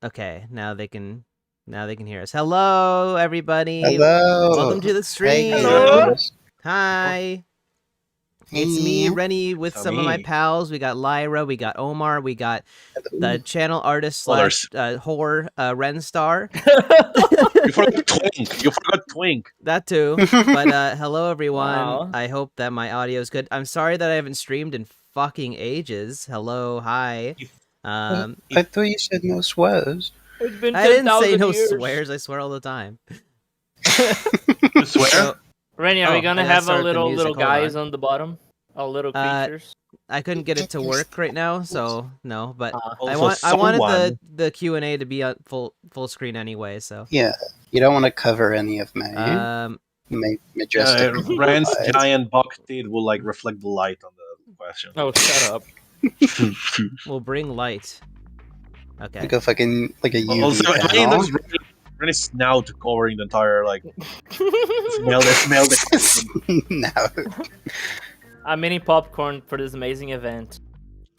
Okay, now they can hear us. Hello, everybody. Hello. Welcome to the stream. Hello. Hi. It's me, Rennie, with some of my pals. We got Lyra, we got Omar, we got the channel artist slash whore, Ren Star. You forgot Twink. You forgot Twink. That too. But hello, everyone. Wow. I hope that my audio is good. I'm sorry that I haven't streamed in fucking ages. Hello, hi. I thought you said no swears. It's been I didn't say 10,000 no years. swears. I swear all the time. You swear? So, Rennie, are we gonna I gotta have a start the little music. Hold guys on. on the bottom? Our little creatures? I couldn't get it to work right now, so no. But I Also, wanted someone- the Q&A to be on full screen anyway. So Yeah, you don't want to cover any of my majestic. Rand's slides. giant buck teeth will like reflect the light on the question. Oh, shut up. we'll bring light. Okay. Like a fucking like a UV Also, panel. Rennie's snout covering the entire like smell the No, A mini popcorn for this amazing event.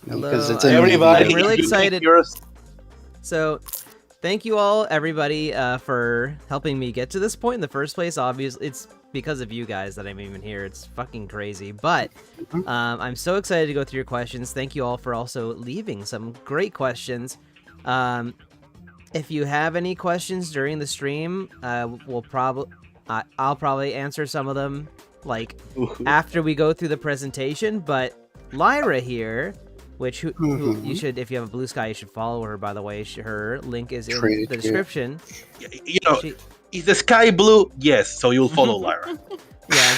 Hello, because it's a Everybody, I'm really you think excited. you're- So, thank you all, everybody, for helping me get to this point in the first place. Obviously, it's because of you guys that I'm even here. It's fucking crazy. But I'm so excited to go through your questions. Thank you all for also leaving some great questions. If you have any questions during the stream, I'll probably answer some of them like after we go through the presentation. But Lyra here, which who you should, if you have a blue sky, you should follow her. By the way, her link is in the description. You know, is the sky blue? Yes, so you'll follow Lyra.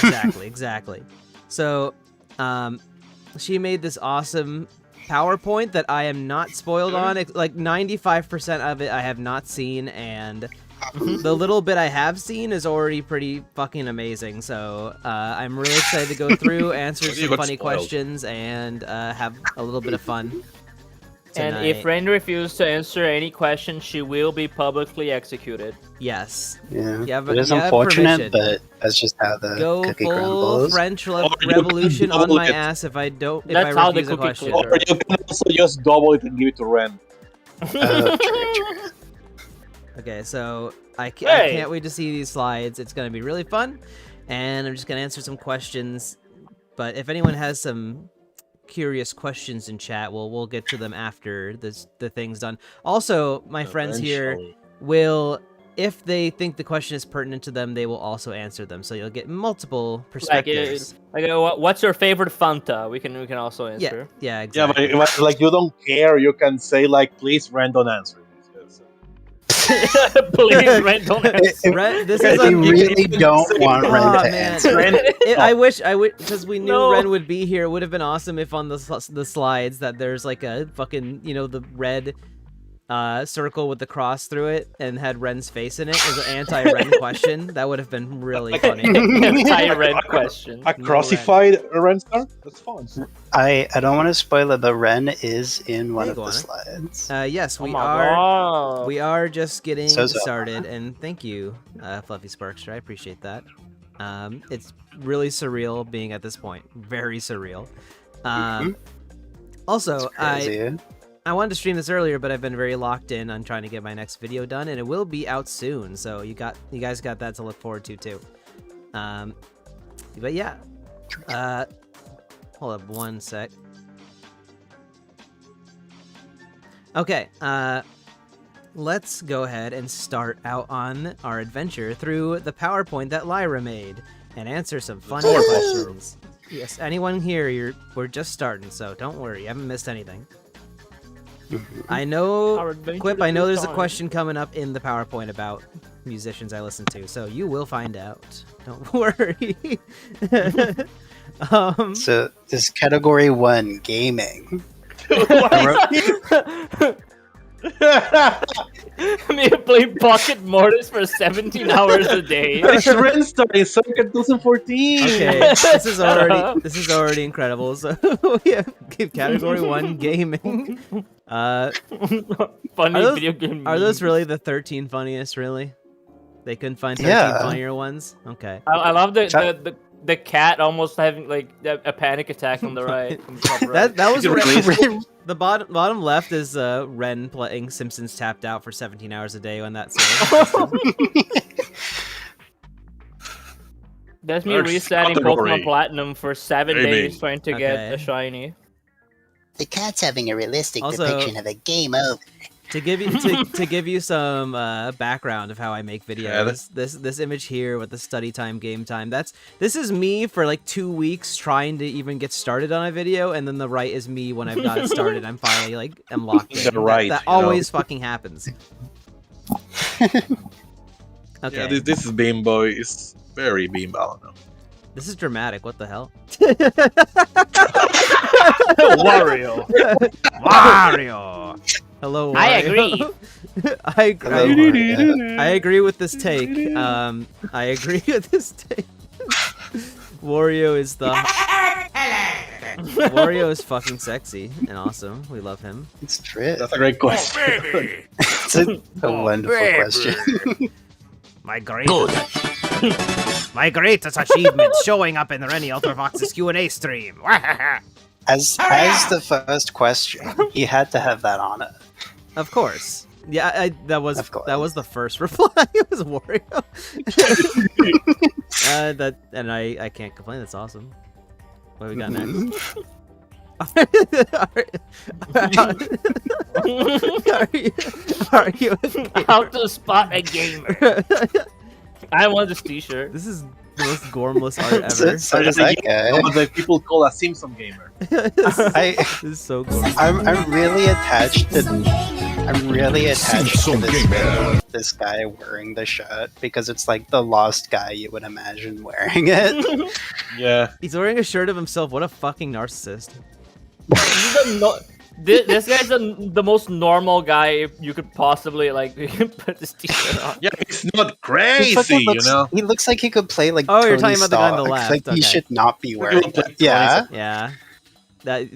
Yeah, exactly. So, she made this awesome PowerPoint that I am not spoiled on. Like 95% of it I have not seen, and the little bit I have seen is already pretty fucking amazing. So I'm really excited to go through, answer You some got funny spoiled. questions, and have a little bit of fun. And tonight. if Ren refuses to answer any question, she will be publicly executed. Yes. Yeah, You have- it is you have unfortunate, permission. but that's just how the Go cookie full crumbles. French Or you can revolution on double my it. ass if I don't. If That's I how the refuse a cookie question. crumbles. Or you can also just double it and give it to Ren. True. Okay, so I Hey! can't wait to see these slides. It's going to be really fun, and I'm just going to answer some questions. But if anyone has some curious questions in chat, we'll get to them after the thing's done. Also, my friends here Eventually. will, if they think the question is pertinent to them, they will also answer them. So you'll get multiple perspectives. What's your favorite Fanta? We can also answer. Yeah, Yeah, exactly. but like you don't care, you can say like, please, Ren, don't answer it. Please, Ren, don't answer. Ren, this Because is we a really don't want Ren Aw, to man. answer. I wish because we knew No. Ren would be here. It would have been awesome if on the slides that there's like a fucking, the red circle with the cross through it and had Ren's face in it as an anti-Ren question. That would have been really funny. Anti-Ren question. A crucified Ren star? That's fun. I don't want to spoil it, but Ren is in one Hey, of go the on. slides. Yes, Oh we my are. God. We are just getting So. started, and thank you, Fluffy Sparkster. I appreciate that. It's really surreal being at this point. Very surreal. Also, Crazy. I wanted to stream this earlier, but I've been very locked in on trying to get my next video done, and it will be out soon. So you guys got that to look forward to too. But yeah, hold up one sec. Okay, let's go ahead and start out on our adventure through the PowerPoint that Lyra made and answer some funny questions. Yes, anyone here, we're just starting, so don't worry, you haven't missed anything. I know, Our adventure Quip, is I know just there's a starting. question coming up in the PowerPoint about musicians I listen to, so you will find out. Don't worry. So this category 1, gaming. Me play Pocket Mortis for 17 hours a day. It's Ren star in Circuit 2014. Okay, this is already incredible. So we have category 1 gaming. Funny those- video game. Are those memes. really the 13 funniest? Really? They couldn't find 13 Yeah. funnier ones. Okay. I love the the cat almost having like a panic attack on the right. On the top right. that was Really? the bottom left is Ren playing Simpsons Tapped Out for 17 hours a day when that's That's me That's resetting category. Pokemon Platinum for 7 Maybe. days trying to get Okay. a shiny. The cat's having a realistic Also- depiction of a game over. to give you some background of how I make videos. This image here with the study time, game time. This is me for like 2 weeks trying to even get started on a video, and then the right is me when I've got it started. I'm finally like I'm locked in. The right, that you know. always fucking happens. Okay, Yeah, this is Beam Boy. It's very Beam Ball. No? this is dramatic. What the hell? Wario. Mario. Hello, Wario. I agree. I agree with this take. I agree with this take. Wario is Wario is fucking sexy and awesome. We love him. It's true. That's a great question. It's a wonderful question. My greatest achievement showing up in the Renni Ultrafox's Q&A stream. As the first question, you had to have that on it. Of course. Yeah, that was Of course. the first reply. It was Wario. I can't complain. That's awesome. What do we got next? are you How to spot a gamer. I want this T-shirt. This is the most gormless art ever. So does that guy. What the people call a Simpson gamer. this I- is so gormless. I'm really attached to this guy wearing the shirt because it's like the lost guy you would imagine wearing it. Yeah. He's wearing a shirt of himself. What a fucking narcissist. This guy's the most normal guy you could possibly like put this T-shirt on. Yeah, it's not He crazy, fucking you looks, know? he looks like he could play like Oh, you're Tony talking about the guy on the Stark. left, Like okay. he should not be wearing that. Yeah. Yeah.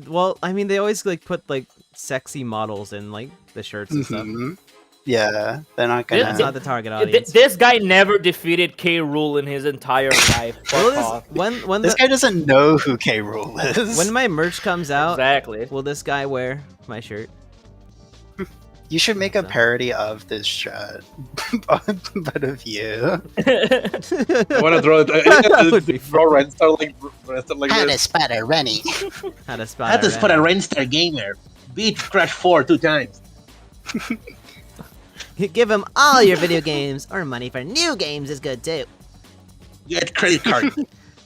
Well, I mean, they always like put like sexy models in like the shirts and stuff. Mhm. Yeah, they're not This- That's gonna. not the target audience. This guy never defeated K. Rool in his entire life. Well, Fuck off. when This guy doesn't know who K. Rool is. when my merch comes out, Exactly. will this guy wear my shirt? You should make a parody of this shirt, but of you. I want to draw it. That would be Draw Renstar like How to this. spot a Rennie. How to spot? How to a spot a rat. Renstar gamer. Beat Crash 4 2 times. Give him all your video games, or money for new games is good too. Get credit card.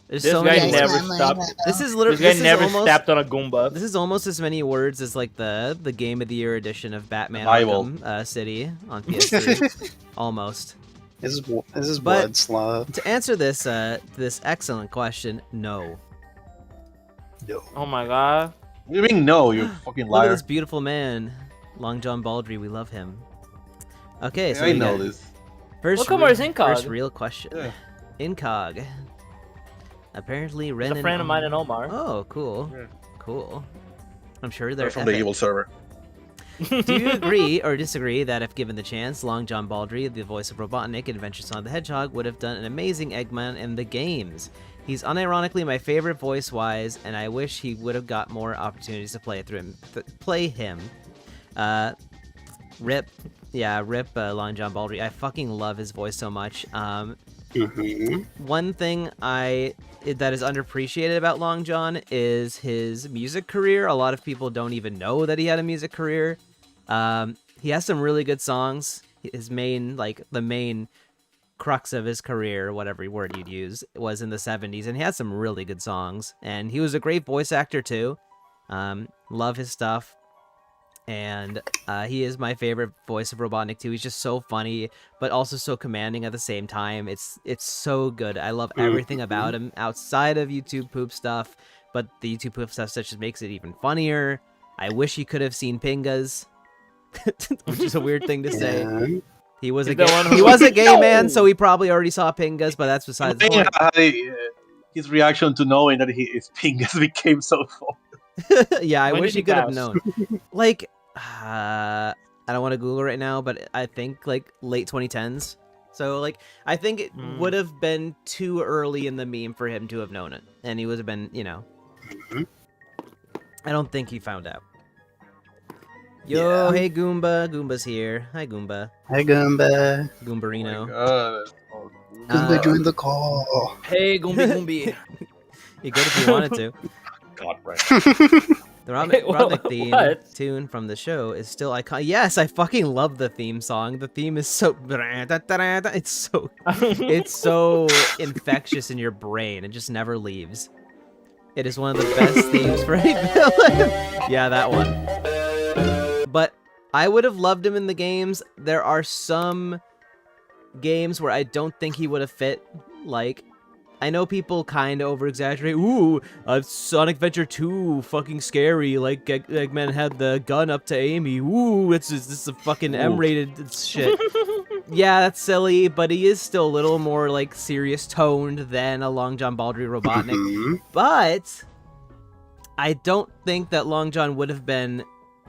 There's This so guy many. never words. stopped. This is This literally. guy This is never almost. stepped on a Goomba. This is almost as many words as like the Game of the Year edition of Batman Bible. Arkham City on PS3. Almost. This is But- blood slow. To answer this this excellent question, no. No. Oh my god. What do you mean no, you fucking Look at liar? this beautiful man, Long John Baldry. We love him. Okay, so I we know got this. first, Look how much Incog. first real question. Yeah. Incog. Apparently, Ren He's a friend of mine and Omar. Oh, cool. Yeah. Cool. I'm sure They're they're from the epic. evil server. Do you agree or disagree that if given the chance, Long John Baldry, the voice of Robotnik in Adventure Sonic the Hedgehog, would have done an amazing Eggman in the games? He's unironically my favorite voice-wise, and I wish he would have got more opportunities to play him. Rip. Yeah, rip Long John Baldry. I fucking love his voice so much. Mhm. One thing that is underappreciated about Long John is his music career. A lot of people don't even know that he had a music career. He has some really good songs. His main, the main crux of his career, whatever word you'd use, was in the 70s, and he had some really good songs. And he was a great voice actor too. Love his stuff. And he is my favorite voice of Robotnik too. He's just so funny, but also so commanding at the same time. It's so good. I love everything about him outside of YouTube poop stuff, but the YouTube poop stuff just makes it even funnier. I wish he could have seen Pingas, which is a weird thing to say. Yeah. He was a He's the one gay, who- he was a gay man, so he probably already saw Pingas, but that's besides the point. His reaction to knowing that he is Pingas became so funny. Yeah, I When wish did he he could have pass? known. I don't want to Google right now, but I think late 2010s. So like I think it would have been too early in the meme for him to have known it, and he would have been, you know. I don't think he found out. Yo, hey Goomba. Goomba's here. Hi Goomba. Hi, Goomba. Goombarino. Goomba, join the call. Hey, Goombi Goombi. You could if you wanted to. God, right. The Robotnik theme What? tune from the show is still iconic. Yes, I fucking love the theme song. The theme is so it's so infectious in your brain. It just never leaves. It is one of the best themes for a villain. Yeah, that one. But I would have loved him in the games. There are some games where I don't think he would have fit. Like, I know people kind of over-exaggerate. Ooh, Sonic Adventure 2, fucking scary. Like, Eggman had the gun up to Amy. Ooh, this is a fucking M-rated shit. Yeah, that's silly, but he is still a little more, like, serious-toned than a Long John Baldry Robotnik. But I don't think that Long John would have been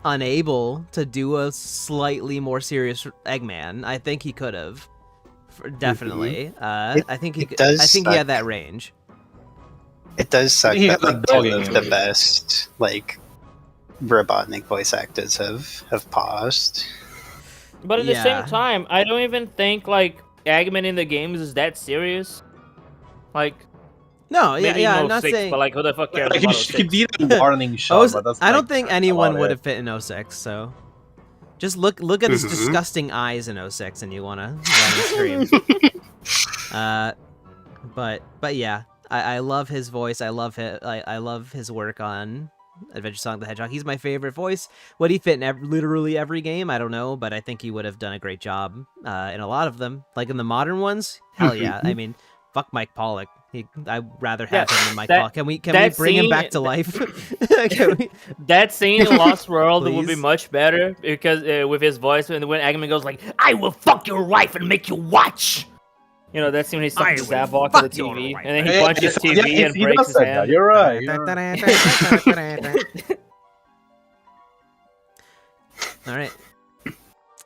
unable to do a slightly more serious Eggman. I think he could have. Definitely. I think he had that range. It does suck He that had like the two dogging of the in it. best like Robotnik voice actors have paused. But at the Yeah. same time, I don't even think like Eggman in the games is that serious. Like, No, yeah, maybe yeah. in I'm not 06, saying. but like, who the fuck cares Like, about he 06? did a warning shot, but that's I don't like, think anyone about would it. have fit in 06. So, just look at his disgusting eyes in 06, and you wanna scream. But yeah, I love his voice. I love his work on Adventure Sonic the Hedgehog. He's my favorite voice. Would he fit in literally every game? I don't know, but I think he would have done a great job in a lot of them. Like in the modern ones, hell yeah. I mean, fuck Mike Pollock. I'd rather have him than Mike Pollock. Can we bring him back to life? Can we? That scene in Lost World would be Please? much better because with his voice, and when Eggman goes like, "I will fuck your wife and make you watch." You know, that's when he's sucking his Zavok to the TV, and then he punches TV and breaks his hand. You're right. All right.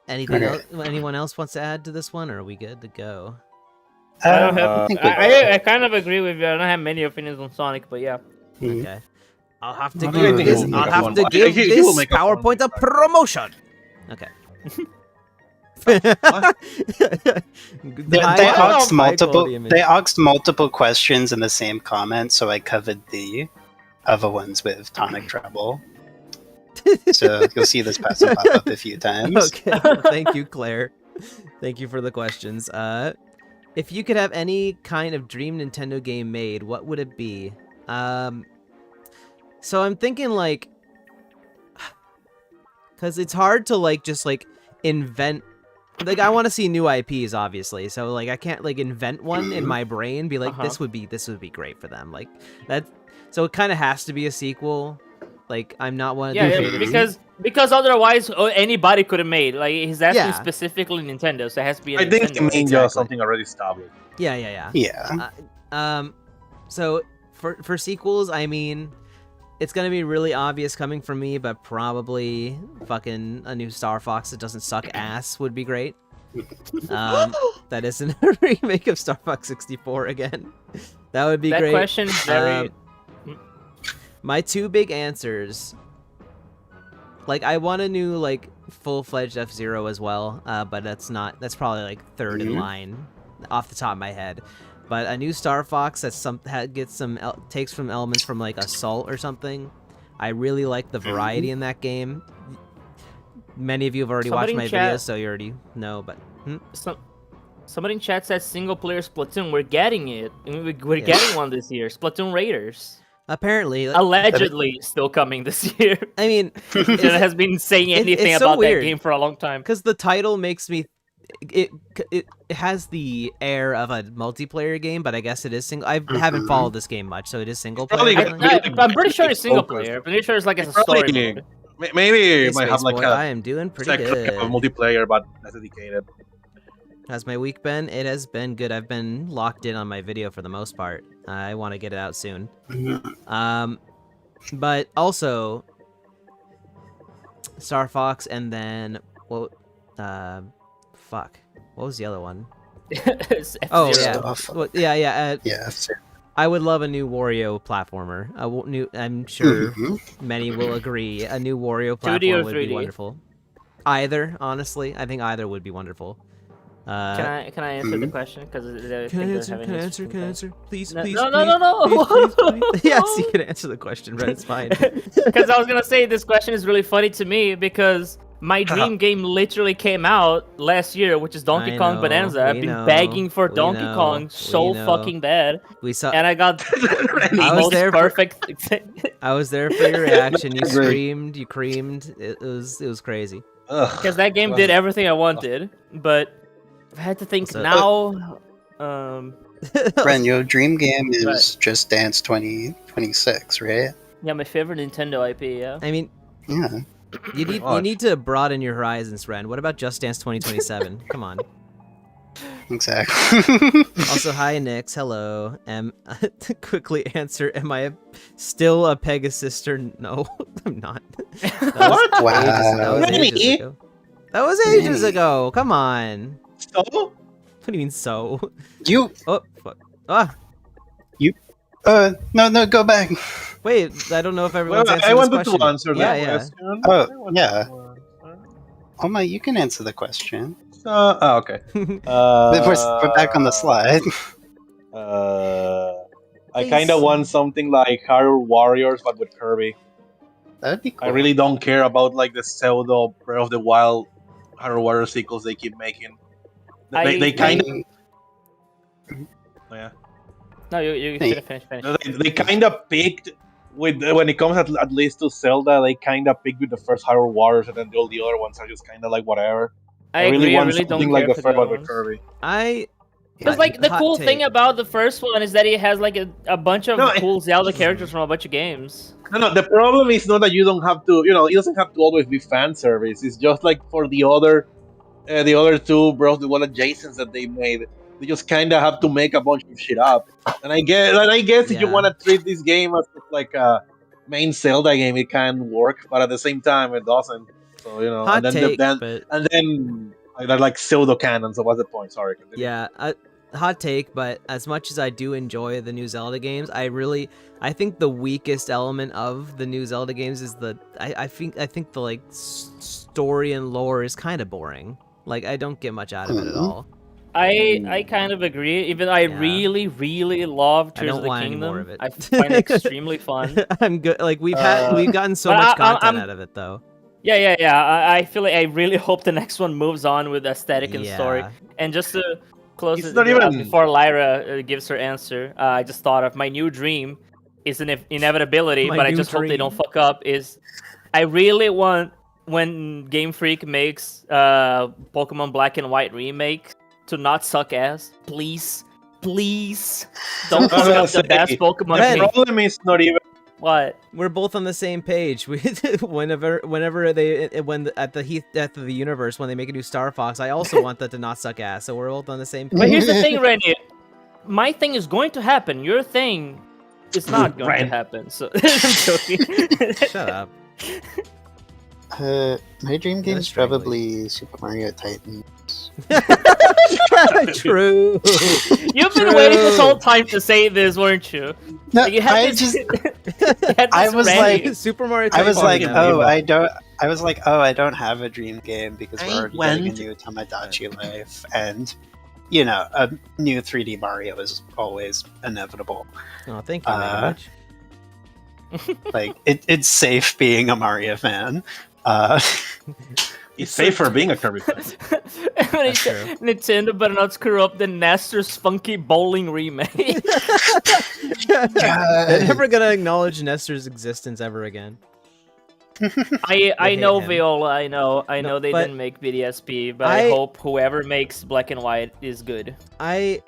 Anything else? Anyone else wants to add to this one, or are we good to go? I don't have. I think we're good. I kind of agree with you. I don't have many opinions on Sonic, but yeah. Mhm. Okay. I'll have to I give think this. he will I'll make a have fun to one. give He this will make a fun PowerPoint a promotion. Okay. They High asked multiple. quality image. They asked multiple questions in the same comment, so I covered the other ones with tonic treble. So you'll see this pattern pop up a few times. Okay. Thank you, Claire. Thank you for the questions. If you could have any kind of dream Nintendo game made, what would it be? So I'm thinking like, because it's hard to like just like invent. Like I want to see new IPs, obviously. So like I can't like invent one in my brain. Be like this would be great for them. Like that. So it kind of has to be a sequel. Like I'm not one of the creators. because otherwise anybody could have made. Like he's asking Yeah. specifically Nintendo, so it has to be. A I think Nintendo. he means something already established. Yeah. Yeah. So for sequels, I mean, it's gonna be really obvious coming from me, but probably fucking a new Star Fox that doesn't suck ass would be great. That isn't a remake of Star Fox 64 again. That would be that great. question is very. My two big answers. Like I want a new like full-fledged F-Zero as well, but that's probably like third in line off the top of my head. But a new Star Fox that takes from elements from like Assault or something. I really like the variety in that game. Many of you have already watched my videos, so you already know. But Somebody in chat says single-player Splatoon. We're getting it. We're getting one this year. Splatoon Raiders. apparently, Allegedly still coming this year. I mean, It has been saying anything it's so about that weird. game for a long time. because the title makes me. It has the air of a multiplayer game, but I guess it is single. I haven't followed this game much, so it is single player. Probably I'm pretty sure it's single player. I'm pretty sure it's like a story Probably- mode. Maybe Hey, it might Space have like Boy, a I am doing pretty section good. of multiplayer, but that's dedicated. How's my week been? It has been good. I've been locked in on my video for the most part. I want to get it out soon. But also Star Fox, and then fuck, what was the other one? Oh F-Zero. yeah, Stuff. well, yeah. Yeah. So, I would love a new Wario platformer. I'm sure mhm. many will agree. A new Wario 2D platform or would be 3D? wonderful. Either, honestly, I think either would be wonderful. Can I answer the question? Because I think they're having this Can I answer? Please, No, please, no, please, no, no, no. please, please, please. Yes, you can answer the question, Red. It's fine. Because I was gonna say this question is really funny to me because my dream game literally came out last year, which is Donkey I Kong know, Bonanza. I've we been know, begging for we Donkey know, Kong we so know. fucking bad, We saw. and I got the I was most there for- perfect. I was there for your reaction. You Great. screamed. You creamed. It was crazy. Because that game did everything I wanted, but I had to think So- now. Ren, your dream game is Right. Just Dance 2026, right? Yeah, my favorite Nintendo IP. Yeah. I mean, Yeah. you Watch. need to broaden your horizons, Ren. What about Just Dance 2027? Come on. Exactly. Also, hi, Nix. Hello. To quickly answer, am I still a Pegasister? No, I'm not. That was What? Wow. That was ages Really? ago. That was ages Really? ago. Come on. So? What do you mean so? You. Oh, fuck. Ah, No, go back. wait. I don't know if everyone's Well, answered I this wanted question. to answer yeah, that yeah. question. Oh, I wanted yeah. to answer. Oh my, you can answer the question. Okay. We're back on the slide. I kind of want something like Hyrule Warriors, but with Kirby. That'd be cool. I really don't care about like the pseudo Breath of the Wild Hyrule Warriors sequels they keep making. They kind of yeah. No, you Hey. finish. They kind of picked with when it comes at least to Zelda. They kind of picked with the first Hyrule Warriors, and then all the other ones are just kind of like whatever. I agree. I want really something don't like care the for the first one other with ones. Kirby. Because like the Hot cool take. thing about the first one is that it has like a bunch of No, cool Zelda characters from a bunch of games. No. The problem is not that you don't have to. It doesn't have to always be fan service. It's just like for the other two Breath of the Wild adjacents that they made. They just kind of have to make a bunch of shit up. And I guess if you Yeah. want to treat this game as like a main Zelda game, it can work. But at the same time, it doesn't. So Hot and then take, then but they're like pseudo canon. So what's the point? Sorry. Continue. yeah, hot take. But as much as I do enjoy the new Zelda games, I think the weakest element of the new Zelda games is I think the like story and lore is kind of boring. Like I don't get much out of it at Mhm. all. I kind of agree. Even I Yeah. really love I Tears don't of the want any Kingdom. more of it. I find it extremely fun. I'm good. Like we've gotten so but much I'm- content I'm- out of it though. Yeah. I feel like I really hope the next one moves on with aesthetic and story. Yeah. And just to close It's it not out even- before Lyra gives her answer, I just thought of my new dream. Is an inevitability, My but I new just hope they dream. don't fuck up. Is I really want when Game Freak makes Pokemon Black and White remake to not suck ass. Please don't I was fuck gonna up the best say, Pokemon The game. problem is not even. What? We're both on the same page. Whenever they at the Heath Death of the Universe when they make a new Star Fox, I also want that to not suck ass. So we're both on the same page. But here's the thing, Renni. My thing is going to happen. Your thing is not going to Ren. happen. So I'm joking. Shut up. My dream game is That's strange. probably Super Mario Titan. True. You've been waiting this whole time to say this, weren't you? No, Like, you had I this- just. you had I this was ready. like- Super Mario. I was Titan like, Farm oh, Game. I don't have a dream game because we're already getting a new Tamagotchi life, and a new 3D Mario is always inevitable. Oh, thank you very much. Like it's safe being a Mario fan. It's safe for being a Kirby fan. That's true. Nintendo better not screw up the Nestor's Funky Bowling remake. They're never gonna acknowledge Nestor's existence ever again. I hate know him. Viola, I know No, they but didn't make BDSP, but I hope whoever makes Black and White is good. I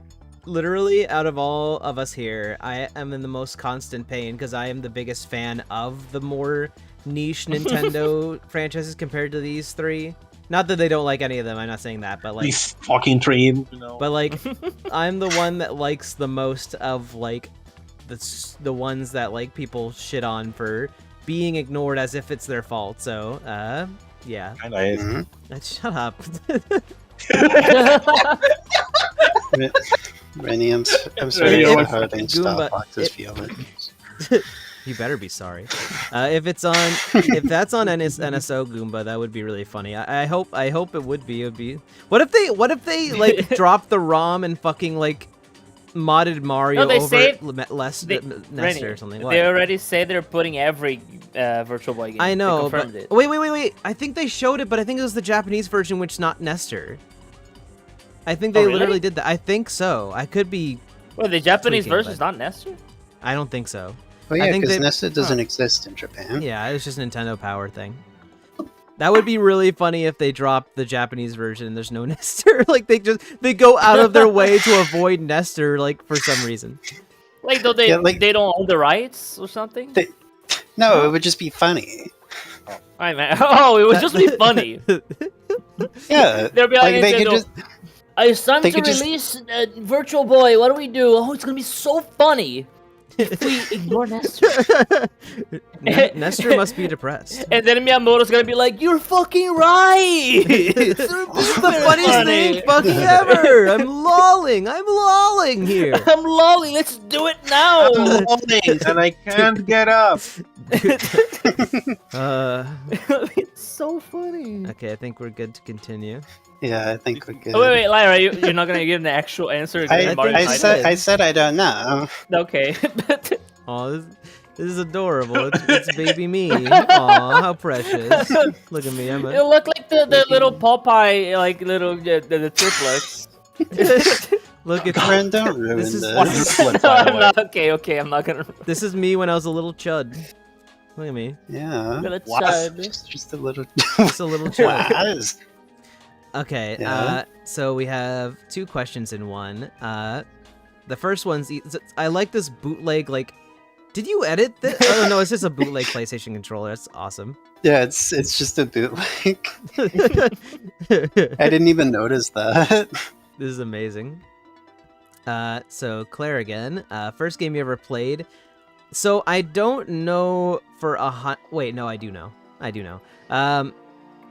literally, out of all of us here, I am in the most constant pain because I am the biggest fan of the more niche Nintendo franchises compared to these three. Not that they don't like any of them, I'm not saying that, but like, These fucking trees. but like, I'm the one that likes the most of like the ones that like people shit on for being ignored as if it's their fault. So, yeah. Kinda is. Mhm. Shut up. Rennie, I'm sorry If for hurting Star Goomba- Fox's feelings. You better be sorry. If that's on NSO Goomba, that would be really funny. I hope it would be. It would be. What if they like dropped the ROM and fucking like modded Mario they over saved- Nester or something? What? They already say they're putting every Virtual Boy game. I know, They but confirmed it. wait. I think they showed it, but I think it was the Japanese version, which not Nester. I think they Oh, really? literally did that. I think so. I could be. Well, the Japanese tweaking, version is but- not Nestor. I don't think so. Well, I yeah, think because they- Nesta doesn't exist in Japan. Yeah, it's just Nintendo Power thing. That would be really funny if they dropped the Japanese version and there's no Nester. Like they go out of their way to avoid Nester, like for some reason. Like, though they Yeah, like- they don't own the rights or something. No, it would just be funny. Alright, man. Oh, it would just be funny. Yeah, They'll be like, they could Nintendo, just it's time they to could just- release Virtual Boy. What do we do? Oh, it's gonna be so funny if we ignore Nestor. Nestor must be depressed. And then Miyamoto's gonna be like, "You're fucking right. It's The funniest thing fucking ever. I'm lolling here. I'm lolling. Let's do it now." I'm lolling and I can't get up. It's so funny. Okay, I think we're good to continue. yeah, I think we're good. Oh, wait, Lyra, you're not gonna give an actual answer? I, Mario think I I said did. I said I don't know. Okay. Oh, this is adorable. It's baby me. Aw, how precious. Look at me. I'm You a... look like the little Popeye, like little the triplets. Look at Friend, don't ruin This is- this. Flip, by the I'm way. not, okay, I'm not gonna. This is me when I was a little chud. Look at me. Yeah, Little What? chud. just a little. Just a little chud. Was. Okay, Yeah. so we have two questions in one. The first one's I like this bootleg. Like, did you edit this? Oh no, it's just a bootleg PlayStation controller. That's awesome. Yeah, it's just a bootleg. I didn't even notice that. This is amazing. So Claire again. First game you ever played. So I don't know for a wait, no, I do know.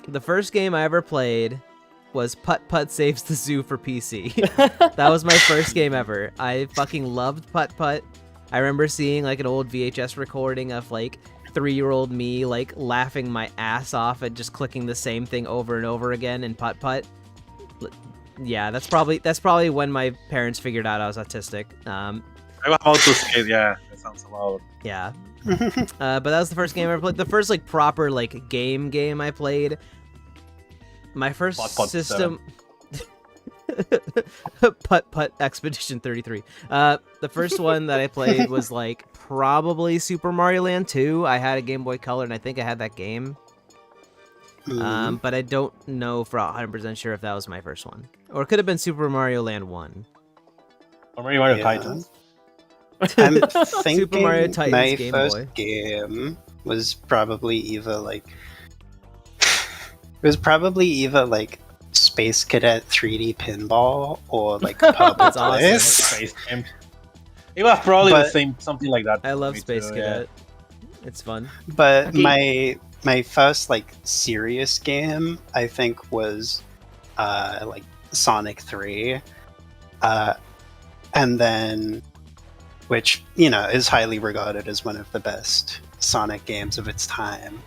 The first game I ever played was Putt Putt Saves the Zoo for PC. That was my first game ever. I fucking loved Putt Putt. I remember seeing like an old VHS recording of like 3-year-old me like laughing my ass off at just clicking the same thing over and over again in Putt Putt. Yeah, that's probably when my parents figured out I was autistic. I'm about to say, yeah, that sounds about. Yeah. But that was the first game I ever played. The first like proper like game I played. My first Putt Putt system. Putt Putt Expedition 33. The first one that I played was like probably Super Mario Land 2. I had a Game Boy Color and I think I had that game. But I don't know for 100% sure if that was my first one. Or it could have been Super Mario Land 1. Or maybe Mario Yeah. Titans. I'm thinking Super Mario Titans my Game first Boy. game was probably either like Space Cadet 3D Pinball or like Pub That's awesome. Bliss. Space Game. It was probably the But- same, something like that. I for love me Space too, Cadet. It's fun. But Okay. my first like serious game I think was like Sonic 3. And then which, you know, is highly regarded as one of the best Sonic games of its time.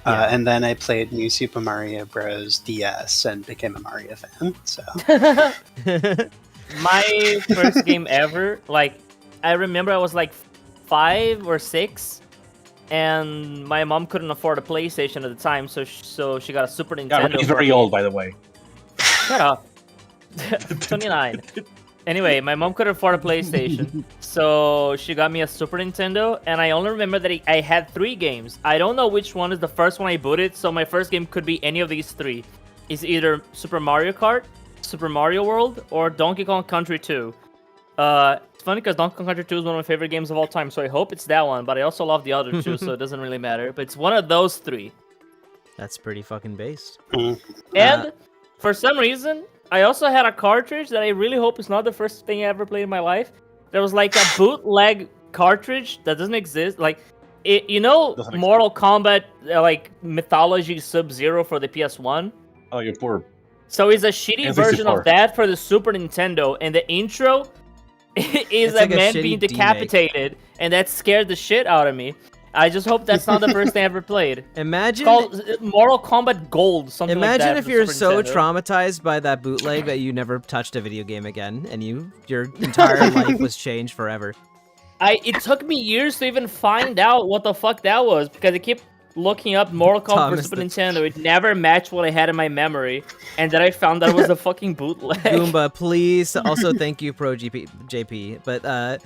Yeah. And then I played New Super Mario Bros. DS and became a Mario fan. So My first game ever, like, I remember I was like 5 or 6, and my mom couldn't afford a PlayStation at the time, so she got a Super Yeah, Nintendo. he's for very me. old, by the way. Shut up. 29. Anyway, my mom couldn't afford a PlayStation, so she got me a Super Nintendo, and I only remember that I had 3 games. I don't know which one is the first one I booted, so my first game could be any of these 3. It's either Super Mario Kart, Super Mario World, or Donkey Kong Country 2. It's funny because Donkey Kong Country 2 is one of my favorite games of all time, so I hope it's that one, but I also love the other 2, so it doesn't really matter. But it's one of those 3. That's pretty fucking based. And for some reason, I also had a cartridge that I really hope is not the first thing I ever played in my life. There was like a bootleg cartridge that doesn't exist. Like, you know, Doesn't exist. Mortal Kombat, like Mythology Sub-Zero for the PS1. Oh, you're poor. So it's a shitty version N64. of that for the Super Nintendo, and the intro is It's a like a man shitty being remake. decapitated, and that scared the shit out of me. I just hope that's not the first thing I ever played. Imagine. It's called Mortal Kombat Gold, something like that. Imagine if for the you're Super so Nintendo. traumatized by that bootleg that you never touched a video game again, and your entire life was changed forever. It took me years to even find out what the fuck that was, because I kept looking up Mortal Kombat Thomas for Super the- Nintendo. It never matched what I had in my memory, and then I found that it was a fucking bootleg. Goomba, please. Also, thank you, Pro JP. But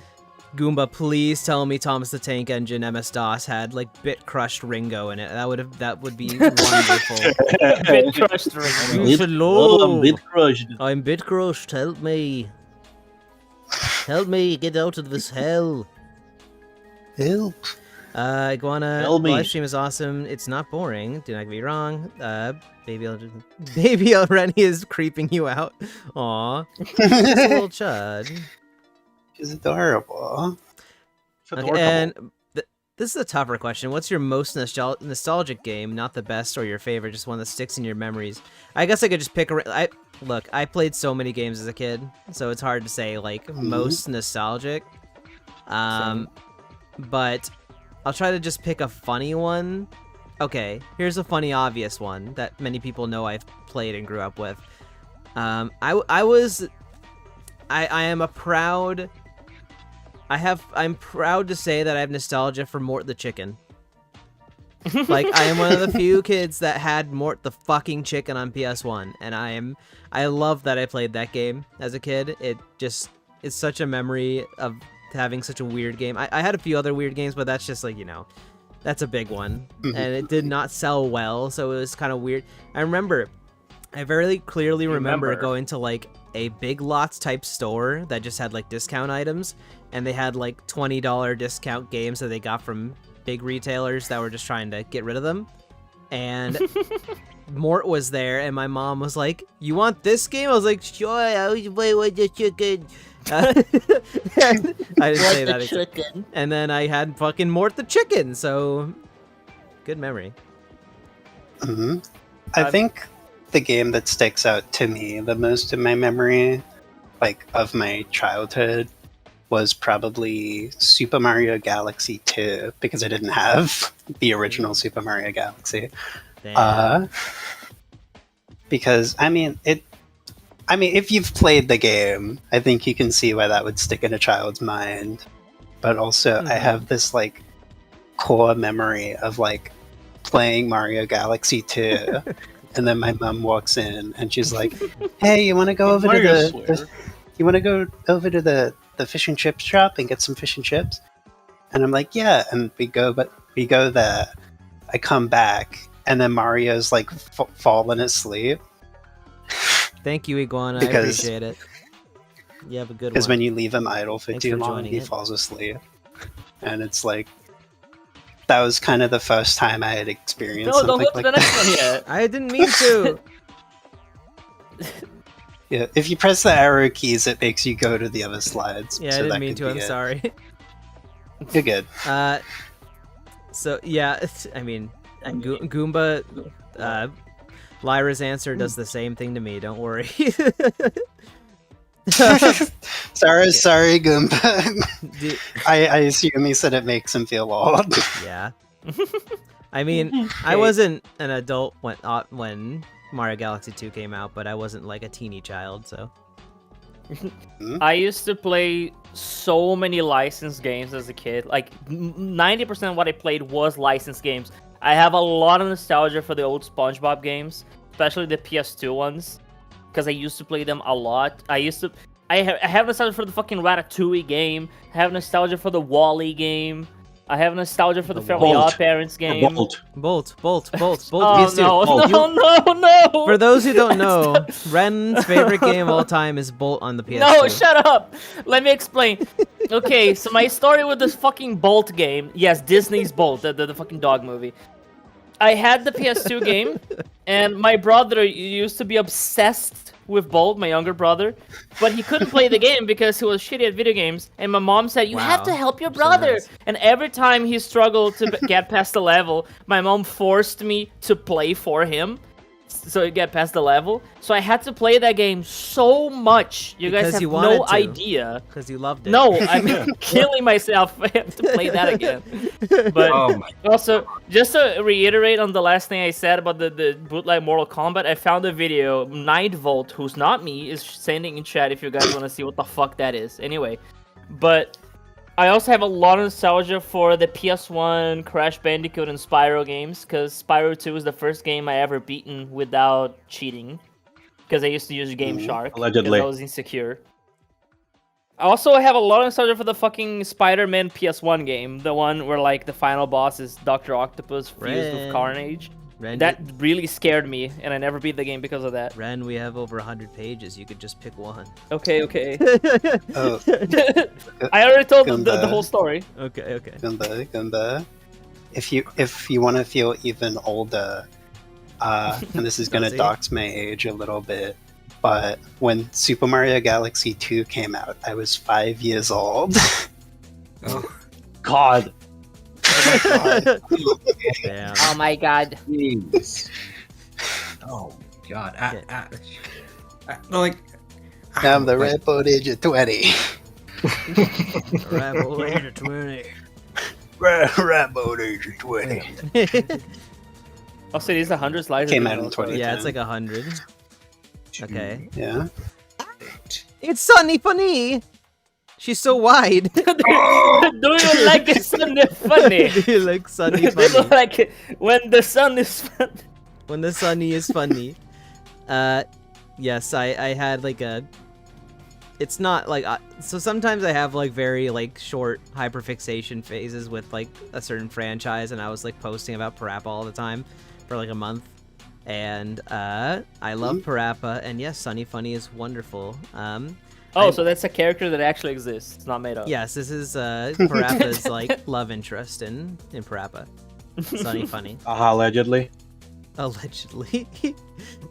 Goomba, please tell me Thomas the Tank Engine MS-DOS had like bit crushed Ringo in it. That would be wonderful. Bit crushed ring. Hello. Bit crushed. I'm bit crushed. Help me. Help me get out of this hell. Help. Iguana Tell me. live stream is awesome. It's not boring. Do not get me wrong. Baby Rennie is creeping you out. Aw, just a little chud. She's adorable. It's Okay, adorable. and this is a tougher question. What's your most nostalgic game? Not the best or your favorite, just one that sticks in your memories. I guess I could just pick a. Look, I played so many games as a kid, so it's hard to say like most nostalgic. But I'll try to just pick a funny one. Okay, here's a funny, obvious one that many people know I've played and grew up with. I am a proud. I'm proud to say that I have nostalgia for Mort the Chicken. Like, I am one of the few kids that had Mort the fucking Chicken on PS1, and I love that I played that game as a kid. It's such a memory of having such a weird game. I had a few other weird games, but that's just like, that's a big one. And it did not sell well, so it was kind of weird. I very clearly remember going to like a Big Lots type store that just had like discount items, and they had like $20 discount games that they got from big retailers that were just trying to get rid of them. And Mort was there, and my mom was like, "You want this game?" I was like, "Sure, I always play with the chicken." I didn't say that. Chicken. And then I had fucking Mort the Chicken, so good memory. Hmm. I think the game that sticks out to me the most in my memory, like of my childhood, was probably Super Mario Galaxy 2, because I didn't have the original Super Mario Galaxy. Damn. Because if you've played the game, I think you can see why that would stick in a child's mind. But also, I have this like core memory of like playing Mario Galaxy 2, and then my mom walks in and she's like, "Hey, you want to go over to the fish and chip shop and get some fish and chips?" And I'm like, "Yeah," and we go there. I come back, and then Mario's like fallen asleep. Thank you, Iguana. I Because- appreciate it. You have a good Because one. when you leave him idle for Thanks too for long, joining he it. falls asleep. And it's like, that was kind of the first time I had experienced No, don't something go to the like next one yet. I didn't mean to. Yeah, if you press the arrow keys, it makes you go to the other slides. Yeah, so I didn't that mean could to. be I'm it. sorry. You're good. So yeah, I mean, Goomba, Lyra's answer does the same thing to me. Don't worry. Sorry, Goomba. D- I assume he said it makes him feel old. yeah. I mean, I wasn't an adult when Mario Galaxy 2 came out, but I wasn't like a teeny child, so. I used to play so many licensed games as a kid. Like 90% of what I played was licensed games. I have a lot of nostalgia for the old SpongeBob games, especially the PS2 ones, because I used to play them a lot. I have nostalgia for the fucking Ratatouille game. I have nostalgia for the Wall-E game. I have nostalgia for the Fairly Bolt. Odd Parents game. Bolt. Bolt, Oh PS2. no! For those who don't know, Ren's favorite game of all time is Bolt on the PS2. No, shut up! Let me explain. Okay, so my story with this fucking Bolt game, yes, Disney's Bolt, the fucking dog movie. I had the PS2 game, and my brother used to be obsessed with Bolt, my younger brother, but he couldn't play the game because he was shitty at video games, and my mom said, you have Wow. to help your So brother! nice. And every time he struggled to get past the level, my mom forced me to play for him. so you get past the level. So I had to play that game so much. You guys Because have you wanted no to. idea. Because you loved it. No, I'm killing myself. I have to play that again. But Oh my. also, just to reiterate on the last thing I said about the bootleg Mortal Kombat, I found a video. Nightvolt, who's not me, is sending in chat if you guys want to see what the fuck that is. Anyway, but I also have a lot of nostalgia for the PS1 Crash Bandicoot and Spyro games, because Spyro 2 is the first game I ever beaten without cheating, because I used to use Game Shark, because Allegedly. I was insecure. I also have a lot of nostalgia for the fucking Spider-Man PS1 game, the one where like the final boss is Dr. Octopus fused with Carnage. Ren, That really scared me, and I never beat the game because of that. Ren, we have over 100 pages. You could just pick one. Okay, okay. Oh, I already told the Gumba. whole story. Okay. Gumba. If you want to feel even older, and this is gonna Does he? dox my age a little bit, but when Super Mario Galaxy 2 came out, I was 5 years old. God. Damn. Oh my god. Jeez. Oh God. Like. I'm the red boat age of 20. Rebel age of 20. Red boat age of 20. Also, it is 100 slides. Came out in 20. Yeah, it's like 100. Okay. Yeah. It's Sunny Funny! She's so wide. Do you like it Sunny funny? Do you like Sunny Do you Funny? like it when the sun is fun? When the Sunny is funny. Yes, I had like a... It's not like... so sometimes I have like very like short hyperfixation phases with like a certain franchise, and I was like posting about Parappa all the time for like a month. And I love Parappa, and yes, Sunny Funny is wonderful. Oh, so that's a character that actually exists. It's not made up. Yes, this is Parappa's like love interest in Parappa. Sunny Funny. Allegedly. Allegedly.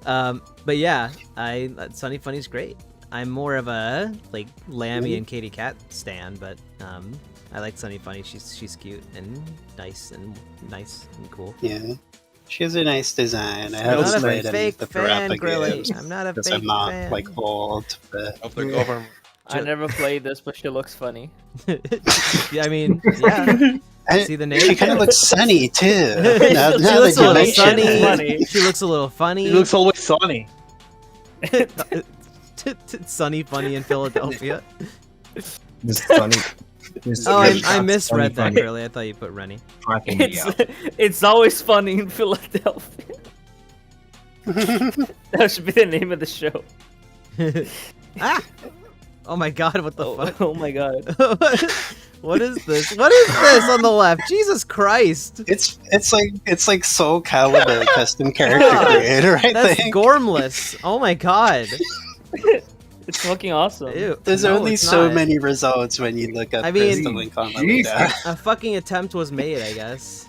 But yeah, Sunny Funny's great. I'm more of a like Lammy and Katie Cat stan, but I like Sunny Funny. She's cute and nice and cool. Yeah. She has a nice design. I I'm haven't not a played any fake of the fan, Parappa Grilly. games I'm not a because fake I'm not fan. like old. But Of the government. I never played this, but she looks funny. Yeah, I mean, yeah. See the name? She kind of looks sunny too. Now, She now looks that a you little mention sunny. it. Funny. She looks a little funny. He looks always sunny. Sunny Funny in Philadelphia. This funny. Oh, I misread that, Grilly. I thought you put Rennie. It's always funny in Philadelphia. That should be the name of the show. Ah! Oh my god, what the fuck? Oh my god. What is this? What is this on the left? Jesus Christ! It's like Soul Calibur custom character creator, I That's think. gormless. Oh my god. It's fucking awesome. Ew. There's No, only it's so not. many results when you look up I mean, Crystal and Carmelita. Jesus. A fucking attempt was made, I guess.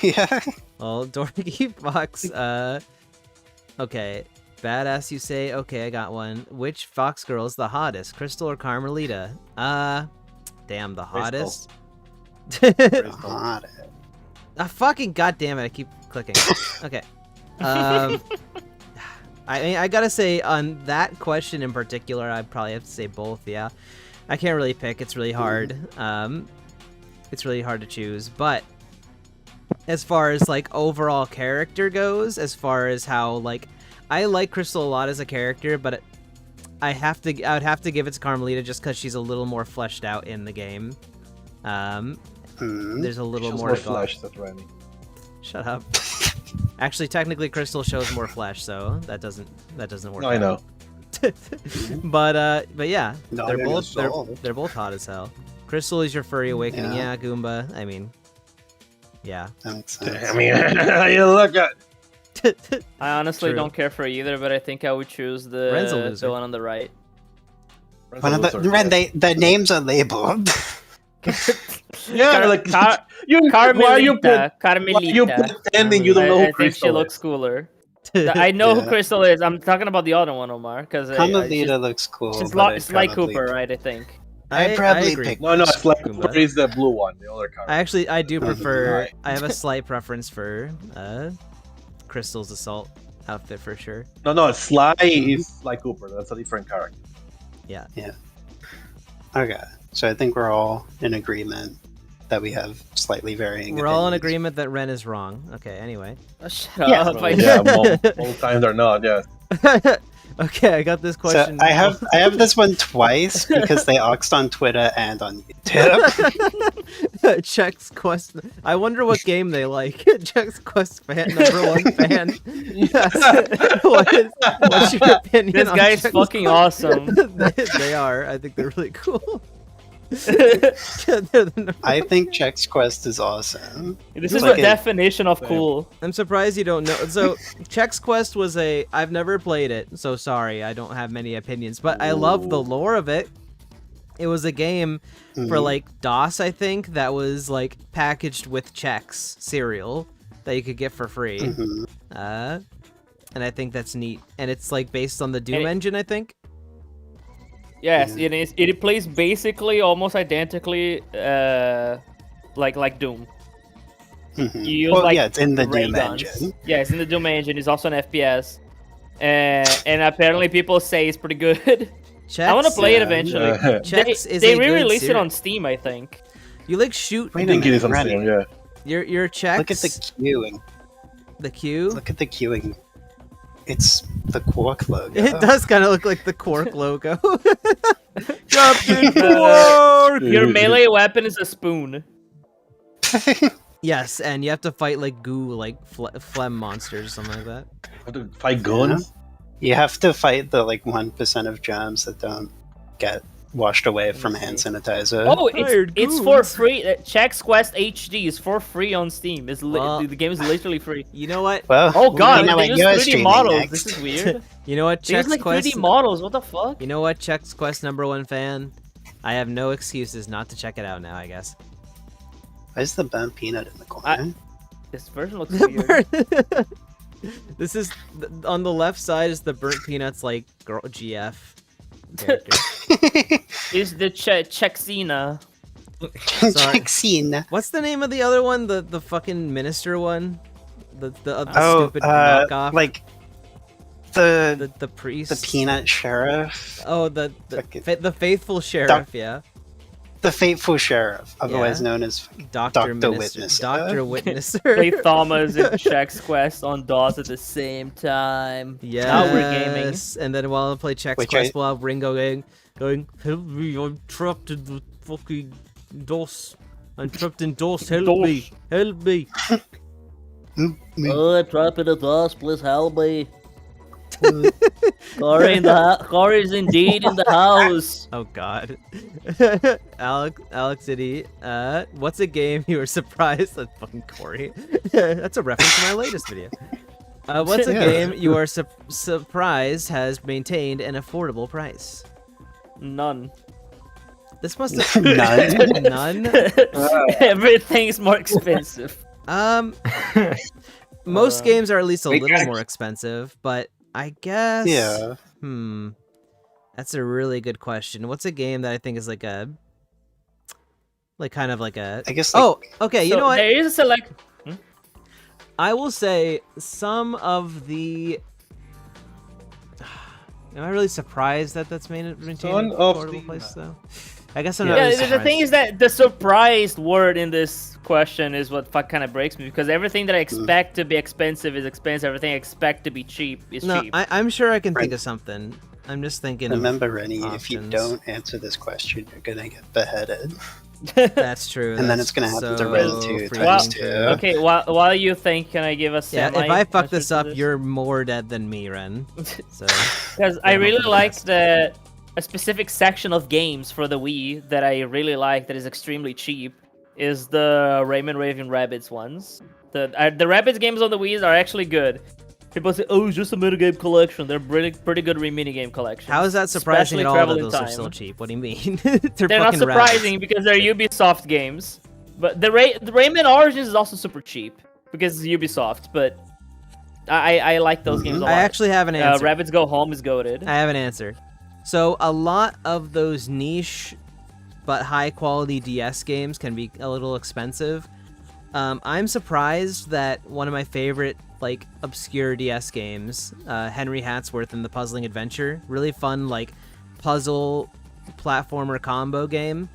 Yeah. Well, Dorky Fox, okay. Badass, you say? Okay, I got one. Which Fox girl is the hottest? Crystal or Carmelita? Damn, the hottest? Hot. Fucking goddamn it, I keep clicking. Okay. I mean, I gotta say, on that question in particular, I'd probably have to say both, yeah. I can't really pick, it's really hard. It's really hard to choose, but as far as, like, overall character goes, as far as how, like, I like Crystal a lot as a character, but I would have to give it to Carmelita just because she's a little more fleshed out in the game. There's a little Shows more more to go. flesh than Rennie. Shut up. Actually, technically, Crystal shows more flesh, so that doesn't work. No, I know. But yeah, No, they're they're both just sold. they're both hot as hell. Crystal is your furry awakening, yeah. Goomba. I mean, yeah. That makes sense. I mean, you look at. I honestly True. don't care for either, but I think I would choose Ren's a the loser. one on the right. One of the names are labeled. Yeah, like you. Why you pretending you don't know I who think Crystal she looks is? cooler. I know who Yeah. Crystal is. I'm talking about the other one, Omar, because Carmelita looks cool. she's but I'd it's like probably- Cooper, right? I think. I'd probably agree. pick- No, it's like Goomba. Cooper is the blue one, the other car. I do prefer. Alright. I have a slight preference for Crystal's assault outfit for sure. No, Sly is Sly Cooper. That's a different character. Yeah. Okay, so I think we're all in agreement that we have slightly varying. We're all in opinions. agreement that Ren is wrong. Okay, anyway. Oh, shut Yeah. up. I- Yeah, most times they're not. Yeah. Okay, I got this So question. I have this one twice because they oxed on Twitter and on YouTube. Chex Quest. I wonder what game they like. Chex Quest fan, #1 fan. Yes. What's your opinion This on guy's Chex fucking awesome. they are. I think they're really cool. They're the I think Chex Quest is awesome. This It's is like the a- definition of cool. I'm surprised you don't know. So, Chex Quest was I've never played it, so sorry, I don't have many opinions, but I love the lore of it. It was a game for, Mhm. like, DOS, I think, that was, like, packaged with Chex cereal that you could get for free. Mhm. And I think that's neat. And it's, like, based on the Doom And it- engine, I think? Yes, it is. It plays basically almost identically, like Doom. Mhm. You use, Well, like, yeah, it's in the ray Doom guns. engine. Yeah, it's in the Doom engine. It's also an FPS, and apparently people say it's pretty good. Chex, I want to play it yeah. eventually. Chex is they a good re-released it cereal. on Steam, I think. You, like, shoot Wait I a think it is on minute, Steam. Yeah. your Chex. Look at the queuing. the Q. Look at the queuing. It's the Quark logo. It does kind of look like the Quark logo. Captain Uh, Quark! Your melee weapon is a spoon. Yes, and you have to fight like goo, like phlegm monsters or something like that. Have to fight guns. You have to fight the like 1% of germs that don't get washed away from hand sanitizer. Oh, Hired it's for goons. free. Chex Quest HD is for free on Steam. Well- The game is literally free. You know what? Well, Oh god, we know they what use you're 3D streaming models. next. This is weird. You know what? They use Chex like Quest. 3D models. What the fuck? You know what? Chex Quest #1 fan. I have no excuses not to check it out now. I guess. Where's the burnt peanut in the corner? This version looks weird. This is on the left side is the burnt peanuts like girl GF character. Is the Chexina? Sorry. Jackson. What's the name of the other one? The fucking minister one. The Oh, stupid knockoff. like the the priest. the peanut sheriff, Oh, the Fucking- the faithful sheriff. Yeah. the faithful sheriff, otherwise Yeah. known as Doctor Dr. Minister. Witnesser. Doctor Play Witnesser. Thomas and Chex Quest on DOS at the same time. Yes. Now we're gaming. And then while I play Chex Which Quest, I- we'll have Ringo going, help me, I'm trapped in the fucking DOS. I'm trapped in DOS, help me, help me. Oh, I'm trapped in the DOS. Please help me. Corey's indeed in the house. Oh god. Alex City, what's a game you were surprised? That's fucking Corey. That's a reference to my latest video. What's a Yeah. game you are surprised has maintained an affordable price? None. This must have None? none. Everything's more expensive. Most games are at least a Wait, little guys. more expensive, but I guess. Yeah. That's a really good question. What's a game that I think is like a, like kind of like a. I guess. Like, Oh, okay. You So know what? There is a select. I will say some of the. Am I really surprised that that's maintained Son a of affordable the- place though? I guess I'm Yeah, not. Yeah, really the surprised. thing is that the surprised word in this question is what kind of breaks me, because everything that I expect to be expensive is expensive. Everything I expect to be cheap is No, cheap. I'm sure I can think Right. of something. I'm just thinking. Of, remember, Rennie, if you options. don't answer this question, you're gonna get beheaded. that's true. And then that's it's gonna happen to so Ren too, freaking times two. true. Okay, while you think, can I give a Yeah, semi? if I fuck answer this to up, you're more dead than me, Ren. So Because I Yeah, really hopefully liked a specific section of games for the Wii that I really like that is extremely cheap is the Rayman Raving Rabbids ones. The Rabbids games on the Wii are actually good. People say, "Oh, it's just a minigame collection." They're pretty good minigame collections. how is that surprising especially at all Travel that in those are Time. still cheap? What do you mean? They're They're not fucking surprising rabbits. because they're Ubisoft games. But the Rayman Origins is also super cheap because it's Ubisoft. But I like those games a lot. I actually have an answer. Rabbids Go Home is goated. I have an answer. So a lot of those niche but high quality DS games can be a little expensive. I'm surprised that one of my favorite like obscure DS games. Henry Hatsworth and the Puzzling Adventure, really fun like puzzle platformer combo game.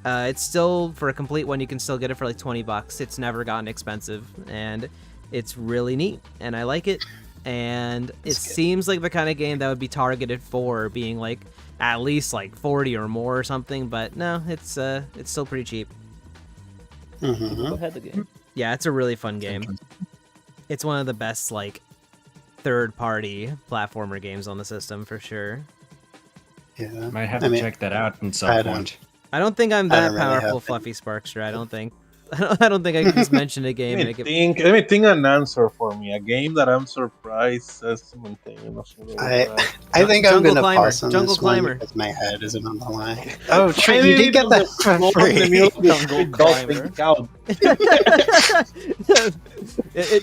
It's still, for a complete one, you can still get it for like $20. It's never gotten expensive, and it's really neat, and I like it. And it seems like the kind of game that would be targeted for being like at least like 40 or more or something, but no, it's still pretty cheap. Go ahead, the game. Yeah, it's a really fun game. It's one of the best like third-party platformer games on the system for sure. Yeah. Might have to check that out at some point. I don't think I'm I that don't really powerful, have Fluffy Sparkster. I don't think. I don't think I can just mention a game and it Let can... me think an answer for me. A game that I'm surprised says something. I think I'm Jungle gonna Climber. pause on Jungle this one Climber. because my head isn't on the line. Oh, true. You did get that for free.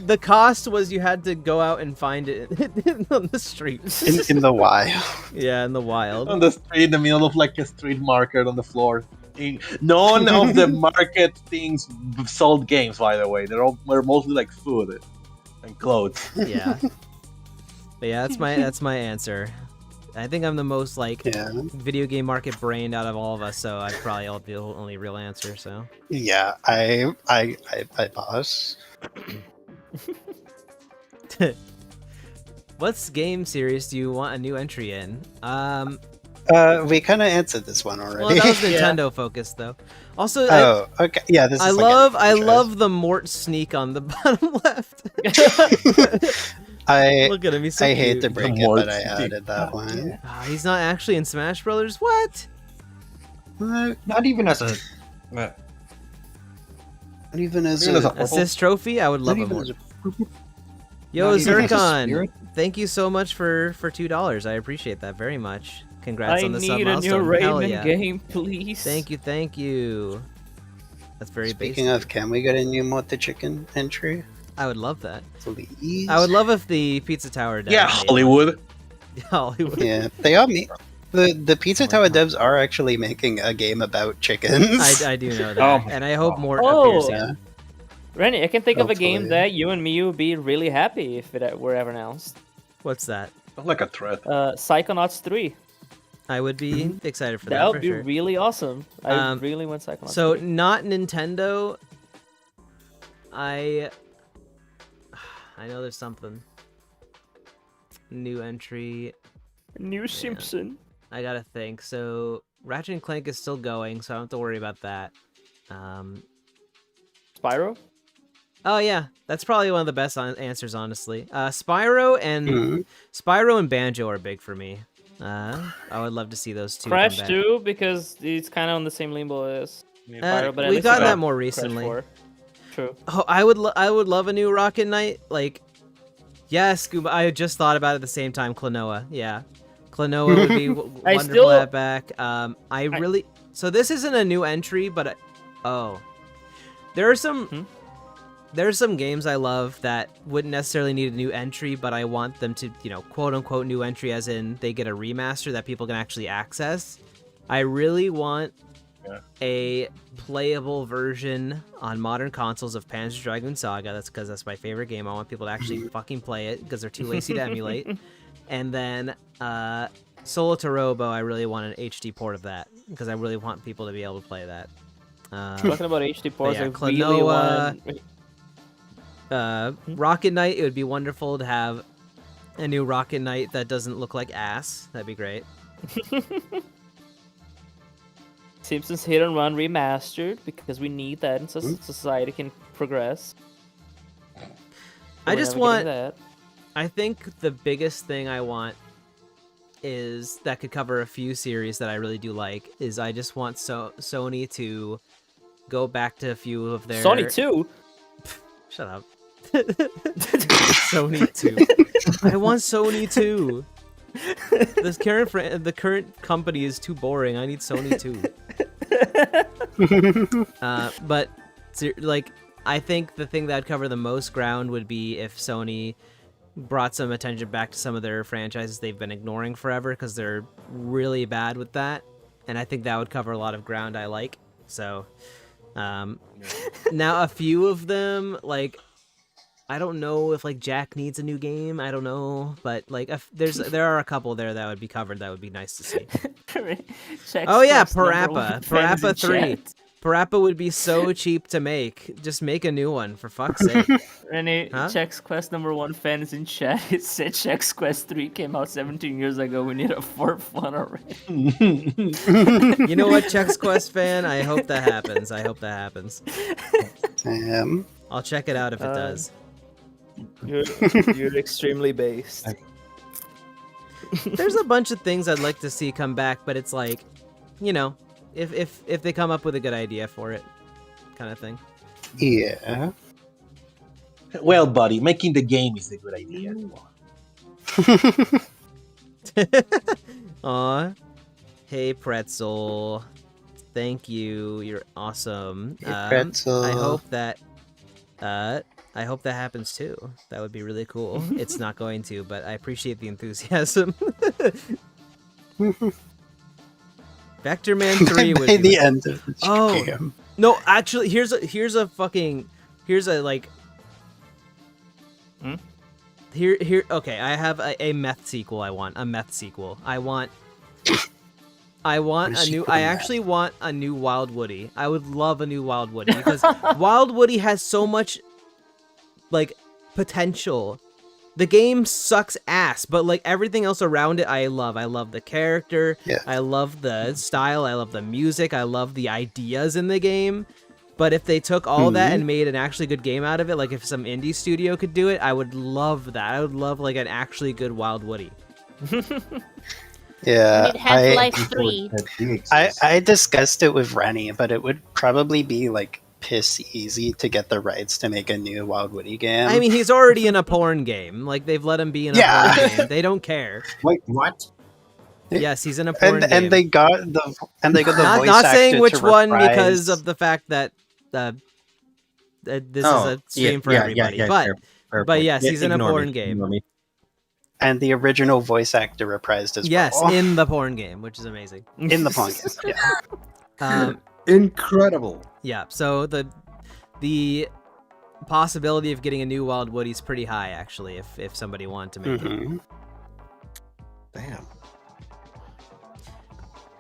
The cost was you had to go out and find it on the street. in the wild. Yeah, in the wild. On the street, in the middle of like a street market on the floor. None of the market things sold games, by the way. They're mostly like food and clothes. Yeah. But yeah, that's my answer. I think I'm the most like video game market brained out of all of us, so I'd probably all be the only real answer. So Yeah, I pause. What game series do you want a new entry in? We kind of answered this one already. Well, that was Nintendo focused though. Also, oh, okay. Yeah, this is I like love the Mort sneak on the bottom left. Look at him, he's so I hate cute. to break it, but I added that one. Oh, he's not actually in Smash Brothers. What? Not even as a. Not even as Even as a a- Assist trophy? I would love not a even Mort. as Yo, Not even as a Zircon, spirit? thank you so much for $2. I appreciate that very much. Congrats I on the sub need a new milestone. Hell Rayman yeah. game, please. Thank you. That's very Speaking basic. of, can we get a new Motte Chicken entry? I would love that. Please. I would love if the Pizza Tower devs Yeah, made Hollywood. one. Hollywood. Yeah, they are the Pizza Tower devs are actually making a game about chickens. I do know that, Oh. and I hope more Oh. appears. Yeah. Rennie, I can think of a game Hopefully. that you and me would be really happy if it were ever announced. What's that? Sounds like a threat. Psychonauts 3. I would be excited for that. That would for be sure. really awesome. I Um, really want Psychonauts So 3. not Nintendo. I know there's something. New entry. New Simpson. I gotta think. So Ratchet and Clank is still going, so I don't have to worry about that. Spyro? Oh yeah, that's probably one of the best answers, honestly. Spyro and Mhm. Spyro and Banjo are big for me. I would love to see those two. come Crash back. 2, because it's kind of on the same limbo as Spyro, but at We've least gotten you got that more Crash recently. 4. True. Oh, I would love a new Rocket Knight. Like, yes, Scuba. I just thought about it at the same time. Klonoa, yeah, Klonoa would be wonderful to have back. So this isn't a new entry, but there are some. There's some games I love that wouldn't necessarily need a new entry, but I want them to, quote unquote new entry, as in they get a remaster that people can actually access. I really want a playable version on modern consoles of Panzer Dragoon Saga. That's because that's my favorite game. I want people to actually fucking play it because they're too lazy to emulate. And then Solo to Robo, I really want an HD port of that because I really want people to be able to play that. Talking about HD ports, yeah, I really Klonoa, want... Rocket Knight, it would be wonderful to have a new Rocket Knight that doesn't look like ass. That'd be great. Simpsons Hit and Run remastered because we need that so society can progress. I we're just never want. getting that. I think the biggest thing I want is that could cover a few series that I really do like. Is I just want Sony to go back to a few of their Sony 2? Shut up. Sony 2. I want Sony 2. The current company is too boring. I need Sony 2. But like, I think the thing that'd cover the most ground would be if Sony brought some attention back to some of their franchises they've been ignoring forever because they're really bad with that, and I think that would cover a lot of ground I like. So now a few of them, like I don't know if like Jack needs a new game. I don't know, but like if there are a couple there that would be covered. That would be nice to see. Oh yeah, Parappa, Parappa 3. Parappa would be so cheap to make. Just make a new one for fuck's sake. Rennie, Huh? Chex Quest #1 fan is in chat. It said Chex Quest 3 came out 17 years ago. We need a 4th one already. You know what, Chex Quest fan? I hope that happens. I hope that happens. I'll check it out if it does. You're extremely based. There's a bunch of things I'd like to see come back, but it's like, you know, if they come up with a good idea for it, kind of thing. Yeah. Well, buddy, making the game is a good idea. Aw. Hey, Pretzel. Thank you. You're awesome. Pretzel. I hope that happens too. That would be really cool. It's not going to, but I appreciate the enthusiasm. Vector Man 3 would By be the end of the Oh. game. No, actually, here's a like. Hmm? Here. Okay, I have a meth sequel. I want a meth sequel. I want What is a she new. putting I that? actually want a new Wild Woody. I would love a new Wild Woody because Wild Woody has so much, like, potential. The game sucks ass, but like everything else around it, I love. I love the character. Yeah. I love the style. I love the music. I love the ideas in the game. But if they took all that and made an actually good game out of it, like if some indie studio could do it, I would love that. I would love like an actually good Wild Woody. Yeah. It has Life 3. I discussed it with Rennie, but it would probably be like piss easy to get the rights to make a new Wild Woody game. I mean, he's already in a porn game. Like they've let him be in a Yeah. porn game. They don't care. Wait, what? Yes, he's in a porn game. and they got the not, voice not actor saying which to one reprise- because of the fact that this is a stream for everybody. But yes, he's in a Ignore porn me, game. ignore me. and the original voice actor reprised as Yes, well. in the porn game, which is amazing. in the porn game. Yeah. Incredible. Yeah, so the possibility of getting a new Wild Woody is pretty high, actually, if somebody wanted to make it. Mhm. Damn.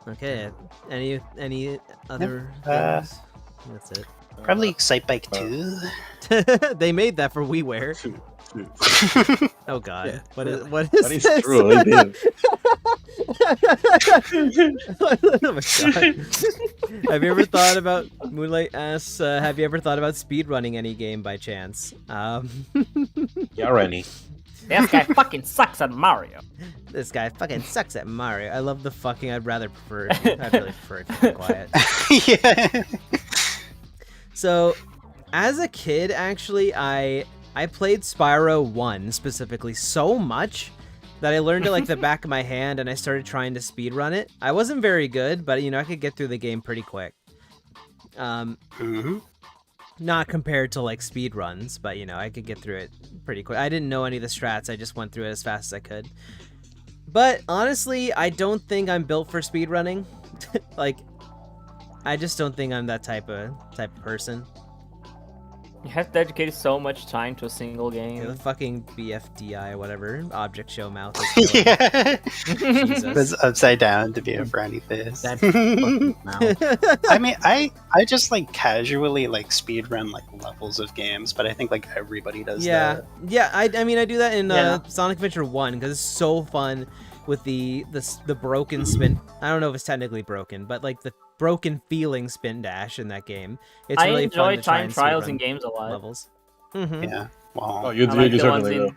Okay, any other Uh, things? That's it. Probably Excitebike 2. They made that for WiiWare. Oh god. Yeah. What is That is this? true. They did. Oh my god. Have you ever thought about Moonlight asks, have you ever thought about speedrunning any game by chance? Yeah, Rennie. This guy fucking sucks at Mario. This guy fucking sucks at Mario. I love the fucking. I'd really prefer it to be quiet. Yeah. So, as a kid, actually, I played Spyro 1 specifically so much that I learned it like the back of my hand, and I started trying to speedrun it. I wasn't very good, but I could get through the game pretty quick. Mhm. Not compared to like speedruns, but I could get through it pretty quick. I didn't know any of the strats. I just went through it as fast as I could. But honestly, I don't think I'm built for speedrunning. Like, I just don't think I'm that type of person. You have to dedicate so much time to a single The game. fucking BFDI, whatever, object show mouth. Is killing Yeah. me. It's Jesus. upside down to be a frowny face. That fucking mouth. I mean, I just like casually like speedrun like levels of games, but I think like everybody does Yeah, that. yeah. I mean, I do that in Yeah. Sonic Adventure 1 because it's so fun with the broken spin. I don't know if it's technically broken, but like the broken feeling spin dash in that game. It's I really enjoy fun to try time and trials speedrun in games a lot. levels. Mm-hmm. Yeah. Wow. Oh, you I like you the ones certainly do.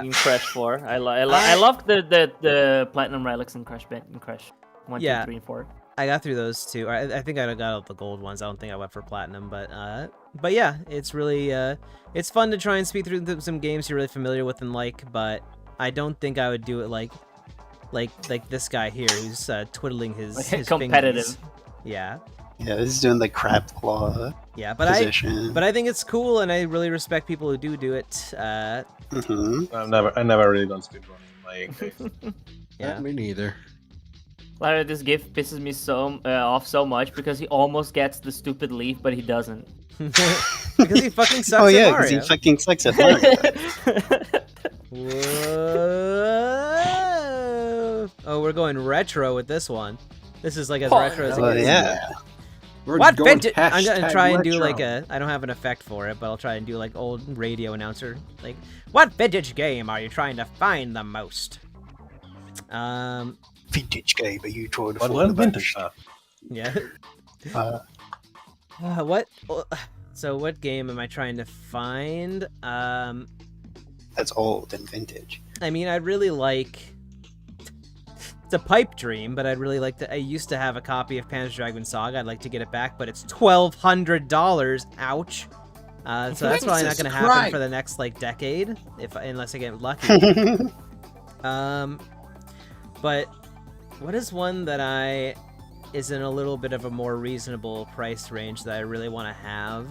in Crash 4. I love the platinum relics in Crash 1, 2, Yeah. 3, and 4. I got through those too. I think I got all the gold ones. I don't think I went for platinum, but yeah, it's really it's fun to try and speed through some games you're really familiar with and like. But I don't think I would do it like this guy here who's twiddling his Competitive. fingers. Yeah, Yeah, this is doing the crab claw yeah. But position. I think it's cool, and I really respect people who do it. Mhm. I never really done speedrunning. Like, Yeah. Me neither. Larry, this gift pisses me off so much because he almost gets the stupid leaf, but he doesn't. Because he fucking sucks Oh at yeah, Mario. because he fucking sucks at Mario. Whoa. Oh, we're going retro with this one. This is like as retro as it Oh gets. yeah. We're What going vintage? I'm gonna hashtag try and do retro. like a. I don't have an effect for it, but I'll try and do like old radio announcer. Like, what vintage game are you trying to find the most? Vintage game, are you trying to What find the vintage? most? Yeah. Uh, What? So what game am I trying to find? that's old and vintage. I mean, I'd really like. It's a pipe dream, but I'd really like to. I used to have a copy of Panzer Dragoon Saga. I'd like to get it back, but it's $1,200. Ouch. So that's probably not Jesus going to happen Christ. for the next like decade, unless I get lucky. But what is one that is in a little bit of a more reasonable price range that I really want to have?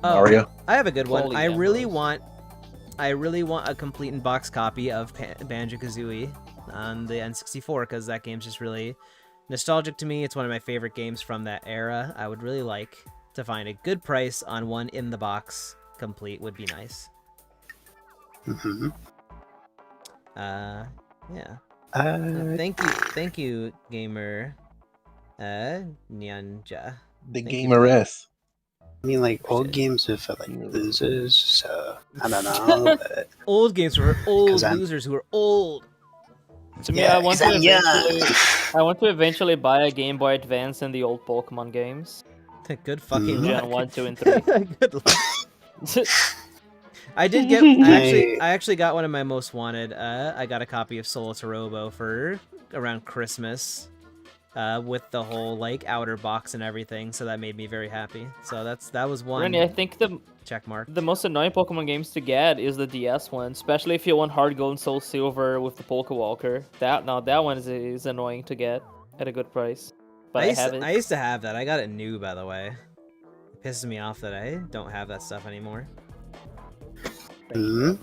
Oh, Mario. I have a good one. Holy I really want a complete in-box copy of Banjo-Kazooie on the N64 because that game's just really nostalgic to me. It's one of my favorite games from that era. I would really like to find a good price on one in the box complete would be nice. Mm-hmm. Yeah. Thank you, gamer. Nyanja. The Thank you. gamer S. I mean, like old Shit. games are for like losers, so I don't know. But Old games for old 'Cause I'm- losers who are old. To me, yeah, I want 'cause to I'm young. I want to eventually buy a Game Boy Advance and the old Pokemon games. Good fucking Mhm. luck. Gen 1, 2, and 3. Good luck. I did get. I actually got one of my most wanted. I got a copy of Soul Robo for around Christmas, with the whole like outer box and everything. So that made me very happy. So that was one Rennie, I think check mark. the most annoying Pokemon games to get is the DS one, especially if you want Hard Gold and Soul Silver with the Polka Walker. That one is annoying to get at a good price. But I have it. I used to have that. I got it new, by the way. It pisses me off that I don't have that stuff anymore. Mhm.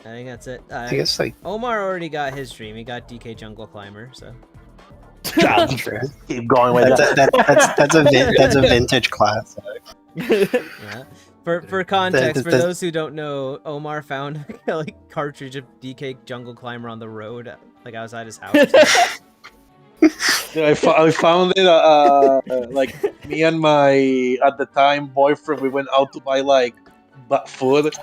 I think that's it. I guess like Omar already got his dream. He got DK Jungle Climber. So that's true. Keep going with that. That's a vintage classic. yeah. For context, for the- those who don't know, Omar found a like cartridge of DK Jungle Climber on the road, like outside his house. I found it. Like me and my at the time boyfriend, we went out to buy like food,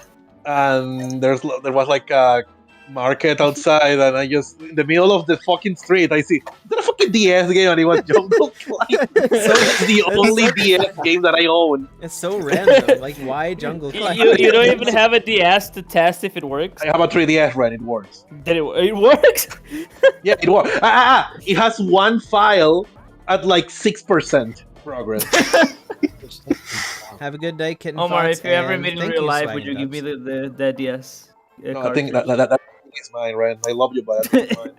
and there was like a market outside, and I just in the middle of the fucking street, I see there's a fucking DS game, and it was Jungle Climber. So it's the only DS game that I own. It's so random. Like, why Jungle Climber? you don't even have a DS to test if it works. I have a 3DS, right? It works. Did it works? Yeah, it works. It has one file at like 6% progress. Have a good day, Kitten Omar, Fox, if you ever and meet in thank real you, life, Swag would you and give me Dubs. the DS? No, I think that is mine, Ren. I love you, but that's mine.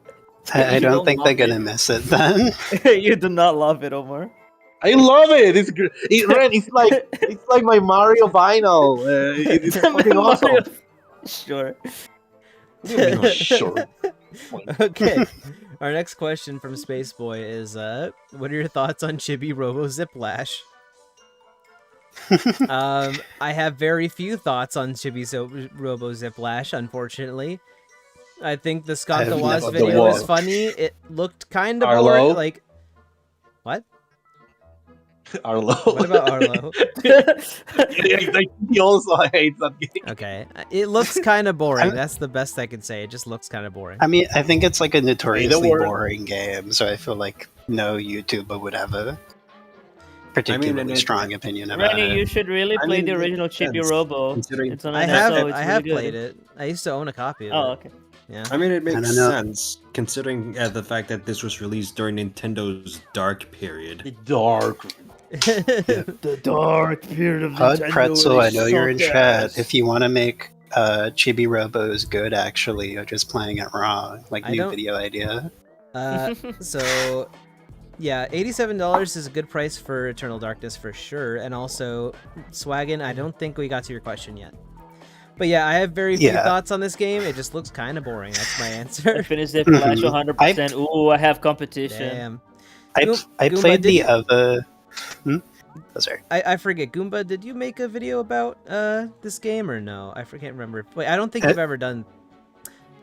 I You don't don't think they're love gonna it. miss it then. You do not love it, Omar. I love it. It's great. Ren, it's like my Mario vinyl. It's fucking awesome. Sure. Sure. Okay. Our next question from Space Boy is, what are your thoughts on Chibi Robo Ziplash? I have very few thoughts on Robo Ziplash, unfortunately. I think the Skanta I've Waz never video played is it. funny. It looked kind of Arlo? boring. Like, what? Arlo. What about Arlo? I think he also hates that game. Okay, it looks kind of boring. That's the best I can say. It just looks kind of boring. I mean, I think it's like a notoriously word. boring game, so I feel like no YouTuber would have a particularly and it- strong opinion about Rennie, it. you should really I play mean, the it original makes Chibi sense, Robo. considering- It's on I NSO, have it's I really have good. played it. I used to own a copy of Oh, it. okay. Yeah. I mean, it I makes don't know. sense considering the fact that this was released during Nintendo's dark period. Dark. The dark period of Hud Nintendo Pretzel, where I they know you're in suck chat. ass. If you want to make Chibi Robos good, actually, you're just playing it wrong. Like, I new don't- video idea. So, yeah, $87 is a good price for Eternal Darkness for sure. And also, Swaggin, I don't think we got to your question yet. But yeah, I have very few Yeah. thoughts on this game. It just looks kind of boring. That's my I answer. finished it Flash Mhm. 100%. Ooh, I have competition. Damn. I Goomba, played did the you- other. Oh, sorry. I forget. Goomba, did you make a video about this game or no? I can't remember. Wait, I don't think Uh, you've ever done.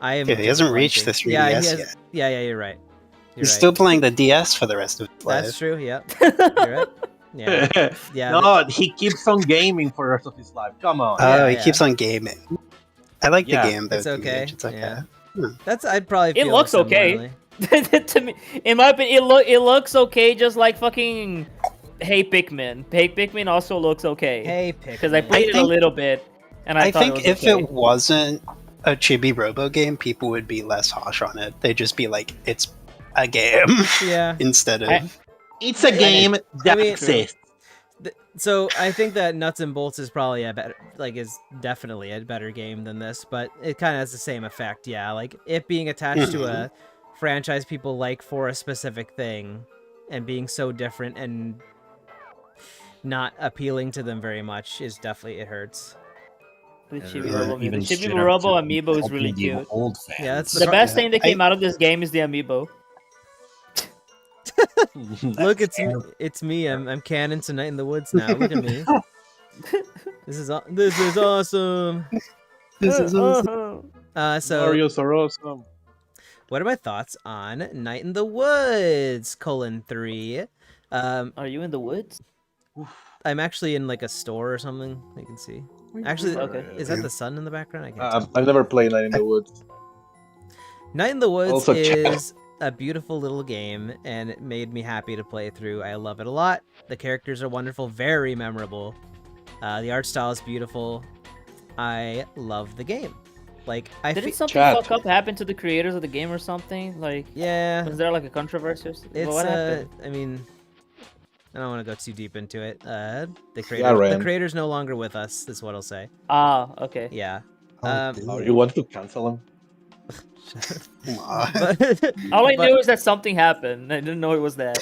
I am. Yeah, he just hasn't reached blanking. the Yeah, 3DS he has. yet. Yeah, you're right. You're He's right. still playing the DS for the rest of his life. That's true. Yeah, you're right. Yeah, yeah. No, he keeps on gaming for the rest of his life. Come on. Yeah, Oh, he yeah. keeps on gaming. I like Yeah, the game though. it's okay. It's okay. Yeah. Hmm. That's. I'd probably. It Feel looks okay. similarly. To me, in my opinion, it looks okay, just like fucking Hey Pikmin. Hey Pikmin also looks okay. Hey, pick. Because I played it a think- little bit, and I thought think it was if okay. it wasn't a Chibi Robo game, people would be less harsh on it. They'd just be like, it's a game Yeah. instead of. It's a game that mean- exists. So I think that Nuts and Bolts is probably a better, like, is definitely a better game than this, but it kind of has the same effect. Yeah, like it being attached to a franchise people like for a specific thing, and being so different and not appealing to them very much is definitely it hurts. The Yeah, Chibi they're Robo even amiibo. Chibi straight up Robo to amiibo is helping really the cute. Old fans. Yeah, that's The best thing that I- came out of this game is the amiibo. Look, it's me. I'm canon tonight in the woods now. Look at me. This is awesome. This is awesome. So Mario's are awesome. what are my thoughts on Night in the Woods: 3? Are you in the woods? I'm actually in like a store or something. You can see. Actually, Okay. is that the sun in the background? I can't tell. I've never played Night in the Woods. Night in the Woods Also check- is a beautiful little game, and it made me happy to play through. I love it a lot. The characters are wonderful, very memorable. The art style is beautiful. I love the game. Like Didn't something Chat. fuck up happen to the creators of the game or something? Like, yeah, was there like a controversy or something? it's What happened? I mean, I don't want to go too deep into it. The Ren. creator's no longer with us. Is what I'll say. Ah, okay. Yeah. Oh, you want to cancel him? But, All I but- knew is that something happened. I didn't know it was that.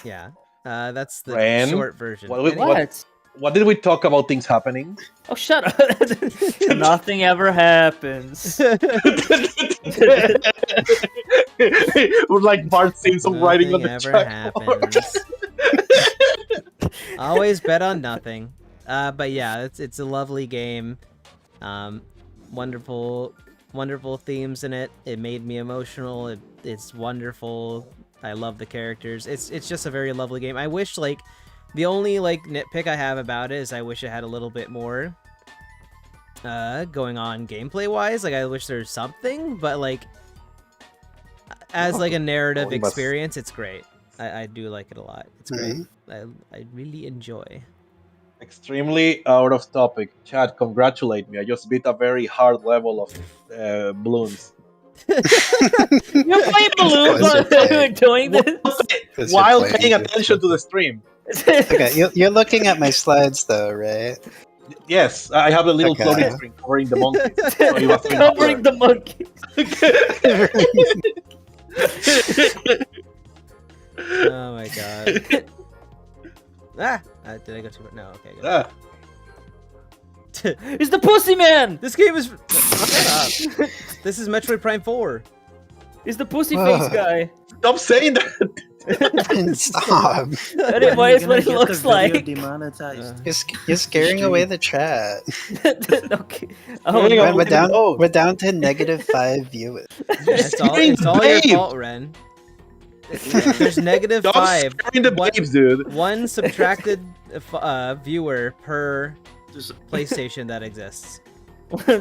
yeah. That's the Ren? short version. What- Anyway, What? What did we talk about things happening? Oh, shut up. Nothing ever happens. We're like Bart Simpson writing on Nothing the ever chalkboard. happens. Always bet on nothing. But yeah, it's a lovely game. Wonderful themes in it. It made me emotional. It's wonderful. I love the characters. It's just a very lovely game. I wish like the only like nitpick I have about it is I wish it had a little bit more going on gameplay wise. Like I wish there's something, but like as like a narrative Oh, you must- experience, it's great. I do like it a lot. It's great. I really enjoy. Extremely out of topic. Chad, congratulate me. I just beat a very hard level of balloons. You play balloons Close while your you're doing this? Because While you're paying playing attention to the stream. Okay, you're looking at my slides though, right? Yes, I have a little Okay. floating screen covering the monkey. So you have to Covering the monkey. Oh my god. Did I go too far? No, okay, good. Ah, It's the Pussy Man! This game is. Shut up. This is Metroid Prime 4. It's the Pussy Face Ugh. guy. stop saying that. Stop! Anyway, it's what it looks like. Demonetized. You're scaring away the chat. Okay. Oh, Hang on, no. We're down to -5 viewers. It's all your fault, Ren. There's negative Stop 5. scaring the What- babes, dude. One subtracted viewer per Just PlayStation that exists.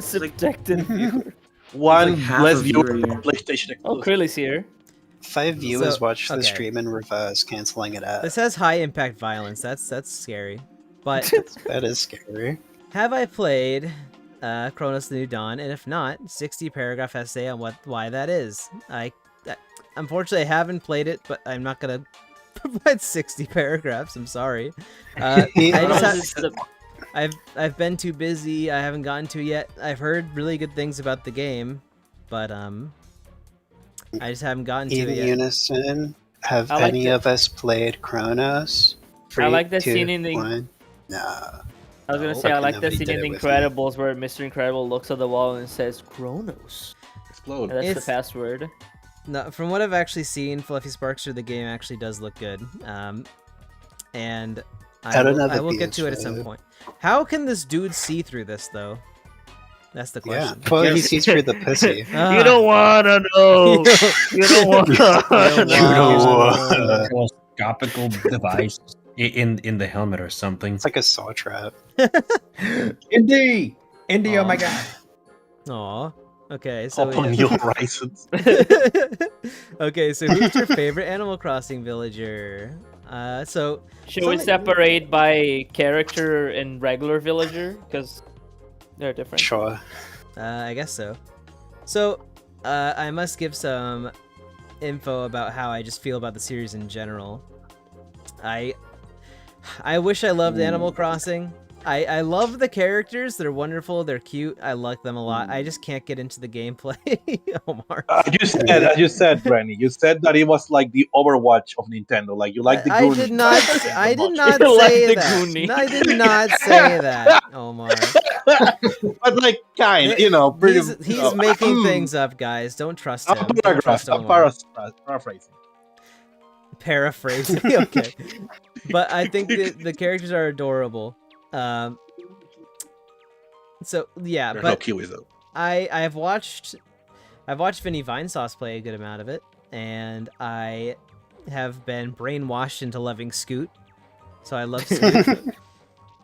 Subjective viewer. One like half less a viewer viewer for here. PlayStation Oh, exclusive. Krilly's here. 5 viewers So, watch the okay. stream in reverse, canceling it out. This has high impact violence. That's scary. But That is scary. have I played Chronos: The New Dawn? And if not, 60-paragraph essay on why that is. Unfortunately, I haven't played it, but I'm not gonna provide 60 paragraphs. I'm sorry. I just I've been too busy. I haven't gotten to it yet. I've heard really good things about the game, but I just haven't gotten to In it yet. unison, have I like any the- of us played Chronos? I like that 3, scene 2, in the- 1. Nah. I was gonna No. say I like Nobody that scene did in it The with me. Incredibles where Mr. Incredible looks at the wall and says Kronos. Explode. And that's It's- the password. No, from what I've actually seen, Fluffy Sparkster, the game actually does look good. And I don't know I the will get to it at some PS5. point. How can this dude see through this, though? That's the Yeah. question. Well, he sees through the pussy. Ah. You don't wanna know. You don't wanna don't know. wanna Telescopical device in the helmet or something. It's like a saw trap. Indy, oh my god. Aw. Okay, so Open yeah. New Horizons. Okay, so who's your favorite Animal Crossing villager? So Should we Something- separate by character and regular villager? Because they're different. Sure. I guess so. So I must give some info about how I just feel about the series in general. I wish I loved Animal Crossing. I love the characters. They're wonderful. They're cute. I like them a lot. I just can't get into the gameplay. Omar. You said, Renni. You said that it was like the Overwatch of Nintendo. Like you like the I Goonies. did not. I did not You like say the that. Goonie. I did not say that, Omar. But like, you know, pretty. He's making things up, guys. Don't trust him. I'm Don't trust I'm Omar. paraphrasing. Paraphrasing. Okay, but I think the characters are adorable. So yeah, There's no but Kiwis though. I've watched Vinny Vinesauce play a good amount of it, and I have been brainwashed into loving Scoot. So I love Scoot.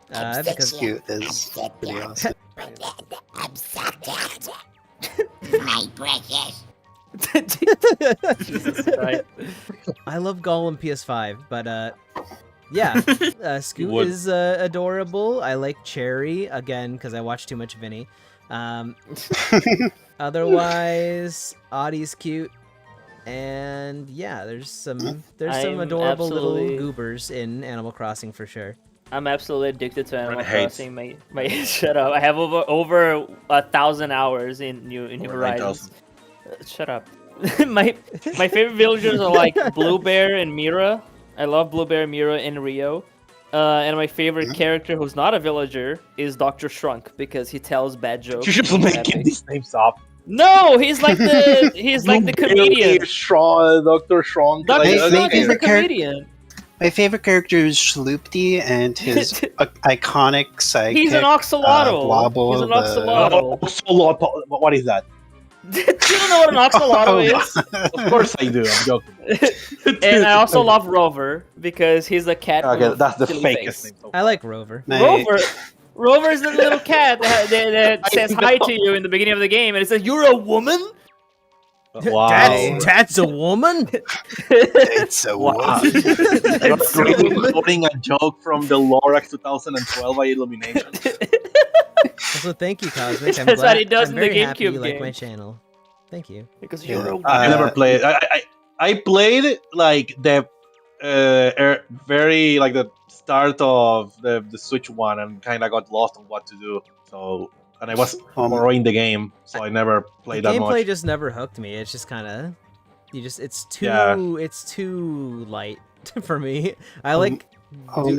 Because Cute is pretty awesome. My precious. Jesus Christ. I love Gollum PS5, but yeah, Scoot would. is adorable. I like Cherry again because I watch too much Vinny. Otherwise, Audie's cute, and yeah, there's some I'm adorable little absolutely- goobers in Animal Crossing for sure. I'm absolutely addicted to Animal Ren hates. Crossing. My shut up. I have over 1,000 hours in New Over Horizons. 9,000. Shut up. my favorite villagers are like Blue Bear and Mira. I love Blue Bear, Mira, and Rio. And my favorite character who's not a villager is Dr. Shrunk because he tells bad jokes. You just and he's making epic. these names up. No, he's like the comedian. Dr. Strong. Dr. Hey, Shrunk maybe is the the char- comedian. My favorite character is Schloopty and his iconic sidekick. He's an axolotl. Blobble, He's an the- axolotl. What is that? You don't know what an axolotl is? Of course I do. I'm joking. And I also love Rover because he's a cat. with Okay, a that's the silly fakest face. name. So I like Rover. My- Rover is the little cat that says hi to you in the beginning of the game, and it says, "You're a woman." Wow. That's a woman. It's a Wow. wolf. That's really quoting a joke from the Lorax 2012 by Illumination. Also, thank you, Cosmic. I'm That's glad, what he does I'm in the very happy you GameCube like my game. channel. Thank you. Because you're a I never played. I played like the very like the start of the Switch one and kind of got lost on what to do. So and I was borrowing the game, so I never The played that gameplay much. just never hooked me. It's just kind of, it's too, Yeah. it's too light for me. I like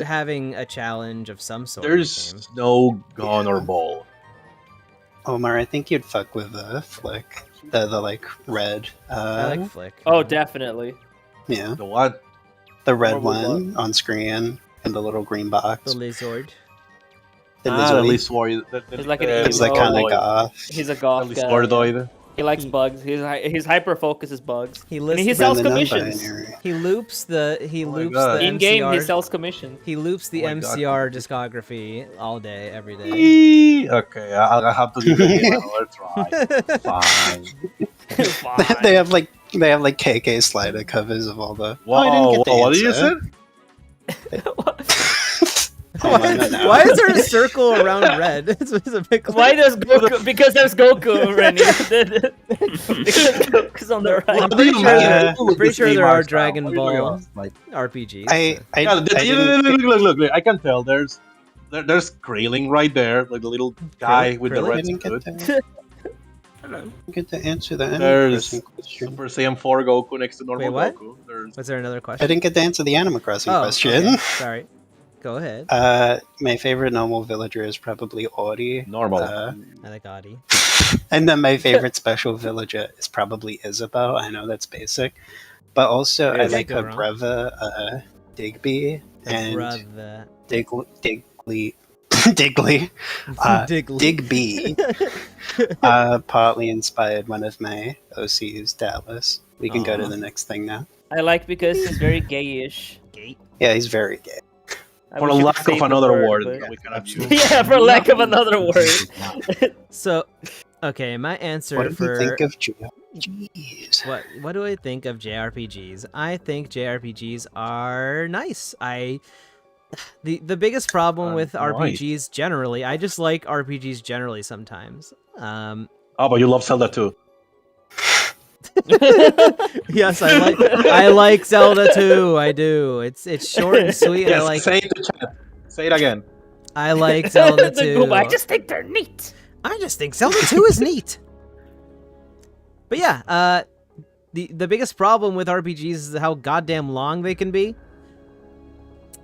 having a challenge of some sort. in the game. There's no gun or ball. Omar, I think you'd fuck with Flick. The like red. I like Flick. Oh, definitely. Yeah, The what? the red What was one on screen in the little green box. The Lizard. The The lizard. Lizard. He's like an He's like emo. kind of goth. He's a goth The guy. Lizardoid. He likes bugs. His hyper focus is bugs. He And lists. he the- sells And the commissions. non-binary. He loops the. He Oh my loops God. the In game, he MCR. sells commissions. He loops the Oh my God. MCR discography all day, every day. Okay, I'll have to give it another try. Fine. Fine. they have like KK Slider covers of all the. Wow, I didn't get the what did you answer. say? Hold on, not now. Why is there a circle around red? It's a big. Why does Goku? Because there's Goku, Renny. Because Goku's on the right. What do you sure mean? that- Look, pretty this sure game there are art style. Dragon What are you talking Ball about? Like, RPGs. I yeah, didn't look, I can tell there's Krayling right there, like the little guy with the Krillin? I red didn't hood. get to answer that. There's Animal Crossing question. Super Saiyan 4 Goku next to normal Wait, what? Goku. There's Was there another I question? didn't get to answer the Animal Crossing Oh, question. okay. Sorry. Go ahead. My favorite normal villager is probably Audie. Normal. I like Audie. And then my favorite special villager is probably Isabel. I know that's basic. But also, I Yes. like Go her wrong. brother, Digby, and Brother. Diggly. Diggly. Digby. Partly inspired one of my OCs, Dallas. We can go to Aw. the next thing now. I like because he's very gayish. Gate. Yeah, he's very gay. I For wish you could lack of save the another word, word but- that we cannot Absolutely. use. Yeah, for lack of another word. So, okay, my answer What do you for think of JRPGs? what do I think of JRPGs? I think JRPGs are nice. The biggest problem with Nice. RPGs generally, I just like RPGs generally sometimes. Oh, but you love Zelda too. Yes, I like Zelda too. I do. It's short and sweet. Yes, I like say it to chat. Say it again. I like Zelda The too. Goomba, I just think they're neat. I just think Zelda 2 is neat. But yeah, the biggest problem with RPGs is how goddamn long they can be.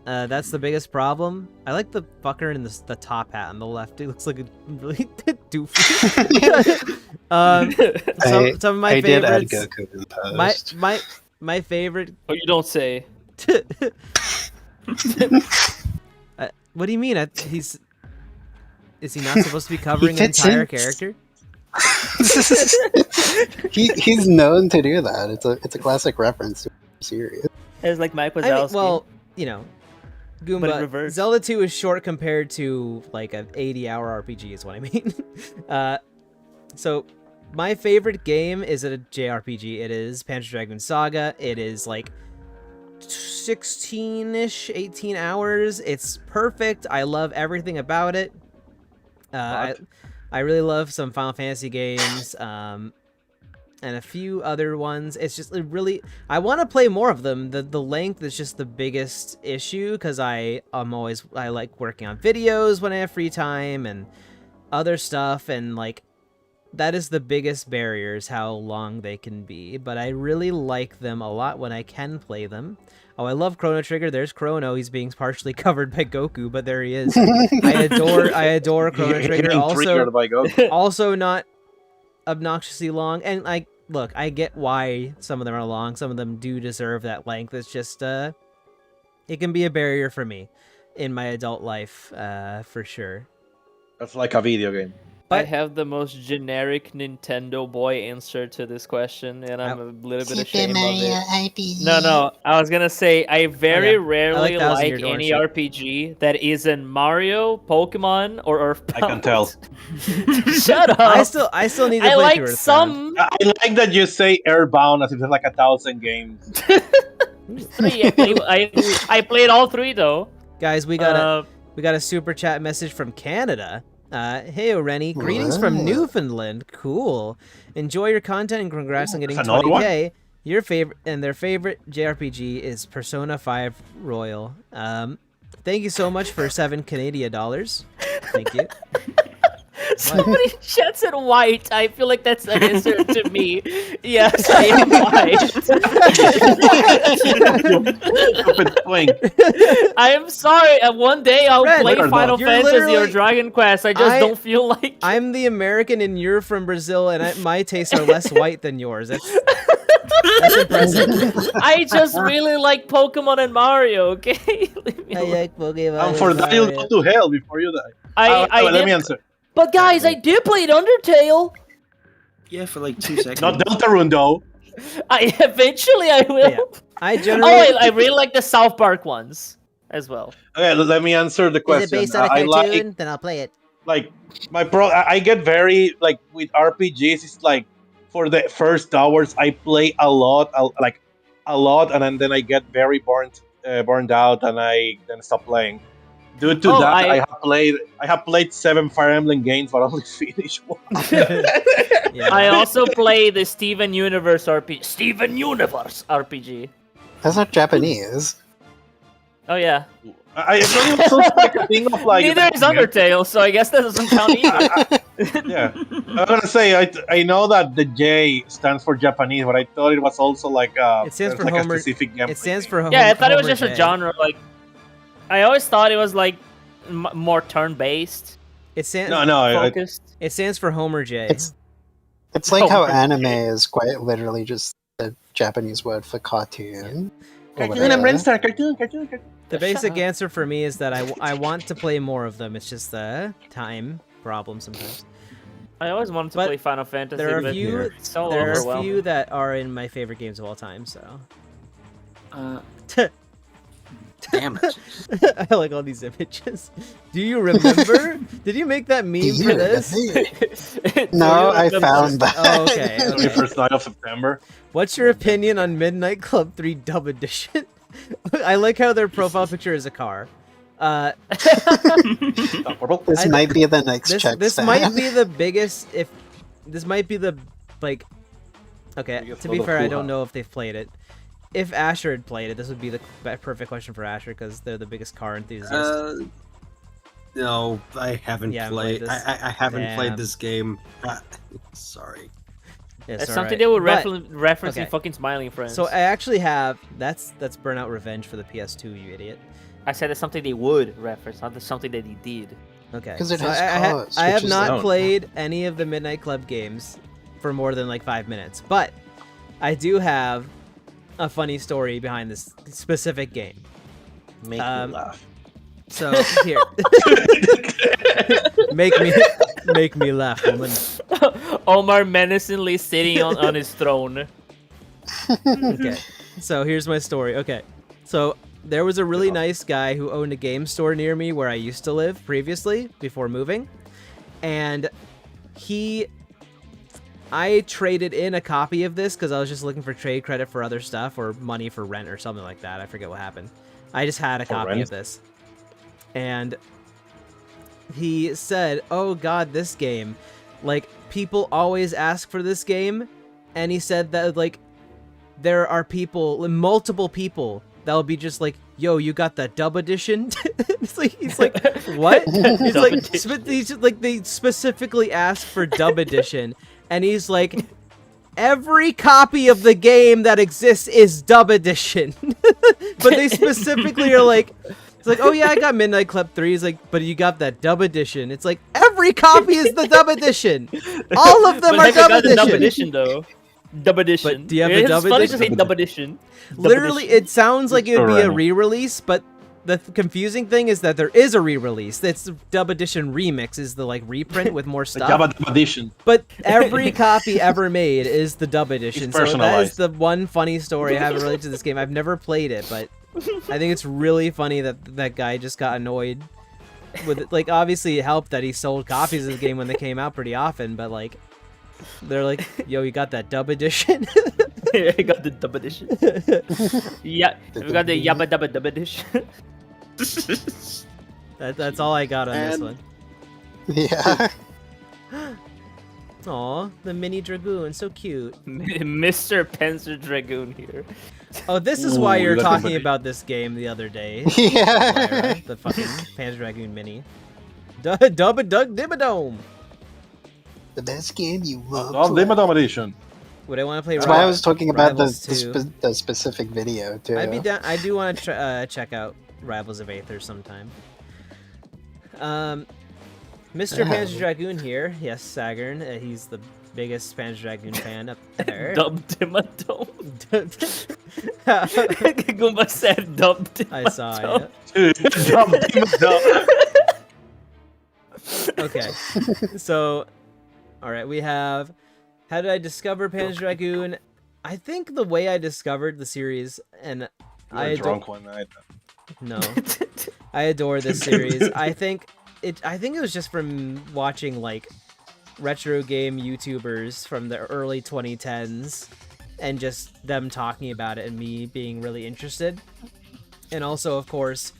That's the biggest problem. I like the fucker in the top hat on the left. He looks like a really doofy. Some of my I did add favorites. Goku in post. My favorite. Oh, you don't say. What do you mean? Is he not supposed to be covering an fits entire in. character? He's known to do that. It's a classic reference to the series. It's like Mike I Wazowski. mean, well, you know, But in Goomba. reverse. Zelda 2 is short compared to like an 80-hour RPG is what I mean. So my favorite game is a JRPG. It is Panzer Dragoon Saga. It is like 16-ish, 18 hours. It's perfect. I love everything about it. I really love some Final Fantasy games. And a few other ones. It's just really I want to play more of them. The length is just the biggest issue because I like working on videos when I have free time and other stuff, and like that is the biggest barrier is how long they can be. But I really like them a lot when I can play them. Oh, I love Chrono Trigger. There's Chrono. He's being partially covered by Goku, but there he is. I adore Chrono You're Trigger. getting triggered by Goku. Also not obnoxiously long, and like look, I get why some of them are long. Some of them do deserve that length. It's just it can be a barrier for me in my adult life, for sure. That's like a video game. I have the most generic Nintendo boy answer to this question, and I'm a little bit ashamed of it. No, I was gonna say I very rarely Thousand Year like Door any shit. RPG that isn't Mario, Pokemon, or Earthbound. I can tell. Shut up. I still need to I play like through Earthbound. some I like that you say Airbound as if it's like 1,000 games. three. I played all three though. Guys, we got a super chat message from Canada. Hey, Renni, greetings from Wow. Newfoundland. Cool. Enjoy your content and congrats on getting That's another one? 20k. Your favorite and their favorite JRPG is Persona 5 Royal. Thank you so much for 7 Canadian dollars. Thank you. Somebody chats in white. I feel like that's an answer to me. Yes, I am white. Stupid twink. I am sorry. One day I'll Red, play You're Final You're Fantasy or literally- Dragon Quest. I just don't feel like. I'm the American and you're from Brazil, and my tastes are less white than yours. That's impressive. I just really like Pokemon and Mario. Okay. Leave me alone. like Pokemon. And for that, you'll go to hell before you die. I Let me did, answer. but guys, I did play Undertale. Yeah, for like 2 seconds. Not Deltarune, though. I eventually I will. Yeah. I generally. I really like the South Park ones as well. Okay, let me answer the question. I like, Then I'll play it. like, I get very, like, with RPGs, it's like, for the first hours, I play a lot, and then I get very burned out, and I then stop playing. Due to that, I have played 7 Fire Emblem games, but only finished one. Yeah. I also play the Steven Universe RPG. Steven Universe RPG. That's not Japanese. Oh yeah. It's not even so like a thing of like. Neither is Undertale, so I guess that doesn't count either. Yeah, I'm gonna say I know that the J stands for Japanese, but I thought it was also like It stands for like Homer- a specific game. It stands for. Yeah, I thought it was Homer just a J. genre. Like, I always thought it was like more turn-based, It stands. No, focused. It stands for Homer J. It's like Oh how my anime God. is quite literally just the Japanese word for cartoon. Or Cartoon and whatever. Brainstar, cartoon. The Shut basic up. answer for me is that I want to play more of them. It's just the time problem sometimes. I always wanted to But play Final Fantasy, There are a but few. it's so There are a overwhelming. few that are in my favorite games of all time. So Damn it. I like all these images. Do you remember? Did you make that meme for this? No, I found that. Oh, okay. okay. 21st night of September. What's your opinion on Midnight Club 3 Dub Edition? I like how their profile picture is a car. Purple. This might be the next check. This Sam. might be the biggest. If this might be the like. Okay, Biggest to be level fair, I hoo-ha. don't know if they've played it. If Asher had played it, this would be the perfect question for Asher because they're the biggest car enthusiast. No, I haven't Yeah, I haven't played. played this. I haven't Damn. played this game. Sorry. It's It's all something right. they would But- reference in okay. fucking Smiling Friends. So I actually have that's Burnout Revenge for the PS2, you idiot. I said it's something they would reference, not something that they did. Okay. 'Cause it so has I cars, I which have is not down. played any of the Midnight Club games for more than like 5 minutes, but I do have a funny story behind this specific game. Make me laugh. So here, make me laugh, woman. Omar menacingly sitting on his throne. Okay, so here's my story. Okay, so there was a really nice guy who owned a game store near me where I used to live previously before moving, and I traded in a copy of this because I was just looking for trade credit for other stuff or money for rent or something like that. I forget what happened. I just had a For copy rent? of this. And he said, "Oh god, this game. Like, people always ask for this game." And he said that, like, there are people, multiple people, that'll be just like, "Yo, you got that dub edition?" He's like, "What?" He's Dub like, edition. they specifically asked for dub edition. And he's like, every copy of the game that exists is dub edition. But they specifically are like, it's like, "Oh yeah, I got Midnight Club 3. He's like, "But you got that dub edition." It's like, every copy is the dub edition. All of them But are have you dub got the dub edition. edition though? Dub edition. But do you have the It's dub funny edition? to say dub edition. Dub Literally, edition. it sounds like it would be a Alright. re-release, but the confusing thing is that there is a re-release. That's dub edition remix is the like reprint with more The stuff. Java Edition. But every copy ever made is the dub edition. So that is personalized. the one funny story I have related to this game. I've never played it, but I think it's really funny that that guy just got annoyed with it. Like, obviously it helped that he sold copies of the game when they came out pretty often, but like, they're like, "Yo, you got that dub edition?" I got the dub edition. Yeah, we got the yabba dabba dub edition. That's all I got on this And- one. Yeah. Aw, the mini dragoon, so cute. Mr. Panzer Dragoon here. Oh, this is why Ooh, you're that's talking funny. about this game the other day. Yeah. Lyra, the fucking Panzer Dragoon mini. Dubba Dug Dibadome. The best game you will Oh, play. Limited Edition. Would I want to play? That's why I was talking about the, Rivals 2? the specific video too. I'd be down. I do want to check out Rivals of Aether sometime. Mr. Panzer Dragoon here. Yes, Sagern. He's the biggest Panzer Dragoon fan up there. Dub Dimadome. Goomba said dub I saw Dimadome. it. Okay. So, all right, we have. How did I discover Panzer Dragoon? I think the way I discovered the series, and I I adore, drunk one night. no, I adore this series. I think it was just from watching like retro game YouTubers from the early 2010s, and just them talking about it, and me being really interested. And also, of course,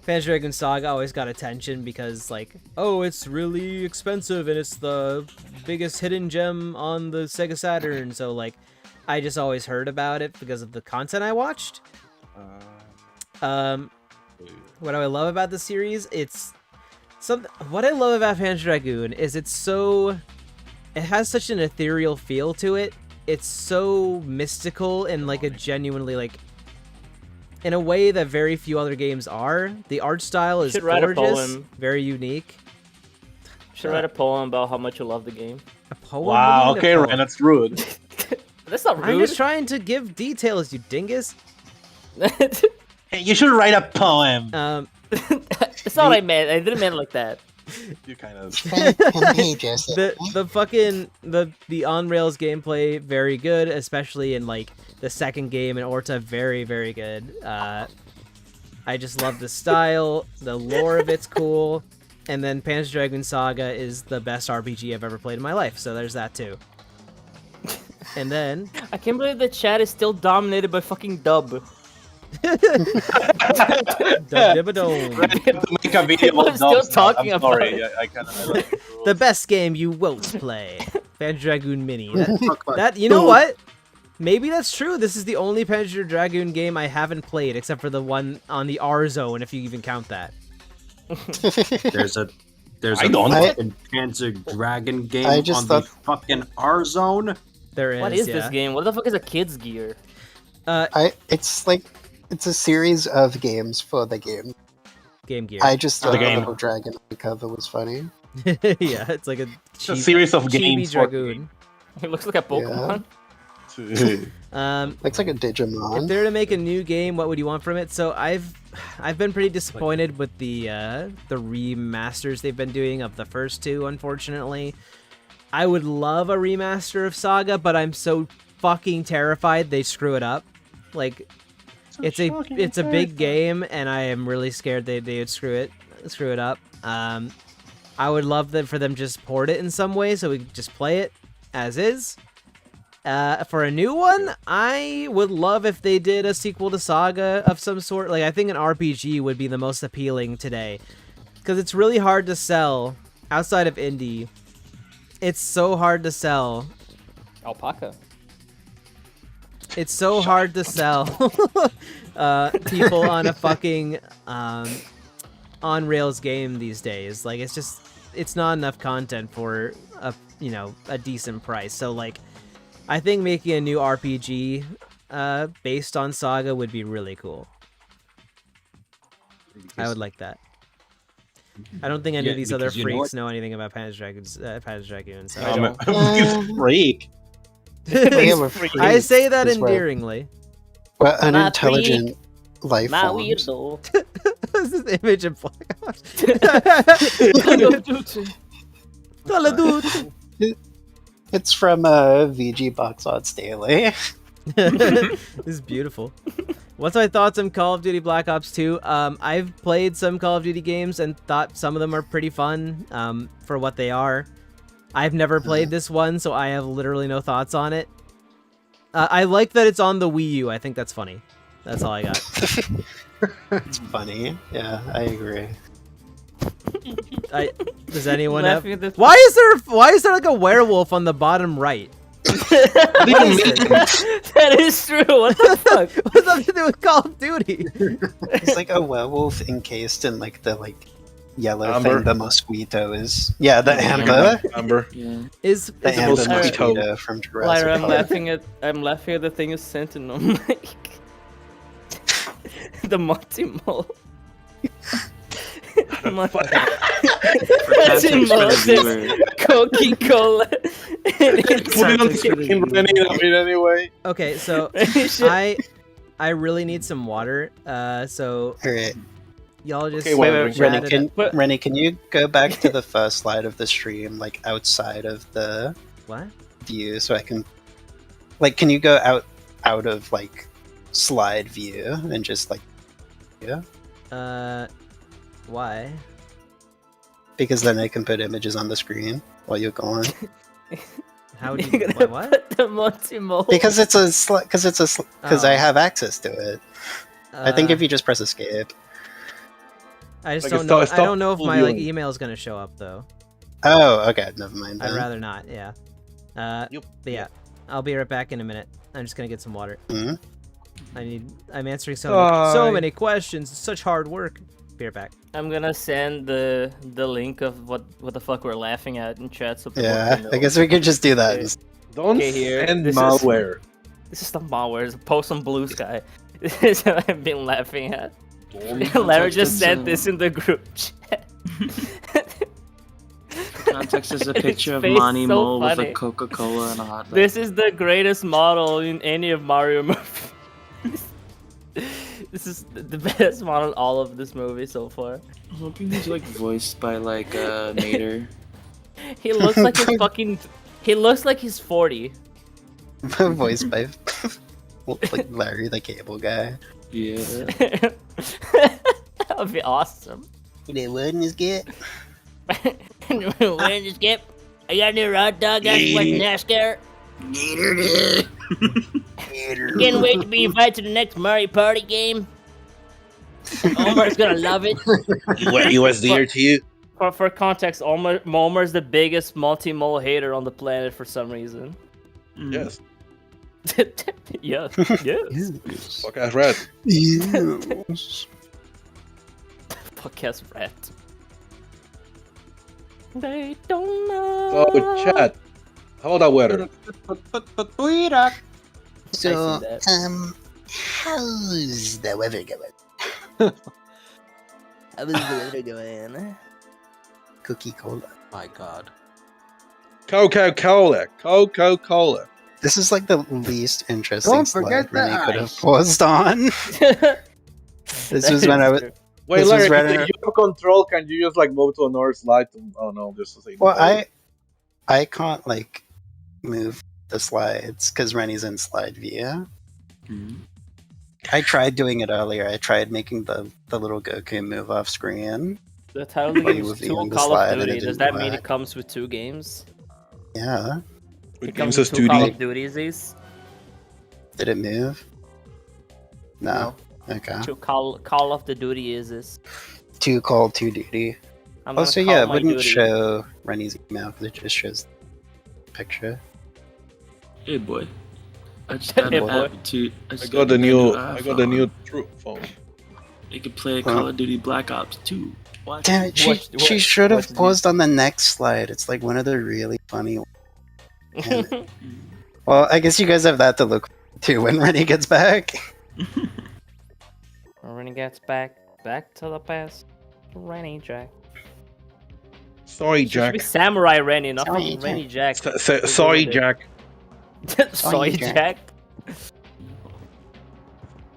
Panzer Dragoon Saga always got attention because, like, oh, it's really expensive and it's the biggest hidden gem on the Sega Saturn. So, like, I just always heard about it because of the content I watched. What I love about the series, what I love about Panzer Dragoon is it has such an ethereal feel to it. It's so mystical and like a genuinely like in a way that very few other games are. The art style is Should write a gorgeous, poem. very unique. Should write a poem about how much you love the game. A poem? Wow, What do you okay, mean a Ren, poem? that's rude. That's not I'm rude. just trying to give details, you dingus. Hey, you should write a poem. That's not what I meant. I didn't mean it like that. You kind of. 10 pages. the fucking the on rails gameplay very good, especially in like the second game in Orta, very very good. I just love the style, the lore of it's cool, and then Panzer Dragoon Saga is the best RPG I've ever played in my life. So there's that too. And then I can't believe the chat is still dominated by fucking dub. Dub-dibba-dome. I have to make a video People are about still dogs now. talking I'm about sorry. it. I kind of. The best game you won't play. Panzer Dragoon Mini. Talk about That you know what? Maybe that's true. This is the only Panzer Dragoon game I haven't played, except for the one on the R zone, if you even count that. There's a I don't. fucking Panzer Dragon game I just on thought- the fucking R zone. There is. What is yeah. this game? What the fuck is a kid's gear? It's like it's a series of games for the game. Game Gear. I just thought The the game. little dragon on the cover was funny. Yeah, it's like a, It's a series of chibi games. for- Dragoon. It looks like a Pokemon. Looks like a If Digimon. they're to make a new game, what would you want from it? So I've been pretty disappointed with the remasters they've been doing of the first two, unfortunately. I would love a remaster of Saga, but I'm so fucking terrified they screw it up. Like it's a big game, and I am really scared they would screw it up. I would love for them just port it in some way so we could just play it as is. For a new one, I would love if they did a sequel to Saga of some sort. Like, I think an RPG would be the most appealing today. Because it's really hard to sell outside of indie. It's so hard to sell. Alpaca. It's so hard to sell people on a fucking on Rails game these days. Like, it's not enough content for a decent price. So like, I think making a new RPG based on Saga would be really cool. I would like that. I don't think any of these other because you know freaks know anything about Panzer Dragoon. So I don't. I'm a freak. We have a freak I say that as well. endearingly. Well, an My intelligent life My form. weirdo. This is image of Black Ops. Call of Duty. Call of Duty. It's from VG Box Odds Daily. This is beautiful. What's my thoughts on Call of Duty Black Ops 2? I've played some Call of Duty games and thought some of them are pretty fun for what they are. I've never played this one, so I have literally no thoughts on it. I like that it's on the Wii U. I think that's funny. That's all I got. It's funny. Yeah, I agree. Does anyone have... Laughing at this- Why is there like a werewolf on the bottom right? That is true. What the fuck? What does that have to do with Call of Duty? It's like a werewolf encased in like the yellow Amber. thing the mosquito is. Yeah, the amber. Amber. Yeah. Is The It's a amber mosquito. mosquito from Jurassic Lyra, Park. I'm laughing at the thing you sent in on like the Monty Mole. Monty Mole says Coca-Cola. Put it on the screen, Renni, anyway. okay, so I really need some water. So Alright, y'all just Okay, wait, chat Rennie, it can, up. But- Rennie, can you go back to the first slide of the stream, like outside of the What? view, so I can, like, can you go out of like slide view and just like, Why? because then I can put images on the screen while you're gone. How do You're you... gonna What? put the Monty Mole. Because it's because I Oh. have access to it. I think if you just press escape. I just Like, don't it's know. not- it's I not don't know if full my like viewing. email is gonna show up though. Oh, okay, never mind. I'd Then. rather not. Yeah. Yep. But yeah, I'll be right back in a minute. I'm just gonna get some water. Mhm. I'm answering so Bye. many questions. It's such hard work. Be right back. I'm gonna send the link of what the fuck we're laughing at in chat so people Yeah, can know. I guess we could just do that. Okay. Don't Okay, here. send This is- malware. This is the malware. It's a post on Blue Sky. I've been laughing at. Larry just sent this in the group chat. Context is a His picture of face Monty so Mole with funny. a Coca-Cola and a hot dog. This is the greatest model in any of Mario movies. This is the best model in all of this movie so far. I'm hoping he's like voiced by like Mater. He looks like he's fucking. He looks like he's 40. Voiced by like Larry the Cable Guy. Yeah. That would be awesome. They wouldn't just get. Where just get? I got a new hot dog. I watch NASCAR. Can't wait to be invited to the next Mario Party game. Omar's gonna love it. USD to you. For context, Omar's the biggest multi-mole hater on the planet for some reason. Yes. Yes. Yes. Fuck ass rat. Yes. Fuck ass rat. They don't know. So chat. How about that weather? So, that. how's the weather going? How is the weather going? Cookie Cola. My God. Coca-Cola. Coca-Cola. This is like the least interesting Don't slide forget the Rennie could have ice. paused on. This was when I was. Wait, This was Larry, right if around- you have control, can you just like move to another slide? Oh no, just to say. Well, no. I can't like move the slides because Rennie's in slide view. Mhm. I tried doing it earlier. I tried making the little Goku move off screen. The title of the Well, game you is were Two viewing the Call slide of and Duty. it Does didn't that mean work. it comes with 2 games? Yeah. It It comes comes as with 2 Call 2D. of Duties. Did it move? No. Okay. 2 Call of the Duty is this. 2 Call 2 Duty. I'm Also, gonna call yeah, it my wouldn't duty. show Rennie's email because it just shows the picture. Hey boy. I just got Hey, an boy. app to. I got the new true phone. You can play Huh. Call of Duty Black Ops 2. What? Damn it, she should have paused on the next slide. It's like one of the really funny ones. Damn it. Well, I guess you guys have that to look to when Rennie gets back. Rennie gets back to the past. Rennie Jack. Sorry, It should Jack. be Samurai Rennie, not Sorry, fucking Rennie Jack. Sorry, Jack. Soy Jack. Jack.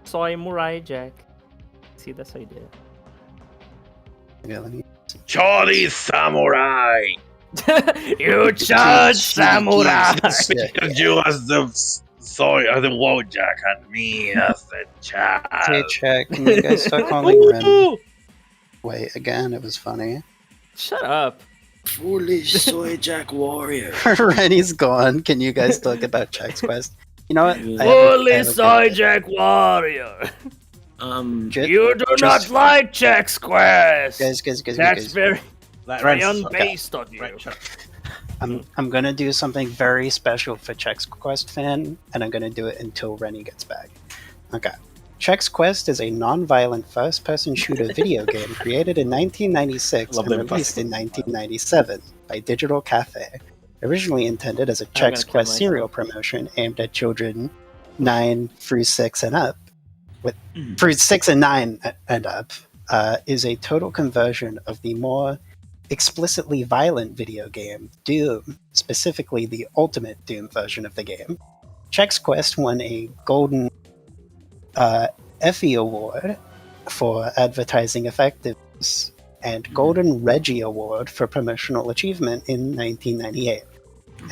Soy Murai Jack. See, that's how you did Yeah, let me- Charlie Samurai. it. You charge Samurai! You as the as the Wojak and me as the child. Hey, check. Can you guys start calling Ren? Wait, again, it was funny. Shut up. Foolish Soy Jack Warrior. Rennie's gone. Can you guys talk about Check's Quest? You know what? Yeah. I have a- I Holy have a Soy good- Jack Warrior! Ju- You do not just- like Check's Quest! Guys, That's very Right, unbased on you. right, shut I'm gonna do something very special for Check's Quest fan, and I'm gonna do it until Rennie gets back. Okay. Check's Quest is a non-violent first-person shooter video game created in 1996 Love and them released in 1997 by Digital Cafe. Originally intended as a Check's kill Quest myself. serial promotion aimed at children 9 through 6 and up, through 6 and 9 and up, is a total conversion of the more explicitly violent video game Doom, specifically the Ultimate Doom version of the game. Check's Quest won a Golden Effie Award for advertising effectiveness and Golden Reggie Award for promotional achievement in 1998,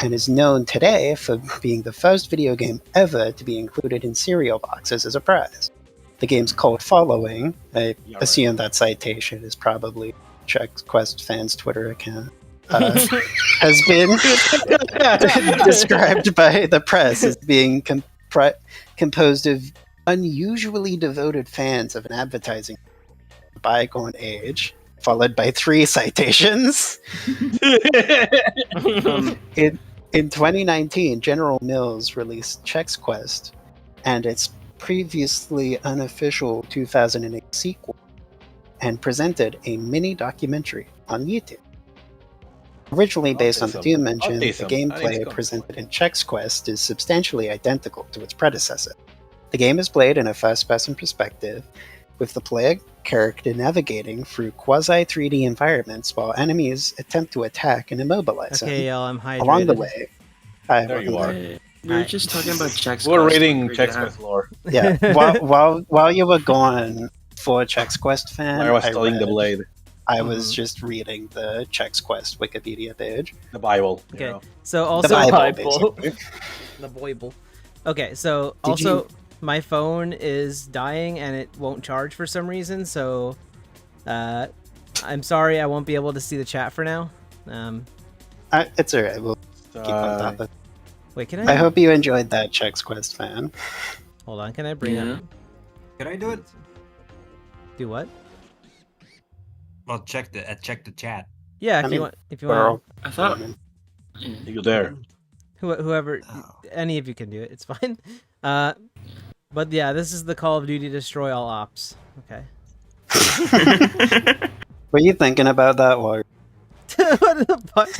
and is known today for being the first video game ever to be included in cereal boxes as a prize. The game's cult following, I Yeah, right. assume that citation is probably Check's Quest fans' Twitter account, has been described by the press as being composed of unusually devoted fans of an advertising bygone age, followed by 3 citations. In 2019, General Mills released Check's Quest and its previously unofficial 2008 sequel, and presented a mini documentary on YouTube. Originally based on the Doom engine, the gameplay presented in Check's Quest is substantially identical to its predecessor. The game is played in a first-person perspective, with the player character navigating through quasi-3D environments while enemies attempt to attack and immobilize Okay, him. y'all, I'm hydrated. Along the way, There you are. We were just talking about Chex We're Quest. reading Like, Chex yeah. Quest lore. Yeah, while you were going for a Chex Quest fan, I was studying the Blade, I was just reading the Chex Quest Wikipedia page. the Bible. you Okay, know. so The also Bible, basically. the Bible. Okay, so Did also my phone is dying and it won't charge for some reason. So, I'm sorry I won't be able to see the chat for now. It's alright. We'll keep on top of it. Wait, can I? I hope you enjoyed that Chex Quest fan. Hold on, can I bring Yeah. up? Can I do it? Do what? Well, check the chat. Yeah, if I you mean, want, if you We're want, all- I thought. You there? whoever, Oh. any of you can do it. It's fine. But yeah, this is the Call of Duty Destroy All Ops. Okay. Were you thinking about that while What the fuck?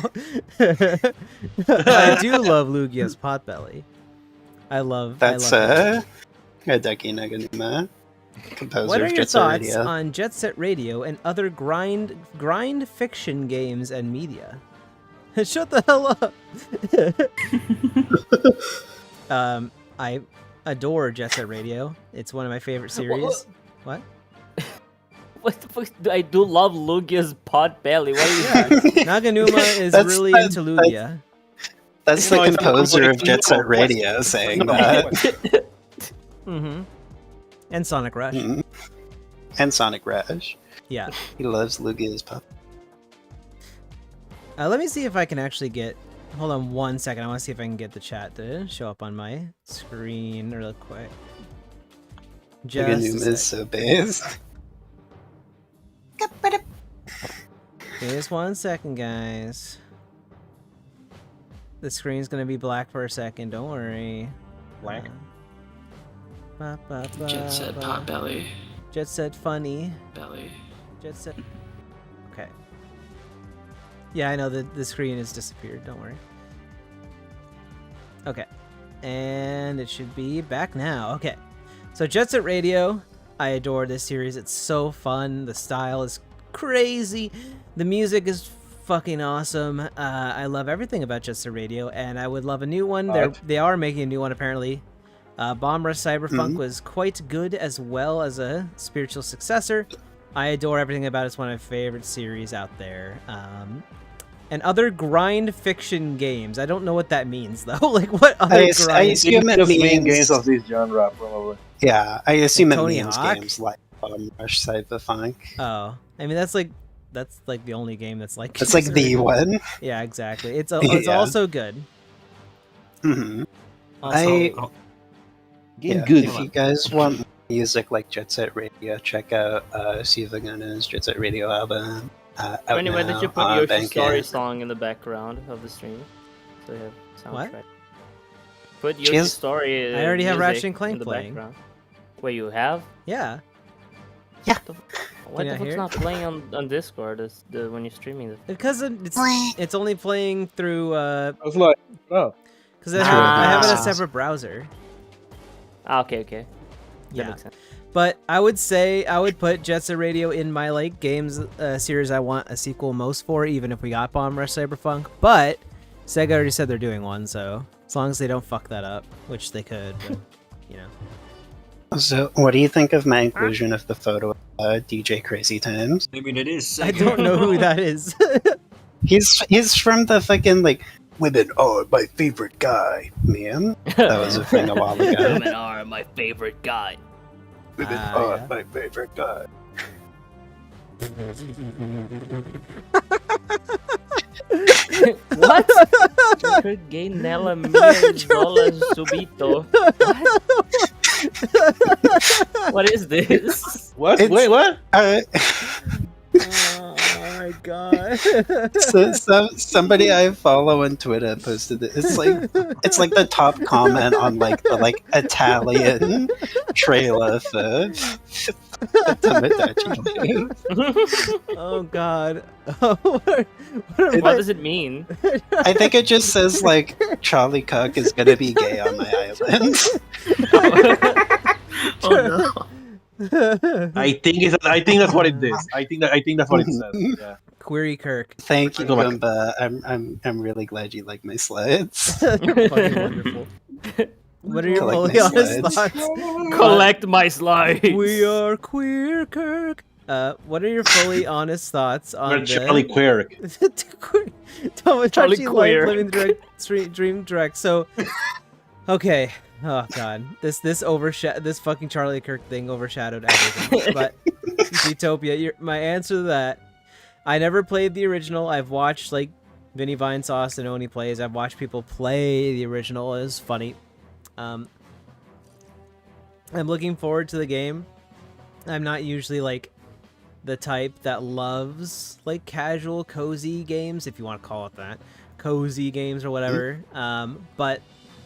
I do love Lugia's Potbelly. I love. that's I love it. Hideki Naganuma, composer What are of your Jet Set thoughts Radio. on Jet Set Radio and other grind fiction games and media? Shut the hell up. I adore Jet Set Radio. It's one of my favorite series. What? What the fuck? I do love Lugia's Potbelly. What are you Naganuma is That's- really that's- into Lugia. That's You the know, it's composer like of Jet Set Radio saying that. Mm-hmm. And Sonic Rush. Mhm. And Sonic Rush. Yeah. He loves Lugia's Pop. Let me see if I can actually get. Hold on 1 second. I want to see if I can get the chat to show up on my screen real quick. Just a Naganuma is sec. so based. Just 1 second, guys. The screen's gonna be black for a second. Don't worry. Black. Jet Set Potbelly. Jet Set funny. Belly. Jet Set. Okay. Yeah, I know the screen has disappeared. Don't worry. Okay. And it should be back now. Okay. So Jet Set Radio. I adore this series. It's so fun. The style is crazy. The music is fucking awesome. I love everything about Jet Set Radio, and I would love a new one. They are making a new one apparently. Bomb Rush Cyberpunk was quite good as well as a spiritual successor. I adore everything about it. It's one of my favorite series out there. And other grind fiction games. I don't know what that means though. Like what other I grind? assume it just mean means games of this genre, probably. Yeah, I assume it Tony means Hawk? games like Bomb Rush Cyberpunk. Oh, I mean that's like the only game that's like. It's like the one. Yeah, exactly. It's Yeah. also good. hmm Also, Oh, Game Yeah, good. if you guys want music like Jet Set Radio, check out Siva Gunna's Jet Set Radio album. Out Anyway, now did you put on Yoshi's Bandcamp. Story song in the background of the stream? So you have soundtrack. What? Put She Yoshi's has- Story. I already have music Ratchet and Clank in the playing. background. Wait, you have? yeah. Why Can the I fuck's hear? not playing on Discord when you're streaming this? Because it's only playing through I was like, oh, because I have it in a Ah. separate browser. Ah, okay. That Yeah. makes sense. But I would say I would put Jet Set Radio in my like games series I want a sequel most for, even if we got Bomb Rush Cyberpunk. But Sega already said they're doing one, so as long as they don't fuck that up, which they could, but, you know. So, what do you think of my inclusion of the photo of DJ Crazy Times? I mean, it is. I don't know who that is. He's from the fucking like women are my favorite guy, man. That was a thing a while ago. Women are my favorite guy. Women Ah, are yeah. my favorite guy. What? Could gain Nella $1,000,000 subito. What is this? what? It's- Wait, what? Oh my god. So somebody I follow on Twitter posted it. It's like the top comment on like the Italian trailer for Tamagotchi. Oh god. what are What my- does it mean? I think it just says like Charlie Cook is gonna be gay on my island. Oh I think that's what it is. I think that's what it says. Yeah. Query Kirk. Thank you, Go back. Goomba. I'm really glad you like my slides. You're fucking wonderful. What are your Collect fully my honest slides. thoughts? Collect my slides. We are queer, Kirk. What are your fully honest thoughts on We're the Charlie Quirk. Tomodachi Charlie Life Queer. Living Direct Dream Direct? So, okay. Oh god, this fucking Charlie Kirk thing overshadowed everything. But Utopia, my answer to that. I never played the original. I've watched like Vinny Vine Sauce and Oni plays. I've watched people play the original. It was funny. I'm looking forward to the game. I'm not usually like the type that loves like casual cozy games, if you want to call it that, cozy games or whatever. But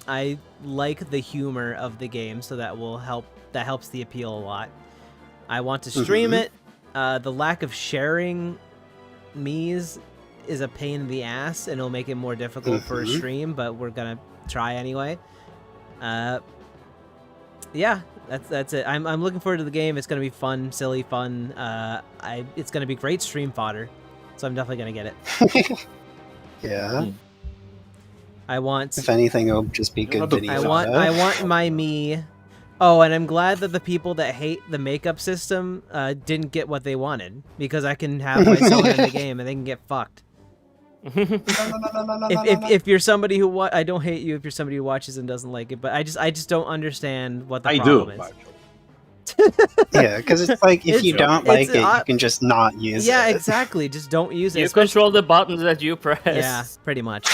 I like the humor of the game, so that helps the appeal a lot. I want to stream it. The lack of sharing Mii's is a pain in the ass, and it'll make it more difficult for a stream, but we're gonna try anyway. Yeah, that's it. I'm looking forward to the game. It's gonna be fun, silly fun. It's gonna be great stream fodder, so I'm definitely gonna get it. Yeah. I want. If anything, it'll just be good video. I want my Mii. Oh, and I'm glad that the people that hate the makeup system didn't get what they wanted, because I can have my Sona in the game and they can get fucked. If you're somebody who I don't hate you if you're somebody who watches and doesn't like it, but I just don't understand what the problem is. Yeah, because it's like if you don't like it, you can just not use it. Yeah, exactly. Just don't use it. You control the buttons that you press. Yeah, pretty much.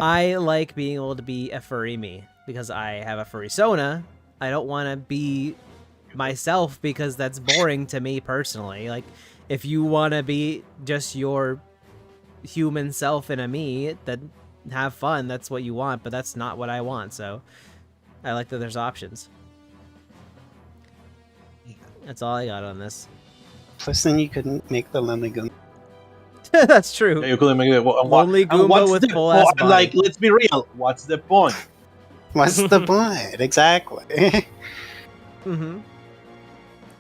I like being able to be a furry me because I have a furry Sona. I don't want to be myself because that's boring to me personally. Like, if you want to be just your human self in a me, then have fun. That's what you want, but that's not what I want. So I like that there's options. That's all I got on this. Plus, then you couldn't make the Lonely Goomba. That's true. You couldn't make it. Lonely Goomba with full ass body. Like, let's be real. What's the point? What's the point? Exactly. Mm-hmm.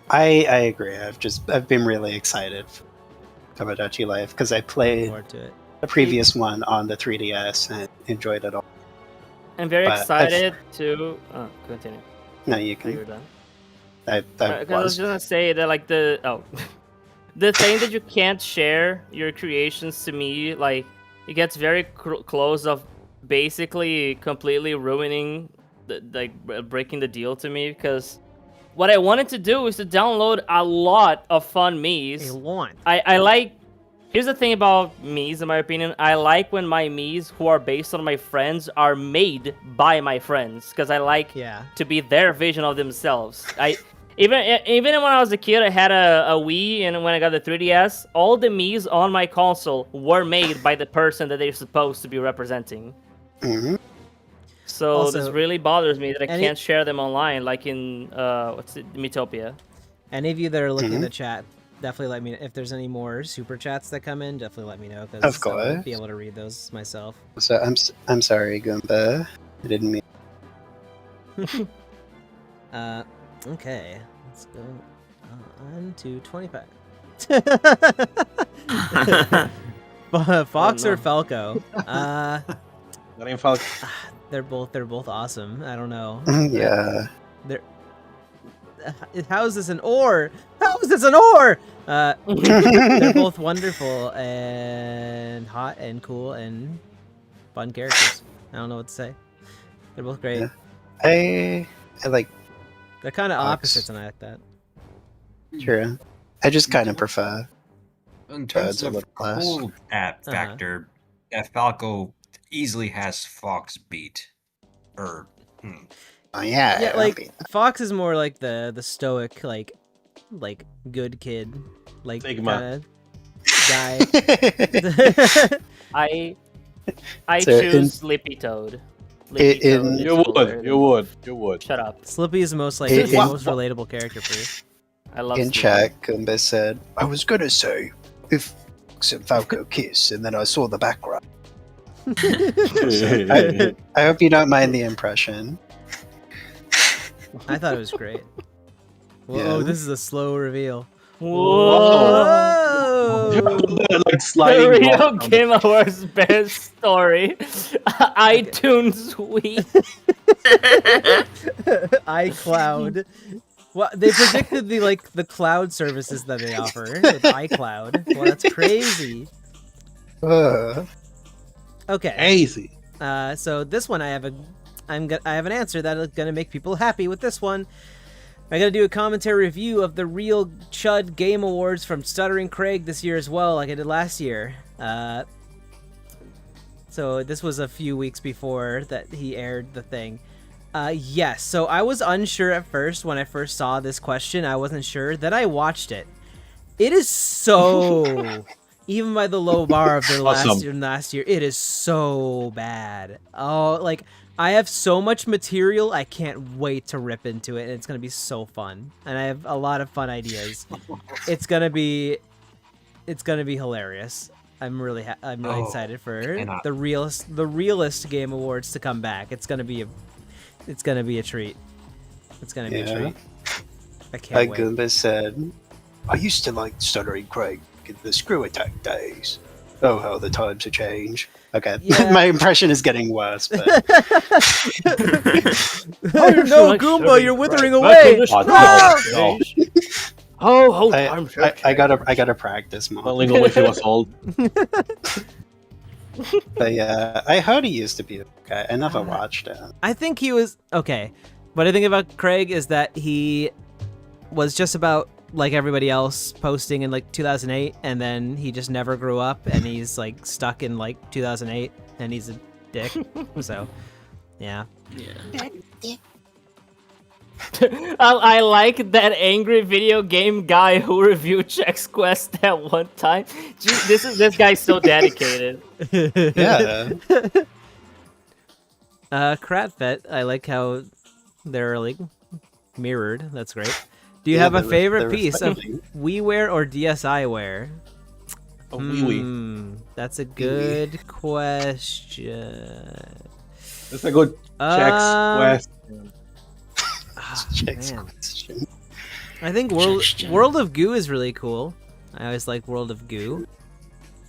I agree. I've been really excited for Tomodachi Life because I played the previous one on the 3DS and enjoyed it all. I'm very excited to continue. No, you You can. were done. I I was just gonna say that like the thing that you can't share your creations to me, like it gets very close of basically completely ruining breaking the deal to me, because what I wanted to do is to download a lot of fun Miis. I like. Here's the thing about Miis, in my opinion. I like when my Miis, who are based on my friends, are made by my friends, because I like to be their vision of themselves. Even when I was a kid, I had a Wii, and when I got the 3DS, all the Miis on my console were made by the person that they're supposed to be representing. Mm-hmm. So Also, this really bothers me that I can't share them online, like in Miitopia. Any of you that are looking in the chat, definitely let me know if there's any more super chats that come in. Definitely let me know, because Of course. I'll be able to read those myself. So I'm sorry, Goomba. I didn't mean. Okay, let's go on to 25. Fox or Falco? Not even Falco. They're both awesome. I don't know. Yeah. How is this an ore? How is this an ore? They're both wonderful and hot and cool and fun characters. I don't know what to say. They're both great. Yeah. I like. They're kind of Fox. opposites, and I like that. True. I just kind of prefer. In terms a of little less. cool factor, Falco easily has Fox beat. Oh yeah. Yeah, like Fox is more like the stoic, like good kid, like Sigma. guy. I So choose Slippy Toad. in- You would. Shut up. Slippy is the most It- the most relatable character for you. I love In Slippy. chat, Goomba said, "I was gonna say if Fox and Falco kiss, and then I saw the background." I hope you don't mind the impression. I thought it was great. Whoa, Yeah. this is a slow reveal. Whoa! Whoa! Like sliding Real blocks. Game Awards best story. iTunes Wii. iCloud. Well, they predicted the cloud services that they offer with iCloud. Well, that's crazy. Okay. Easy. So this one I have an answer that's gonna make people happy with this one. I gotta do a commentary review of the Real Chud Game Awards from Stuttering Craig this year as well, like I did last year. So this was a few weeks before that he aired the thing. Yes, so I was unsure at first when I first saw this question. I wasn't sure. Then I watched it. It is so... Even by the low bar of the last year, it is so bad. Oh, like, I have so much material, I can't wait to rip into it, and it's going to be so fun. And I have a lot of fun ideas. It's going to be hilarious. I'm really excited for the realist Game Awards to come back. It's going to be a treat. It's going to be a treat. I can't wait. Goomba said, I used to like Stuttering Craig in the Screw Attack days. Oh, how the times have changed. Okay, Yeah. my impression is getting worse, but... Oh, no, Goomba, you're withering away! No! Oh, I gotta practice more. Only go if he was old. But yeah, I heard he used to be okay. I never watched it. I think he was okay. What I think about Craig is that he was just about like everybody else, posting in like 2008, and then he just never grew up, and he's like stuck in like 2008, and he's a dick. So, yeah. I like that angry video game guy who reviewed Chex Quest at one time. Gee, this guy's so dedicated. Yeah. Kratvet, I like how they're like mirrored. That's great. Do you have a favorite piece of WiiWare or DSiWare? That's a good question. That's a good Chex Quest. Question. I think World of Goo is really cool. I always like World of Goo.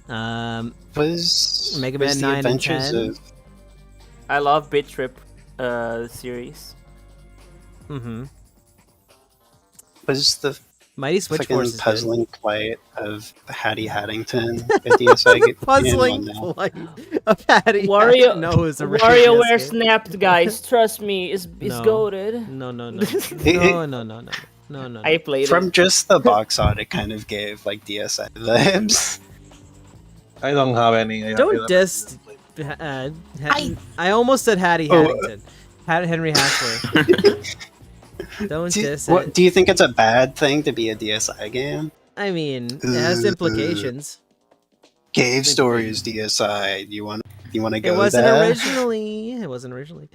Was Mega Man the 9 and Adventures 10. of I love Bit Trip series. Mm-hmm. was the Mighty Switch Force fucking is puzzling plight of Hattie Haddington a DSi game? puzzling No. plight of Hattie. Wario, No, it's a WarioWare snapped, guys. Trust me, it's No. goated. No. No. I played From it. just the box art, it kind of gave like DSi vibes. I don't have any. Don't diss. I almost said Hattie Haddington. Henry Hassler. Don't diss it. Do you think it's a bad thing to be a DSi game? I mean, it has implications. Cave Stories DSi. Do you want to go It wasn't there? originally.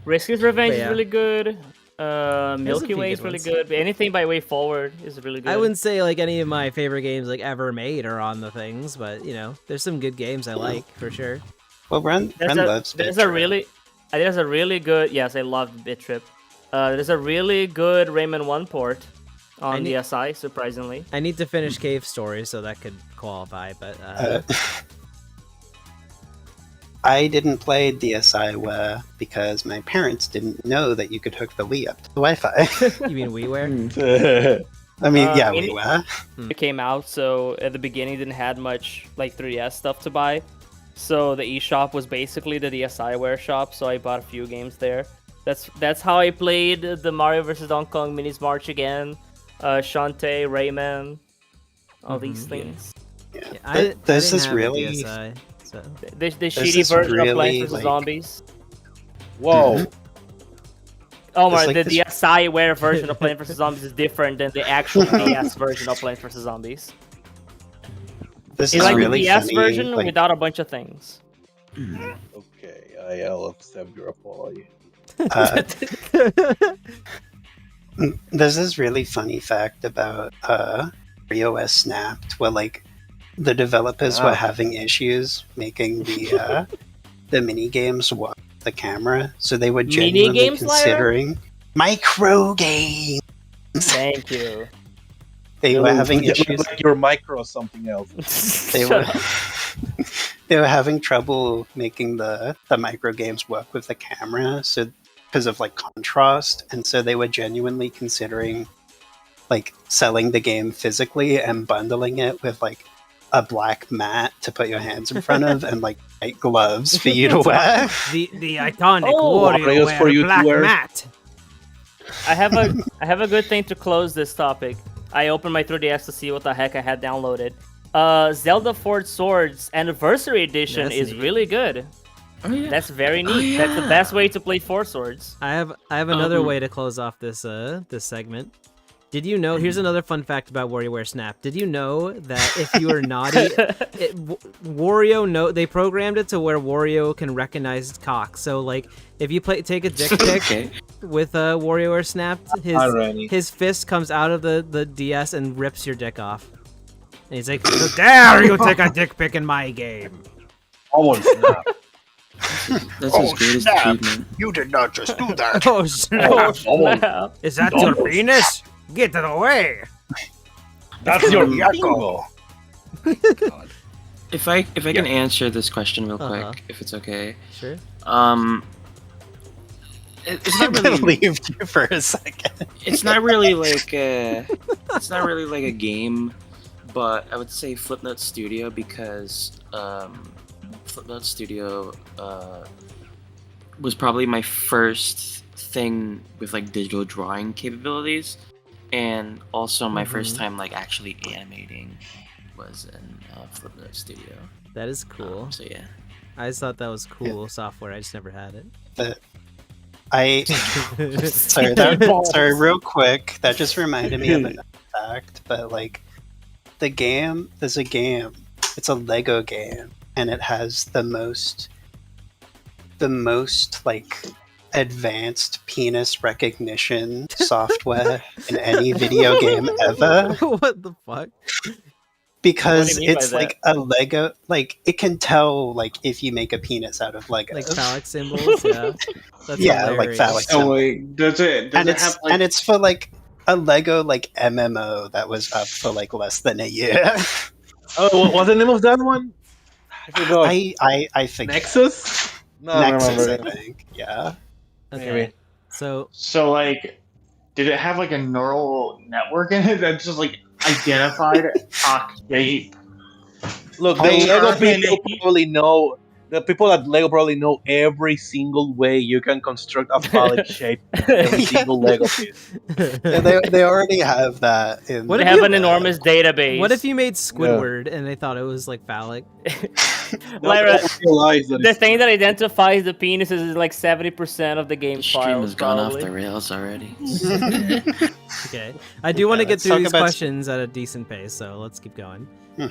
Risky's Revenge But yeah. is really good. There's a Milky few Way is good really ones. good. But anything by Way Forward is really good. I wouldn't say like any of my favorite games like ever made are on the things, but you know, there's some good games I like for sure. Well, Ren loves There's Bit a really good. Yes, I love Bit Trip. There's a really good Rayman 1 port on DSi, surprisingly. I need to finish Cave Story, so that could qualify, but I didn't play DSiWare because my parents didn't know that you could hook the Wii up to the Wi-Fi. you mean WiiWare? I mean, yeah, Any- WiiWare. It came out, so at the beginning didn't had much like 3DS stuff to buy. So the eShop was basically the DSiWare shop, so I bought a few games there. That's how I played the Mario vs. Donkey Kong Minis March again, Shantae, Rayman, all these things. Yeah. There's this really... The shitty version of Plants vs. Zombies. Whoa. Oh my, like the this- DSiWare version of Plants vs. Zombies is different than the actual DS version of Plants vs. Zombies. This It's is like really the DS funny. version like, without a bunch of things. Okay, I'll accept your apology. There's this really funny fact about iOS Snapped, where like the developers were having issues making the mini games work the camera, so they were Mini genuinely games, Lyra? considering micro games. Thank you. They were having Yeah, issues. like your micro or something else. They Shut were up. they were having trouble making the micro games work with the camera, so because of like contrast, and so they were genuinely considering like selling the game physically and bundling it with like a black mat to put your hands in front of and like white gloves for you to wear. The iconic Oh, Warriors for you to black wear. mat. I have a good thing to close this topic. I opened my 3DS to see what the heck I had downloaded. Zelda Forged Swords Anniversary Edition That's is neat. really good. Oh yeah. That's very neat. Oh, yeah. That's the best way to play Forged Swords. I have another way to close off this this segment. Did you know? Here's another fun fact about WarioWare Snap. Did you know that if you were naughty, Wario they programmed it to where Wario can recognize cock. So like, if you take a dick pic Okay. with WarioWare Snap, Renni. his fist comes out of the DS and rips your dick off. And he's like, "How dare you take a dick pic in my game?" Oh, snap. That's his greatest achievement. You did not just do that. Oh snap! Oh, snap. Is that your penis? Get it away! That's your Um, Yakko. If I can answer this question real quick, Uh-huh. if it's okay. Sure. It's I not really. believed you for a second. It's not really like it's not really like a game, but I would say Flipnote Studio because Flipnote Studio was probably my first thing with like digital drawing capabilities, and also my first time like actually animating was in Flipnote Studio. That is cool. So yeah. I just thought that was cool software. I just never had it. But sorry, real quick. That just reminded me of another fact. But like, there's a game. It's a Lego game, and it has the most like advanced penis recognition software in any video game ever. What the fuck? Because What do you mean it's by like a Lego, like it can tell like if you make a penis out of Lego. Like phallic symbols? Yeah. That's Yeah, like hilarious. phallic Oh wait, does it and have like and it's for like a Lego like MMO that was up for like less than a year. Oh, what's the name of that one? I forgot. I think Nexus? No, I don't Nexus, I remember. think. Yeah. Okay. Maybe. So so like did it have like a neural network in it that just like identified cock shape? Look, the Oh, Lego yeah. people probably know. The people at Lego probably know every single way you can construct a phallic shape in every single Lego piece. Yeah, they already have that in What They if have you- an enormous database. what if you made Squidward and they thought it was like phallic? Lyra, Don't realize that the it's- thing that identifies the penises is like 70% of the game The stream files. has gone off probably. the rails already. Okay. I do want to Yeah, get let's through talk these about- questions at a decent pace, so let's keep going. So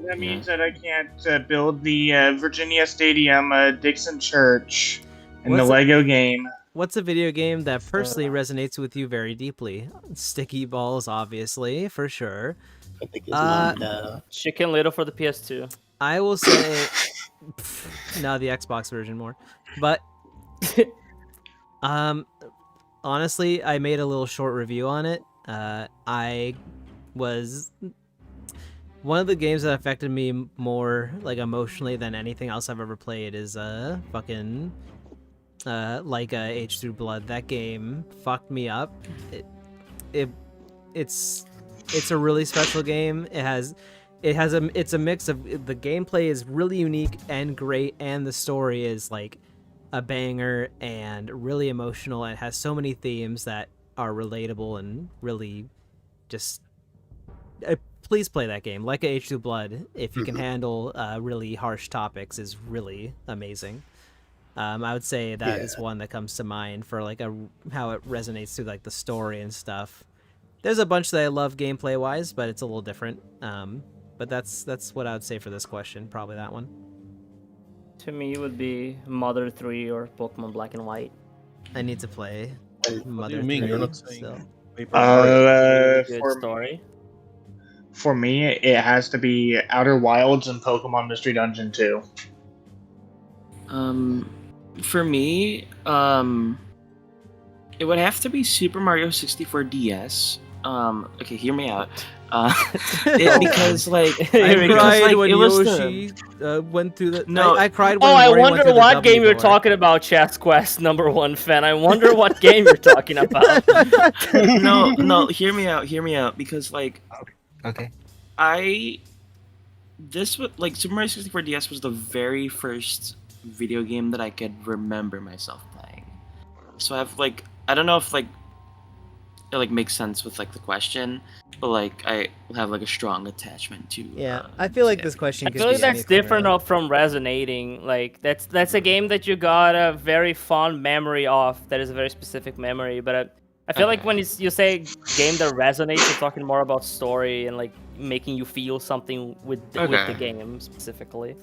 that means that I can't build the Virginia Stadium, Dixon Church, and the What's it- Lego game. What's a video game that personally resonates with you very deeply? Sticky Balls, obviously, for sure. I think his mom Chicken Little for the PS2. I will say, no, the Xbox version more, but honestly, I made a little short review on it. I was one of the games that affected me more like emotionally than anything else I've ever played is fucking like H Through Blood. That game fucked me up. It's a really special game. It's a mix of the gameplay is really unique and great, and the story is like a banger and really emotional. And it has so many themes that are relatable and really just. Please play that game. Like H2 Blood, if you can handle really harsh topics, is really amazing. I would say that is one that comes to mind for like how it resonates through like the story and stuff. There's a bunch that I love gameplay wise, but it's a little different. But that's what I would say for this question. Probably that one. To me, it would be Mother 3 or Pokemon Black and White. I need to play What do Mother you mean? 3 You're not saying still. Paper Mario. Good For, story. for me, it has to be Outer Wilds and Pokemon Mystery Dungeon 2. For me, it would have to be Super Mario 64 DS. Okay, hear me out. Because like I Here we go. cried like, when it was Yoshi went through the. No. I cried when Oh, I Mario went wonder through the what W game you're door. talking about, Chess Quest #1 fan. I wonder what game you're talking about. no, hear me out. Because like Okay. this was like Super Mario 64 DS was the very first video game that I could remember myself playing. So I have like I don't know if like it like makes sense with like the question, but like I have like a strong attachment to. Yeah, I feel like this question I could feel like be that's anything, different really. from resonating. Like that's a game that you got a very fond memory of. That is a very specific memory. But I feel like when you say game that resonates, you're talking more about story and like making you feel something with the game specifically.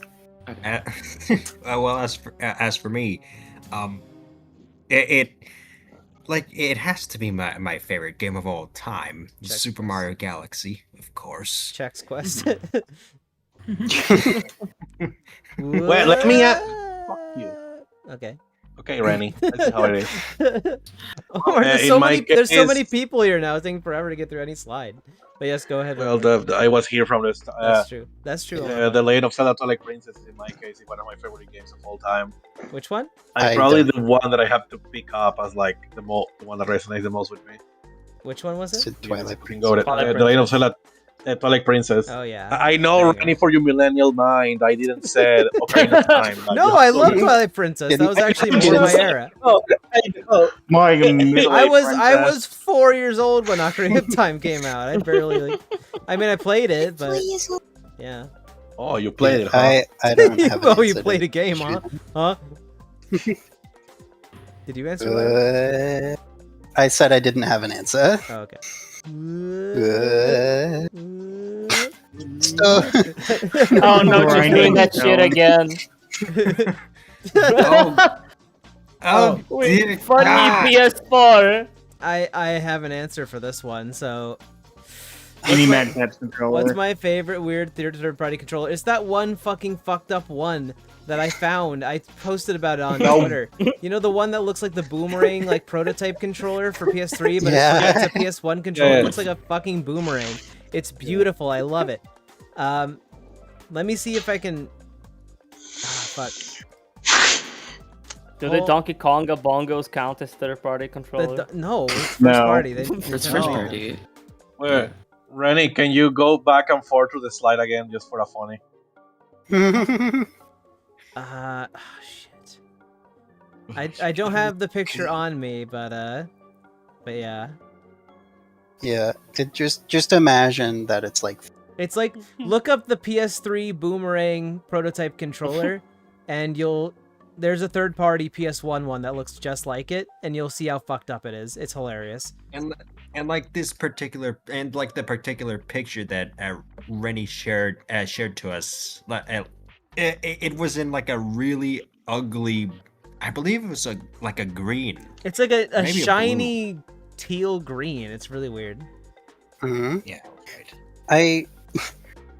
Well, as for me, it like it has to be my favorite game of all time, Chex Super Quest. Mario Galaxy, of course. Chex Quest. Well, let me Fuck you. Okay. Okay, Rennie. That's how it is. Oh, there's so in my many. There's so case- many people here now. It's taking forever to get through any slide. But yes, go ahead. Well, Robert. I was here from the That's true. That's true. The Legend of Zelda Twilight Princess is in my case is one of my favorite games of all time. Which one? And I probably don't- the one that I have to pick up as like the one that resonates the most with me. Which one was It's it? a Twilight You can Princess. go to Twilight the Legend of Zelda Twilight Princess. Oh yeah. I know, There you Rennie, go. for your millennial mind, I didn't say Ocarina of Time. Like, No, you I have to- love Twilight Princess. That was actually more my era. My I was 4 years old when Ocarina of Time came out. I barely I mean, I played it, but yeah. Oh, you played it, huh? I don't have. an Oh, you answer to played a game, huh? Huh? Did you answer that? I said I didn't have an answer. Oh, okay. So, Oh no, just Grinding doing that shit down. again. Oh, dear Funny God. PS4. I have an answer for this one. So, Any Mad Cat's controller. what's my favorite weird third-party controller? It's that one fucking fucked up one that I found. I posted about it on Twitter. You know the one that looks like the boomerang, like prototype controller for PS3, but Yeah. it's a PS1 controller. Yeah. It looks like a fucking boomerang. It's beautiful. I love it. Let me see if I can. Fuck. Do the Oh. Donkey Konga bongos count as third-party controller? No, it's first No. party. It's Nintendo. first party. Wait, Rennie, can you go back and forth to the slide again just for a funny? Shit. I don't have the picture on me, but yeah. yeah, it just imagine that it's like It's like look up the PS3 boomerang prototype controller, and there's a third-party PS1 one that looks just like it, and you'll see how fucked up it is. It's hilarious. And like this particular the particular picture that Rennie shared to us, it was in like a really ugly. I believe it was like a green. It's like a Maybe a shiny teal green. It's really weird. Mhm. Yeah. Right.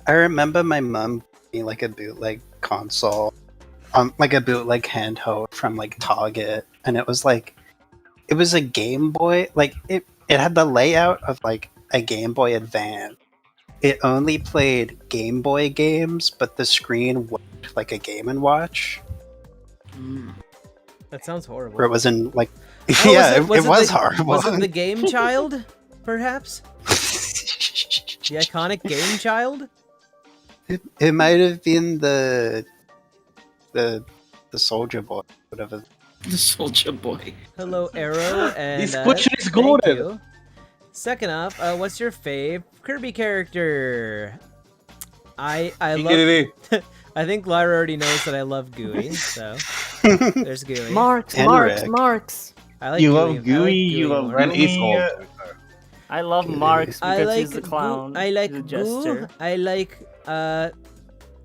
I remember my mom being like a bootleg console, like a bootleg handheld from like Target, and it was a Game Boy. Like it had the layout of like a Game Boy Advance. It only played Game Boy games, but the screen worked like a Game and Watch. That sounds horrible. Where it was in like, Oh, yeah, it was the, horrible. Was it the Game Child, perhaps? The iconic Game Child? It might have been the Soldier Boy, whatever. The Soldier Boy. Hello, Arrow, and This question is thank golden. you. Second up, what's your fave Kirby character? I love. I think Lyra already knows that I love Gooey, so there's Gooey. Marks, And Marks, Rick. Marks. I like You Gooey. love I like Gooey, you Gooey love more. Ren is Gooey, old. I love Marks because I like he's the clown. I like he's a Goo. jester. I like I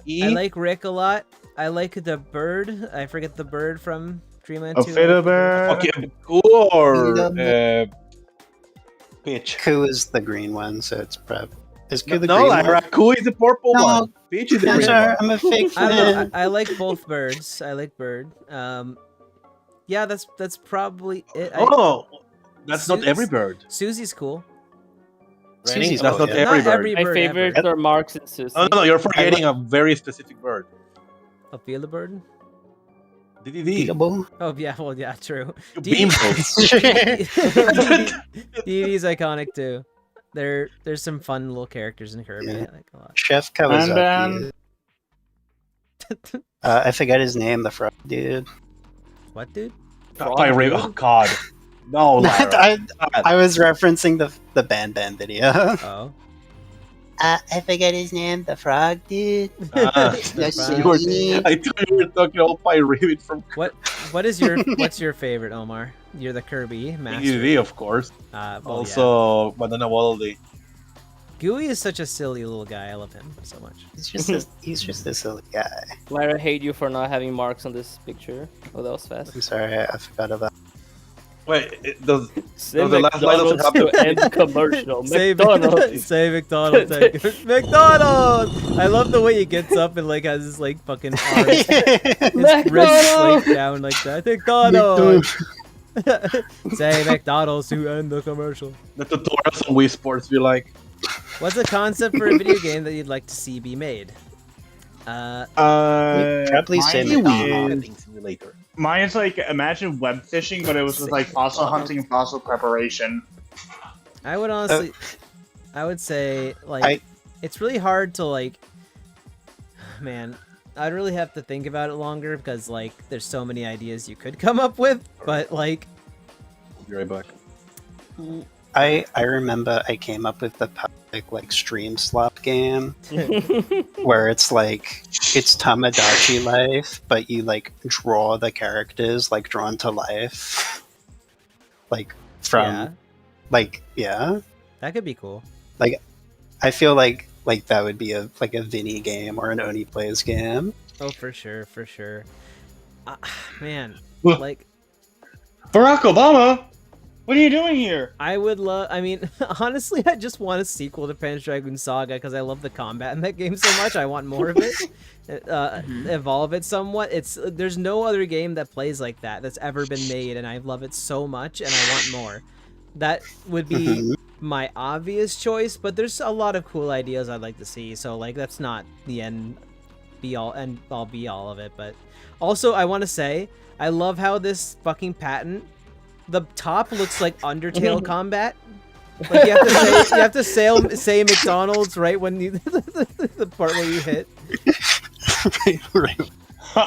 like Rick a lot. I like the bird. I forget the bird from Dreamland A 2. fiddle bird. Okay, cool or Peach? Ku is the green one, so it's prep. Is Ku the No, green like one? Raku is the purple No. one. Peach is the I'm green sorry, one. I'm a fake I, fan. I like both birds. I like bird. Yeah, that's probably it. Oh, that's not Sus- every bird. Susie's cool. Rennie, Susie's that's cool, not yeah. every Not bird. every My bird favorites ever. are Marks and Susie. No, you're forgetting a very specific bird. Oh, feel the bird? DDD. Eatable? Oh yeah, well yeah, true. You D- beanfuls. DDD's iconic too. There's some fun little characters in Kirby Yeah. I like a lot. Chef And Kawasaki. I forgot his name, the frog dude. What, dude? Pirate. Oh God. No, Lara. I was referencing the Ban video. Oh. I forgot his name, the frog dude. The frog. I thought you were talking about Pirate from What's your favorite, Omar? You're the Kirby master. DDD, of course. Well, yeah. Also, Banana Waddle. Gooey is such a silly little guy. I love him so much. He's just a silly guy. Lyra, I hate you for not having marks on this picture. Oh, that was fast. I'm sorry, I forgot about. Wait, does Say the last line doesn't McDonald's have to to- end commercial. Say McDonald's. say McDonald's. Thank you. McDonald's. I love the way he gets up and like has his like fucking arms, his wrists like McDonald's. down like that. McDonald's. Say McDonald's to end the commercial. the tutorials on Wii Sports be like? What's a concept for a video game that you'd like to see be made? Probably say mine McDonald's. is- Simulator. Mine is like, imagine web fishing, but it was with like fossil hunting and fossil preparation. I would honestly, I would say like it's really hard to like. Man, I'd really have to think about it longer because like there's so many ideas you could come up with, but like. I'll be right back. I remember I came up with the perfect like stream slop game where it's like it's Tamagotchi life, but you like draw the characters like drawn to life, like from Yeah. like yeah. That could be cool. I feel like that would be a Vinny game or an Oni Plays game. Oh, for sure, for sure. Man, Well- like Barack Obama, what are you doing here? I would love. I mean, honestly, I just want a sequel to Panzer Dragoon Saga because I love the combat in that game so much. I want more of it. Evolve it somewhat. There's no other game that plays like that that's ever been made, and I love it so much, and I want more. That would be my obvious choice, but there's a lot of cool ideas I'd like to see. So like, that's not the end be all of it. But also, I want to say I love how this fucking patent. The top looks like Undertale combat. Like you have to say McDonald's right when you the part where you hit. right.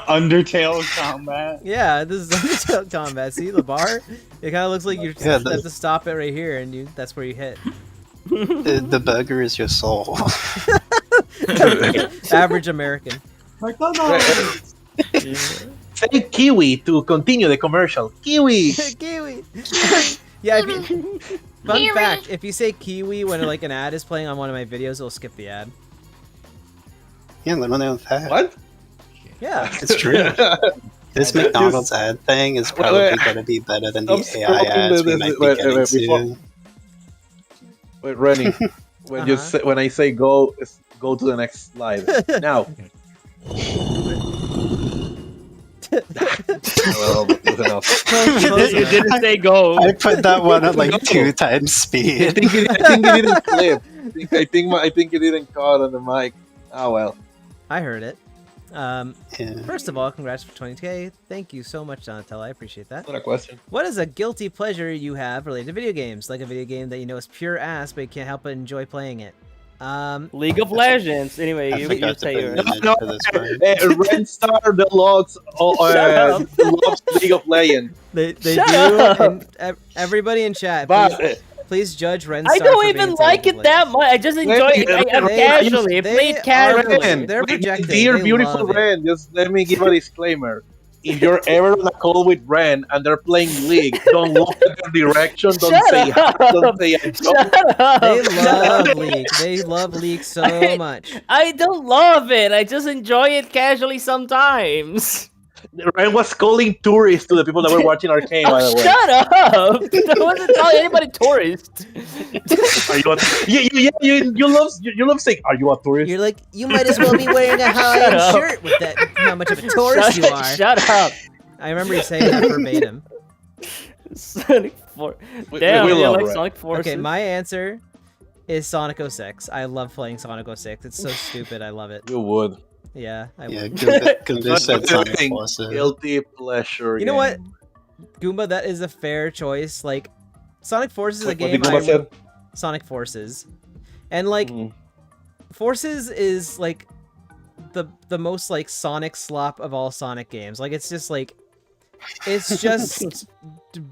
Undertale combat. Yeah, this is Undertale combat. See the bar? It kind of looks like you have to stop it right here, and that's where you hit. The burger is your soul. Average American. McDonald's. Say Kiwi to continue the commercial. Kiwi. Kiwi. Yeah. Fun fact: if you say kiwi when like an ad is playing on one of my videos, it'll skip the ad. Yeah, little known fact. What? Yeah. It's true. This McDonald's ad thing is probably going to be better than the AI ads we might be getting soon. Wait, Rennie. When I say go to the next slide now. Well, good enough. You didn't say go. I put that one at like 2 times speed. I think it didn't clip. I think it didn't caught on the mic. Oh well. I heard it. Yeah. First of all, congrats for 20K. Thank you so much, Donatello. I appreciate that. Not a question. What is a guilty pleasure you have related to video games? Like a video game that you know is pure ass, but you can't help but enjoy playing it. League of Legends. Anyway, I you forgot to say put yours. an image No, for this one. Red Star Deluxe loves League of Legends. They Shut do. up. And everybody in chat, But please judge Ren I Star don't for even being like League of it that Legends. much. I just enjoy it casually. I play it casually. They're projecting. Dear They beautiful love it. Ren, just let me give a disclaimer. If you're ever on a call with Ren and they're playing League, don't look at their direction. Don't Shut say up. hi. Don't say a joke. Shut up. They Shut love up. League. They love League so much. I don't love it. I just enjoy it casually sometimes. Ren was calling tourists to the people that were watching Arcane, by the way. Shut up! I wasn't calling anybody tourist. Are you love saying, are you a tourist? You're like, you might as well be wearing a Shut high-end up. shirt with that. How much of a tourist you are. Shut up! I remember you saying that verbatim. Sonic 4. We Damn, you love like Red. Sonic Forces? Okay, my answer is Sonic 06. I love playing Sonic 06. It's so stupid. I love it. You would. Yeah, I Yeah, would. Goomba said Sonic Guilty- Forces. Guilty pleasure. You know what? game. Goomba, that is a fair choice. Like, Sonic Forces is a What game did Goomba said? Sonic Forces. And, like, Mm. Forces is, like, the most, like, Sonic slop of all Sonic games. Like, it's just, like... It's just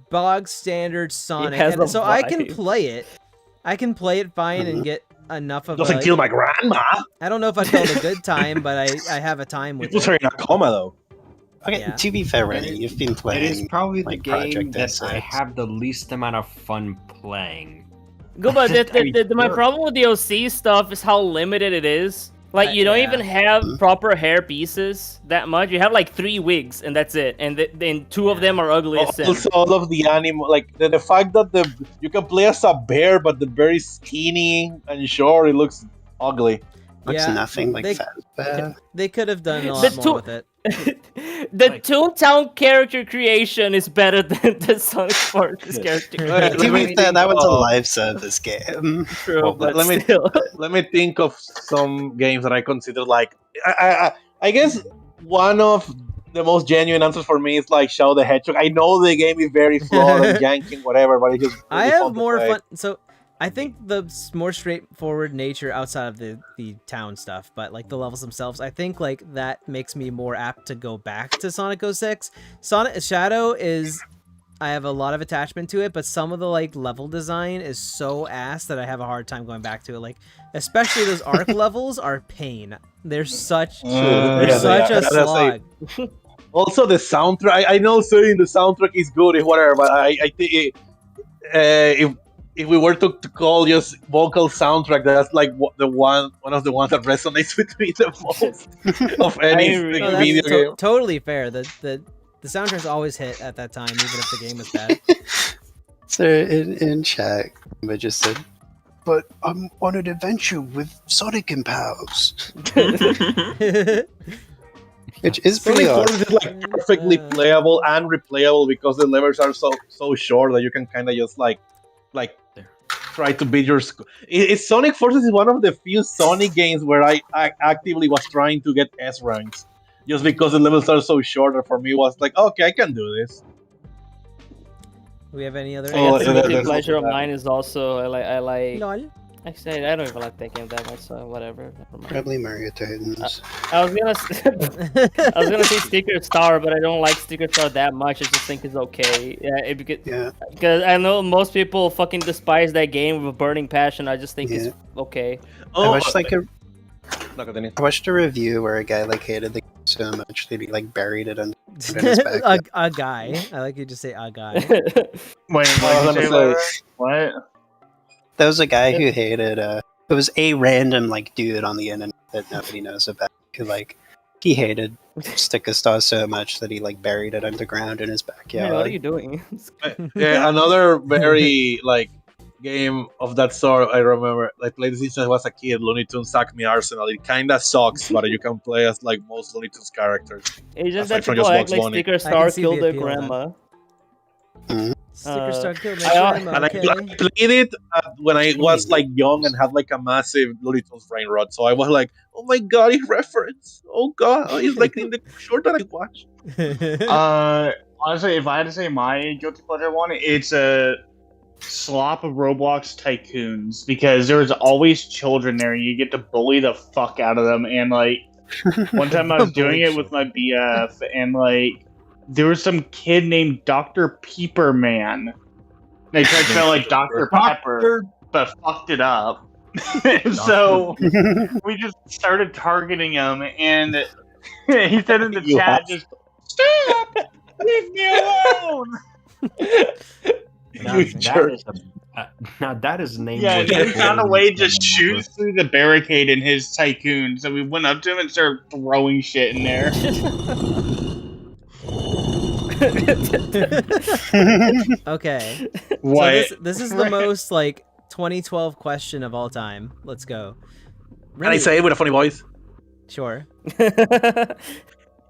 bog standard Sonic. has And a so I can vibe. play it. I can play it fine and get enough of Doesn't a... kill my grandma. I don't know if I'd call it a good time, but I have a time It with puts it. her in a coma though. Okay, Yeah. to be fair, Rennie, you've been It playing. is probably the like game Project that S6. I have the least amount of fun playing. Goomba, I mean, my sure. problem with the OC stuff is how limited it is. Like, you don't Yeah. even have proper hair pieces that much. You have like 3 wigs, and that's it. And then 2 of them are ugly as sin. Also, all of the animal, like the fact that you can play as a bear, but the bear is skinny and short, it looks ugly. Looks Yeah, nothing like they- Fazbear. They could have done a The lot two- more with it. The Like- Toontown character creation is better than the Sonic Forces character Let To me be fair, that think was a of- live service game. True, Well, but let me- still. Let me think of some games that I consider like I guess one of the most genuine answers for me is like Shadow the Hedgehog. I know the game is very flawed and janky and whatever, but it's just I really have fun to more play. fun. So I think the more straightforward nature outside of the town stuff, but like the levels themselves, I think like that makes me more apt to go back to Sonic 06. Sonic Shadow is, I have a lot of attachment to it, but some of the like level design is so ass that I have a hard time going back to it. Like especially those arc levels are pain. They're such they're Yeah, such yeah, a that's like- slog. Also, the soundtrack. I know saying the soundtrack is good and whatever, but I think if we were to call just vocal soundtrack, that's like one of the ones that resonates with me the most of any agree. No, video that's game. totally fair. The soundtracks always hit at that time, even if the game was bad. So in chat, we just said, "But I'm on an adventure with Sonic and pals," which is pretty Sonic odd. Forces is like perfectly playable and replayable because the levels are so short that you can kind of just like try to beat your score. Sonic Forces is one of the few Sonic games where I actively was trying to get S ranks just because the levels are so short. And for me, it was like, okay, I can do this. We have any other? Oh, I guess yeah, the that's pleasure of also mine is also I like. Lol. Actually, I don't even like that game that much, so whatever. Never mind. Probably Mario Titans. I was gonna I was gonna say Sticker Star, but I don't like Sticker Star that much. I just think it's okay. Yeah, Yeah, because I know most people fucking despise that game with a burning passion. I just think it's okay. I watched like a No, continue. I watched a review where a guy like hated the game so much that he like buried it under his back. a guy. I like you to say a guy. Wait, what I was did you gonna say? What? There was a guy who hated. It was a random like dude on the internet that nobody knows about who like he hated Sticker Star so much that he like buried it underground in his Man, backyard. what are you doing? Yeah, another very like game of that sort. I remember like played since I was a kid. Looney Tunes Acme Arsenal. It kind of sucks, but you can play as like most Looney Tunes characters. It's just Aside that from people just act Bugs like Bunny. Sticker I Star can see the killed their appeal of that. grandma. Sticker Star killed my I- grandma, And okay. I played it when I was like young and had like a massive Looney Tunes brain rot. So I was like, "Oh my god, it's reference! Oh god, it's like in the short that I watched." Honestly, if I had to say my guilty pleasure one, it's a slop of Roblox tycoons because there's always children there. And you get to bully the fuck out of them, and like one time I was doing it with my BF, and like there was some kid named Dr. Peeper Man. They tried to spell like Dr. Pepper, but fucked it up. So we just started targeting him, and he said in the You chat, have- "Just stop, leave me alone." Now, You that jerk. is now that is named. Yeah, with he found a bullying way to just someone. shoot through the barricade in his tycoon. So we went up to him and started throwing shit in there. Okay. What? So this is the most like 2012 question of all time. Let's go. And I say it with a funny voice. Sure.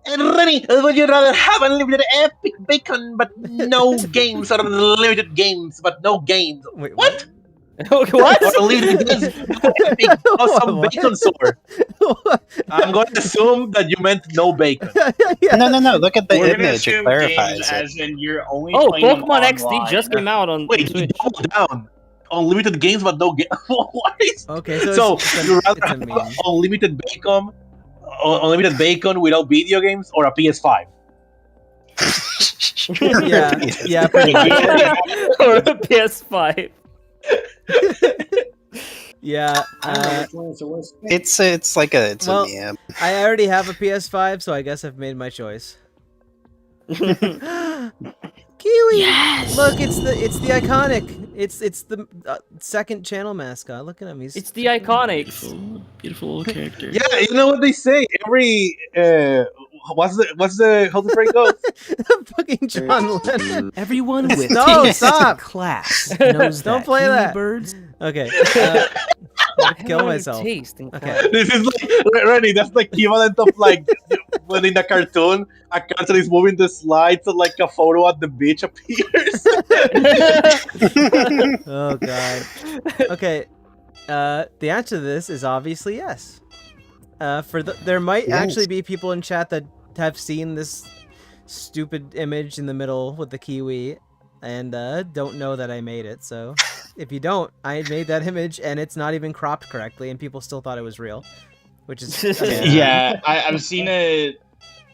And Rennie, would you rather have unlimited epic bacon but no games, or unlimited games but no games? Wait, What? What? Or unlimited games but epic awesome What? bacon sword? I'm going to assume that you meant no bacon. Yeah. No. Look at the We're gonna image. It assume clarifies games it. as in you're only Oh, playing them Pokemon XD online. just came out on Wait, you Switch. double down. Unlimited games but no games. What is? Okay, so, So it's you rather a have meme. unlimited bacon without video games, or a PS5? Yeah, pretty much. Or a PS5. Yeah. It's like a Well, a meme. I already have a PS5, so I guess I've made my choice. Kiwi! Yes! Look, it's the iconic. It's the second channel mascot. Look at him. He's It's the iconic. Beautiful little character. Yeah, you know what they say. Every what's the how the phrase goes? fucking John Lennon. Everyone with No, taste stop. and class knows Don't that play Kiwi that. birds. Okay. Kill myself. Taste and Okay. This is like Rennie. That's the equivalent of like when in a cartoon, a character is moving the slides, and like a photo at the beach appears. Oh god. Okay. The answer to this is obviously yes. There might Yes. actually be people in chat that have seen this stupid image in the middle with the kiwi and don't know that I made it. So if you don't, I made that image and it's not even cropped correctly, and people still thought it was real, which is Yeah, I've seen it.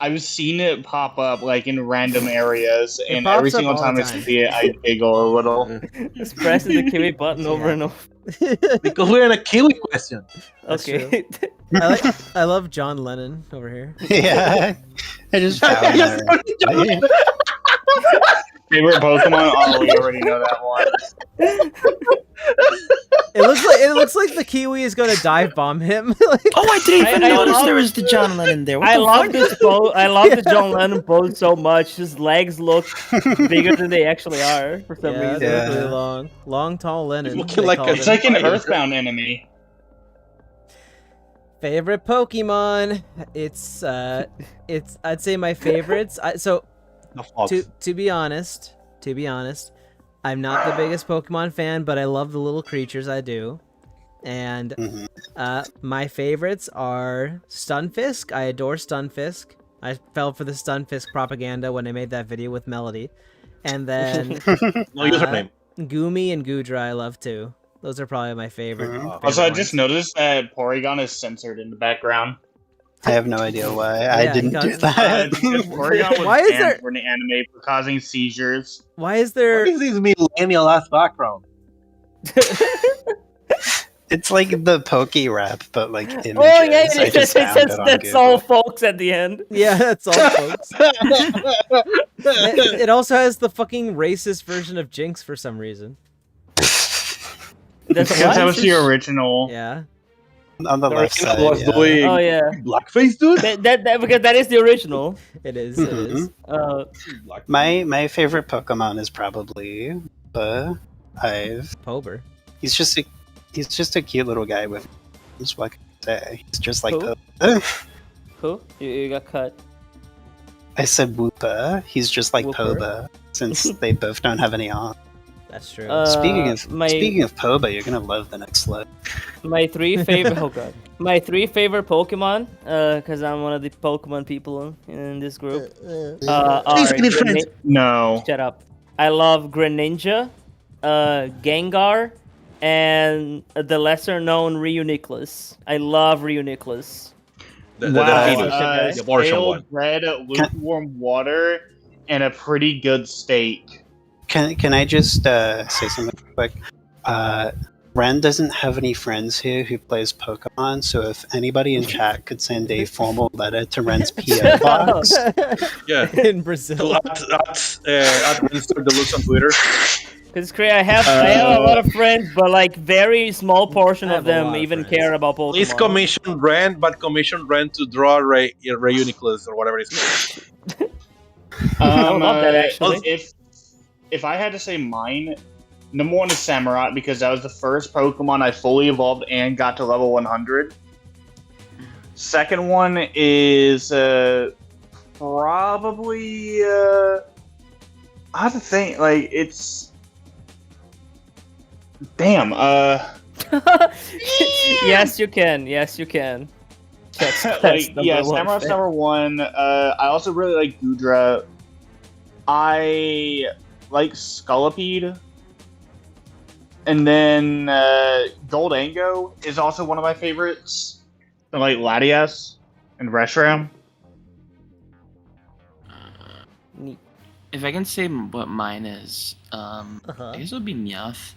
I've seen it pop up like in random areas, It and pops every up single all time the I time. see it, I giggle a little. Just pressing the Kiwi button over Yeah. and over. Because we're in a Kiwi question. That's Okay. I love John Lennon over here. Yeah, I just found Yes, her. Favorite Pokemon? Oh, we already know that one. It looks like the kiwi is gonna dive bomb him. Like, Oh, I didn't even I notice love- there was the John Lennon there. What I the love fuck? this pose. I love the John Lennon pose so much. His legs look bigger than they actually are for some yeah, reason. they're really Yeah. long, tall Lennon. Looking they like called a- It's him. like an Spider. Earthbound enemy. Favorite Pokemon? It's I'd say my favorites. The fox. To be honest, I'm not the biggest Pokemon fan, but I love the little creatures. I do. And Mhm. my favorites are Stunfisk. I adore Stunfisk. I fell for the Stunfisk propaganda when I made that video with Melody. And then No username. Goomy and Goodra I love too. Those are probably my favorite. Mhm. favorite Also, I ones. just noticed that Porygon is censored in the background. I have no idea why. I Yeah, didn't do because- that. Because Porygon was Why is banned there- for the anime for causing seizures. Why is What there? is this millennial ass background? It's like the Poke rap, but like images. Oh yeah, I it just says found it on that's all Google. folks at the end. Yeah, that's all, folks. It also has the fucking racist version of Jinx for some reason. That's Because that what? was the original. Yeah. On the left Original side. was Yeah. doing Oh yeah, blackface, dude. that because that is the original. It is. It is. My favorite Pokemon is probably Hive. Pober. He's just a cute little guy with. What can I say? He's just like Who? Poba. Who? You got cut. I said Woopa. He's just like Wooper. Poba, since they both don't have any on. That's true. Speaking my of Poba, you're gonna love the next slide. my three favorite. Oh god. My three favorite Pokemon. Because I'm one of the Pokemon people in this group. Are No. Shut up. I love Greninja, Gengar, and the lesser known Reuniclus. I love Reuniclus. Wow. The abortion Stale one. bread, lukewarm water, and a pretty good steak. Can I just say something quick? Ren doesn't have any friends here who plays Pokemon, so if anybody in chat could send a formal letter to Ren's PO box, Yeah. In Brazil. At Winston Deluxe on Twitter. Because I have a lot of friends, but like very small portion I of have a lot them of even friends. care about Pokemon. Please commission Ren to draw Reuniclus or whatever it's called. I would love that, actually. If I had to say mine, number one is Samurott because that was the first Pokemon I fully evolved and got to level 100. Second one is probably. I have to think. Like it's. Damn. Yes, you can. Yes, you can. Chex Quest Like yeah, number one. Samurai's number one. I also really like Gudra. I like Scolipede. And then Goldango is also one of my favorites. I like Latias and Reshiram. Neat. If I can say what mine is, I guess it would be Meowth.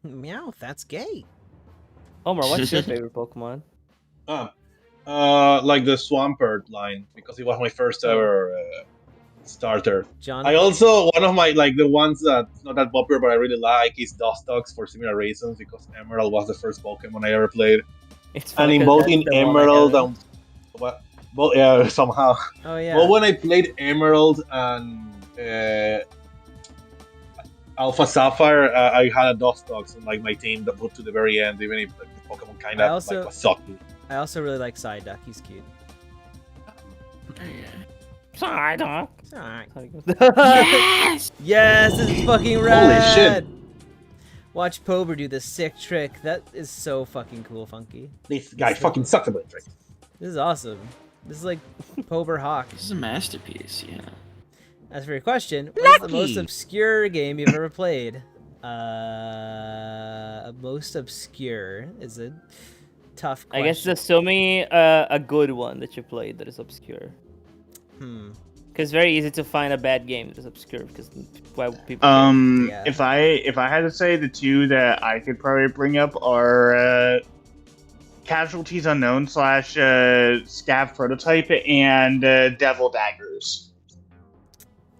Meow, that's gay. Omar, what's your favorite Pokemon? Like the Swampert line, because it was my first ever starter. John. I also, one of my, like, the ones that's not that popular but I really like is Dustox for similar reasons, because Emerald was the first Pokemon I ever played. It's And funny in 'cause both that's in the one I Emerald haven't. and both, yeah, somehow. Oh yeah. But when I played Emerald and Alpha Sapphire, I had a Dustox on like my team that put to the very end, even if like, the Pokemon kind I of also- like, was sucky. I also really like Psyduck. He's cute. Psyduck. Yes! Yes, this is fucking rad. Holy shit. Watch Pober do this sick trick. That is so fucking cool, Funky. This guy fucking sucks at it. This is awesome. This is like Pober Hawk. This is a masterpiece, yeah. As for your question, what's the most Lucky. obscure game you've ever played? Most obscure is a tough I question. guess just show me a good one that you played that is obscure. Hmm. Because it's very easy to find a bad game that is obscure. Because why would people? Yeah. If I had to say the two that I could probably bring up are Casualties Unknown / Scav Prototype and Devil Daggers.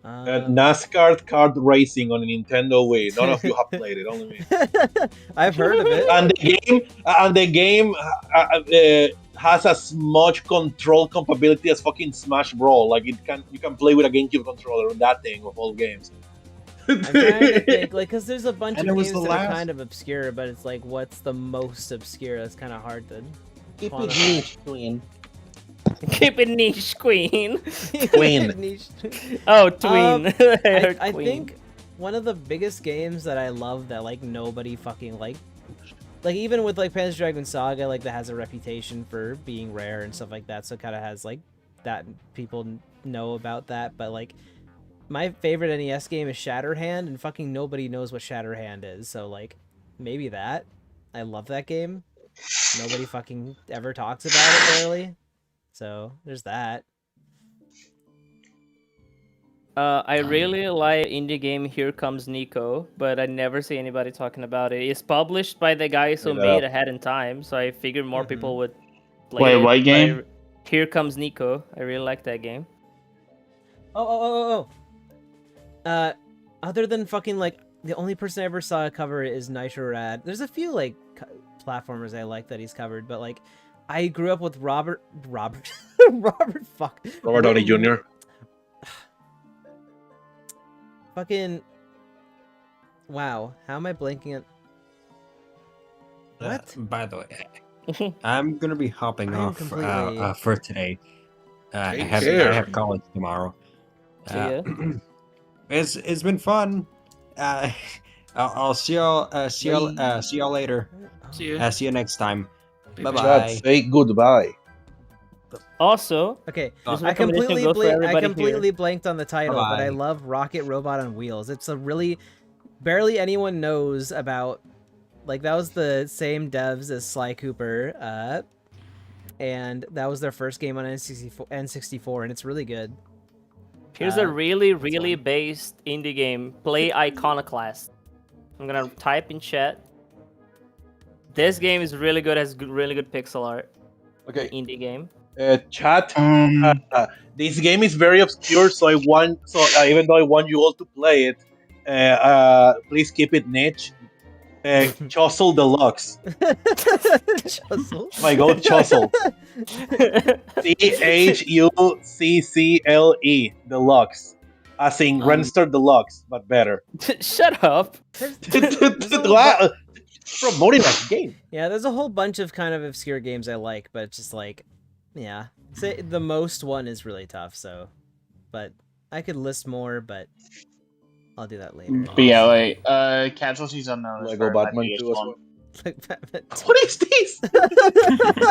NASCAR kart racing on a Nintendo Wii. None of you have played it, only me. I've heard of it. And the game has as much control capability as fucking Smash Brawl. Like you can play with a GameCube controller on that thing of all games. I'm trying to think, like, because there's a bunch And of it was games the that are last- kind of obscure, but it's like, what's the most obscure? That's kind of hard to. Keep it quantify. niche, Queen. Keep it niche, Queen. Queen. Niche. Oh, tween. I think one of the biggest games that I love that like nobody fucking like even with like Panzer Dragoon Saga, like that has a reputation for being rare and stuff like that, so it kind of has like that people know about that. But like my favorite NES game is Shatterhand, and fucking nobody knows what Shatterhand is. So like maybe that. I love that game. Nobody fucking ever talks about it barely. So there's that. I really like indie game Here Comes Nico, but I never see anybody talking about it. It's published by the guys who Yeah. made Ahead in Time, so I figured more people would play Wait, it. what game? Here Comes Nico. I really like that game. Oh. Other than fucking like the only person I ever saw cover it is Nitro Rad. There's a few like platformers I like that he's covered, but like I grew up with Robert Downey Jr. Fucking wow, how am I blanking at what? By the way, I'm gonna be hopping I am off completely- for today. I Take have care. college tomorrow. See ya. It's been fun. I'll see y'all see y'all later. See ya. See you next time. Bye Chat, bye. say goodbye. Also, Okay, this I recommendation goes for everybody completely blanked on the title, but I Bye-bye. love Rocket Robot on Wheels. It's a really barely anyone knows about. Like that was the same devs as Sly Cooper, and that was their first game on N64, and it's really good. Here's a really one. based indie game. Play Iconoclast. I'm gonna type in chat. This game is really good. Has really good pixel art. Okay, Indie game. chat. This game is very obscure, so even though I want you all to play it, please keep it niche. Chozzle Deluxe. Chuzzle. My god, Chozzle. CHUCCLE Deluxe. As in Renster Deluxe, but better. Shut up. Wow. Promoting that game. Yeah, there's a whole bunch of kind of obscure games I like, but it's just like, yeah, Say the most one is really tough, so, but I could list more, but I'll do that later. But yeah, like Casualties Unknown is Lego probably my Batman biggest 2 as one. well. Like Batman. What is this?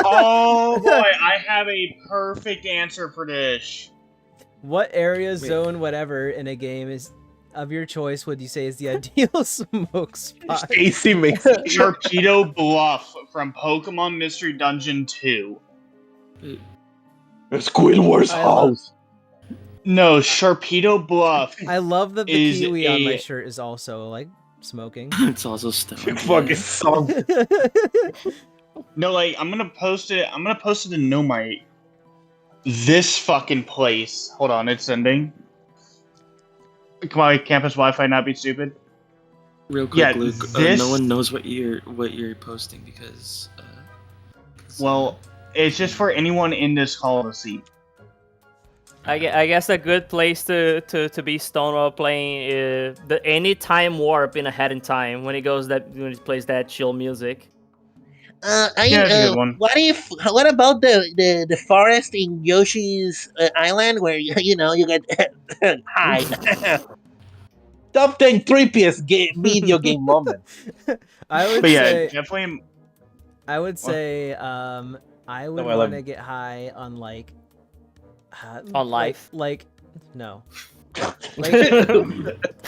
Oh boy, I have a perfect answer for this. What area, zone, whatever in a game is of your choice would you say is the ideal smoke spot? Stacy makes Sharpedo Bluff from Pokemon Mystery Dungeon 2. Squidward's I love- house. No, Sharpedo Bluff. I love that the Is kiwi on my a- shirt is also like smoking. It's also stone. Fucking song. No, like I'm gonna post it. I'm gonna post it in Nomite. This fucking place. Hold on, it's sending. Come on, campus Wi-Fi, not be stupid. Real quick, Yeah, Luke. this- No one knows what you're posting because. Well, it's just for anyone in this call to see. I guess a good place to be stoned while playing the any time warp in Ahead in Time when he plays that chill music. Yeah, that's a good one. What about the forest in Yoshi's Island where you get high? Top 10 creepiest video game moment. I would But yeah, say definitely. I would say I would No, I love want to it. get high on like On life? Like no. Like,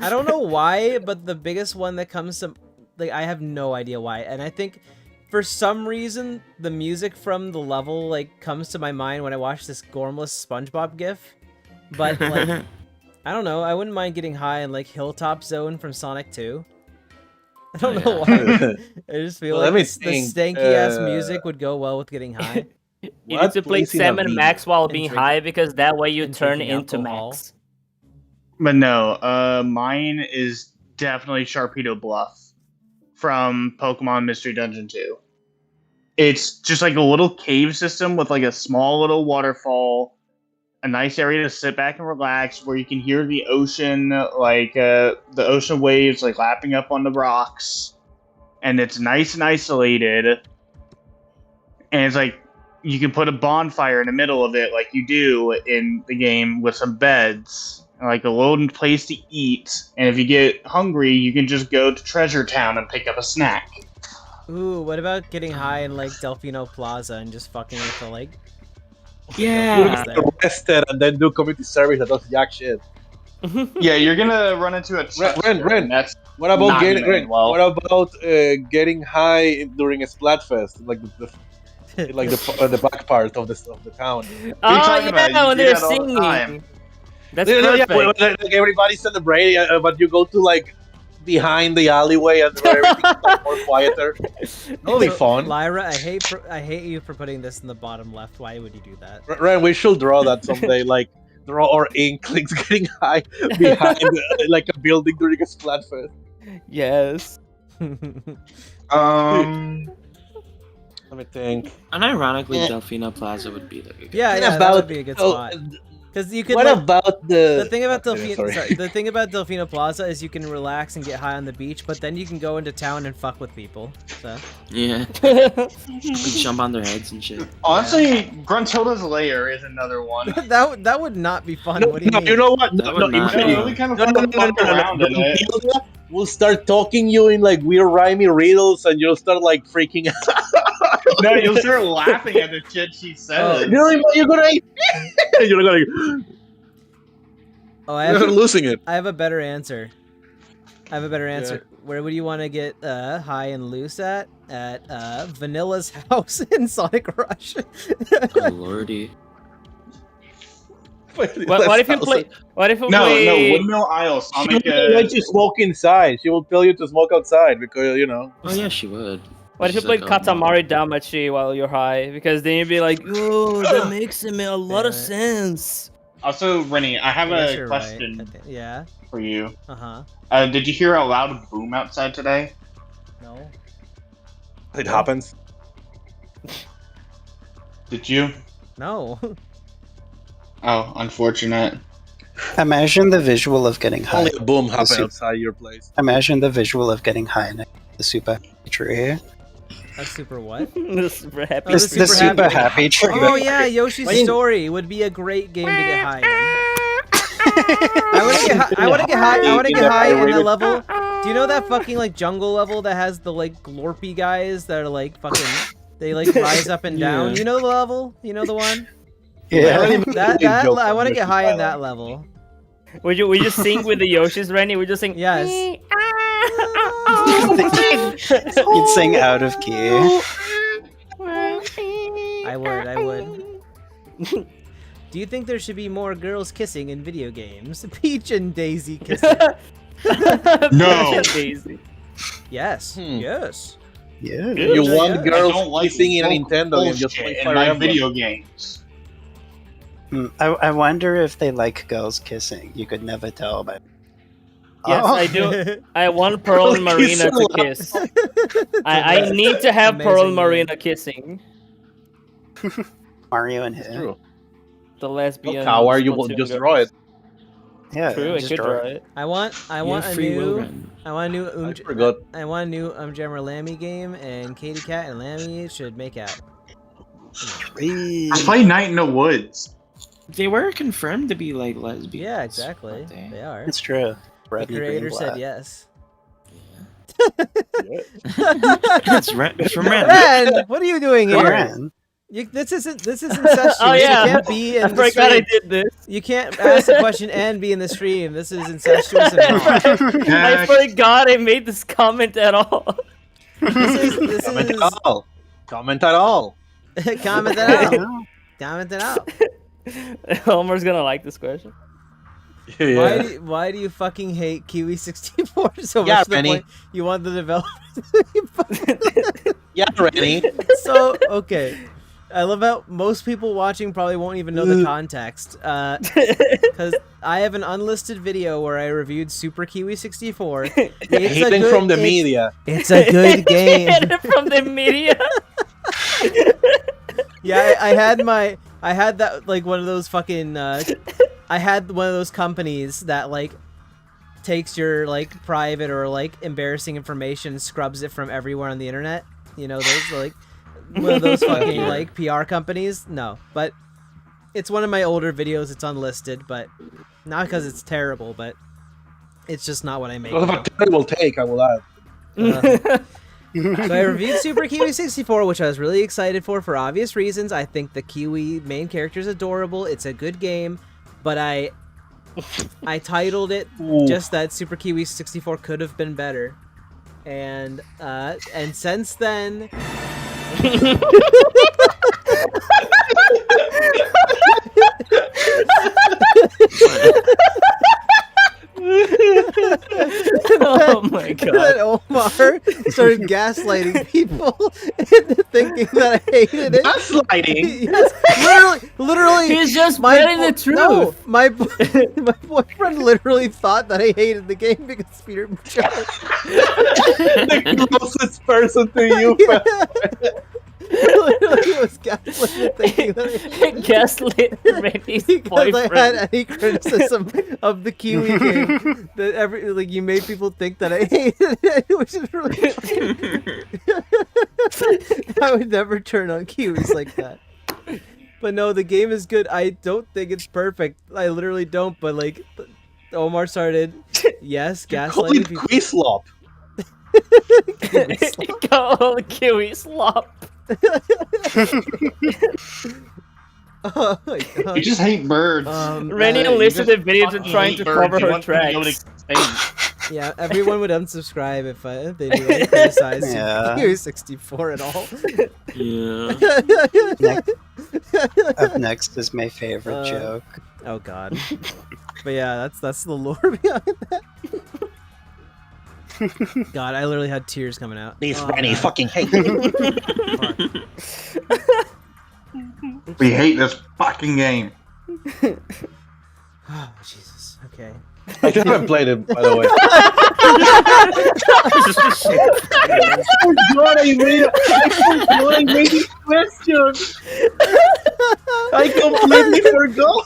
I don't know why, but the biggest one that comes to like I have no idea why, and I think for some reason the music from the level like comes to my mind when I watch this Gormless SpongeBob gif. But like I don't know, I wouldn't mind getting high in like Hilltop Zone from Sonic 2. I don't know why. I just feel Well, let like me the think, stanky ass music would go well with getting high. You What need to play place in a Sam and video? Max while And being drink- high because that way you and turn drinking into alcohol. Max. But no, mine is definitely Sharpedo Bluff from Pokemon Mystery Dungeon 2. It's just like a little cave system with like a small little waterfall, a nice area to sit back and relax where you can hear the ocean, like the ocean waves like lapping up on the rocks. And it's nice and isolated. And it's like you can put a bonfire in the middle of it like you do in the game with some beds. Like a little place to eat, and if you get hungry, you can just go to Treasure Town and pick up a snack. Ooh, what about getting high in like Delfino Plaza and just fucking with the like Yeah. there? Arrested and then do community service that does jack shit. Yeah, you're gonna run into a Ren, That's What about Not getting gonna end well. What about getting high during a Splatfest, like the back part of the town? Oh talking about? yeah, You when do they're that all the singing. time. That's Yeah, perfect. when, like, everybody's celebrating, but you go to like behind the alleyway and where everything's like, more quieter. That'll be So, fun. Lyra, I hate you for putting this in the bottom left. Why would you do that? Ren, we should draw that someday. Like draw our inklings getting high behind like a building during a Splatfest. Yes. Let me think. And ironically, Yeah. Delfino Plaza would be like a good Yeah, What yeah, that about- would be a good oh, spot. Because you could. What like, about the thing about Okay, Delfino, sorry. the thing about Delfino Plaza is you can relax and get high on the beach, but then you can go into town and fuck with people. So Yeah. Jump on their heads and shit. Honestly, Gruntilda's Lair is another one. that would not be fun. No, what do you no, mean? you know what? That No, would no, not No, be it'll be kind of No, fun no, to no, no, fuck no, no, around in it. Gruntilda will start talking you in like weird rhymey riddles, and you'll start like freaking out. No, you'll start laughing at the shit she says. You're gonna Oh, I you're have, losing it. I have a better answer. Where would you want to get high and loose at? At Vanilla's house in Sonic Rush. Oh lordy. What if you play? What if you No, play? Windmill Isle. She Sonic. won't let you smoke inside. She will tell you to smoke outside because Oh yeah, she would. What if you She's play like, oh, no. Katamari Damacy while you're high? Because then you'd be like, "Oh, that makes a lot of Yeah. sense." Also, Rennie, I have Yes, a you're question right. Yeah. for you. Uh-huh. Did you hear a loud boom outside today? No. it happens. Did you? No. Oh, unfortunate. Imagine the visual of getting high. Only a boom happens Super. outside your place. Imagine the visual of getting high in the super area. A super what? The super happy. Oh, the The super happy tree. Oh yeah, Yoshi's Story would be a great game to get high in. I want to get high. I want to get high. I want to get high in that level. Do you know that fucking like jungle level that has the like glorpy guys that are like fucking? They like rise up and down. You know the level? You know the one? Yeah. That I want to get high in that level. Would you sing with the Yoshis, Rennie? Would you sing? Yes. You'd sing out of key. I would. Do you think there should be more girls kissing in video games? Peach and Daisy kissing. No. Daisy. Yes. Yes. Yeah. You want I girls don't like kissing in a woke Nintendo game, just bullshit like in my Fire Emblem. video games. I wonder if they like girls kissing. You could never tell, but Yes, Oh. I do. I want Pearl and Marina to kiss. I need to have Amazing Pearl and name. Marina kissing. Mario and It's him. true. The lesbian. Look, how are you? Splatoon Just girls. draw it. Yeah, True, I just could draw draw it. it. I want You're a free will, new Ren. I want a new I forgot. I want a new Jammer Lammy game, and Katie Cat and Lammy should make out. Just play Night in the Woods. They were confirmed to be like lesbians. Yeah, exactly. weren't they? They are. It's true. The Red and creator green said black. yes. It's from Ren. Ren, what are you doing here? Ren. This isn't incestuous. Oh, yeah. You can't be in I the forgot I stream. did this. You can't ask a question and be in the stream. This is incestuous and wrong. I forgot I made this comment at all. This Comment is at all. Comment at all. comment it out. Comment it out. Homer's gonna like this question. Yeah. Why do you fucking hate Kiwi 64 so Yeah, much to the Rennie. point you want the developers? Yeah, Rennie. So okay, I love how most people watching probably won't even know the context. Because I have an unlisted video where I reviewed Super Kiwi 64. Hating from the media. It's a good game. From the media. Yeah, I had that like one of those fucking I had one of those companies that like takes your like private or like embarrassing information and scrubs it from everywhere on the internet. You know, those like one of those fucking like PR companies. No, but it's one of my older videos. It's unlisted, but not because it's terrible, but it's just not what I make. What a terrible take, I will add. So I reviewed Super Kiwi 64, which I was really excited for obvious reasons. I think the Kiwi main character is adorable. It's a good game, but I titled it just that Super Kiwi 64 could have been better, and since then. Oh my god. That Omar started gaslighting people into thinking that I hated it. Gaslighting? Yes, literally. He's just my spreading the truth. No, my boyfriend literally thought that I hated the game because Peter Mucho. The closest person to you. Literally was gaslighting thinking that I Gaslit Rennie's because I had boyfriend. any criticism of the Kiwi game that you made people think that I hated it, which is really I would never turn on Kiwis like that. But no, the game is good. I don't think it's perfect. I literally don't. But like, Omar started, yes, Call gaslighting it people. Quizlop. Call Kiwi slop. Oh my god. You just hate birds. Rennie unlisted the video to trying to cover her tracks. Yeah, everyone would unsubscribe if they knew I criticized Yeah. Kiwi 64 at all. Yeah. Up next is my favorite joke. Oh god. But yeah, that's the lore behind that. God, I literally had tears coming out. These Oh, Rennie God. fucking hate you. We hate this fucking game. Oh, Jesus. Okay. I haven't played it, by the way. Oh god, I made this question. I completely forgot.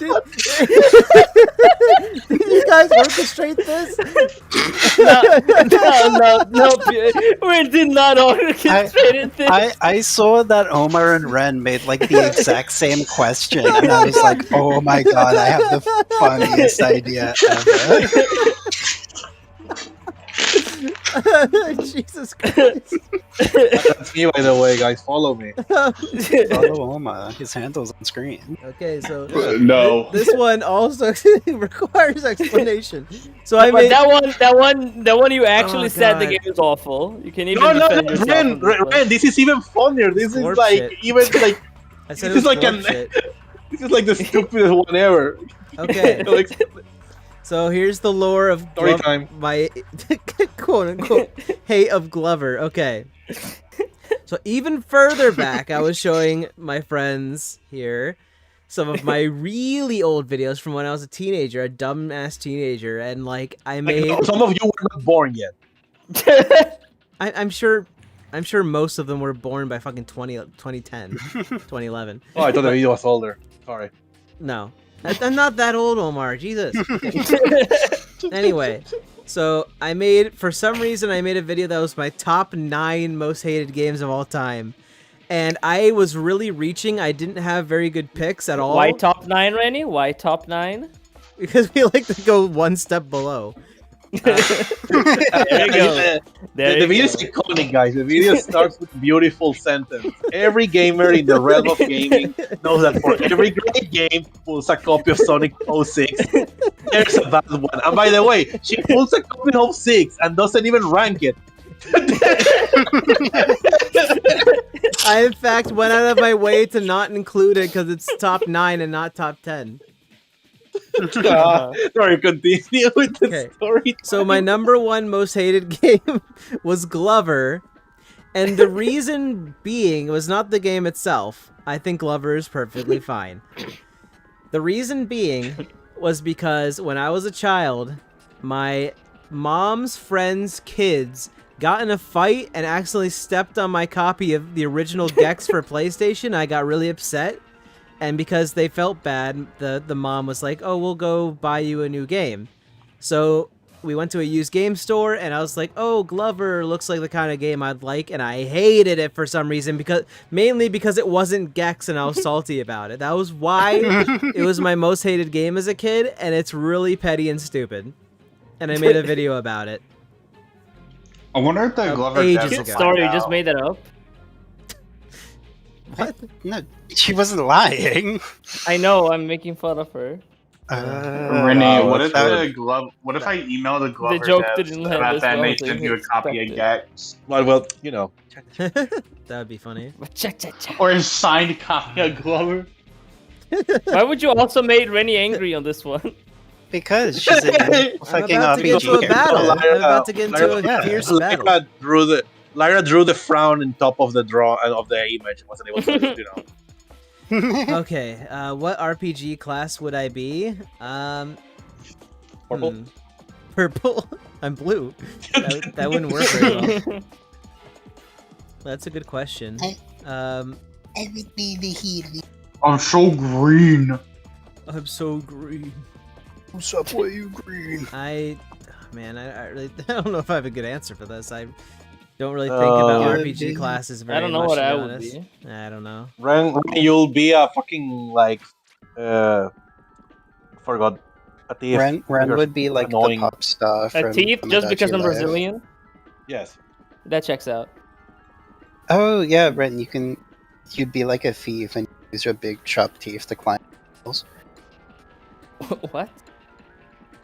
Did you guys orchestrate this? No. We did not orchestrate this. I saw that Omar and Ren made like the exact same question, and I was like, "Oh my god, I have the funniest idea ever." Jesus Christ. That's me, by the way, guys. Follow me. Follow Omar. His handle's on screen. Okay, so No. this one also requires explanation. So I But made that one you actually Oh, said the God. game is awful. You can even No, defend yourself Ren, on this one. Ren, this is even funnier. This is Glorp like shit. even like I said this it was is like glorp shit. this is like the stupidest one ever. Okay, Like, so here's the lore of Story time. my quote unquote hate of Glover. Okay. So even further back, I was showing my friends here some of my really old videos from when I was a teenager, a dumbass teenager, and like I made. no, some of you were not born yet. I'm sure most of them were born by fucking 2010, 2011. Oh, I thought the video was older. Sorry. No, I'm not that old, Omar. Jesus. Anyway, so for some reason, I made a video that was my top 9 most hated games of all time. And I was really reaching. I didn't have very good picks at all. Why top 9, Rennie? Why top 9? Because we like to go one step below. There you go. The video is iconic, guys. The video starts with a beautiful sentence. Every gamer in the realm of gaming knows that for every great game pulls a copy of Sonic 06. There's a bad one. And by the way, she pulls a copy of 06 and doesn't even rank it. I, in fact, went out of my way to not include it because it's top 9 and not top 10. Sorry, continue with the Okay. story. So my number 1 most hated game was Glover, and the reason being was not the game itself. I think Glover is perfectly fine. The reason being was because when I was a child, my mom's friends' kids got in a fight and accidentally stepped on my copy of the original Gex for PlayStation. I got really upset. And because they felt bad, the mom was like, "Oh, we'll go buy you a new game." So we went to a used game store, and I was like, "Oh, Glover looks like the kind of game I'd like," and I hated it for some reason mainly because it wasn't Gex, and I was salty about it. That was why it was my most hated game as a kid, and it's really petty and stupid. And I made a video about it. I wonder if the Glover ages devs ago. find Sorry, you out. just made that up. What? No, she wasn't lying. I know, I'm making fun of her. Renee, wow, what if that- the glove? What if I email the Glover joke devs didn't land about as that and well they as I send you a copy of expected. Gex Well, you know. That would be funny. or a signed copy of Glover? Why would you also make Rennie angry on this one? Because she's a I'm fucking about to get into a RPG. battle. I'm Lyra- about to get into a Lyra- fierce Lyra battle. drew the frown on top of the of the image. Wasn't able to, you know. Okay, what RPG class would I be? Purple. Purple? I'm blue. That wouldn't work very well. That's a good question. I would be the hero. I'm so green. I'm so green. What's up, why you green? Man, I really I don't know if I have a good answer for this. I don't really think about RPG classes very I don't know much, what to be I would honest. be. I don't know. Ren, you'll be a fucking like forgot a thief. Ren You're would be like annoying. the pop star A from thief just because I'm Live. Brazilian? Yes. That checks out. Oh yeah, Ren, you'd be like a thief and use your big sharp teeth to climb walls. What?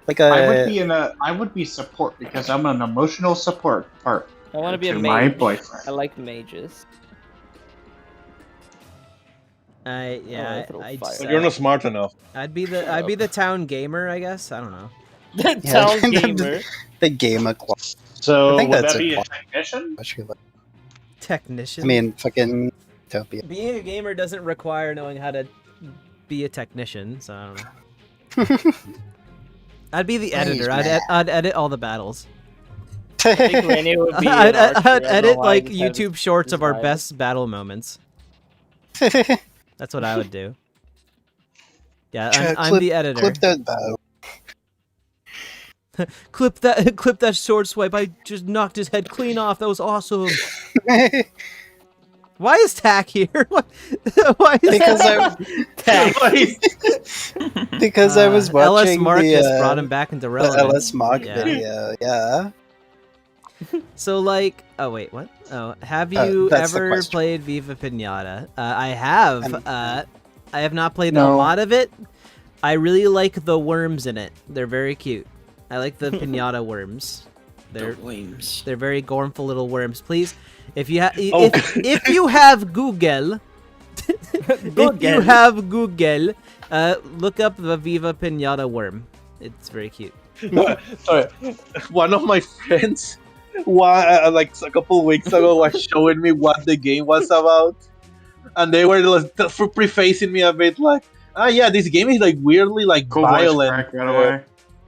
Like I would be support because I'm an emotional support part I want to be a to mage. my boyfriend. I like mages. I But you're not smart enough. I'd be the town gamer, I guess. I don't know. The Yeah. town gamer. the gamer class. So I think would that's that be a a technician? Technician. I mean, fucking Utopia. being a gamer doesn't require knowing how to be a technician, so I don't know. I'd be the editor. I'd edit all the battles. I think Rennie would be I'd an archer. I don't know edit why like I just have YouTube shorts of our desire. best battle moments. That's what I would do. Yeah, I'm the editor. Clip that bow. clip that sword swipe. I just knocked his head clean off. That was awesome. Why is Tack here? Why is Because because I was LS watching Marcus the brought him back into the relevance. LS Mog Yeah. video. Yeah. So like, oh wait, what? Oh, have you that's the ever question. played Viva Pinata? I have. I have not played a No. lot of it. I really like the worms in it. They're very cute. I like the pinata worms. They're Williams. they're very gormful little worms. Please, if you have Oh, if you have Google, if you have Google, look up the Viva Pinata worm. It's very cute. Sorry, one of my friends, like a couple weeks ago, was showing me what the game was about, and they were like, prefacing me a bit like, yeah, this game is like weirdly like Cool voice violent. crack, by the way.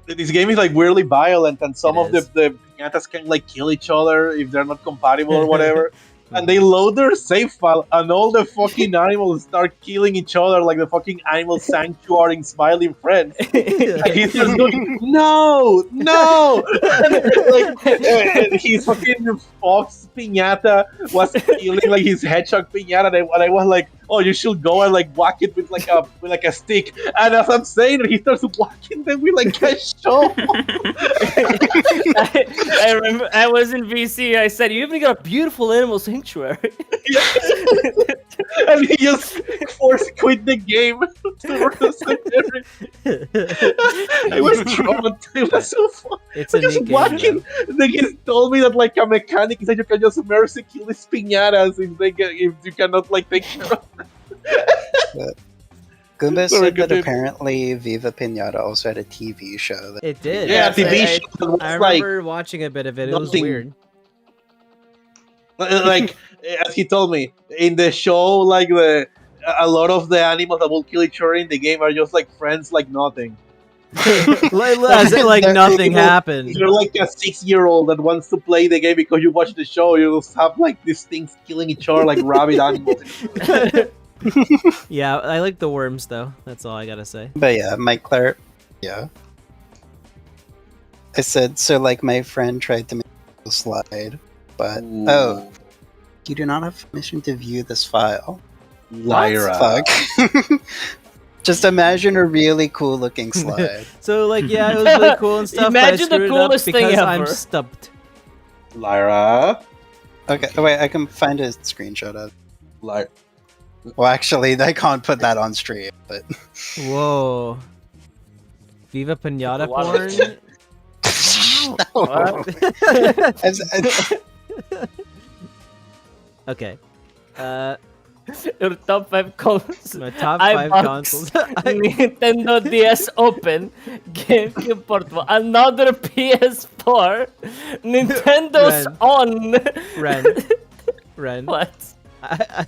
This game is like weirdly violent, and some It of is. the piñatas can like kill each other if they're not compatible or whatever. And they load their save file, and all the fucking animals start killing each other like the fucking animal sanctuary in Smiling Friends. And he's just going, no, no! And his fucking fox piñata was killing like his hedgehog piñata, and I was like, oh, you should go and like whack it with like a stick. And as I'm saying it, he starts whacking them with like a shovel. I remember I was in VC. I said, "You even got a beautiful animal sanctuary." And he just force quit the game. I was traumatized. It was so fun. It's a Just neat game. whacking. They just told me that like a mechanic is that you can just mercy kill these piñatas if you cannot like take care of them. Goomba Sorry, said that continue. apparently Viva Pinata also had a TV show. That It did. Yeah, Yes, TV I- show that was I like remember watching a bit of it. It was nothing- weird. like as he told me in the show, like a lot of the animals that will kill each other in the game are just like friends, like nothing. As if, like They're nothing people- happened. You're like a 6-year-old that wants to play the game because you watch the show. You just have like these things killing each other like rabid animals. Yeah, I like the worms though. That's all I gotta say. But yeah, my Claire. Yeah. I said, so like my friend tried to make a slide, but oh, you do not have permission to view this file. Lyra. Fuck. Just imagine a really cool looking slide. So like, yeah, it was really cool and stuff. Imagine but I the screwed it up coolest thing because I'm ever. stumped. Lyra. Okay, wait, I can find a screenshot of. Lyra. Well, actually, I can't put that on stream, but Whoa. Viva Pinata Wow. porn? Okay. Your top 5 consoles. My top 5 Xbox, consoles. Nintendo DS Open, GameCube Portable, another PS4, Nintendo's Ren. On. Ren. What? I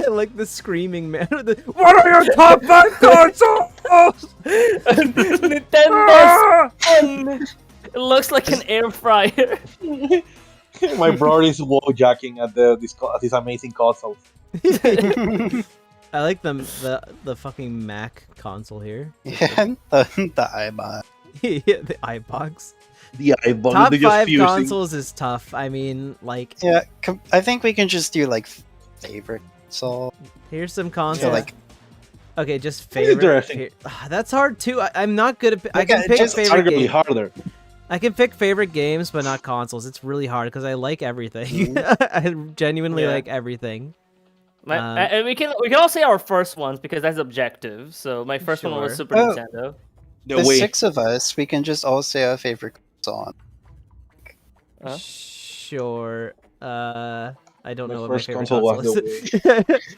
like the screaming man. What are your top 5 consoles? Nintendo's On. It looks like an air fryer. My brother is wowjacking at these amazing consoles. I like the fucking Mac console here. yeah, the iBot. Yeah, the iBox. The eyeball. Top they're just 5 fusing. consoles is tough. I mean, like, Yeah, I think we can just do like favorite console. here's some consoles. So like, Okay, just That's favorite. interesting. That's hard too. I'm not good at. I can Okay, pick just favorite Arguably games. harder. I can pick favorite games, but not consoles. It's really hard because I like everything. I genuinely Yeah. like everything. We can all say our first ones because that's objective. So my first one was Sure. Super Oh. Nintendo. The the way 6 of us, we can just all say our favorite console. Huh? Sure. I don't My know what my first favorite console was console the is.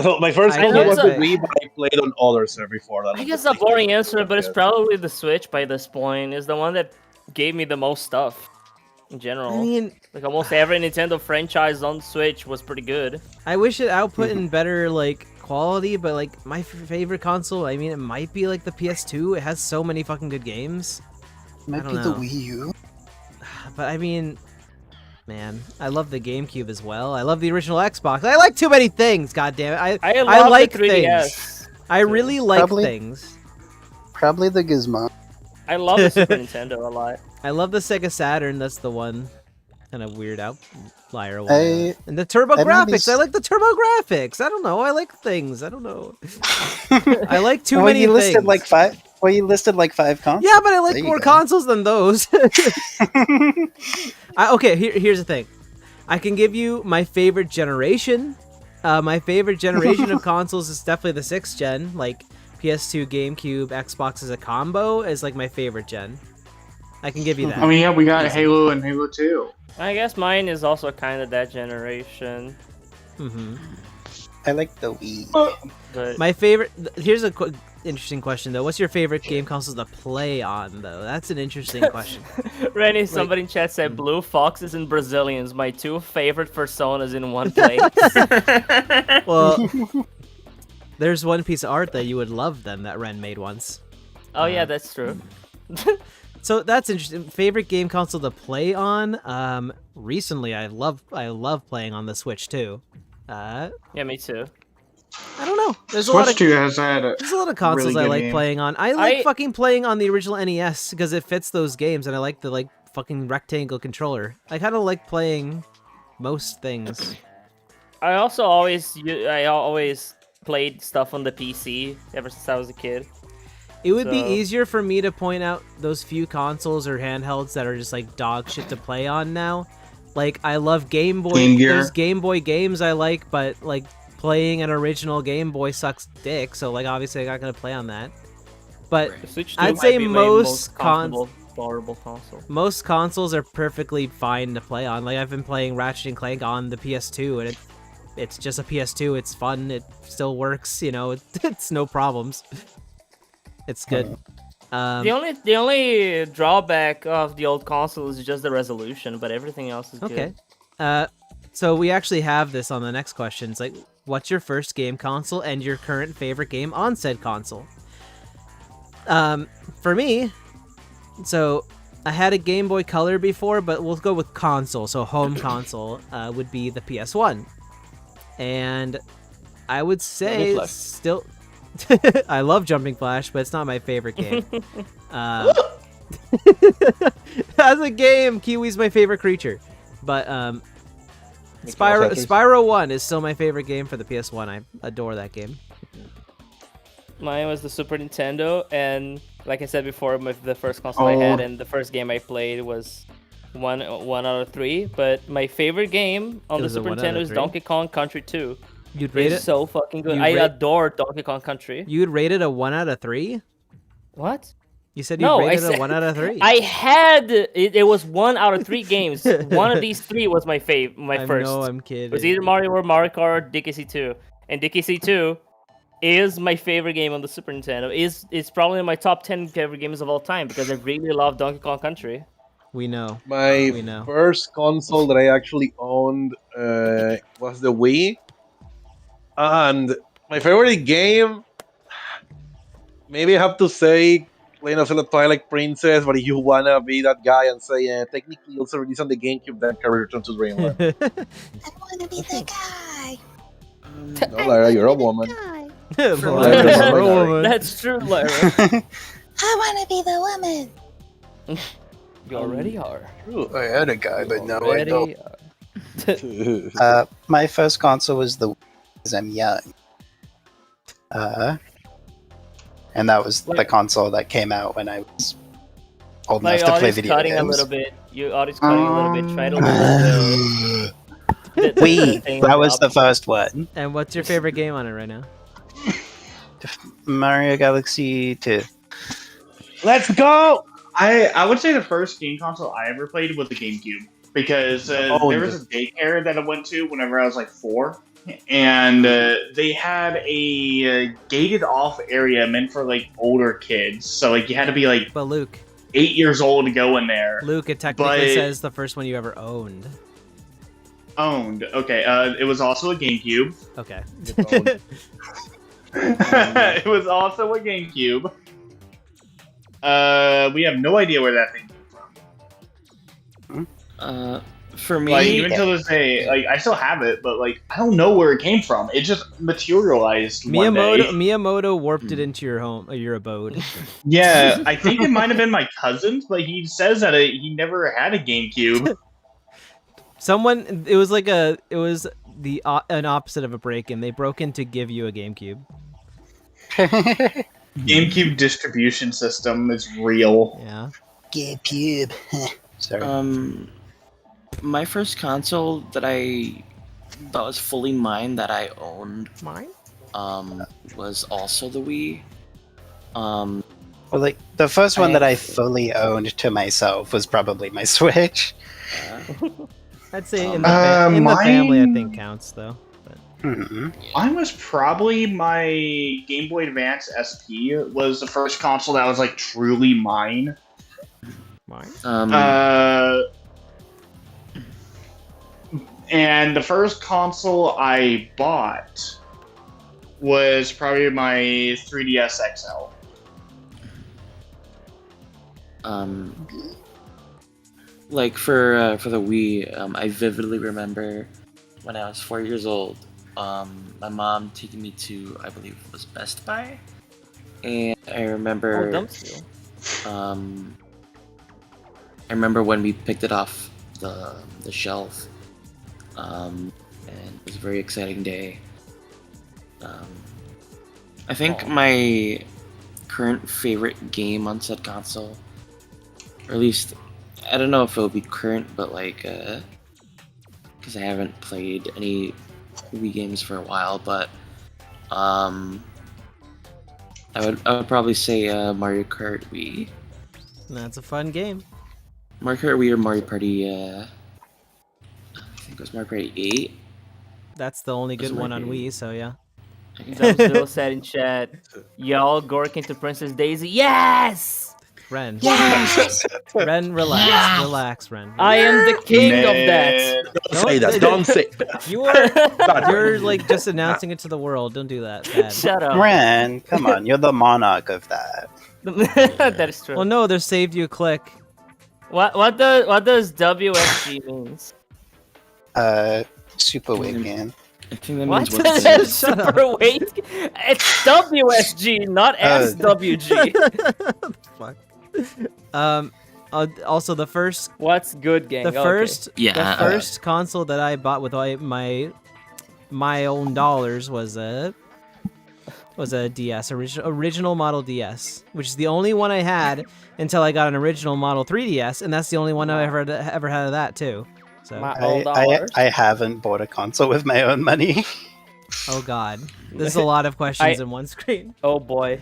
so my first I console guess was the I- Wii, but I played on others before that. I guess a boring answer, but it's probably the Switch by this point. Is the one that gave me the most stuff in general. I mean, Like almost every Nintendo franchise on Switch was pretty good. I wish it output in better like quality, but like my favorite console, I mean, it might be like the PS2. It has so many fucking good games. Might don't be the know. Wii U. But I mean, man, I love the GameCube as well. I love the original Xbox. I like too many things. God damn it! I love like the 3DS. things. I really like Probably- things. Probably the Gizmo. I love the Super Nintendo a lot. I love the Sega Saturn. That's the one kind of weird outlier one. I- And the turbo I maybe graphics. I like the turbo graphics. I don't know. I like things. I don't know. I like too Well, many you listed things. like five. Well, you listed like 5 consoles. Yeah, but I like There you more go. consoles than those. Okay, here's the thing. I can give you my favorite generation. My favorite generation of consoles is definitely the 6th gen. Like PS2, GameCube, Xbox as a combo is like my favorite gen. I can give you that. I mean, yeah, we got Easy. Halo and Halo 2. I guess mine is also kind of that generation. Mm-hmm. I like the Wii. But My favorite. Here's a interesting question though. What's your favorite game console to play on though? That's an interesting question. Rennie, somebody in chat said Blue Foxes and Brazilians, my 2 favorite personas in one place. Well, there's one piece of art that you would love them that Ren made once. Oh yeah, that's true. So that's interesting. Favorite game console to play on? Recently I love playing on the Switch too. Yeah, me too. I don't know. There's a lot Switch of 2 has had a there's a lot of consoles really I good like game. playing on. I like I- fucking playing on the original NES because it fits those games, and I like the fucking rectangle controller. I kind of like playing most things. I always played stuff on the PC ever since I was a kid. It would be So- easier for me to point out those few consoles or handhelds that are just like dog shit to play on now. Like I love Game Boy. Game Gear. There's Game Boy games I like, but like playing an original Game Boy sucks dick. So like obviously I'm not gonna play on that. But The Switch 2 I'd might say be my most comfortable, tolerable console. most consoles are perfectly fine to play on. Like I've been playing Ratchet and Clank on the PS2, and it's just a PS2. It's fun. It still works. You know, it's no problems. It's good. The only drawback of the old console is just the resolution, but everything else is Okay. good. So we actually have this on the next question. It's like, what's your first game console and your current favorite game on said console? For me, so I had a Game Boy Color before, but we'll go with console. So home console would be the PS1. And I would say Flash. still... I love Jumping Flash, but it's not my favorite game. As a game, Kiwi's my favorite creature. But Spyro 1 is still my favorite game for the PS1. I adore that game. Mine was the Super Nintendo, and like I said before, the first console I had and the first game I played was one out of 3. But my favorite game on It the was a Super 1 out of Nintendo is 3? Donkey Kong Country 2. You'd rate It's it? so fucking good. You I rate- adore Donkey Kong Country. You'd rate it a 1 out of 3? What? You said you'd No, rate I it said a 1 out of 3. I had it was 1 out of 3 games. One of these 3 was my I first. know I'm kidding. It was either Mario or Mario Kart or DKC 2. And DKC 2 is my favorite game on the Super Nintendo. It's probably in my top 10 favorite games of all time because I really love Donkey Kong Country. We know. My We know. first console that I actually owned was the Wii. And my favorite game, maybe I have to say Legend of Zelda Twilight Princess, but if you wanna be that guy and say, technically also released on the GameCube, then Carry Return to Dreamland. I want to be the guy. No, Lara, you're a woman. Lyra's Lyra. a woman. That's true, Lyra. I want to be the woman. You already are. I had a guy, but no, I Already don't. are. My first console was the Wii, because I'm young. And that was the console that came out when I was old My enough to play audio's video cutting games. a little bit. Your audio's cutting a little bit. Try to listen to the Wii, thing that was up. the first one. And what's your favorite game on it right now? Mario Galaxy 2. Let's go! I would say the first game console I ever played was the GameCube. Because there was a daycare that I went to whenever I was like 4. And they had a gated off area meant for like older kids. So like you had to be like But Luke, 8 years old to go in there. Luke, it technically says the first one you ever owned. Owned. Okay. It was also a GameCube. Okay. It was also a GameCube. We have no idea where that thing came from. For me, Like even till this day, like I still have it, but like I don't know where it came from. It just materialized one day. Miyamoto warped it into your home, your abode. Yeah, I think it might have been my cousin's, but he says that he never had a GameCube. Someone, it was the an opposite of a break-in. They broke in to give you a GameCube. GameCube distribution system is real. Yeah. GameCube. Sorry. My first console that was fully mine that I owned Mine? was also the Wii. Well, like the first one that I fully owned to myself was probably my Switch. I'd say in the family, I think mine- counts though. But Mine was probably my Game Boy Advance SP. Was the first console that was like truly mine. mine? And the first console I bought was probably my 3DS XL. Like for the Wii, I vividly remember when I was 4 years old. My mom taking me to, I believe it was Best Buy, and I remember. I remember when we picked it off the shelf, and it was a very exciting day. I think my current favorite game on said console, or at least I don't know if it'll be current, but like, because I haven't played any Wii games for a while, but I would probably say Mario Kart Wii. That's a fun game. Mario Kart Wii or Mario Party. I think it was Mario Party 8. That's the only good one on Wii, so yeah. Zero said in chat, y'all Gork into Princess Daisy. Yes! Ren. Yes! Ren, relax. Yes! Relax, Ren. I am the king of that. Don't say that. Don't say that. You're like just announcing it to the world. Don't do that. Bad. Shut up. Ren, come on, you're the monarch of that. That is true. Well, no, they saved you a click. What does WSG means? Super weight gain. I think that What? means what it is. Super weight? It's WSG, not SWG. Fuck. Also, the first What's good, gang? the first Yeah. the first console that I bought with my own dollars was a DS, original model DS, which is the only one I had until I got an original model 3DS, and that's the only one I ever had of that too. So I haven't bought a console with my own money. oh god, there's a lot of questions in one screen. Oh boy.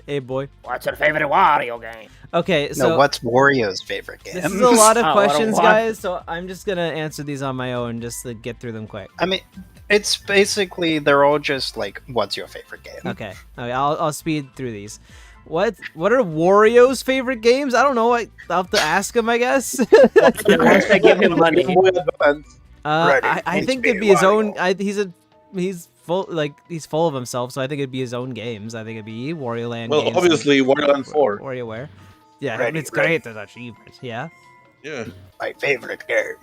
Hey boy. What's your favorite Wario game? Okay, so No, what's Wario's favorite game? this is a lot of Oh, questions, what? guys. So I'm just gonna answer these on my own, just to get through them quick. I mean, it's basically they're all just like, what's your favorite game? Okay, I'll speed through these. What are Wario's favorite games? I don't know. I'll have to ask him, I guess. Once I give him money. I think it'd be his own. He's full of himself, so I think it'd be his own games. I think it'd be Wario Land. Well, games obviously, Wario Land 4. WarioWare. Yeah, Ready, it's great as achievement. Yeah. Yeah. My favorite game,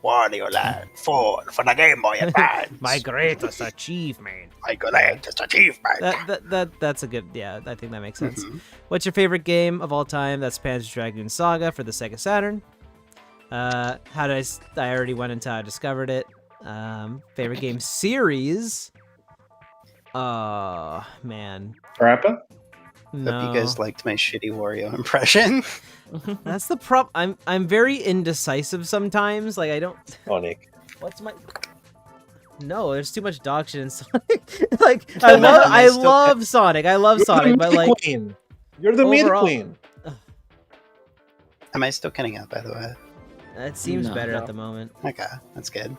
Wario Land 4 for the Game Boy Advance. My greatest achievement. My greatest achievement. That's a good. Yeah, I think that makes sense. Mhm. What's your favorite game of all time? That's Panzer Dragoon Saga for the Sega Saturn. How did I already went into how I discovered it. Favorite game series? Oh man. Parappa? No. Hope you guys liked my shitty Wario impression. That's the problem. I'm very indecisive sometimes. Like I don't. Sonic. What's my? No, there's too much dog shit in Sonic. Like I love Sonic. I love Sonic, but like Queen. You're the meat overall- queen. Am I still cutting out, by the way? it seems No. better at the moment. Okay, that's good.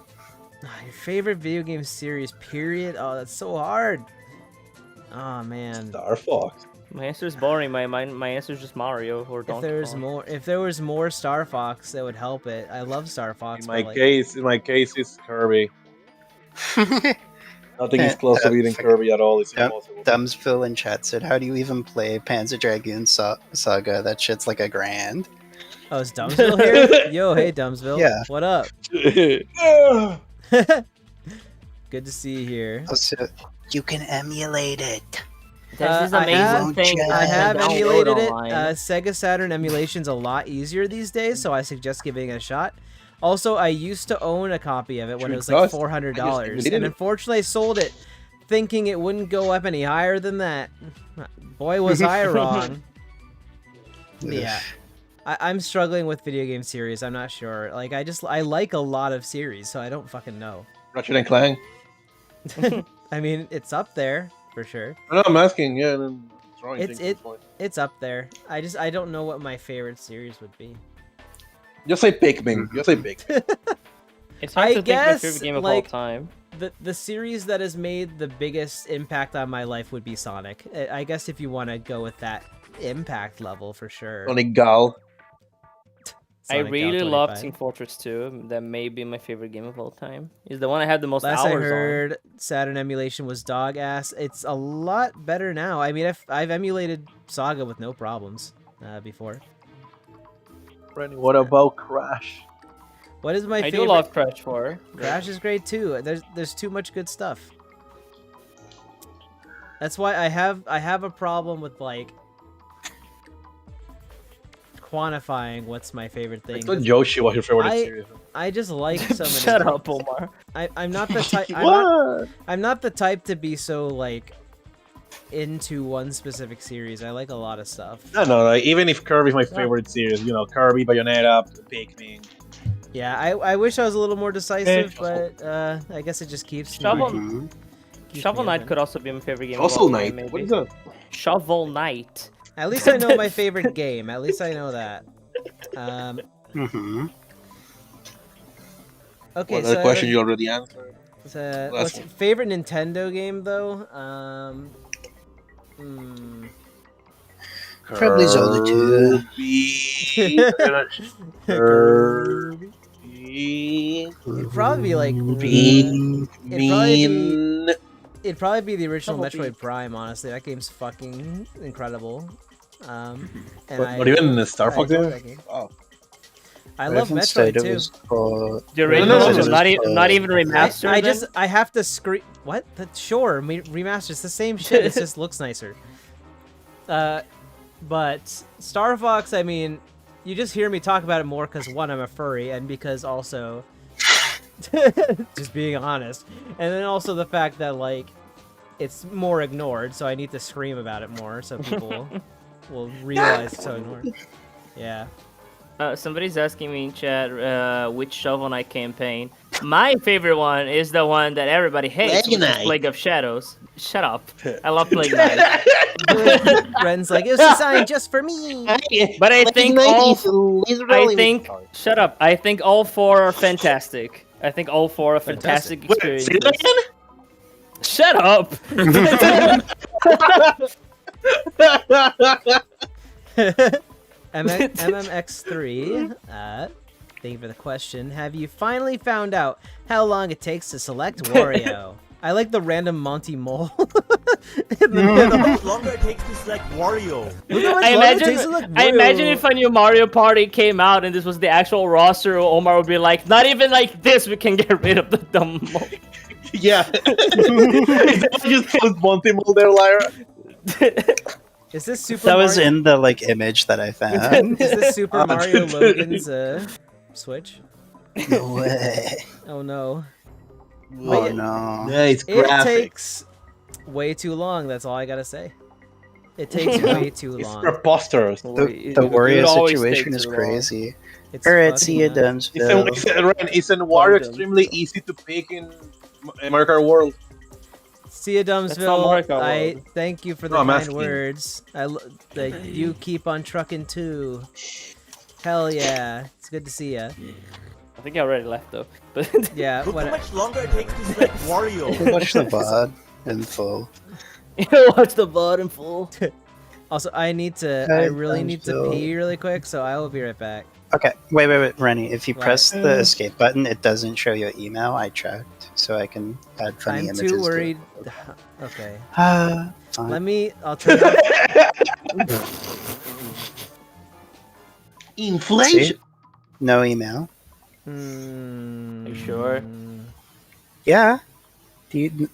Your favorite video game series? Period. Oh, that's so hard. Oh man. Star Fox. My answer is boring. My answer is just Mario or Donkey Kong. If there was more Star Fox, that would help it. I love Star Fox. In but, my case, it's Kirby. Nothing is close to beating Kirby at all. It's impossible. Dumbsville in chat said, how do you even play Panzer Dragoon Saga? That shit's like $1,000. Oh, is Dumbsville here? Yo, hey Dumbsville. Yeah. What up? Good to see you here. Also, you can emulate it. There's this I amazing have- thing that I you can have download emulated it. online. Sega Saturn emulation's a lot easier these days, so I suggest giving it a shot. Also, I used to own a copy of it when it was like $400, and unfortunately I sold it thinking it wouldn't go up any higher than that. Boy, was I wrong. Yeah. I'm struggling with video game series. I'm not sure. Like, I like a lot of series, so I don't fucking know. Ratchet and Clank. I mean, it's up there for sure. No, I'm asking. Yeah, then throwing It's things at this point. It's up there. I don't know what my favorite series would be. Just say Pikmin. Just say Pikmin. It's hard I to think guess, my favorite game of like, all time. The series that has made the biggest impact on my life would be Sonic. I guess if you want to go with that impact level for sure. Sonic Gal. I Sonic really Gal love 25. Team Fortress 2. That may be my favorite game of all time. It's the one I had the most Last I hours heard, Saturn emulation was dog ass. It's a lot better now. I mean, I've emulated Saga with no problems before. Rennie, what about Crash? What is my on. I favorite? do love Crash 4. Crash is great too. There's too much good stuff. That's why I have a problem with like quantifying what's my favorite thing. I thought Yoshi was your favorite I- series. I just like so many. Shut things. up, Omar. I'm not the type. What? I'm not the type to be so like into one specific series. I like a lot of stuff. No, like, even if Kirby's my favorite series, you know, Kirby, Bayonetta, Pikmin. Yeah, I wish I was a little more decisive, but I guess it just keeps. Shovel- Mhm. keeps Shovel me Knight open. could also be my favorite game. Fossil of all time, Knight. maybe. What is that? Shovel Knight. At least I know my favorite game. At least I know that. Mhm. Okay, Well, so that question you already answered. Last what's one. favorite Nintendo game though? Probably Zelda 2. Kirby. It'd probably be like Mean. it'd probably be the original Double Metroid B. Prime. Honestly, that game's fucking incredible. And But even the Star I Fox adore game? that game. Oh. I love haven't Metroid said it too. was called- The no, original, no, was no, not even remastered. I then? just I have to scream. What? Sure, remaster. It's the same shit. It just looks nicer. But Star Fox. I mean, you just hear me talk about it more because one, I'm a furry, and because also, just being honest, and then also the fact that like, it's more ignored, so I need to scream about it more so people will realize it's so ignored. Yeah. Somebody's asking me in chat which Shovel Knight campaign. My favorite one is the one that everybody hates, which is Knight. Plague of Shadows. Shut up. I love Plague Knight. Ren's like, it was designed just for me. But I think all... I think... Sorry. Shut up. I think all four are fantastic. I think all four are fantastic experiences. Say that again? Shut up! MMX3, thank you for the question. Have you finally found out how long it takes to select Wario? I like the random Monty Mole in the middle. Longer it takes to select Wario. Look how much I longer it takes to imagine, select I imagine Wario. if a new Mario Party came out and this was the actual roster, Omar would be like, not even like this, we can get rid of the dumb mole. Yeah. Just put Monty Mole there, Lyra. Is this Super That was Mario? in the like image that I found. Is this Super Mario Logan's Switch? No way. Oh no. Oh no. Nice It graphics. takes way too long, that's all I gotta say. It takes way too It's long. preposterous. The It Wario always situation takes is too long. crazy. It's Alright, fucking see you, nuts. Dunsville. Isn't Wario Gundam. extremely easy to pick in Mario Kart World? See you, That's not Mario Dumbsville. Kart I World. thank you for the No, I'm kind asking. words. You keep on trucking too. Hell yeah, it's good to see ya. I think I already left though. But Yeah, Look how what? much longer it takes to select Wario. Watch the VOD in full. watch the bottom full. Also, I Hey, really need to Dumbsville. pee really quick, so I will be right back. Okay, wait, Rennie. If you What? press the escape button, it doesn't show your email. I checked, so I can add funny I'm images. too to it. worried. Okay, Fine. I'll turn off. Inflation. See? No email. Are you sure? Yeah. Do you?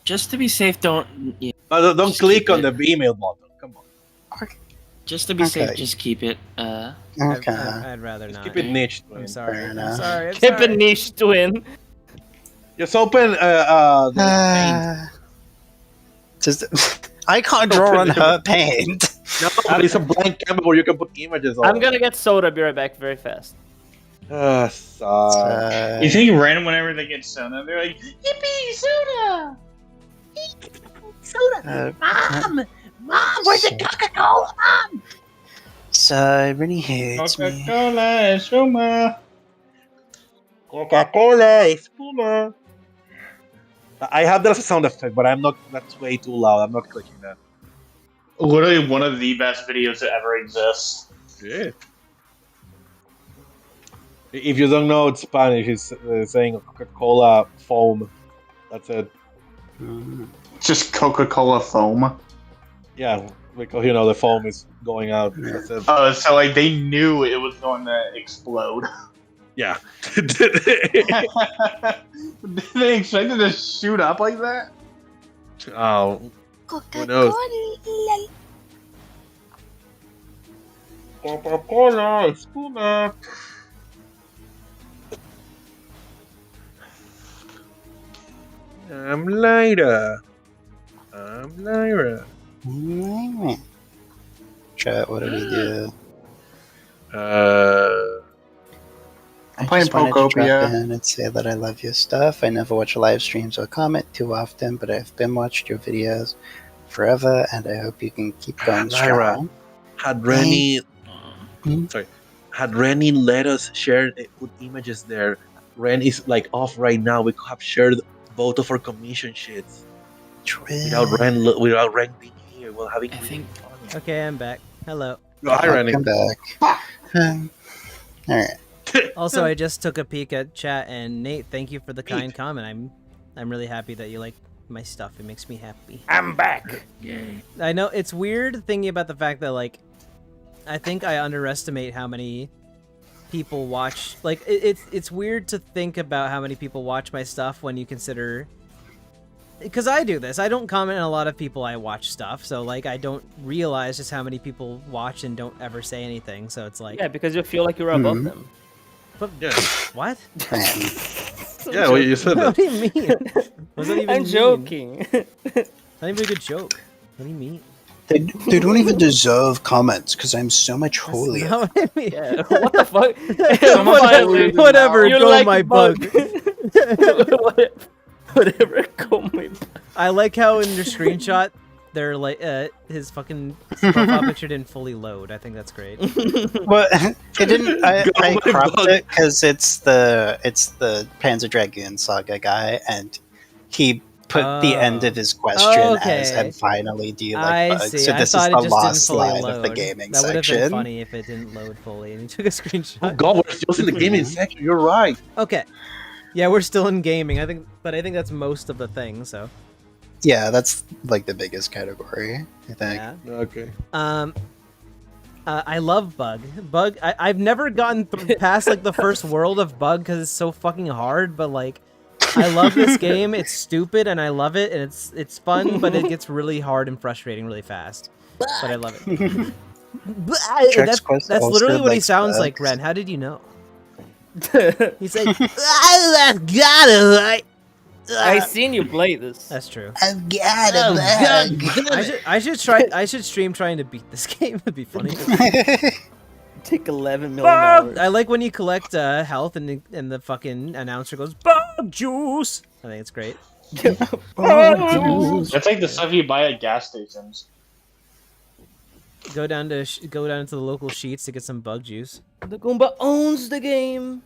Just to be safe, don't. Yeah, Don't Just click keep on it. the email button. Come on. just to be safe, Okay. just keep it. Okay. I'd rather Just not. keep it niche. I'm Twin. sorry. Fair I'm enough. sorry. I'm Keep sorry. it niche, twin. Just open the paint. Just, I can't draw on her paint. No, it's a blank canvas where you can put images on. I'm gonna get soda. Be right back very fast. Sad. You think Ren, whenever they get soda, they're like, "Yippee, soda!" Soda. Mom, where's the Coca-Cola? Mom. So Rennie hates me. Coca-Cola, espuma. Coca-Cola, espuma. I have that as a sound effect, but I'm not. That's way too loud. I'm not clicking that. Literally one of the best videos that ever exists. Yeah. If you don't know it's Spanish, it's saying Coca-Cola foam. That's it. Just Coca-Cola foam. Yeah, because the foam is going out. That's it. Oh, so like they knew it was going to explode. Yeah. Did they expect it to shoot up like that? Oh, who knows? Coca-Cola, espuma. I'm Lyra. Chat, what do we do? I playing just wanted to drop Pokopia. in and say that I love your stuff. I never watch live streams or comment too often, but I've been watched your videos forever, and I hope you can keep going Lyra, strong. Had Rennie, Hmm? had Rennie let us share, put images there. Ren is like off right now. We could have shared both of our commission sheets without Ren being here. Well, having I think. Okay, I'm back. Hello. Hi, Rennie. Come back. Alright. Also, I just took a peek at chat, and Nate, thank you for the kind comment. I'm really happy that you like my stuff. It makes me happy. I'm back. I know it's weird thinking about the fact that I think I underestimate how many people watch. Like it's weird to think about how many people watch my stuff when you consider. Because I do this. I don't comment on a lot of people I watch stuff, so I don't realize just how many people watch and don't ever say anything. So it's like Yeah, because you feel like you're above them. But Yeah. what? Yeah, well, you said What that. do you mean? What does that even I'm mean? joking. Not even a good joke. What do you mean? They don't even deserve comments because I'm so much holier. That's not what I mean. Yeah, what the fuck? Whatever, whatever, You go like my bug. Whatever, go my bug. I like how in your screenshot, they're his fucking profile picture didn't fully load. I think that's great. Well, it didn't. I cropped it because it's the Panzer Dragoon Saga guy, and he put the end of his question as, Okay. "And finally, do you I like bugs?" see. So I this is thought the it just didn't lost fully line load. of the gaming That would have section. been funny if it didn't load fully, and he took a screenshot. Oh God, we're still in the gaming section. You're right. Okay. Yeah, we're still in gaming. I think that's most of the thing. So. Yeah, that's like the biggest category, I think. Yeah. Okay. I love Bug. I've never gotten past the first world of Bug because it's so fucking hard. But I love this game. It's stupid and I love it, and it's fun, but it gets really hard and frustrating really fast. But I love it. That's literally what he sounds like, Ren. How did you know? He's like, I got it. I seen you play this. That's true. I've got a bug. I should try. I should stream trying to beat this game. It'd be funny. Take 11 million hours. I like when you collect health and the fucking announcer goes bug juice. I think it's great. That's like the stuff you buy at gas stations. Go down to the local sheets to get some bug juice. The Goomba owns the game.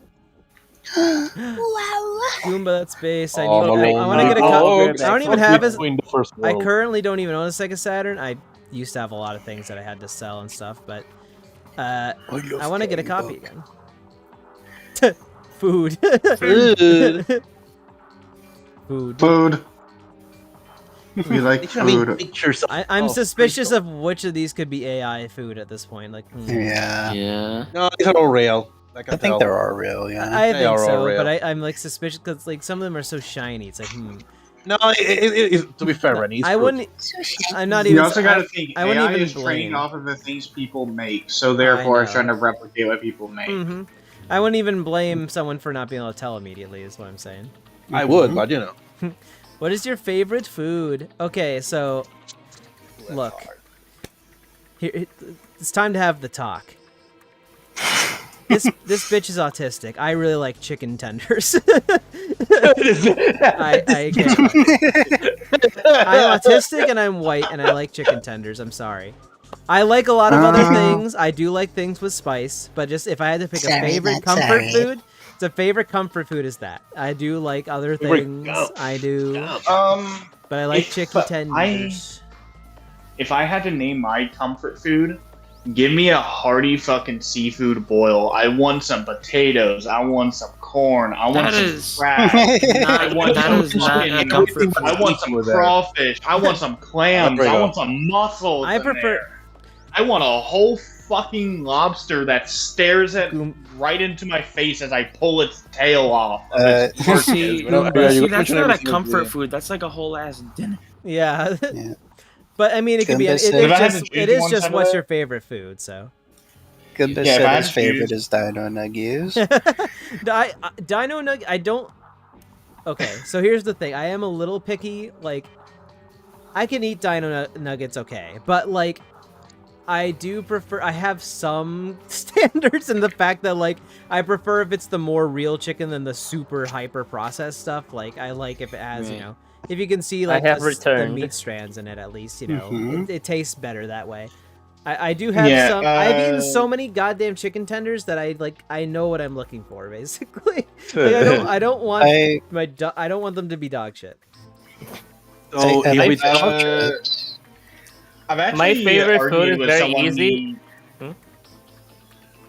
Wow. Goomba, that's base. I Oh, want to get a Lord. I don't even have his. Between the first I world. currently don't even own a Sega Saturn. I used to have a lot of things that I had to sell and stuff, but I want to get a copy again. Food. Food. Food. Food. We like food. Pictures of, I'm suspicious free of which of these could be AI food at this point. Like, Yeah. Yeah. No, these are all real. I can I think tell. there are real, yeah. I They think are all so, real. but I'm like suspicious because like some of them are so shiny. It's like, No, to be fair, Rennie, it's I fruit. wouldn't. Sushi. I'm not You even. also got to think I wouldn't AI even is blame. trained off of the things people make, so therefore it's know. trying to replicate what people make. Mm-hmm. I wouldn't even blame someone for not being able to tell immediately. Is what I'm saying. I would, but you know. What is your favorite food? Okay, so look. Here, it's time to have the talk. This bitch is autistic. I really like chicken tenders. I can't. I'm autistic and I'm white and I like chicken tenders. I'm sorry. I like a lot of other things. I do like things with spice, but just if I had to pick a favorite comfort food, the favorite comfort food is that. I do like other things. I do. But I like chicken tenders. If I had to name my comfort food, give me a hearty fucking seafood boil. I want some potatoes. I want some corn. I want some crab. I want some comfort food. I want some crawfish. I want some clams. I want some mussels. I prefer. I want a whole fucking lobster that stares right into my face as I pull its tail off. See, that's not a comfort food. That's like a whole ass dinner. Yeah. But I mean, it could be. It is just what's your favorite food. So. Goodbye said his favorite is Dino Nuggies. Dino Nugget. I don't. Okay, so here's the thing. I am a little picky. Like, I can eat Dino Nuggets, okay, but like, I do prefer. I have some standards in the fact that like I prefer if it's the more real chicken than the super hyper processed stuff. Like, I like if it has you know. If you can see like the meat strands in it, at least, you know, it tastes better that way. I do have some. I've eaten so many goddamn chicken tenders that I know what I'm looking for, basically. Like, I don't want I don't want them to be dog shit. So I've actually my favorite food is very easy.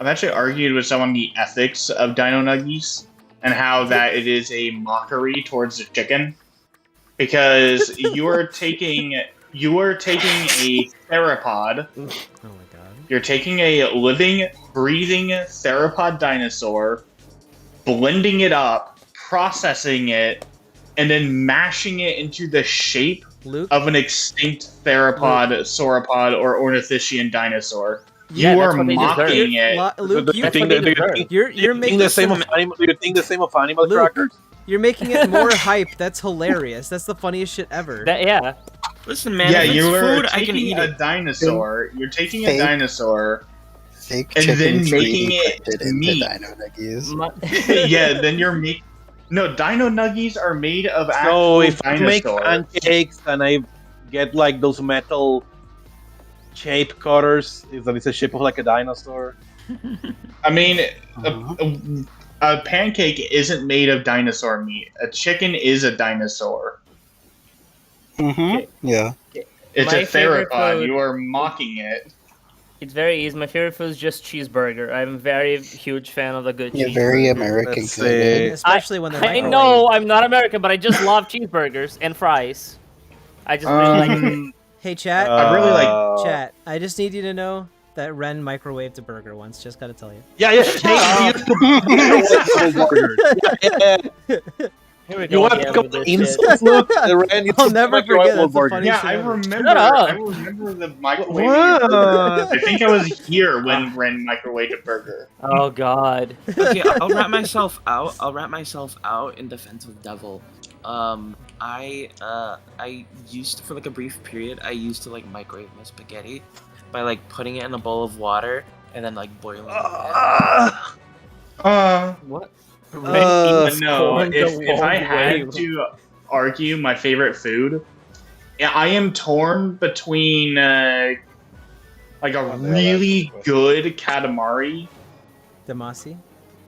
I've actually argued with someone the ethics of Dino Nuggies and how that it is a mockery towards the chicken. Because you are taking a theropod. Oh my god. You're taking a living, breathing theropod dinosaur, blending it up, processing it, and then mashing it into the shape of an extinct theropod, sauropod, or ornithischian dinosaur. You are mocking it. Luke, you're making the same of animal. Do you think the same of animal crackers? You're making it more hype. That's hilarious. That's the funniest shit ever. Yeah. Listen, man. Yeah, if it's you are food, I can eat a it. dinosaur. You're taking a dinosaur fake and then making it into meat. Dino Nuggies. Yeah, then you're making. No, Dino Nuggies are made of actual So if I make dinosaurs. pancakes and I get like those metal shape cutters, is that it's a shape of like a dinosaur? I mean, a pancake isn't made of dinosaur meat. A chicken is a dinosaur. Yeah. It's My a favorite theropod. food- You are mocking it. It's very easy. My favorite food is just cheeseburger. I'm a very huge fan of the good You're cheeseburger. very American coded. Especially when they're I know I'm not American, but I just love cheeseburgers and fries. I just really like it. Hey, chat. I really like Chat. I just need you to know that Ren microwaved a burger once. Just gotta tell you. Yeah. Here we You go. want again to with go this insults, look? I'll never forget. That's the funniest Yeah, shit I ever. remember. Shut up. I remember the microwave. What? I think I was here when Ren microwaved a burger. Oh God. Okay, I'll wrap myself out in defense of Devil. I used to, for like a brief period, I used to like microwave my spaghetti by like putting it in a bowl of water and then like boiling it. What? No, if I had to argue my favorite food, I am torn between like a really good katamari, Damasi?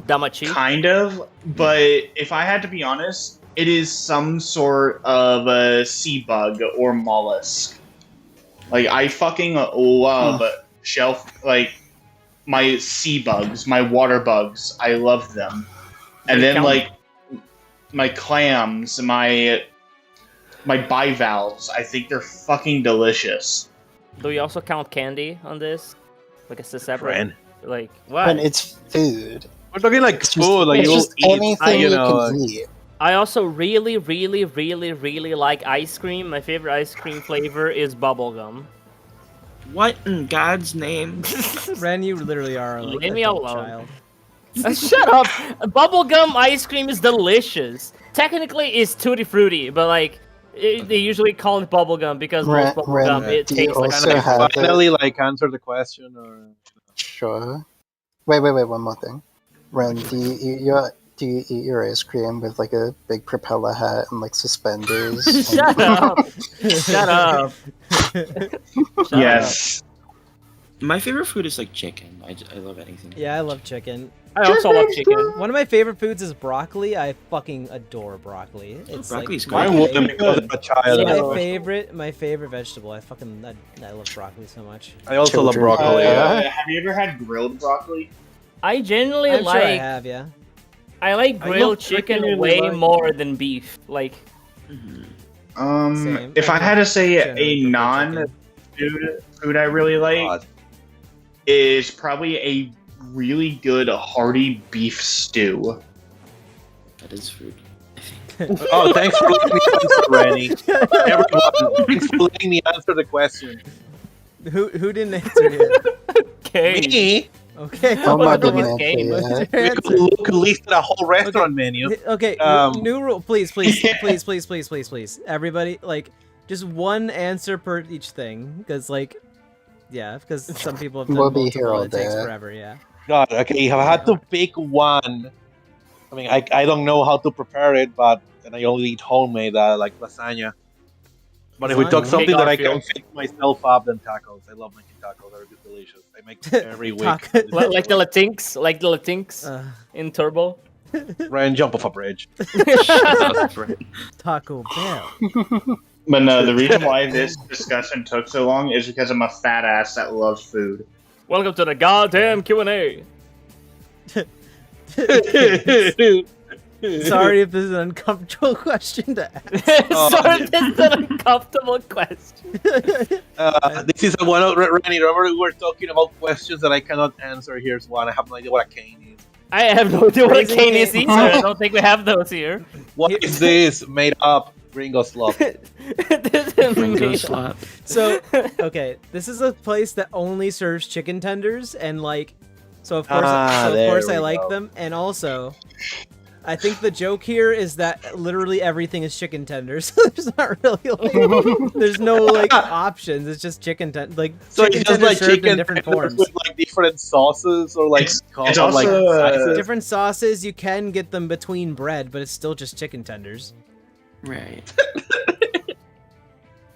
Damachi? kind of, but if I had to be honest, it is some sort of a sea bug or mollusk. Like, I fucking love like my sea bugs, my water bugs. I love them. And then, like, my clams, my my bivalves. I think they're fucking delicious. Do we also count candy on this? Like it's a separate. Ren. Like When what? it's food. We're talking like It's just, food, like it's you'll just eat. anything you know, can eat. I also really like ice cream. My favorite ice cream flavor is bubblegum. What in God's name? Ren, you literally are like Leave a me dumb alone. child. Shut up! Bubblegum ice cream is delicious. Technically, it's tutti frutti, but like they usually call it bubblegum because most bubblegum it do you tastes like. also Can I have finally like answer the question or? Sure. Wait, one more thing. Ren, do you eat your ice cream with like a big propeller hat and like suspenders? Shut up! Shut up! Yes. My favorite food is like chicken. I love anything. Yeah, I love chicken. I also love chicken. One of my favorite foods is broccoli. I fucking adore broccoli. It's Broccoli's like good. Mine wouldn't because I'm a child. my favorite vegetable. I love broccoli so much. I also love Children. broccoli. Have you ever had grilled broccoli? I generally I'm like. sure I have, yeah. I like I grilled love chicken chicken way like- more than beef. Like, Same. If I had to say Generally a prefer non-food I really like God. is probably a really good hearty beef stew. That is food. Oh, thanks for letting me answer, Rennie. Everyone, thanks for letting me answer the question. Who didn't answer yet? okay. Me? Okay. Someone what's didn't your answer game? yet. What's your answer? Luke listed a whole restaurant menu. Okay, new rule. Please. Everybody, like, just one answer per each thing. Because, like, yeah, because some people have done We'll be here multiple, all it takes day. forever, yeah. God, okay, if I had to pick one, I mean, I don't know how to prepare it, but and I only eat homemade, like lasagna. But if we talk Lasagna? something that I can Garfield. fix myself up, then tacos. I love making tacos; they're delicious. I make them every week. Like the Latinx, Uh, in Turbo. Ryan, jump off a bridge. Taco Bell. But no, the reason why this discussion took so long is because I'm a fat ass that loves food. Welcome to the goddamn Q&A. Sorry if this is an uncomfortable question to ask. Sorry, this is an uncomfortable question. This is one of Rennie. Remember we were talking about questions that I cannot answer. Here's one. I have no idea what a cane is. I have no idea what a Raising cane is cane. either. I don't think we have those here. What is this made up? Gringo slop. This is Ringo me. slap. So, okay, this is a place that only serves chicken tenders, and like, so of course, there I we like go. them, and also, I think the joke here is that literally everything is chicken tenders. There's not really, like, there's no like options. It's just chicken tenders, like So chicken it's just tenders like served in chicken different tenders forms. with like different sauces or like It's called, also, like sizes. Different sauces. You can get them between bread, but it's still just chicken tenders. Right.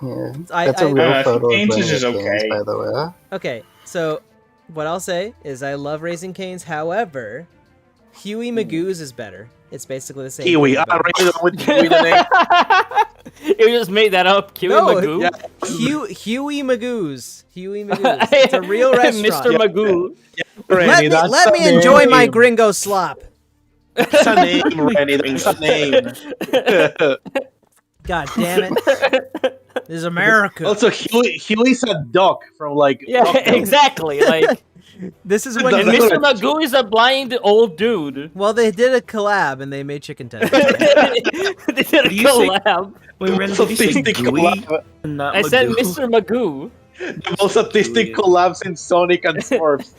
Yeah, I- that's a I- real I think photo of Cane's Rainier is Cane's, okay. by the way. Okay, so what I'll say is I love Raising Cane's. However, Huey Magoo's is better. It's basically the same. Kiwi. thing, but- Rennie, the one with Kiwi the name. You just made that up, Q No, Magoo. Yeah. Huey Magoo's. Huey Magoo's. It's a real restaurant. Mr. Magoo. Rennie, that's Let the me enjoy my name. gringo slop. That's a name, Rennie. That's a name. God damn it. This is America. Also, Huey's a duck from like. Yeah, Ducktails. exactly. Like, This is when and That's Mr. what Magoo is a blind old dude. well, they did a collab and they made chicken tenders. They did a Do you say- collab. Wait, Ren, did you say Autistic gooey? collab. and not I said Magoo? Mr. Magoo. The most autistic collabs in Sonic and Smurfs.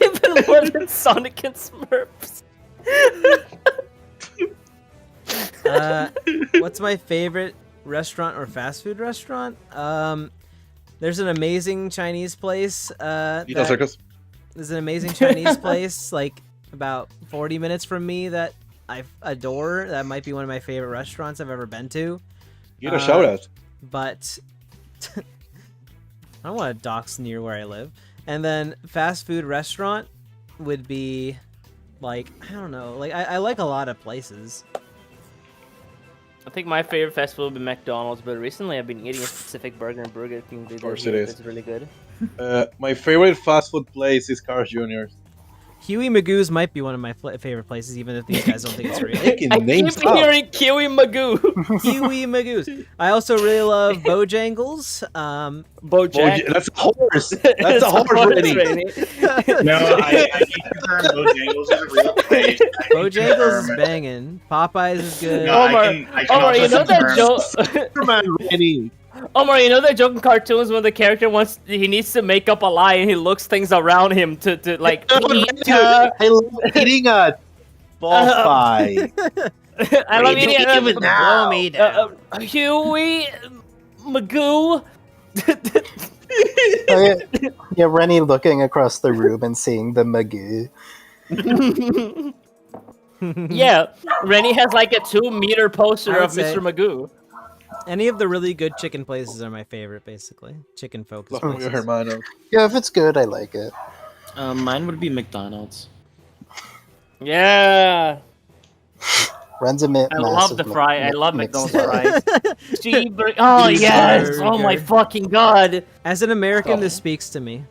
Even more than Sonic and Smurfs. What's my favorite restaurant or fast food restaurant? There's an amazing Chinese place. There's an amazing Chinese place, like about 40 minutes from me that I adore. That might be one of my favorite restaurants I've ever been to. Get a shout out. But I don't want to dox near where I live. And then fast food restaurant would be like, I don't know, like I like a lot of places. I think my favorite fast food would be McDonald's, but recently I've been eating a specific burger and Burger King. Of course it is. It's really good. My favorite fast food place is Carl's Jr. Huey Magoo's might be one of my favorite places, even if these guys don't think it's real. I keep hearing Kiwi Magoo. Huey Magoo's. I also really love Bojangles. Bojack. That's a horse. That's a horse, Rennie. No, I keep confirm Bojangles is a real place. Bojangles is banging. Popeyes is good. No, Omar, I can Omar, also you know that confirm- joke? Superman, Rennie. Omar, you know that joke in cartoons when the character he needs to make up a lie and he looks things around him to like. Peter. I love eating a ball pie. I love eating Even now. Huey Magoo. Yeah, Rennie looking across the room and seeing the Magoo. Yeah, Rennie has like a 2-meter poster I would of say- Mr. Magoo. Any of the really good chicken places are my favorite, basically. Chicken focused Los places. hermanos. Yeah, if it's good, I like it. Mine would be McDonald's. Yeah, Ren's a I love massive the fry. I love Mc- McDonald's fries. Oh yes! Oh my fucking god! As an American, this speaks to me.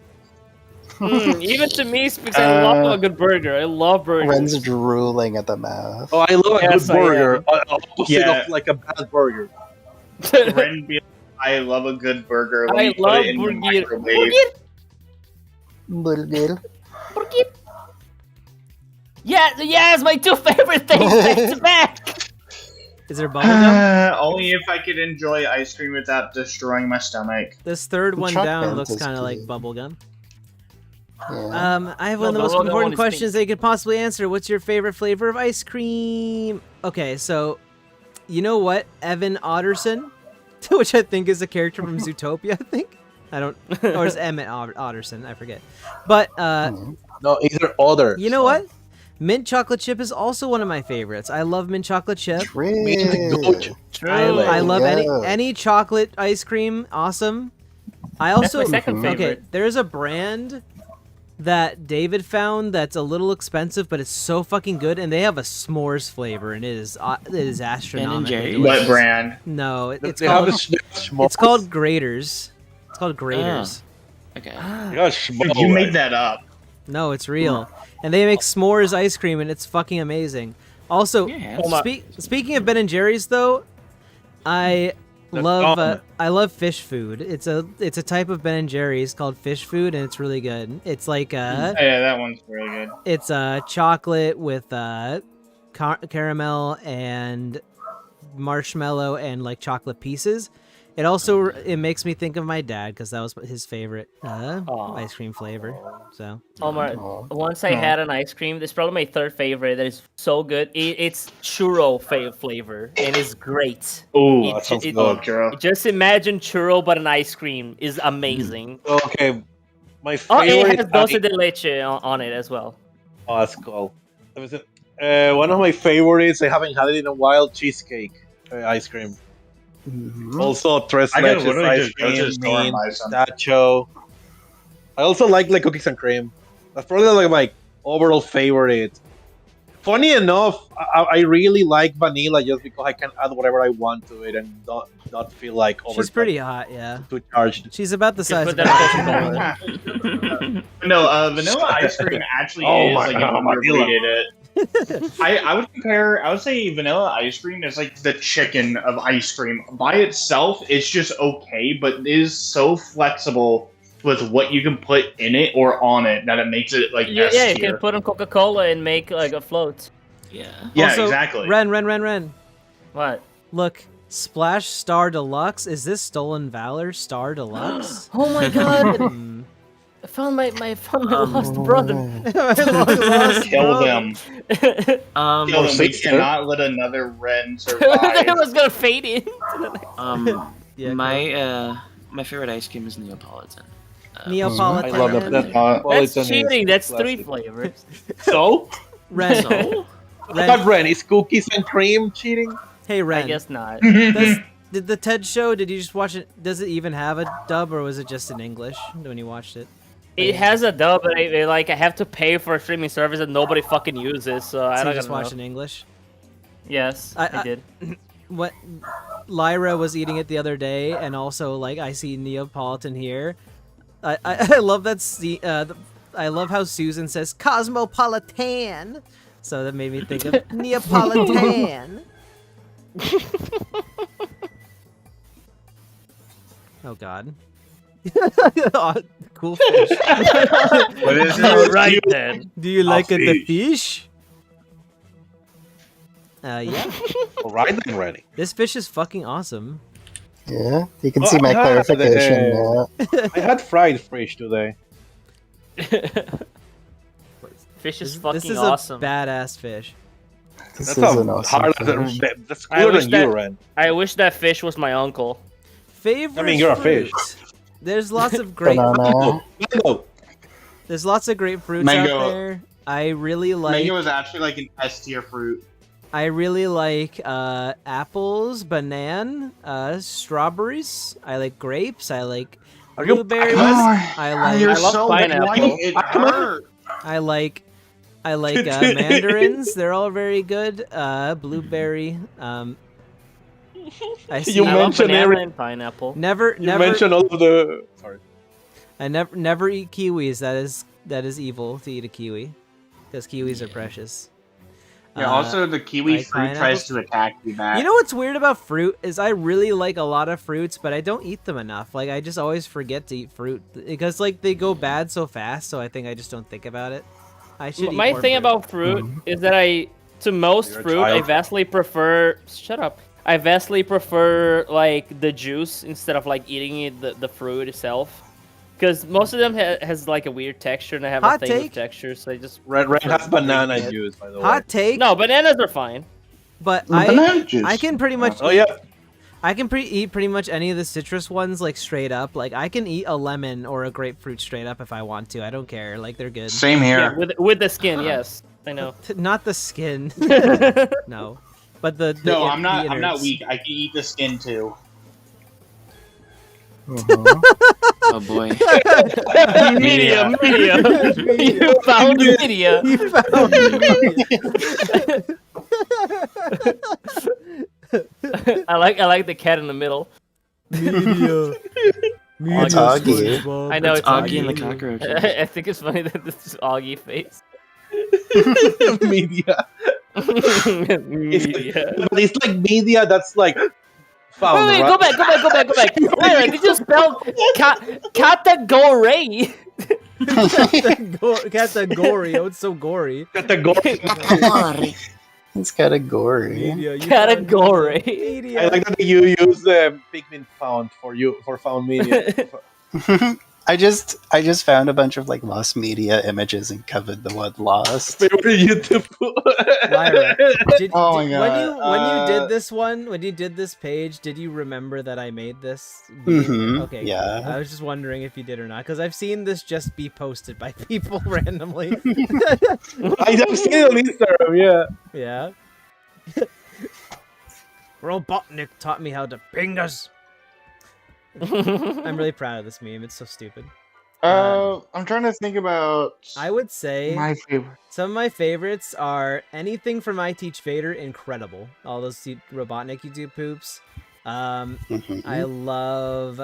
Even to me, speaks. I love a good burger. I love burgers. Ren's drooling at the mouth. Oh, I love a Yes, good I burger. Opposite Yeah. of like a bad burger. Ren be like, I love a good burger. Let I me put love it in the burger. microwave. Burger. Yeah, it's my 2 favorite things back to back. Is there bubblegum? Only if I could enjoy ice cream without destroying my stomach. This third one Chuck down Bent looks is kind of like good. bubblegum. Yeah. I have one of the No, most the other one important is questions pink. that you could possibly answer. What's your favorite flavor of ice cream? Okay, so you know what? Evan Otterson, which I think is a character from Zootopia, I think. I don't, or is Emmett Otterson? I forget. But No, either other. you know what? Mint chocolate chip is also one of my favorites. I love mint chocolate chip. I love Yeah. any chocolate ice cream. Awesome. I also That's my second favorite. Okay, there's a brand that David found that's a little expensive, but it's so fucking good, and they have a s'mores flavor, and it is astronomically Jerry's? delicious. What brand? No, it's They have called a schmaltz. it's called Graters. It's called Graters. Okay. Yeah, schmaltz. You made that up. No, it's real, and they make s'mores ice cream, and it's fucking amazing. Also, Yeah. speaking of Ben and Jerry's, though, I love fish food. It's a type of Ben and Jerry's called fish food, and it's really good. It's like Yeah, that one's really good. it's chocolate with caramel and marshmallow and like chocolate pieces. It makes me think of my dad because that was his favorite ice cream flavor. So Omar, once I had an ice cream, this is probably my 3rd favorite that is so good. It's churro flavor, and it's great. Ooh, that sounds it- good. churro. Just imagine churro, but an ice cream is amazing. Okay, my Oh, favorite. it has dulce de leche on it as well. Oh, that's cool. One of my favorites. I haven't had it in a while. Cheesecake ice cream. Also, tres I could leches literally ice just go to cream, the store and mint, buy some. pistachio. I also like cookies and cream. That's probably like my overall favorite. Funny enough, I really like vanilla just because I can add whatever I want to it and not feel like she's pretty hot, yeah. too charged. She's about the size put of that a No, vanilla ice cream actually Oh is my like God, an underrated. I would say vanilla ice cream is like the chicken of ice cream. By itself, it's just okay, but it is so flexible with what you can put in it or on it that it makes it like Yeah, S you tier. can put on Coca-Cola and make like a float. Yeah. Yeah, Also, exactly. Ren. What? Look, Splash Star Deluxe. Is this Stolen Valor Star Deluxe? Oh my god! Hmm. I found my lost brother. Kill them. Um, Kill them. We sister. cannot let another Ren I survive. was gonna fade in. Yeah, my favorite ice cream is Neapolitan. Neapolitan. I love that. That's Neapolitan is cheating. That's classic. 3 flavors. So, Ren. So, Ren. Ren, is cookies and cream cheating? Hey, I Ren. guess not. Did the TED show? Did you just watch it? Does it even have a dub, or was it just in English when you watched it? It has a dub, but I have to pay for a streaming service that nobody fucking uses. So I So don't you just know. watched in English. Yes, I did. What Lyra was eating it the other day, and also like I see Neapolitan here. I love that I love how Susan says cosmopolitan, so that made me think of Neapolitan. Oh God. Oh, cool fish. What is All it? right then. Do you like the fish? Yeah. All right then, Rennie. This fish is fucking awesome. Yeah, you can Oh, see my I had, clarification. I had fried fish today. Fish is This fucking is awesome. a badass fish. This That's is an awesome hard. fish. That's I cooler wish than that- you, Ren. I wish that fish was my uncle. Favorite I mean, you're a fish. fruit? There's lots of great. Banana. Mango. There's lots of great fruits Mango. out there. I really like. Mango is actually like an S tier fruit. I really like apples, banana, strawberries. I like grapes. I like Are you blueberries. Oh, I like. You're I love so pineapple. white, it hurt. I like mandarins. They're all very good. Blueberry. I see. You I love mentioned banana every- and pineapple. Never, You never. mentioned all of the. Sorry. I never eat kiwis. That is evil to eat a kiwi, because kiwis are precious. Yeah, also the kiwi like fruit tries to attack you back. You know what's weird about fruit is I really like a lot of fruits, but I don't eat them enough. Like I just always forget to eat fruit because like they go bad so fast. So I think I just don't think about it. I should. My eat more thing fruit. about fruit is that to most You're a fruit, I child. vastly prefer. Shut up. I vastly prefer like the juice instead of like eating it, the fruit itself. Because most of them has like a weird texture, and I have Hot a thing take. with texture, so I just Ren has banana it. juice, by the way. Hot take. no bananas are fine. But Banana juice. I can pretty much. Oh yeah. I can eat pretty much any of the citrus ones like straight up. Like I can eat a lemon or a grapefruit straight up if I want to. I don't care. Like they're good. Same here. Yeah, with the skin, yes, I know. Not the skin. No, but the No, in- I'm not. the I'm not innards. weak. I can eat the skin too. Oh boy. Media. You found media. You found I like the cat in the middle. media. It's Augie. SpongeBob. I know It's it's Augie and the Augie. cockroaches. I think it's funny that this is Augie face. Media. Media. But it's like media that's like found. Wait, right? go back. Wait, did you spell category? Category. Oh, it's so gory. Category. It's category. Media, you Category. found media. I like that you use the Pikmin font for found media. I just found a bunch of like lost media images and covered the word lost. Favorite YouTube. Lyra, did, Oh my did- God. when you did this one, when you did this page, did you remember that I made this? Mhm, Okay. yeah. I was just wondering if you did or not, because I've seen this just be posted by people randomly. I have seen it on Instagram. Yeah. Yeah. Robotnik taught me how to ping us. I'm really proud of this meme. It's so stupid. I'm trying to think about I would say my favorite. some of my favorites are anything from I Teach Vader, incredible. All those Robotnik YouTube poops. Mhm. I love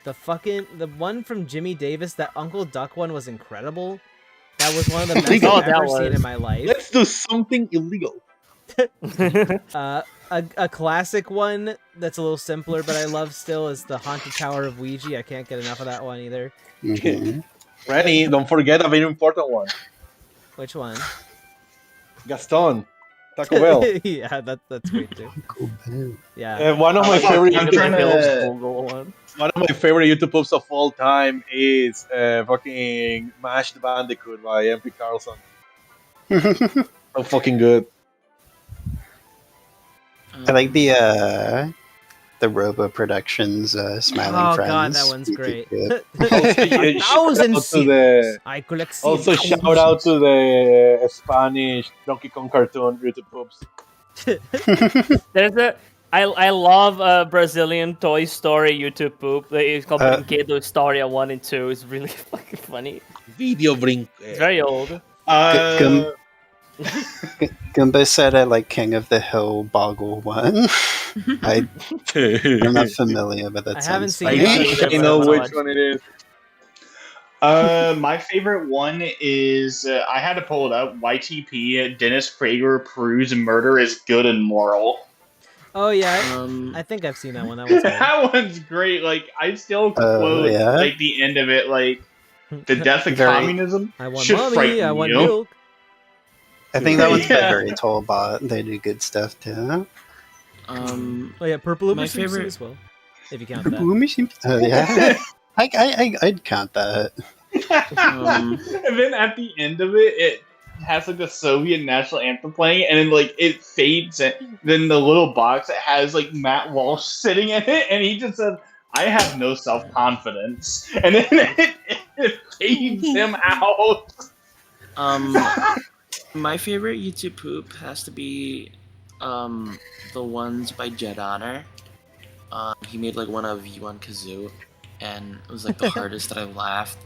the one from Jimmy Davis. That Uncle Duck one was incredible. That was one of the best Oh, I've that ever seen was. in my life. Let's do something illegal. A classic one that's a little simpler, but I love still is the Haunted Tower of Ouija. I can't get enough of that one either. Mhm. Rennie, don't forget a very important one. Which one? Gaston. Taco Bell. Yeah, that's great too. Cool, man. Yeah. One of my favorite I'm YouTube trying posts. to. Google one. One of my favorite YouTube posts of all time is fucking Mashed Bandicoot by MP Carlson. So fucking good. I like the Robo Productions Smiling Oh Friends. god, that one's YouTube great. kid. A thousand to seals. the- I collect Also, seals. shout out to the Spanish Donkey Kong cartoon YouTube poops. I love Brazilian Toy Story YouTube poop. It's called Brinquedo Historia 1 and 2. It's really fucking funny. Video Brink. It's very old. Gumbo said I like King of the Hill Boggle one. I'm not familiar, but that I sounds haven't seen funny. it. I know which one it is. My favorite one is I had to pull it up. YTP Dennis Prager proves murder is good and moral. Oh yeah, I think I've seen that one. That one's good. That one's great. Like I still quote yeah? like the end of it, like the death of communism I want should mommy. frighten I want you. milk. I think that one's by Yeah. Very Tall Bot. They do good stuff too. Oh yeah, Purple my Uber Simpson favorite- as well. If you count that. Yeah, I'd count that. And then at the end of it, it has like the Soviet national anthem playing, and then like it fades. And then the little box it has like Matt Walsh sitting in it, and he just says, "I have no self confidence," and then it fades him out. My favorite YouTube poop has to be the ones by Jed Honor. He made like one of Yuan Kazoo, and it was like the hardest that I laughed.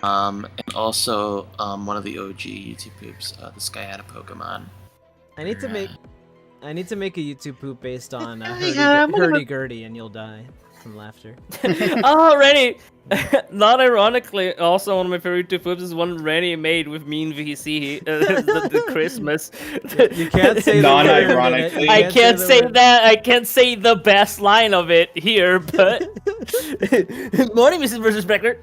And also one of the OG YouTube poops. This guy had a Pokemon. I need to make a YouTube poop based on Yeah, hurdy-gurdy, and you'll die from laughter. Oh, Rennie! Not ironically, also one of my favorite two poops is one Rennie made with me and VC, the Christmas. You can't say the word. Non-ironically. I can't the say word. that. I can't say the best line of it here, but morning, Mrs. versus Beckler.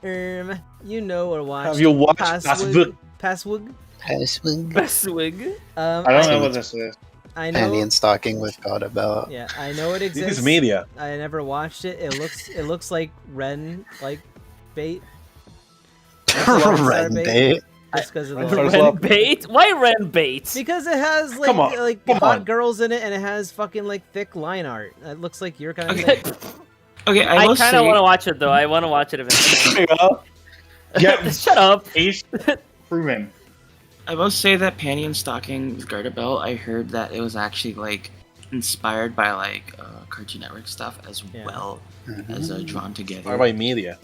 You know or watch. Have you watched Passwig? Passwig? Passwig? Passwig? I don't know what this is. I know. Panty and Stocking with God about. Yeah, I know it exists. This is media. I never watched it. It looks like Ren bait. Ren bait. Just because of Ren the Ren bait? Why Ren bait? because it has Come on, come hot on. girls in it, and it has fucking like thick line art. It looks like your kind of Okay. thing. Okay, I I will kind of say. want to watch it though. I want to watch it eventually. Yeah, Shut up. Ace proven. I will say that Panty and Stocking with Garda Bell, I heard that it was actually like inspired by like Cartoon Network stuff as Yeah. well as drawn together. Or by media.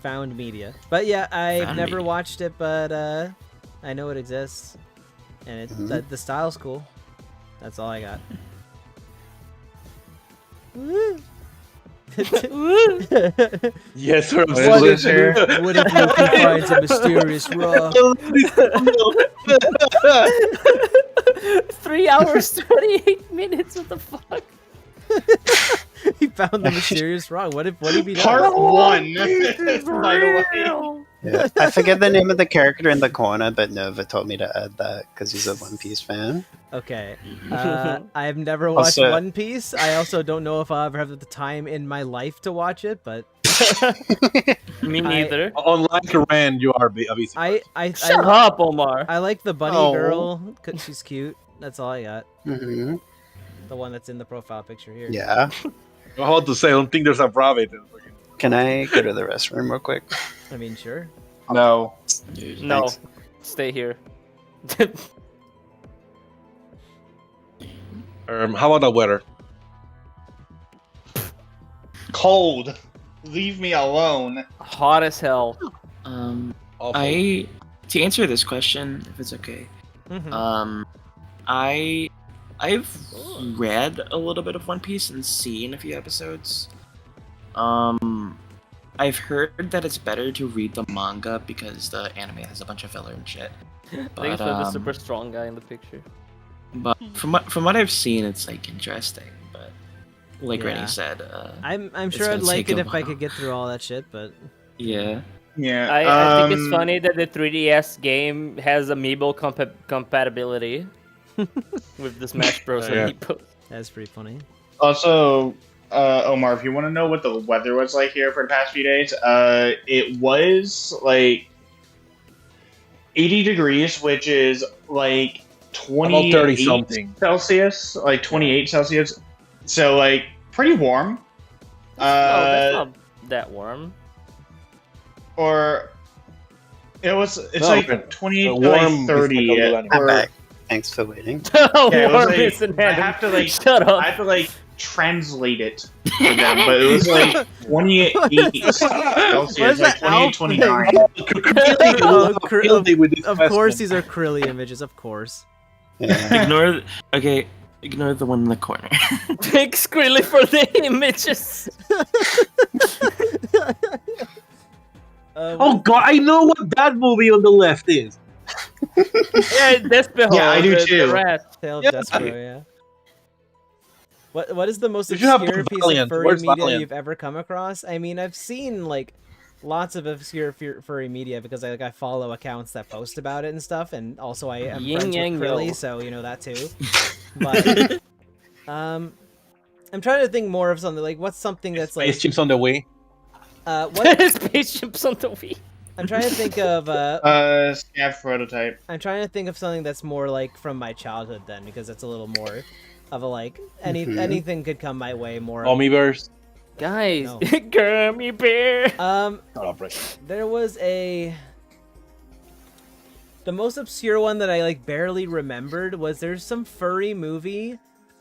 Found media. But yeah, I've Found never media. watched it, but I know it exists, and the style's cool. That's all I got. Woo. Yes, sir. What if Loki finds a mysterious rock? 3 hours, 28 minutes. What the fuck? He found the mysterious rock. What if he does? Part 1. By the way. Yeah. I forget the name of the character in the corner, but Nova told me to add that because he's a One Piece fan. Okay. I've never watched Also- One Piece. I also don't know if I'll ever have the time in my life to watch it, but Me neither. Unlike Rand, you are a BC. Shut up, Omar. I like the bunny Oh. girl because she's cute. That's all I got. Hmm. The one that's in the profile picture here. Yeah. How to say? I don't think there's a rabbit. Can I go to the restroom real quick? I mean, sure. No. No, Thanks. stay here. How about the weather? Cold. Leave me alone. Hot as hell. Um, Awful. to answer this question, if it's okay, Mhm. I've read a little bit of One Piece and seen a few episodes. I've heard that it's better to read the manga because the anime has a bunch of filler and shit. Thanks for the super strong guy in the picture. But from what I've seen, it's like interesting. But like Yeah. Rennie said, I'm it's sure gonna I'd like take it a if I while. could get through all that shit, but yeah. Yeah. I think it's funny that the 3DS game has amiibo compatibility with the Smash Bros. Yeah. amiibo. that's pretty funny. Also, Omar, if you want to know what the weather was like here for the past few days, it was like 80 degrees, which is like 28 30 something. Celsius, like 28 Celsius. So like pretty warm. That's not that warm. Or it's No, like okay. 28 to warm like 30. is like I'm or- back. Thanks for waiting. Yeah, it was Warm like- is an I atom. have to like Shut up. I have to like translate it for them, but it was like 28 Celsius, like 28, 29. Oh, Field day with this of course, question. these are Krilly images. Of course. Yeah. Ignore. Okay, Ignore the one in the corner. Take Skrilla for the images. Oh god, I know what that movie on the left is. Yeah, Despero. Yeah, I do the too. rat. Tale of Yeah. Despero, yeah. What is the most You should have obscure put piece Valiant. of furry Where's media Valiant? you've ever come across? I mean, I've seen like lots of obscure furry media because I follow accounts that post about it and stuff, and also I am Yin friends with yang Krilly, yo. so you know that too. But I'm trying to think more of something like what's something that's like Spaceships on the way. what Spaceships on the Wii. I'm trying to think of Scav prototype. I'm trying to think of something that's more like from my childhood then, because it's a little more of a like anything could come my way more. Omniverse. Guys, No. Gummy Bear. There was the most obscure one that I like barely remembered was there's some furry movie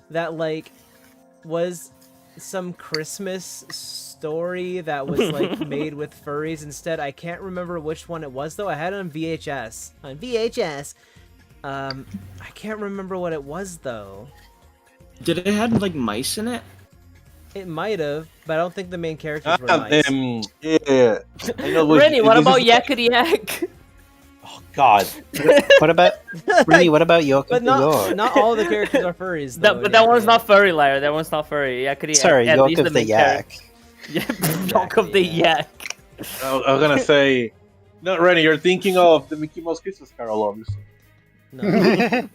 that like was some Christmas story that was like made with furries instead. I can't remember which one it was though. I had it on VHS. I can't remember what it was though. Did it have like mice in it? It might have, but I don't think the main characters were mice. Yeah. I know Rennie, what this about is- Yakety Yak? Oh god. What about Rennie? What about York But of New York? not all the characters are furries though. But that one's not furry, liar. That one's not furry. Yakety Yak. Sorry, at York least of the main Yak. character. Yeah, York of the Yak. I was gonna say, no, Rennie, you're thinking of the Mickey Mouse Christmas Carol, obviously. No.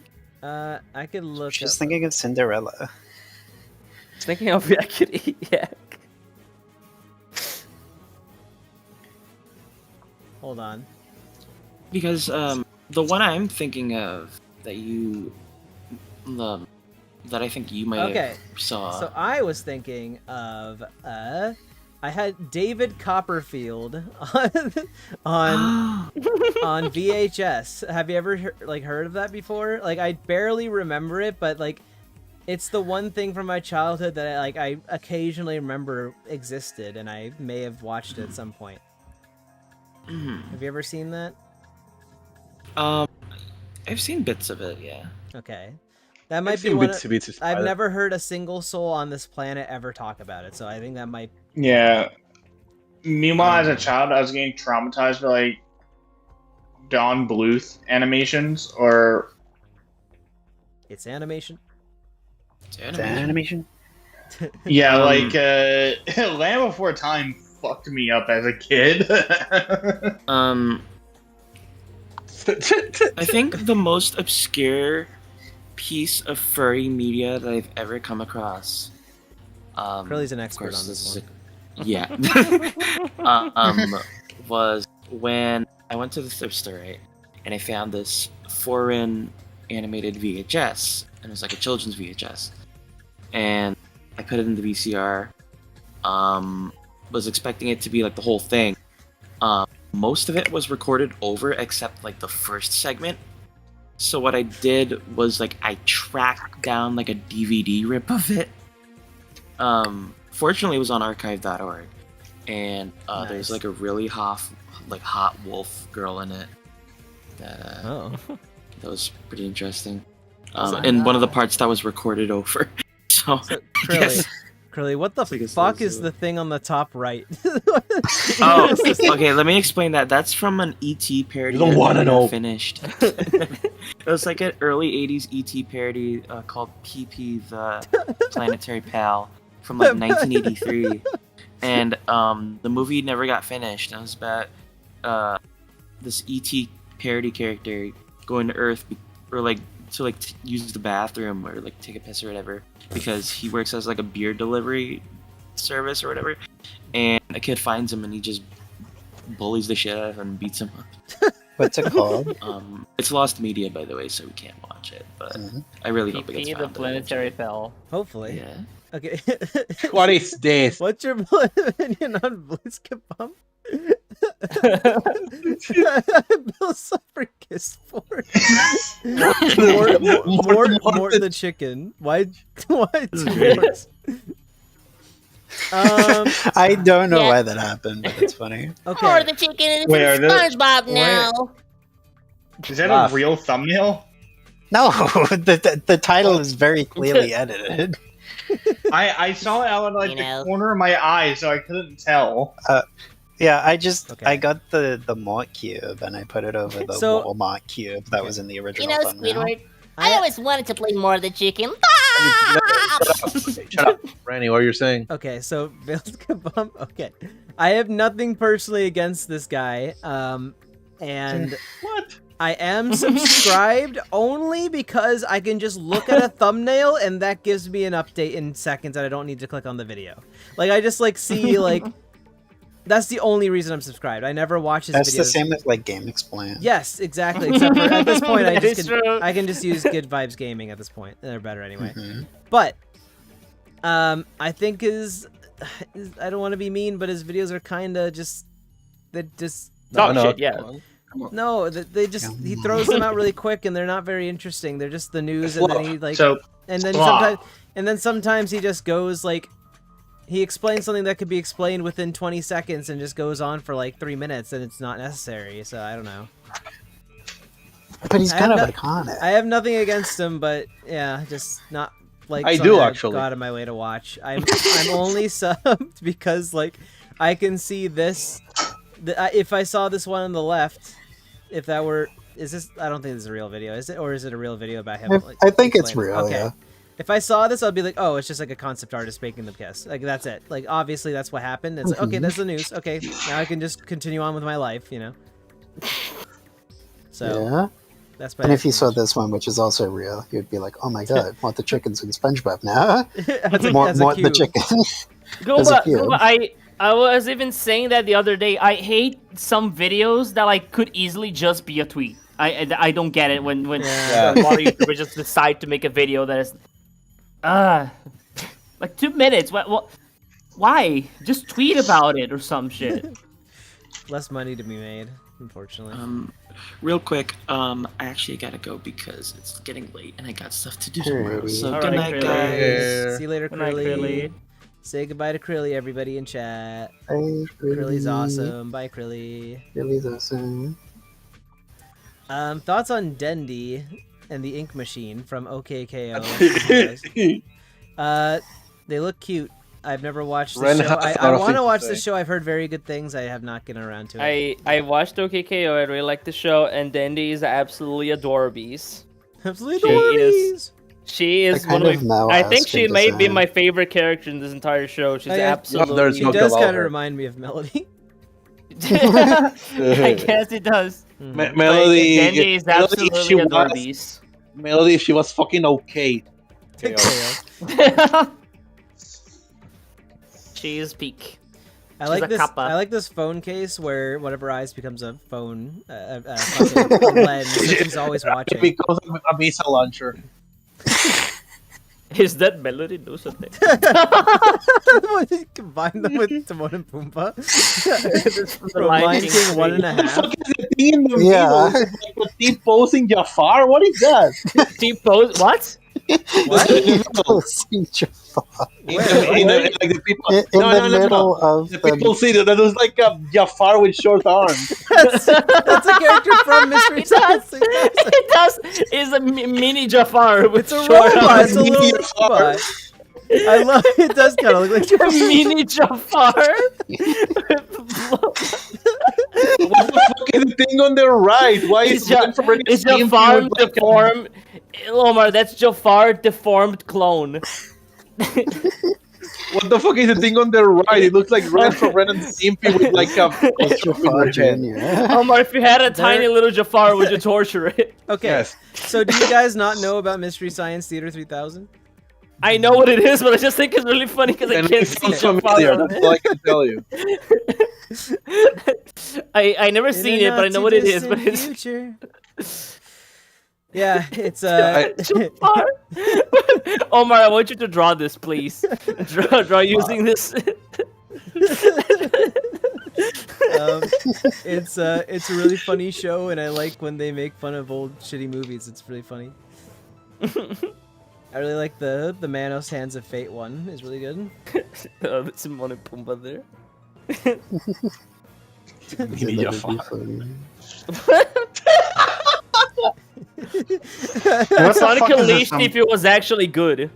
I could look. She's up- thinking of Cinderella. Thinking of Yakety Yak. Hold on. Because the one I'm thinking of that I think you might Okay. have saw. So I was thinking of I had David Copperfield on VHS. Have you ever heard of that before? Like I barely remember it, but like it's the one thing from my childhood that I occasionally remember existed, and I may have watched it at some point. Have you ever seen that? I've seen bits of it, yeah. Okay. That might I've be seen one. bits is I've fire. never heard a single soul on this planet ever talk about it, so I think that might. Yeah. Meanwhile, as a child, I was getting traumatized by like Don Bluth animations, or It's animation. It's The animation. animation. yeah, like Land Before Time fucked me up as a kid. I think the most obscure piece of furry media that I've ever come across. Curly's an of expert course, on this is one. yeah. Was when I went to the thrift store, right, and I found this foreign animated VHS, and it was like a children's VHS, and I put it in the VCR. Was expecting it to be like the whole thing. Most of it was recorded over except like the first segment. So what I did was like I tracked down like a DVD rip of it. Fortunately, it was on archive.org, and there's like a really hot wolf girl in it. That was pretty interesting. And one of the parts that was recorded over. So Curly, yes. Curly, what the fuck is the thing on the top right? Oh, okay. Let me explain that. That's from an ET parody. You don't that wanna never got know. Finished. It was like an early '80s ET parody called PP the Planetary Pal from like 1983, and the movie never got finished. It was about this ET parody character going to Earth or like to use the bathroom or like take a piss or whatever, because he works as like a beer delivery service or whatever, and a kid finds him and he just bullies the shit out of him and beats him up. What's it called? It's lost media, by the way, so we can't watch it, but I really hope it gets PP the found. Planetary Pal. Hopefully. Yeah. Okay. What is this? What's your opinion on Blitzkabum? Bill Suffragist for more the chicken. Why sports? I don't know why that happened, but it's funny. Okay. Or the chicken and Wait, are it's those- SpongeBob now. Is that Laugh. a real thumbnail? No, the title is very clearly edited. I saw it out of like You the know. corner of my eye, so I couldn't tell. Yeah, I Okay. got the Mort cube and I put it over the So- Walmart cube that was in the You original know, thumbnail. Squidward, I always wanted to play more of the chicken. Shut up, Randy. What you're saying? Okay, so Veiled Kabum. Okay, I have nothing personally against this guy. And What? I am subscribed only because I can just look at a thumbnail and that gives me an update in seconds and I don't need to click on the video. Like I just like see like that's the only reason I'm subscribed. I never watch his That's videos. the same with like Game Explain. Yes, exactly. Except for at this point, That is true. I can just use Good Vibes Gaming at this point. They're better anyway. Mhm. But I think I don't want to be mean, but his videos are kind of just Dog shit, yeah. no, they just he throws them out really quick and they're not very interesting. They're just the news and then he like So and then Blah. sometimes he just goes like he explains something that could be explained within 20 seconds and just goes on for like 3 minutes and it's not necessary. So I don't know. But he's I kind of have iconic. I have nothing against him, but yeah, just not like I something do, I've actually. Got in my way to watch. I'm only subbed because like I can see this. If I saw this one on the left, if that were is this? I don't think this is a real video, is it? Or is it a real video about him? Like, I think it's explaining? real. Okay. Yeah. If I saw this, I'd be like, oh, it's just like a concept artist making them kiss. Like that's it. Like obviously that's what happened. It's like, okay, that's the news. Okay, now I can just continue on with my life, you know. So Yeah. that's my. And if you saw this one, which is also real, you'd be like, "Oh my god, want the chickens in SpongeBob now? as a, More as a the cube. chicken." Goomba, cube. Goomba, I was even saying that the other day. I hate some videos that like could easily just be a tweet. I don't get it when Yeah. a lot of YouTubers just decide to make a video that is like 2 minutes. What? Why? Just tweet about it or some shit. Less money to be made, unfortunately. Real quick, I actually gotta go because it's getting late and I got stuff to do tomorrow. Alrighty. So Alright, good night, Krilly. guys. See you later, Good night, Krilly. Krilly. Say goodbye to Krilly, everybody in chat. Hey, Krilly's awesome. Bye, Krilly. Krilly's awesome. Thoughts on Dendy and the Ink Machine from OKKO? They look cute. I've never watched the Ren show. has a lot I of want things to to watch say. the show. I've heard very good things. I have not gotten around to it. I watched OKKO. I really like the show, and Dandy is absolutely adorable. Absolutely She is- adorable. She is The one kind of of my. I think she Mao may be design. my favorite character in this entire show. She's Oh, yeah. absolutely. There's She no does about kind of her. remind me of Melody. I guess it does. Mhm. Melody, Dandy is Melody, absolutely she adorable. was, Melody, she was fucking okay. Chaos. She is peak. I She's like a this. kappa. I like this phone case where whatever eyes becomes a phone, fucking a lens. So she's always watching. It becomes a missile launcher. Is that Melody do something? What, did you combine them with Timon and Pumbaa? From Lion King 1.5. What is the thing in the Yeah. middle? It's like a deep posing Jafar? What is that? Deep pose. What? What? Posing Jafar. In the people, In the middle of The people see that looks like a Jafar with short arms. That's a character from Mystery It does. Science. It does. It's a mini Jafar with It's a short robot. arms. It's a little robot. I love it. Does kind of look like Jafar. Mini Jafar. What the fuck is the thing on the right? Why Is is it from Renni It's Stimpy Jafar with, like, deformed. Omar, that's Jafar deformed clone. What the fuck is the thing on the right? It looks like Ren from Ren and Stimpy with like a It's Jafar Jr. Omar, if you had a tiny little Jafar, would you torture it? Okay. Yes. So do you guys not know about Mystery Science Theater 3000? I know what it is, but I just think it's really funny because I And can't it see sounds familiar. Jafar. That's all I can tell you. I never In seen a it, but I know not what too it is. But distant it's future. Yeah, it's Jafar. Omar, I want you to draw this, please. Draw using this. it's a really funny show, and I like when they make fun of old shitty movies. It's really funny. I really like the Manos Hands of Fate one. Is really good. There's Timon and Pumbaa there. Mini Jafar. What the Sonic fuck is this? Unleashed if it was actually good.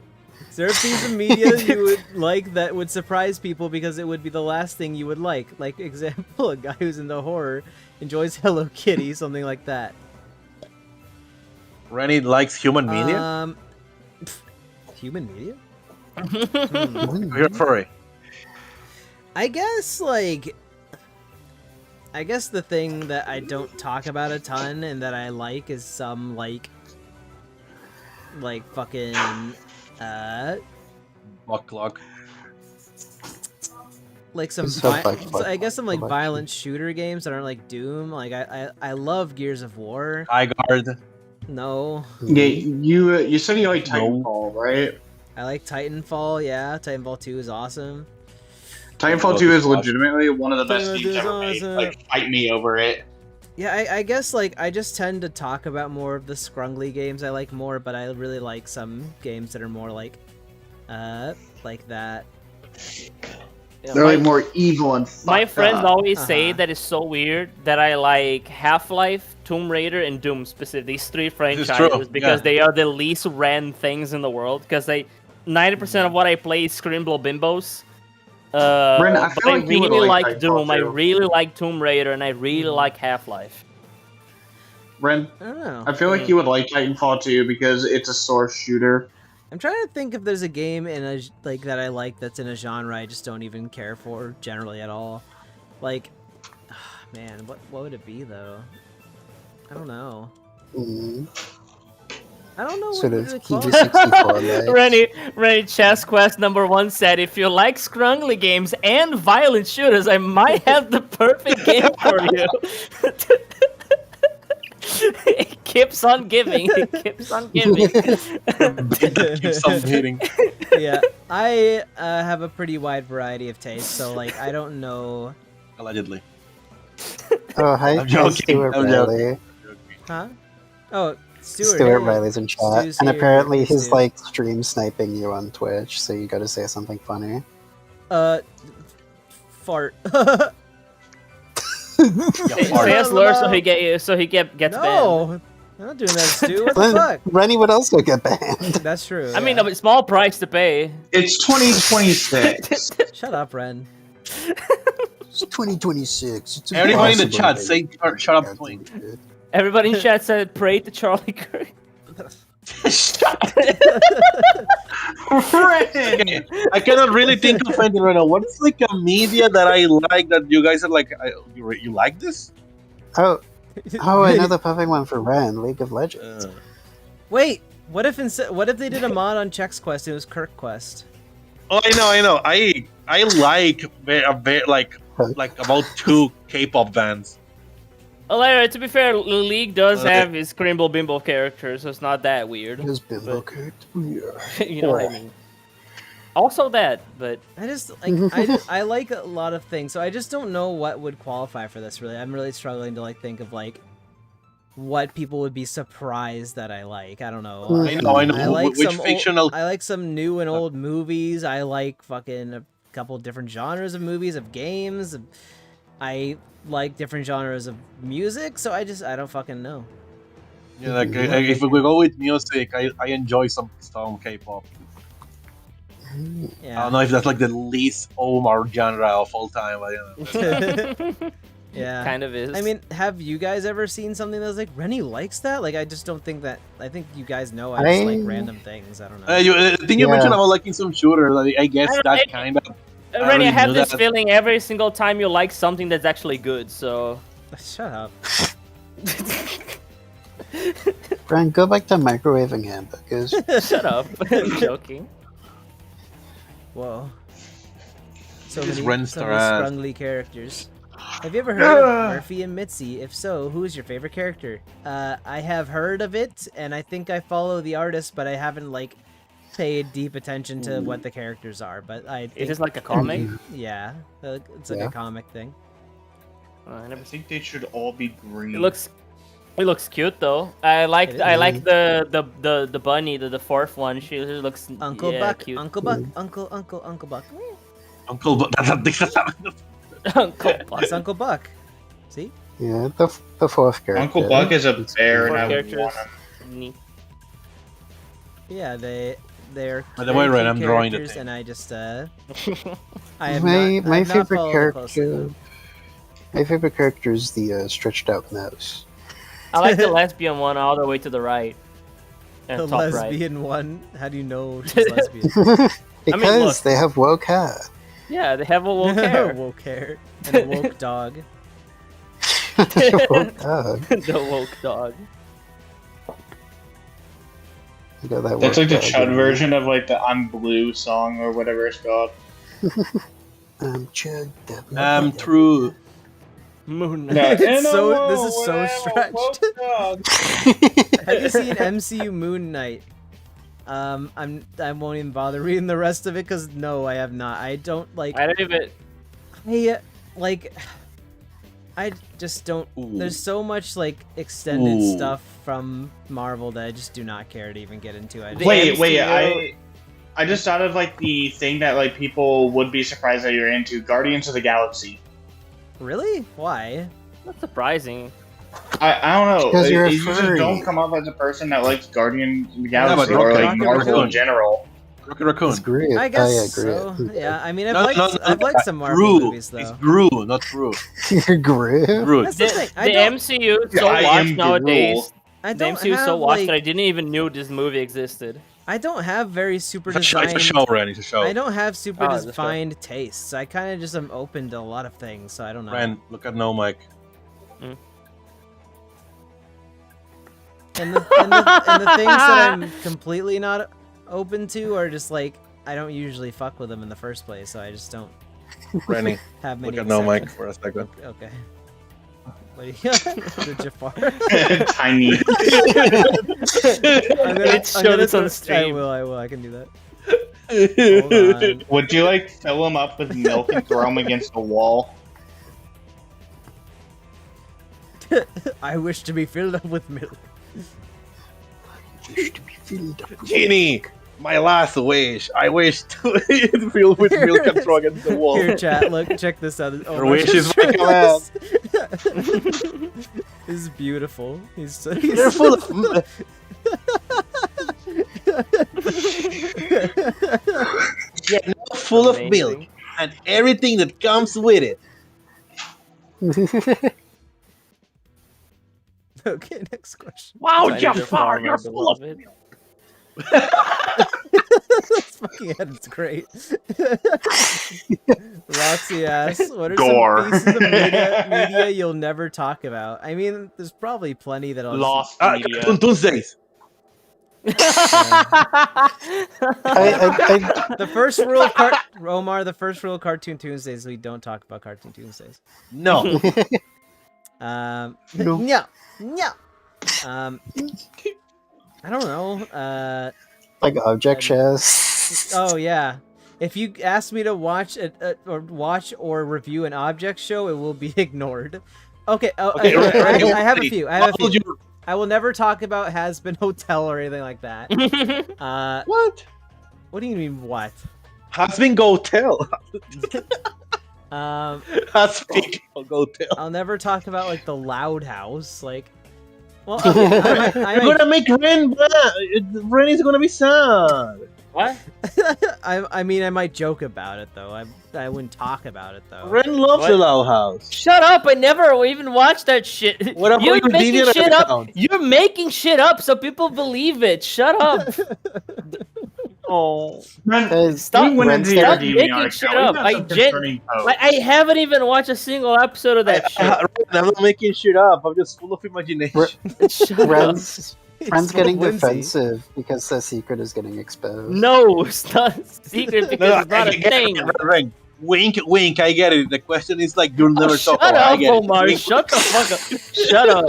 Is there a piece of media you would like that would surprise people because it would be the last thing you would like? Like, example, a guy who's into horror enjoys Hello Kitty, something like that. Rennie likes human media. Human media? You're furry. I guess, like... I guess the thing that I don't talk about a ton and that I like is some, like fucking, Buck clock. like some, I guess some, like, violent shooter games that aren't, like, Doom. Like, I love Gears of War. High guard. No. Yeah, you said you like Titanfall, right? I like Titanfall, yeah. Titanfall 2 is awesome. Titanfall 2 is legitimately one of the best games ever made. awesome. Like, fight me over it. Yeah, I guess, like, I just tend to talk about more of the scrungly games I like more, but I really like some games that are more like that. Yeah, They're like more evil and my fucked friends up. always say that it's so weird that I like Half-Life, Tomb Raider, and Doom specifically. These three franchises because they are the least random things in the world. Because 90% of what I play is Scrimblow Bimbos. Ren, I but feel I like you would really like like Titanfall Doom. I too. really like Tomb Raider, and I really like Half-Life. Ren, I don't know. I feel like you would like Titanfall 2 because it's a source shooter. I'm trying to think if there's a game in a that I like that's in a genre I just don't even care for generally at all. Like, man, what would it be though? I don't know. I don't know Sort what of to call PG it. 64 Rennie, Chess Quest #1 said, if you like scrungly games and violent shooters, I might have the perfect game for you. It keeps on giving. It keeps on giving. Keeps on hitting. Yeah, I have a pretty wide variety of tastes, so like I don't know. Allegedly. Oh, hi, I'm joking. Stuart I'm Riley. Huh? Oh, Stuart Stuart. Riley's in chat, Stu's and here. apparently Hey, he's Stu. like stream sniping you on Twitch, so you gotta say something funny. Fart. Say a slur so he gets banned. No, I'm not doing that, Stu. What the Then fuck? Rennie would also get banned. That's true. I mean, a small price to pay. It's 2026. Shut up, Ren. It's 2026. It's Everybody in the impossible chat to say make shut up, it Twink. good. Everybody in chat said pray to Charlie Kirk. Okay, I cannot really think of anything right now. What is like a media that I like that you guys are like, you like this? Oh, I know the perfect one for Ren, League of Legends. Wait, what if they did a mod on Chex Quest? It was Kirk Quest. Oh, I know. I like like about 2 K-pop bands. Well, to be fair, League does have his Crimble Bimbo character, so it's not that weird. His bimbo character. Yeah. You know what I mean? Also that, but I just like I like a lot of things, so I just don't know what would qualify for this. Really, I'm really struggling to like think of like what people would be surprised that I like. I don't know. I know. I like Which some fictional? I like some new and old movies. I like fucking a couple different genres of movies, of games. I like different genres of music, so I don't fucking know. Yeah, like if we go with music, I enjoy some K-pop. Yeah. I don't know if that's like the least Omar genre of all time. I don't know. Yeah. kind of is. I mean, have you guys ever seen something that was like, Rennie likes that? Like, I just don't think that. I think you guys know I just like random things. I don't know. I think you mentioned about liking some shooters. Like, I guess that kind of. Rennie, I have knew this that. feeling every single time you like something that's actually good, so... Shut up. Brian, go back to microwaving hamburgers. Shut up. I'm joking. Whoa. So Just many Ren Starad. scrungly characters. Have you ever heard of Murphy and Mitzi? If so, who is your favorite character? I have heard of it, and I think I follow the artist, but I haven't, like, paid deep attention to what the characters are. But I think... Is this like a comic? Yeah. It's like a comic thing. I think they should all be green. It looks cute though. I like the bunny, the fourth one. She looks Uncle Buck, cute. Uncle Buck, Uncle Buck. Uncle Buck. Uncle Buck. It's Uncle Buck. See? Yeah, the fourth character. Uncle Buck is a bear, and I would Characters. want him. Yeah, they're By the way, very Ren, cute I'm drawing the characters, thing. and I just I have My not, I have not favorite followed it closely. character. My favorite character is the stretched out mouse. I like the lesbian one all the way to the right. And The top lesbian one. How do you know she's lesbian? Because look. they have woke hair. Yeah, they have a woke hair. Woke hair and a woke dog. Woke dog. The woke dog. You know that That's woke like the dog Chud in me. version of like the I'm Blue song or whatever it's called. I'm Chud. True. Moon No, Knight. in a So world this is so where I have a stretched. woke dog. Have you seen MCU Moon Knight? I won't even bother reading the rest of it because no, I have not. I don't like. I don't even. I just don't. Ooh. There's so much like extended Ooh. stuff from Marvel that I just do not care to even get into. I just- Wait, I just thought of like the thing that like people would be surprised that you're into, Guardians of the Galaxy. Really? Why? That's surprising. I don't know. Because you're a You just furry. don't come up as a person that likes Guardians of the but Galaxy or Rocket like Marvel Raccoon. in general. Rocket Raccoon. It's Groot. I guess oh, yeah, so. Groot. Yeah, I mean, I've No, liked no, no, I've liked some Marvel Gru. movies It's though. Gru, not Gru. You're Groot. Groot. That's the thing. The MCU is so I am watched the nowadays. rule. I The don't MCU is have so watched like, that I didn't even know this movie existed. I don't have very super It's a show, designed. Ren. It's a show. I don't have super Oh, it's a show. defined tastes. I kind of just am open to a lot of things, so I don't know. Ren, look at no mic. And the things that I'm completely not open to are just like I don't usually fuck with them in the first place, so I just don't Rennie, have many. look at no mic exceptions. for a second. Okay. What do you the Jafar? Tiny. Let's show this on I stream. will. I can do that. Hold on. Would you like fill them up with milk and throw them against a wall? I wish to be filled up with milk. Genie, my last wish. I wish to be filled with milk and throw against the wall. Here, chat. Look, check this out. Oh, Your wish is my command. This is beautiful. He's You're full of. Yeah, now full of milk Amazing. and everything that comes with it. Okay, next question. Wow, Tiny Jafar, Jafar, you're my full of. beloved. This fucking head is great. Roxy asks, what are Gore. some pieces of media you'll never talk about? I mean, there's probably plenty that I'll Lost Ah, media. Cartoon Tuesdays. The first rule of Omar, the first rule of Cartoon Tuesdays is we don't talk about Cartoon Tuesdays. No. No. No. No. I don't know. Like object shows. Oh yeah. If you ask me to watch or review an object show, it will be ignored. Okay. Okay, I have a few. I have a What would few. you- I will never talk about Has Been Hotel or anything like that. What? What do you mean what? Has been go tell. Has been go tell. I'll never talk about like the Loud House. Like, well, okay, You're gonna make Ren bad. Ren is gonna be sad. What? I mean, I might joke about it though. I wouldn't talk about it though. Ren loves What? the Loud House. Shut up! I never even watched that shit. What about You're your making DeviantArt shit up. account? You're making shit up so people believe it. Shut up. Oh, Guys, Stop- We went Ren's into your stop got- making DeviantArt shit account. up. We got some concerning posts. I haven't even watched a single episode of that shit. I'm not making shit up. I'm just full of imagination. Shut up. Ren's getting Whimsy. defensive because the secret is getting exposed. No, it's not secret because it's not a get thing. it, Ren. Wink, wink. I get it. The question is like you'll never talk Shut about. I up, get it. Omar. Wink. Shut the fuck up. Shut up.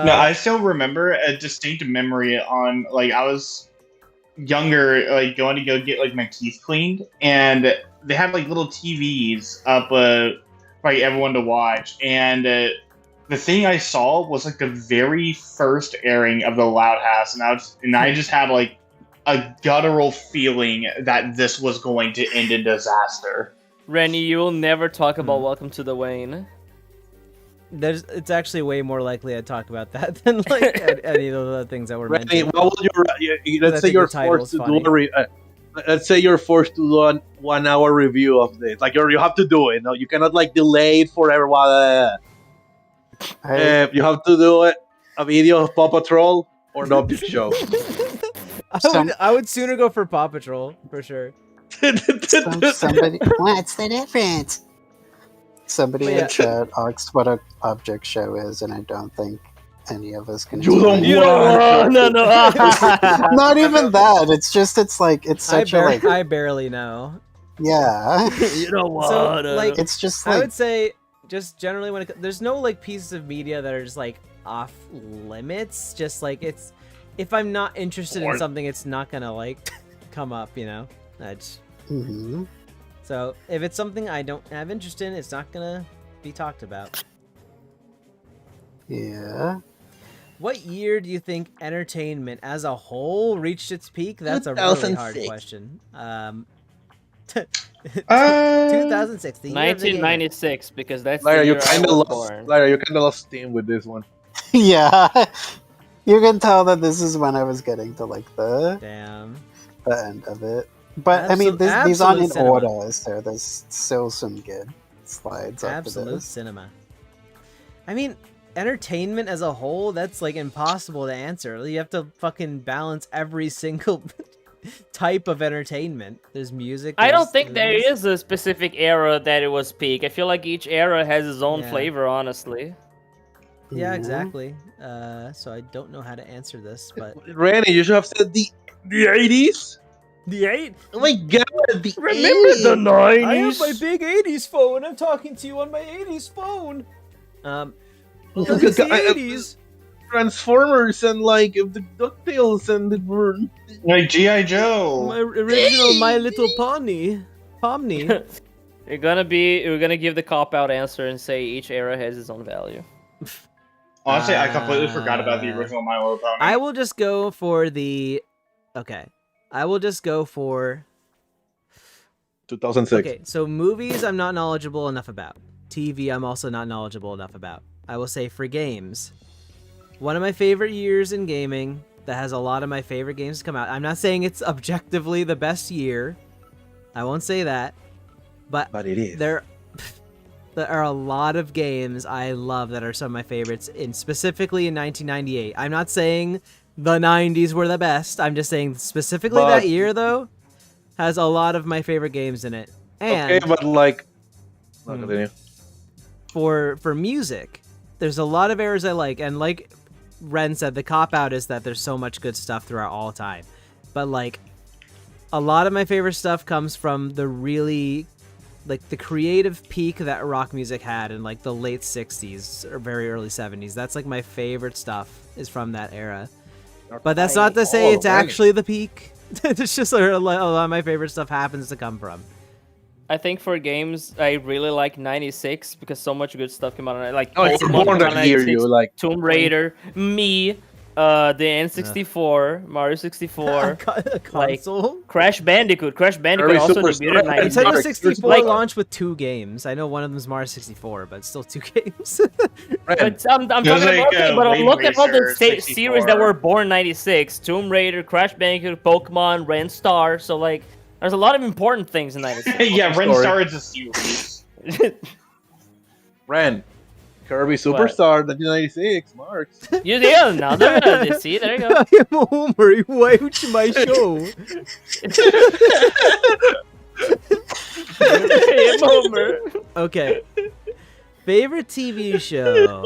No, I still remember a distinct memory on like I was younger, like going to go get like my teeth cleaned, and they had like little TVs up for like everyone to watch, and the thing I saw was like the very first airing of the Loud House, and I just had like a guttural feeling that this was going to end in disaster. Rennie, you will never talk about Welcome to the Wayne. it's actually way more likely I'd talk about that than like any of the things that were Renni, mentioned. what would let's say think you're the title's forced to funny. do let's say you're forced to do a 1 hour review of this. Like you have to do it. No, you cannot like delay it for everyone. You have to do it. A video of Paw Patrol or an object show. I would sooner go for Paw Patrol for sure. Somebody, What's the difference? somebody But in yeah. chat asked what an object show is, and I don't think any of us can. You don't explain it. want- No. Not even that. It's just it's such a like I barely know. yeah. You don't want So like It's just I like would say just generally when there's no like pieces of media that are just like off limits. Just like it's if I'm not interested in something, it's not gonna like come up. You know. That's mhm. so if it's something I don't have interest in, it's not gonna be talked about. Yeah. What year do you think entertainment as a whole reached its peak? That's a really hard 2006. question. 2006. 2006, the year of the gamer. 1996, because that's Lyra, the you year I kind of was lost. born. Lyra, you kind of lost steam with this one. Yeah. You can tell that this is when I was getting to like the Damn. end of it. But I mean, these aren't Absolute in cinema. order, so there's still some good slides up to Absolute this. cinema. I mean, entertainment as a whole, that's like impossible to answer. You have to fucking balance every single type of entertainment. There's music. I don't there's think there movies. is a specific era that it was peak. I feel like each era has its own Yeah. flavor, honestly. Yeah, Mhm. exactly. So I don't know how to answer this, but Renni, you should have said the 80s. the 8. Oh my god, the Remember 80s. the 90s? I have my big 80s phone. I'm talking to you on my 80s phone. Because it's the 80s. Transformers and like the DuckTales and the Like G.I. Joe. My original My Little Pony. Pomni. We're gonna give the cop-out answer and say each era has its own value. Honestly, I completely forgot about the original My Little Pony. I will just go for the... Okay. I will just go for... 2006. Okay, so movies I'm not knowledgeable enough about. TV I'm also not knowledgeable enough about. I will say for games. One of my favorite years in gaming that has a lot of my favorite games come out. I'm not saying it's objectively the best year. I won't say that. But But it is. there are a lot of games I love that are some of my favorites, specifically in 1998. I'm not saying the 90s were the best. I'm just saying specifically But- that year, though, has a lot of my favorite games in it. And Okay, but like, Hmm. continue. for music, there's a lot of eras I like, and like Ren said, the cop-out is that there's so much good stuff throughout all time. But like, a lot of my favorite stuff comes from the really, like, the creative peak that rock music had in like the late 60s or very early 70s. That's like my favorite stuff is from that era. But that's not to say it's actually the peak. It's just where a lot of my favorite stuff happens to come from. I think for games, I really like 96 because so much good stuff came out on it. Like Oh, you're Pokemon born came out that in year, 96, you like. Tomb Raider, the N64, Mario 64, A console? Crash Bandicoot. Crash Bandicoot Very also Superstar. debuted in Right. 96. Nintendo Mark, 64 like- launched with 2 games. I know one of them is Mario 64, but it's still 2 games. Ren, But I'm talking There's about like, okay, but Wave look at all the Racer series that 64. were born 96. Tomb Raider, Crash Bandicoot, Pokemon, Ren Star. So like, there's a lot of important things in 96. Yeah, Ren Story. Star is a series. Ren, Kirby Superstar 1996. Marks. You yeah, now there, see, there you go. I am a Homer. You watch my show. Hey, Homer. Okay. Favorite TV show.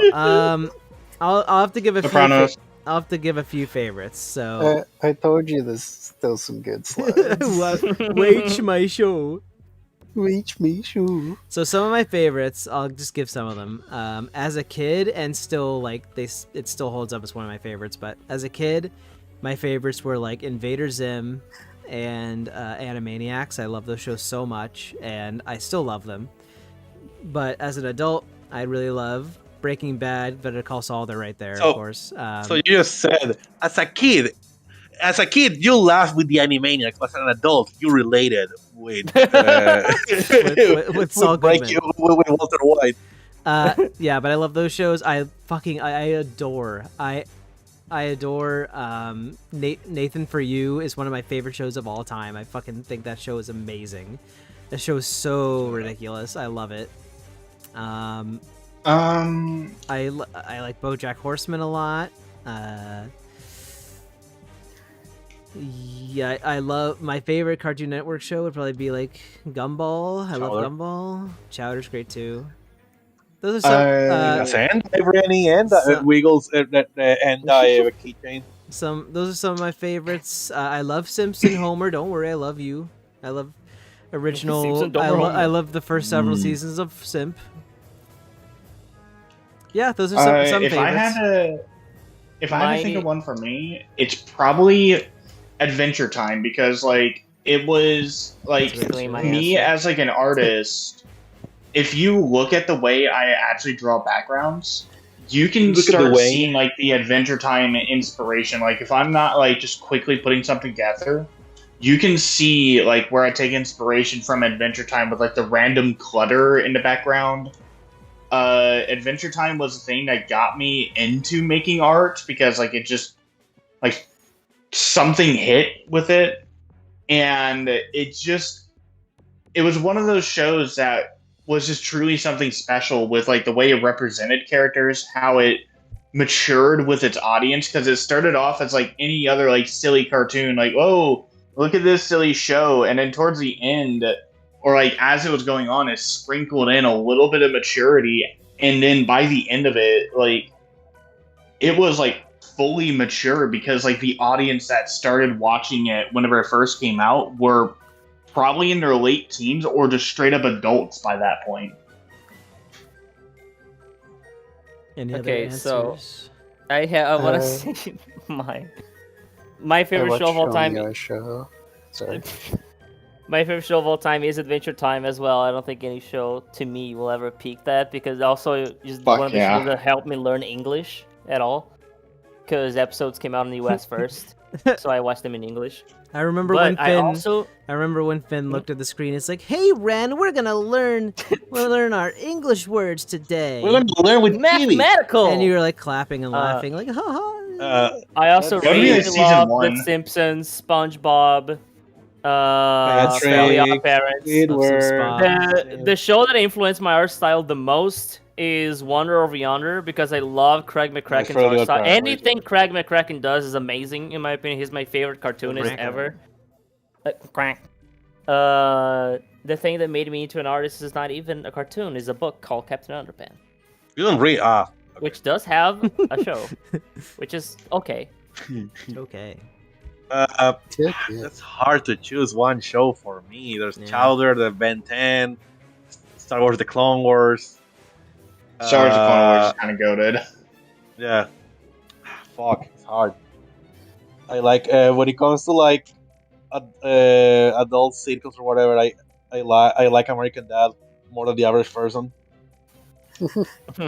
I'll have to give a Sopranos. few. I'll have to give a few favorites. So I told you there's still some good slides. watch my show. Reach me, shoe. So some of my favorites, I'll just give some of them. As a kid, and still like it still holds up as one of my favorites. But as a kid, my favorites were like Invader Zim and Animaniacs. I love those shows so much, and I still love them. But as an adult, I really love Breaking Bad, Better Call Saul. They're right there, So- of course. So you just said, as a kid, you laughed with the Animaniacs. As an adult, you related with with Saul Goodman. with Walter White. Yeah, but I love those shows. I adore. I adore Nathan For You is one of my favorite shows of all time. I fucking think that show is amazing. That show is so ridiculous. I love it. I like BoJack Horseman a lot. Yeah, I love my favorite Cartoon Network show would probably be like Gumball. I love Gumball. Chowder's great too. Those are some. Yes, and Renni and Wiggles and Keychain. Those are some of my favorites. I love Simpson Homer. Don't worry, I love you. I love original. Simpson, I love the first several seasons of Simp. Yeah, those are some favorites. If I had to think of one for me, it's probably Adventure Time, because like it was like me as like an artist. If you look at the way I actually draw backgrounds, you can start seeing like the Adventure Time inspiration. Like if I'm not like just quickly putting something together, you can see like where I take inspiration from Adventure Time with like the random clutter in the background. Adventure Time was the thing that got me into making art, because like it just like something hit with it, and it was one of those shows that was just truly something special with like the way it represented characters, how it matured with its audience, because it started off as like any other like silly cartoon, like, oh, look at this silly show, and then towards the end, or like as it was going on, it sprinkled in a little bit of maturity, and then by the end of it, like it was like fully mature, because like the audience that started watching it whenever it first came out were probably in their late teens or just straight up adults by that point. Any other Okay, answers? so I want to say my favorite show of all time. Sorry. My favorite show of all time is Adventure Time as well. I don't think any show to me will ever peak that, because also just one of the shows that helped me learn English at all, because episodes came out in the US first, so I watched them in English. I remember when Finn looked at the screen. It's like, "Hey, Ren, we're gonna learn our English words today. We're gonna learn with mathematical." And you were like clapping and laughing, like, "Ha ha!" I also really love The Simpsons, SpongeBob, Fairly Odd Parents. The show that influenced my art style the most is Wonder Over Yonder, because I love Craig McCracken's art style. Anything Craig McCracken does is amazing, in my opinion. He's my favorite cartoonist ever. The thing that made me into an artist is not even a cartoon, is a book called Captain Underpants. You don't read which does have a show, which is okay. Okay. It's hard to choose one show for me. There's Chowder, the Ben 10, Star Wars: The Clone Wars. Star Wars: The Clone Wars is kind of goated. Yeah. Fuck, it's hard. I like when it comes to like adult sitcoms or whatever. I like American Dad more than the average person.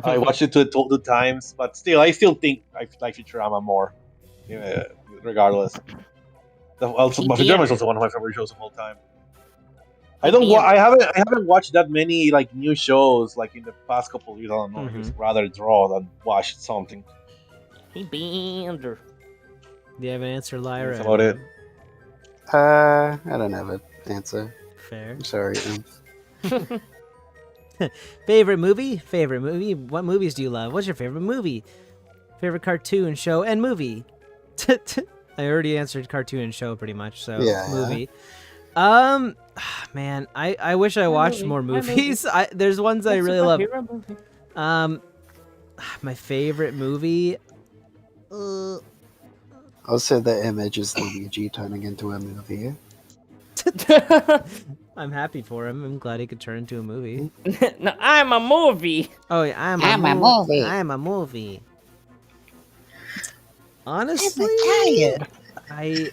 I watched it two times, but I still think I like Futurama more. Regardless. Futurama is also one of my favorite shows of all time. I haven't watched that many like new shows like in the past couple of years. I don't know. I just rather draw than watch something. Hey, Bender. Do you have an answer, Lyra? That's about it. I don't have an answer. Fair. I'm sorry. Favorite movie? What movies do you love? What's your favorite movie? Favorite cartoon, show, and movie? I already answered cartoon and show pretty much, so movie. Man, I wish I watched more movies. There's ones I really love. My favorite movie. I'll say The Image is Luigi turning into a movie. I'm happy for him. I'm glad he could turn into a movie. No, I'm a movie. Oh yeah, I'm a movie. I'm a movie. Honestly, I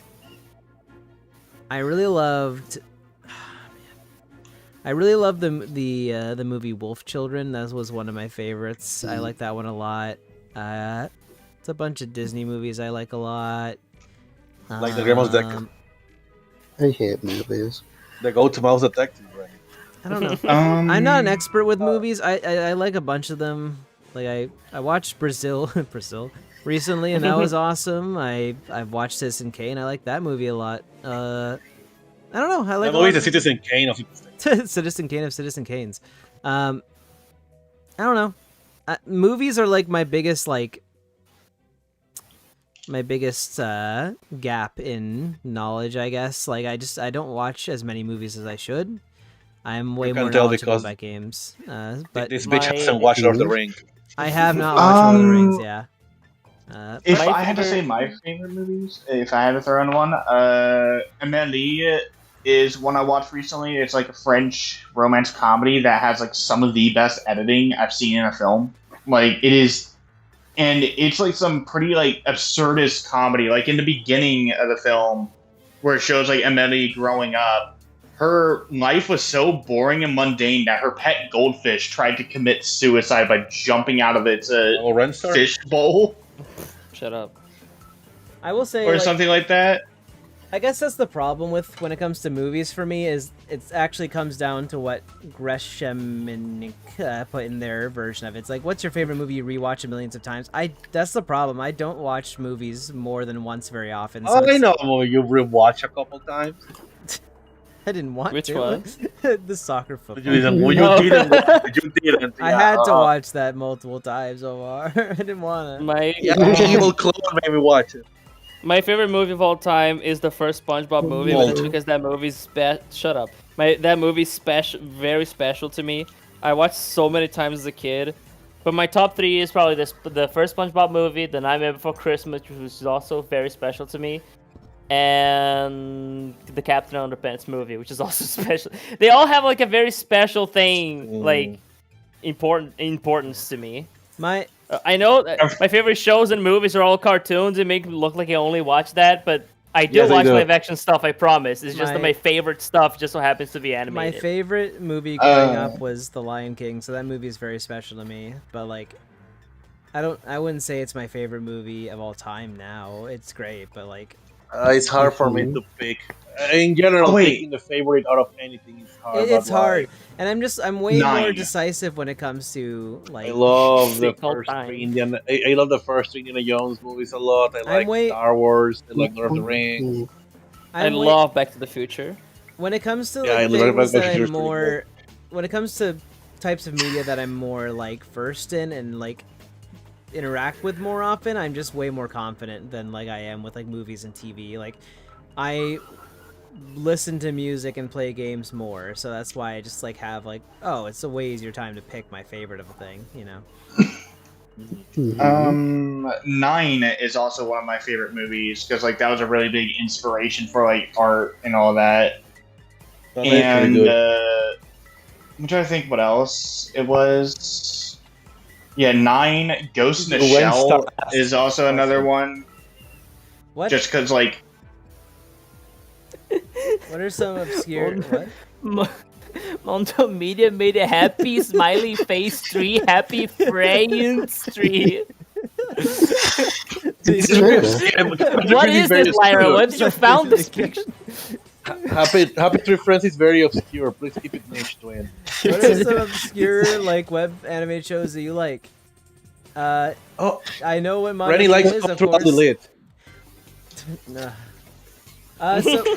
really loved. I really loved the movie Wolf Children. That was one of my favorites. I like that one a lot. It's a bunch of Disney movies I like a lot. Like the Grandma's Deck. I hate movies. The Go-To Mouse Detective, right? I don't know. Um, I'm not an expert with movies. I like a bunch of them. Like I watched Brazil recently, and that was awesome. I've watched Citizen Kane. I like that movie a lot. I don't know. I like That movie is the Citizen Kane of Citizen Kane of Citizen Kanes. I don't know. Movies are like my biggest gap in knowledge, I guess. Like I don't watch as many movies as I should. I'm way can more tell knowledgeable because about games. But this bitch hasn't watched Lord of the Rings. I have not watched Lord of the Rings. Yeah. If but- I had to say my favorite movies, if I had to throw in one, Amélie is one I watched recently. It's like a French romance comedy that has like some of the best editing I've seen in a film. Like it is, and it's like some pretty like absurdist comedy. Like in the beginning of the film, where it shows like Amélie growing up, her life was so boring and mundane that her pet goldfish tried to commit suicide by jumping out of its fish bowl. Shut up. I will say, or like, something like that. I guess that's the problem with when it comes to movies for me is it actually comes down to what Gresham put in their version of it. It's like, what's your favorite movie you rewatch millions of times? That's the problem. I don't watch movies more than once very often. So I know a movie you rewatch a couple times. I didn't want Which to. one? The soccer football. You didn't watch. You didn't. I had to watch that multiple times, Omar. I didn't want to. My Evil clone made me watch it. My favorite movie of all time is the first SpongeBob movie, but that's because that movie's shut up. That movie's special, very special to me. I watched so many times as a kid, but my top three is probably the first SpongeBob movie, The Nightmare Before Christmas, which is also very special to me, and the Captain Underpants movie, which is also special. They all have like a very special thing, like importance to me. I know that my favorite shows and movies are all cartoons. It make me look like I only watch that, but I do watch live action stuff. I promise. It's just that my favorite stuff just so happens to be animated. My favorite movie growing up was The Lion King, so that movie is very special to me. But like, I wouldn't say it's my favorite movie of all time now. It's great, but like, it's hard for me to pick. In general, picking the favorite out of anything is hard. It's hard, and I'm way more decisive when it comes to like. I love the first three I love the first three Indiana Jones movies a lot. I like Star Wars. I like Lord of the Rings. I love Back to the Future. When it comes to when it comes to types of media that I'm more like versed in and like interact with more often, I'm just way more confident than like I am with like movies and TV. Like I listen to music and play games more, so that's why I just like have like, oh, it's a way easier time to pick my favorite of a thing, you know. 9 is also one of my favorite movies because like that was a really big inspiration for like art and all that. And I'm trying to think what else it was. Yeah, 9 Ghost in the Shell is also another one. What? Just because like. What are some obscure? What? Monto Media made a happy smiley face 3, happy friends 3. What is this, Lyra? What's you found this picture? Happy Tree Friends is very obscure. Please keep it niche, Twin. What are some obscure like web anime shows that you like? I know what Mono Rennie likes is, of Control course. Delete. So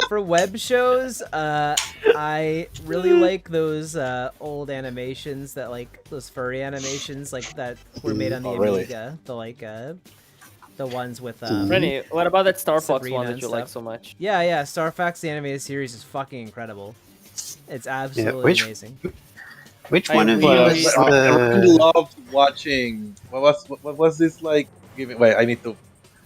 for web shows, I really like those old animations that like those furry animations like that were made on the Amiga. The like the ones with Rennie, what about that Star Fox Sabrina one that and you like stuff. so much? Yeah, Star Fox the animated series is fucking incredible. It's absolutely amazing. Which one of you I is really loved watching. What was this like? Wait, I need to.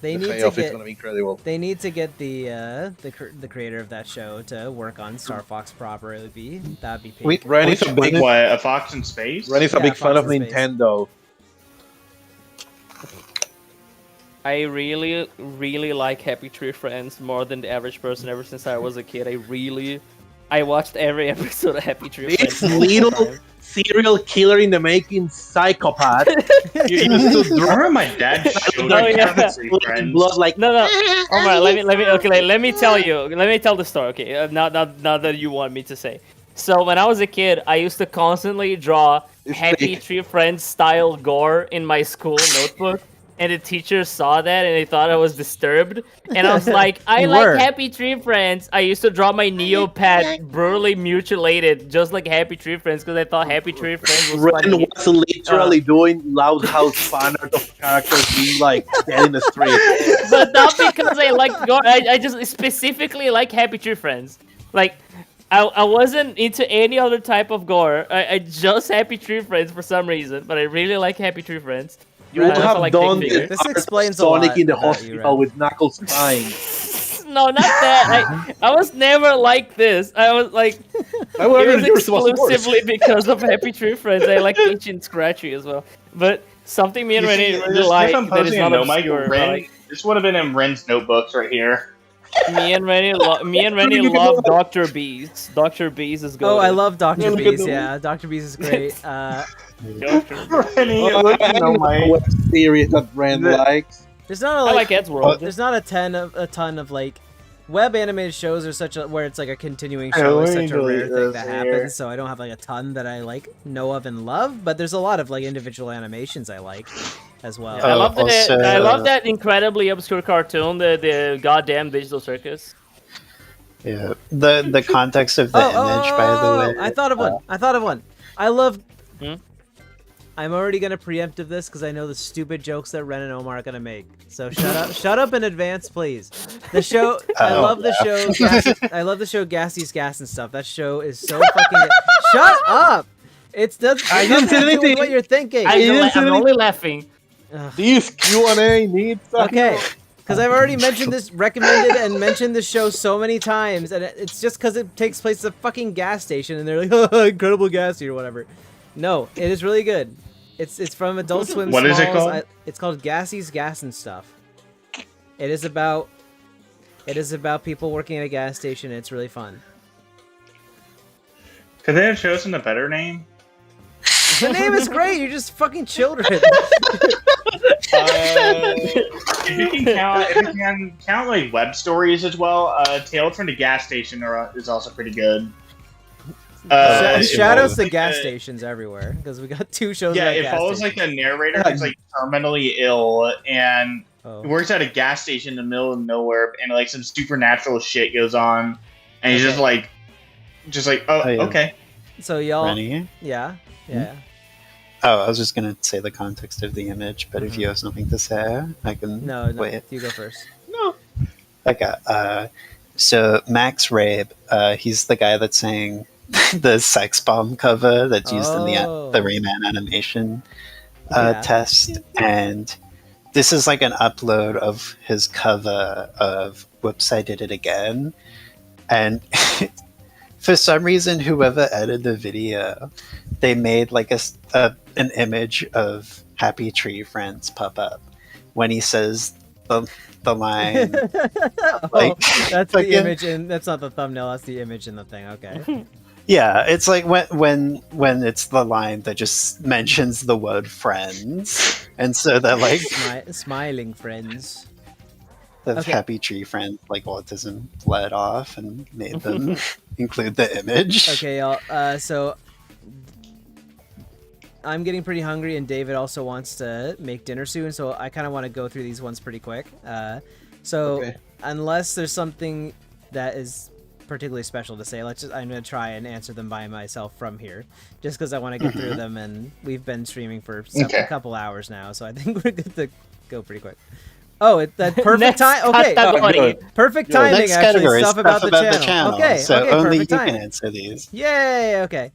They the need payoff to is get. gonna be incredible. They need to get the creator of that show to work on Star Fox proper. That'd be painful. Rennie's a big What, a Fox in Space? Rennie's a big fan Fox of in Space. Nintendo. I really, really like Happy Tree Friends more than the average person. Ever since I was a kid, I watched every episode of Happy Tree Friends. This little serial killer in the making psychopath. You used to Remember my dad showed me Happy Tree Friends? blood like No. Omar, let me tell you. Let me tell the story. Okay, now that you want me to say. So when I was a kid, I used to constantly draw Happy Tree Friends style gore in my school notebook. And the teacher saw that and they thought I was disturbed. And I was like, I You like were. Happy Tree Friends. I used to draw my Neopet brutally mutilated, just like Happy Tree Friends, because I thought Happy Tree Friends was Ren funny. was literally doing loud house fan art of characters being like dead in the street. But not because I like gore. I just specifically like Happy Tree Friends. Like, I wasn't into any other type of gore. I just Happy Tree Friends for some reason, but I really like Happy Tree Friends. You would Right. have like done Big the Figure. This art of explains a Sonic lot in the about you, hospital Ren. with Knuckles crying. No, not that. I was never like this. I was like, I would it have was yours was worse. exclusively because of Happy Tree Friends. I like Ancient Scratchy as well. But something me and You see, Rennie really just like if I'm that is posting a not note, Mike, obscure. but, Ren, like, this would have been in Ren's notebooks right here. me and Rennie love Dr. Bees. Dr. Bees is good. Oh, I love Dr. Look at Bees. the- Yeah, Dr. Bees is great. Rennie, Oh, look, I no, know Mike. what series that Ren The- likes. There's not a, I like, like Ed's World. there's not a ton of like web animated shows are such a where it's like a continuing Hey, show let is me such a delete rare thing this that here. happens. So I don't have like a ton that I like know of and love, but there's a lot of like individual animations I like as well. I love that. also- I love that incredibly obscure cartoon, the goddamn Digital Circus. Yeah. The context of the image, by the way. I thought of one. I thought of one. I love. Hmm? I'm already gonna preemptive this because I know the stupid jokes that Ren and Omar are gonna make. So shut up, shut up in advance, please. The show, I Oh, love the show. I love the show Gassy's Gas and stuff. That show is so fucking. Good. Shut up! It's does. I didn't say nothing to do with anything. what you're thinking. I'm only laughing. Ugh. These Q&A needs... Okay, because I've already mentioned this, recommended and mentioned this show so many times, and it's just because it takes place at a fucking gas station, and they're like, oh, incredible gassy or whatever. No, it is really good. It's from Adult Swim. What is it Smalls. called? It's called Gassy's Gas and Stuff. It is about people working at a gas station. And it's really fun. Could they have chosen a better name? The name is great. You're just fucking children. If you can count like web stories as well, Tales from the Gas Station is also pretty good. Shout outs to like gas stations everywhere because we got two shows. Yeah, about it gas follows stations. like a narrator who's like terminally ill and Oh. he works at a gas station in the middle of nowhere, and like some supernatural shit goes on, and he's just like, oh, yeah. okay. So y'all, Rennie? yeah. Oh, I was just gonna say the context of the image, but if you have something to say, I can No, wait. you go first. Okay. So Max Rabe, he's the guy that's saying the sex bomb cover that's used in the Rayman animation Yeah. test, and this is like an upload of his cover of "Whoops, I Did It Again," and for some reason, whoever edited the video, they made like an image of Happy Tree Friends pop up when he says the line. Oh, that's the fucking- image, and that's not the thumbnail. That's the image in the thing. Okay. Yeah, it's like when it's the line that just mentions the word friends, and so they're like Smiling friends. the Okay. Happy Tree Friends, like autism bled off and made them include the image. Okay, y'all. So I'm getting pretty hungry, and David also wants to make dinner soon. So I kind of want to go through these ones pretty quick. So Okay. unless there's something that is particularly special to say, I'm gonna try and answer them by myself from here, just because I want to get through them, and we've been streaming for a couple hours now, so I think we're good to go pretty quick. Oh, that perfect Next time. Okay, category. perfect Good. timing. Next Actually, category is stuff about the channel. Okay, so okay, only you perfect timing. can answer these. Yay! Okay.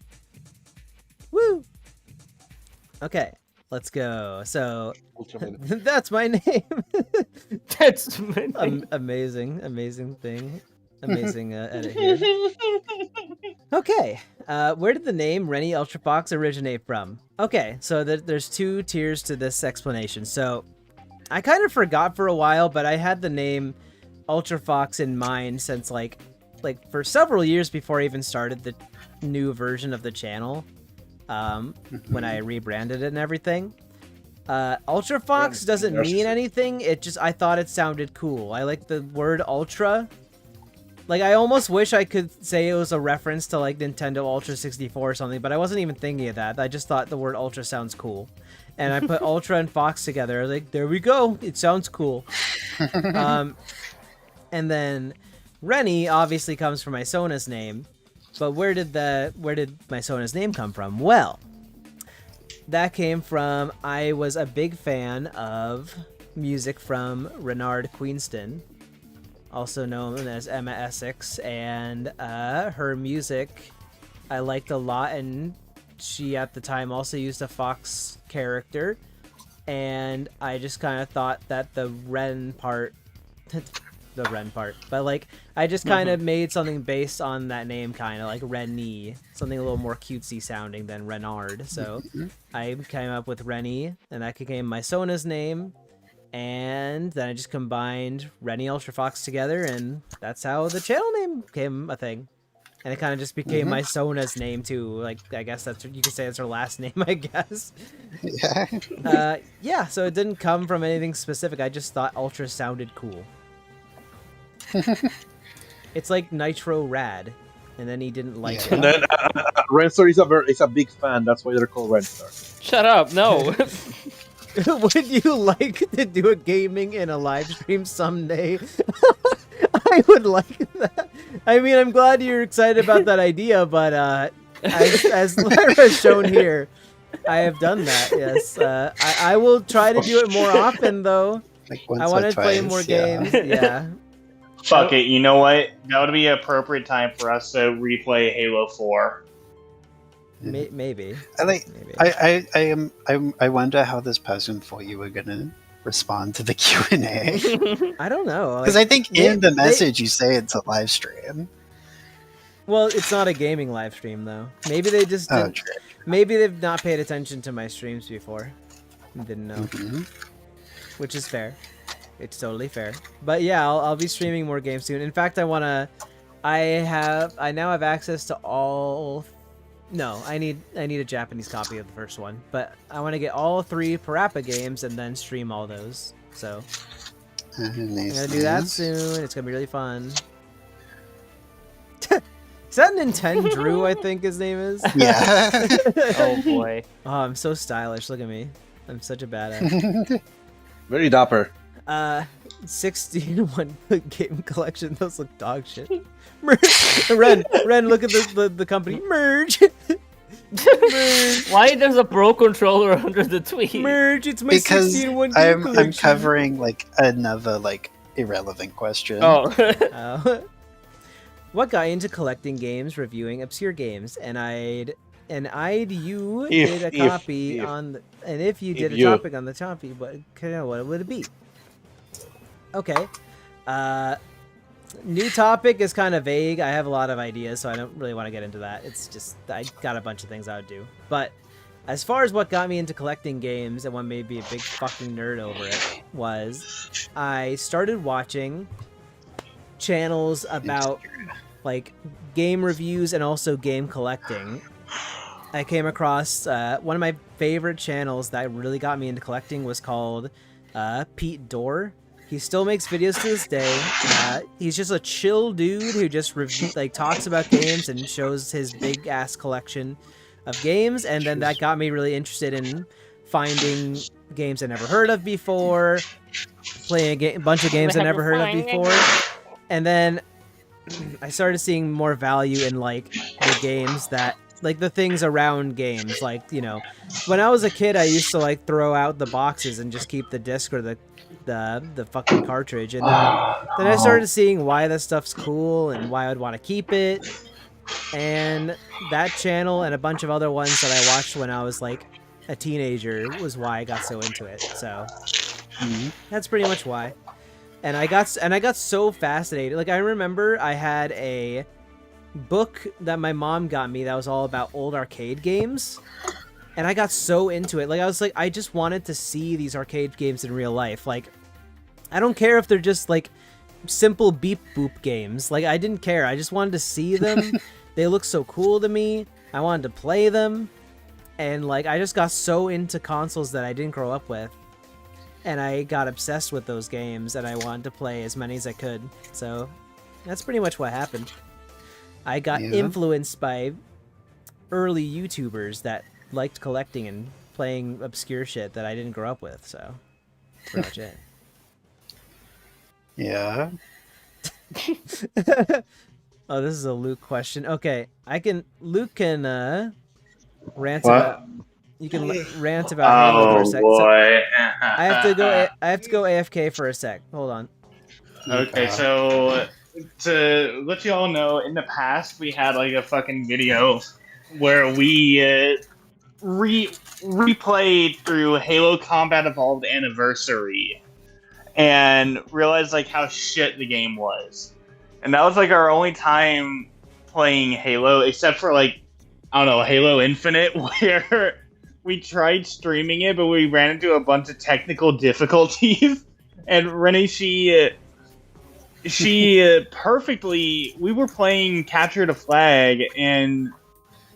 Woo. Okay, let's go. So that's my name. That's my name. Amazing thing. Amazing edit here. Okay, where did the name Renni Ultrafox originate from? Okay, so there's two tiers to this explanation. So I kind of forgot for a while, but I had the name Ultrafox in mind since like for several years before I even started the new version of the channel. When I rebranded it and everything. Ultrafox doesn't mean anything. It just, I thought it sounded cool. I like the word ultra. Like, I almost wish I could say it was a reference to, like, Nintendo Ultra 64 or something, but I wasn't even thinking of that. I just thought the word Ultra sounds cool. And I put Ultra and Fox together. I was like, there we go. It sounds cool. And then Renni obviously comes from my Sona's name. But where did my Sona's name come from? Well, that came from, I was a big fan of music from Renard Queenston, also known as Emma Essex, and her music I liked a lot, and she at the time also used a Fox character, and I just kind of thought that the Ren part, but like I just kind of made something based on that name, kind of like Renni, something a little more cutesy sounding than Renard, so I came up with Renni, and that became my Sona's name. And then I just combined Renni Ultrafox together, and that's how the channel name became a thing. And it kind of just became my Sona's name too. Like, I guess that's, you could say it's her last name, I guess. Yeah. Yeah, so it didn't come from anything specific. I just thought Ultra sounded cool. It's like Nitro Rad, and then he didn't like it. And then Renstar is a big fan. That's why they're called Renstar. Shut up! No. Would you like to do a gaming in a live stream someday? I would like that. I mean, I'm glad you're excited about that idea, but as Lara has shown here, I have done that, yes. I will try to do it more often, though. Like I want to play more games. Yeah. Fuck it, you know what? That would be an appropriate time for us to replay Halo 4. Maybe. I wonder how this person thought you were gonna respond to the Q&A. I don't know. Because I think in the message you say it's a live stream. Well, it's not a gaming live stream, though. Maybe they just didn't, maybe they've not paid attention to my streams before and didn't know. Which is fair. It's totally fair. But yeah, I'll be streaming more games soon. In fact, I now have access to all. No, I need a Japanese copy of the first one, but I want to get all 3 Parappa games and then stream all those. So I'm gonna do that soon. It's gonna be really fun. Is that Nintendo Drew? I think his name is. Yeah. Oh boy. Oh, I'm so stylish. Look at me. I'm such a badass. Very dapper. 16 one game collection. Those look dog shit. Ren, look at the company. Merge. Merge. Why there's a Pro controller under the tweet? Merge. It's my Because 16 one game collection. I'm covering like another like irrelevant question. Oh. What got you into collecting games, reviewing obscure games, and if you did a topic on the topic, what would it be? Okay. New topic is kind of vague. I have a lot of ideas, so I don't really want to get into that. It's just, I got a bunch of things I would do. But as far as what got me into collecting games and what made me a big fucking nerd over it was I started watching channels about like game reviews and also game collecting. I came across one of my favorite channels that really got me into collecting was called Pete Dorr. He still makes videos to this day. He's just a chill dude who just talks about games and shows his big ass collection of games, and then that got me really interested in finding games I never heard of before, playing a bunch of games I never heard of before, and then I started seeing more value in like the games that like the things around games, like, you know, when I was a kid I used to like throw out the boxes and just keep the disc or the fucking cartridge, and then I started seeing why that stuff's cool and why I'd want to keep it, and that channel and a bunch of other ones that I watched when I was like a teenager was why I got so into it. So that's pretty much why. And I got so fascinated. Like, I remember I had a book that my mom got me that was all about old arcade games, and I got so into it. Like, I was like, I just wanted to see these arcade games in real life. Like, I don't care if they're just like simple beep boop games. Like, I didn't care. I just wanted to see them. They look so cool to me. I wanted to play them. And like, I just got so into consoles that I didn't grow up with. And I got obsessed with those games, and I wanted to play as many as I could. So That's pretty much what happened. I got Yeah. influenced by early YouTubers that liked collecting and playing obscure shit that I didn't grow up with, so that's pretty much it. Yeah. Oh, this is a Luke question. Okay, Luke can rant What? about. You can rant about Halo for a Oh sec. So boy. I have to go. I have to go AFK for a sec. Hold on. Okay, so to let you all know, in the past we had like a fucking video where we replayed through Halo Combat Evolved Anniversary and realized like how shit the game was. And that was like our only time playing Halo, except for like, I don't know, Halo Infinite, where we tried streaming it, but we ran into a bunch of technical difficulties. And Rennie, she perfectly, we were playing Capture the Flag, and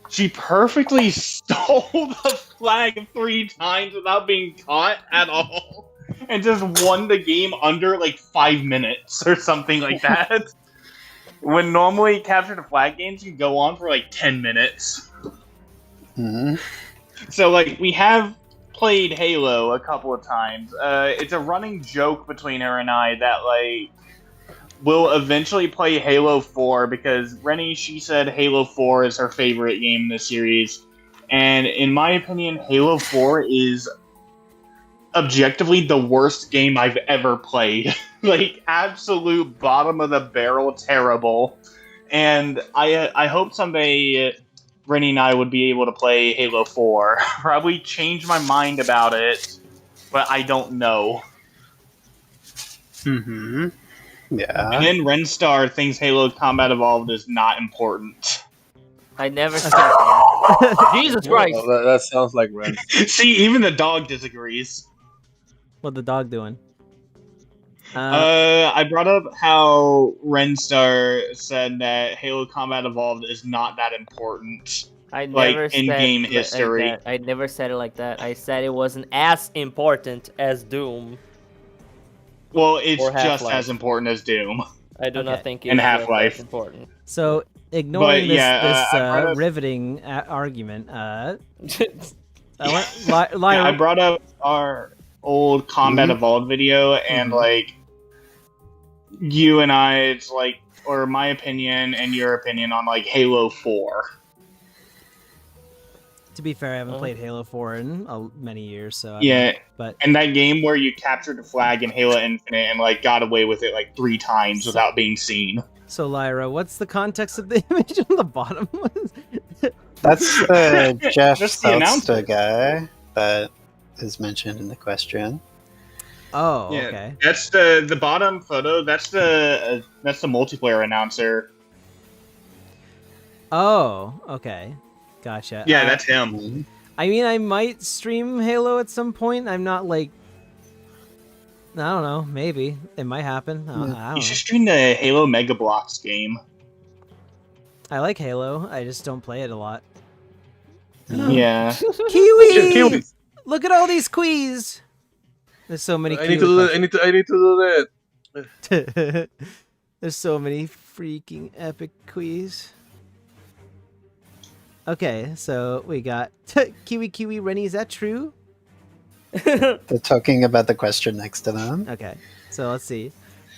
she perfectly stole the flag 3 times without being caught at all, and just won the game under like 5 minutes or something like that. When normally Capture the Flag games can go on for like 10 minutes. Mhm. So like we have played Halo a couple of times. It's a running joke between her and I that like we'll eventually play Halo 4 because Rennie, she said Halo 4 is her favorite game in the series. And in my opinion, Halo 4 is objectively the worst game I've ever played. Like, absolute bottom of the barrel terrible. And I hope someday Rennie and I would be able to play Halo 4. Probably change my mind about it, but I don't know. Mm-hmm. Yeah. And then Renstar thinks Halo Combat Evolved is not important. I never said that. Jesus Christ! Well, that sounds like Ren. See, even the dog disagrees. What the dog doing? I brought up how Renstar said that Halo Combat Evolved is not that important. I Like, never in-game said history. Like that. I never said it like that. I said it wasn't as important as Doom. Well, it's Or just Half-Life. as important as Doom. I do not Okay. think it's And just Half-Life. as important. So ignoring But, yeah, this I brought up- riveting argument, I want Yeah, Lyra. I brought up our old Combat Mhm. Evolved video, and Mhm. like you and I, it's like, or my opinion and your opinion on like Halo 4. To be fair, I haven't played Halo 4 in many years, so I Yeah, don't know, but and that game where you captured the flag in Halo Infinite and like got away with it like 3 times without being seen. so Lyra, what's the context of the image on the bottom? That's the Jeff That's the announcer. Seltzer guy that is mentioned in the question. Oh, Yeah, okay. that's the bottom photo. That's the multiplayer announcer. Oh, okay. Gotcha. Yeah, that's him. I mean, I might stream Halo at some point. I'm not like, I don't know. Maybe it might happen. I You don't should know. stream the Halo Mega Bloks game. I like Halo. I just don't play it a lot. Yeah. Kiwi! Kiwi. Look at all these quees. There's so many. I need to do that. I need to do that. There's so many freaking epic quees. Okay, so we got Kiwi Rennie. Is that true? They're talking about the question next to them. Okay, so let's see.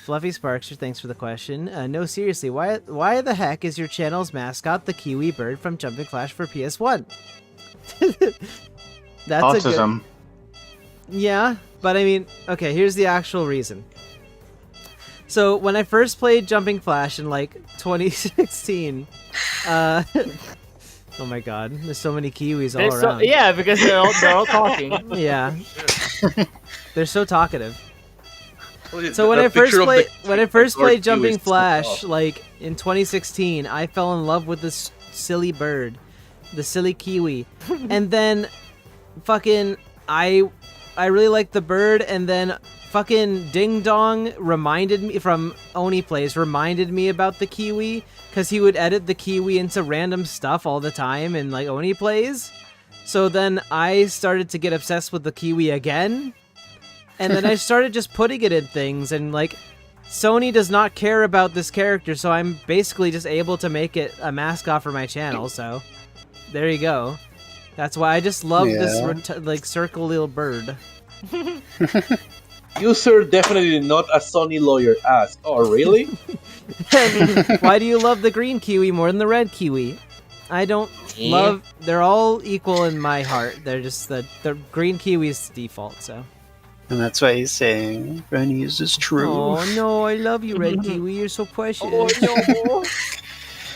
Fluffy Sparkster, thanks for the question. No, seriously, why the heck is your channel's mascot the kiwi bird from Jumping Flash for PS1? That's Autism. a good... Yeah, but I mean, okay, here's the actual reason. So when I first played Jumping Flash in like 2016, oh my god, there's so many kiwis all around. Yeah, because they're all talking. Yeah, they're so talkative. So when I first played Jumping Flash, like in 2016, I fell in love with this silly bird, the silly kiwi, and then fucking I really liked the bird, and then fucking Ding Dong reminded me from Oni Plays reminded me about the kiwi because he would edit the kiwi into random stuff all the time in like Oni Plays. So then I started to get obsessed with the kiwi again. And then I started just putting it in things, and like Sony does not care about this character, so I'm basically just able to make it a mascot for my channel. So there you go. That's why I just love this like circle little bird. You, sir, definitely not a Sony lawyer. Ask. Oh, really? Why do you love the green kiwi more than the red kiwi? I don't love. They're all equal in my heart. They're just the green kiwi is default. So. And that's why he's saying Rennies is true. Oh no, I love you, red kiwi. You're so precious. Oh, no.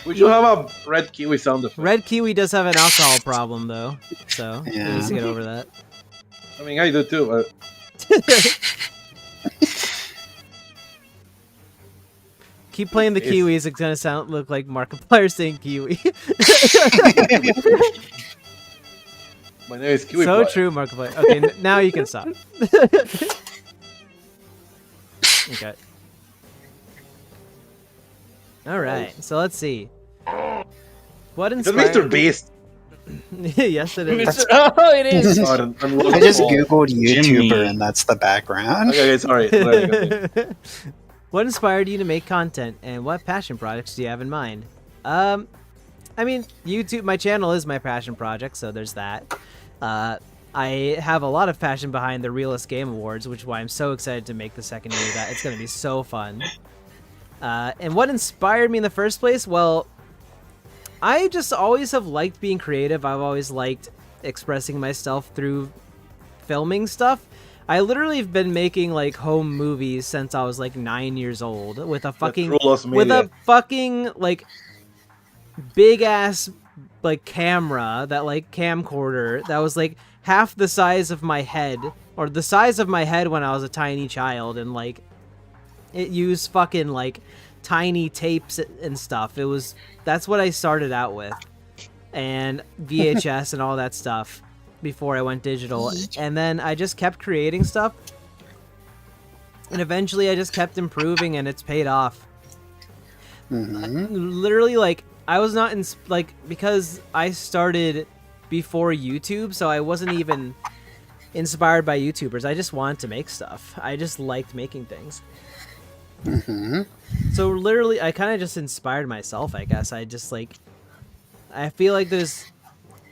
We should have a red kiwi sound effect. Red kiwi does have an alcohol problem though, so he needs to get over that. I mean, I do too. Keep playing the kiwis. It's gonna look like Markiplier saying kiwi. My name is Kiwi. So true, Markiplier. Okay, now you can stop. Okay. All right. So let's see. What inspired? Mr. Beast. Yes, it is. Oh, it is. I just googled YouTuber and that's the background. Okay, sorry. What inspired you to make content, and what passion projects do you have in mind? I mean, YouTube, my channel is my passion project, so there's that. I have a lot of passion behind the Realist Game Awards, which is why I'm so excited to make the second year of that. It's going to be so fun. And what inspired me in the first place? Well, I just always have liked being creative. I've always liked expressing myself through filming stuff. I literally have been making like home movies since I was like 9 years old with a fucking like big ass like camera, that like camcorder that was like half the size of my head, or the size of my head when I was a tiny child, and like it used fucking like tiny tapes and stuff. That's what I started out with, and VHS and all that stuff before I went digital. And then I just kept creating stuff, and eventually I just kept improving, and it's paid off. Literally, like, I was not because I started before YouTube, so I wasn't even inspired by YouTubers. I just wanted to make stuff. I just liked making things. So literally, I kind of just inspired myself, I guess. I feel like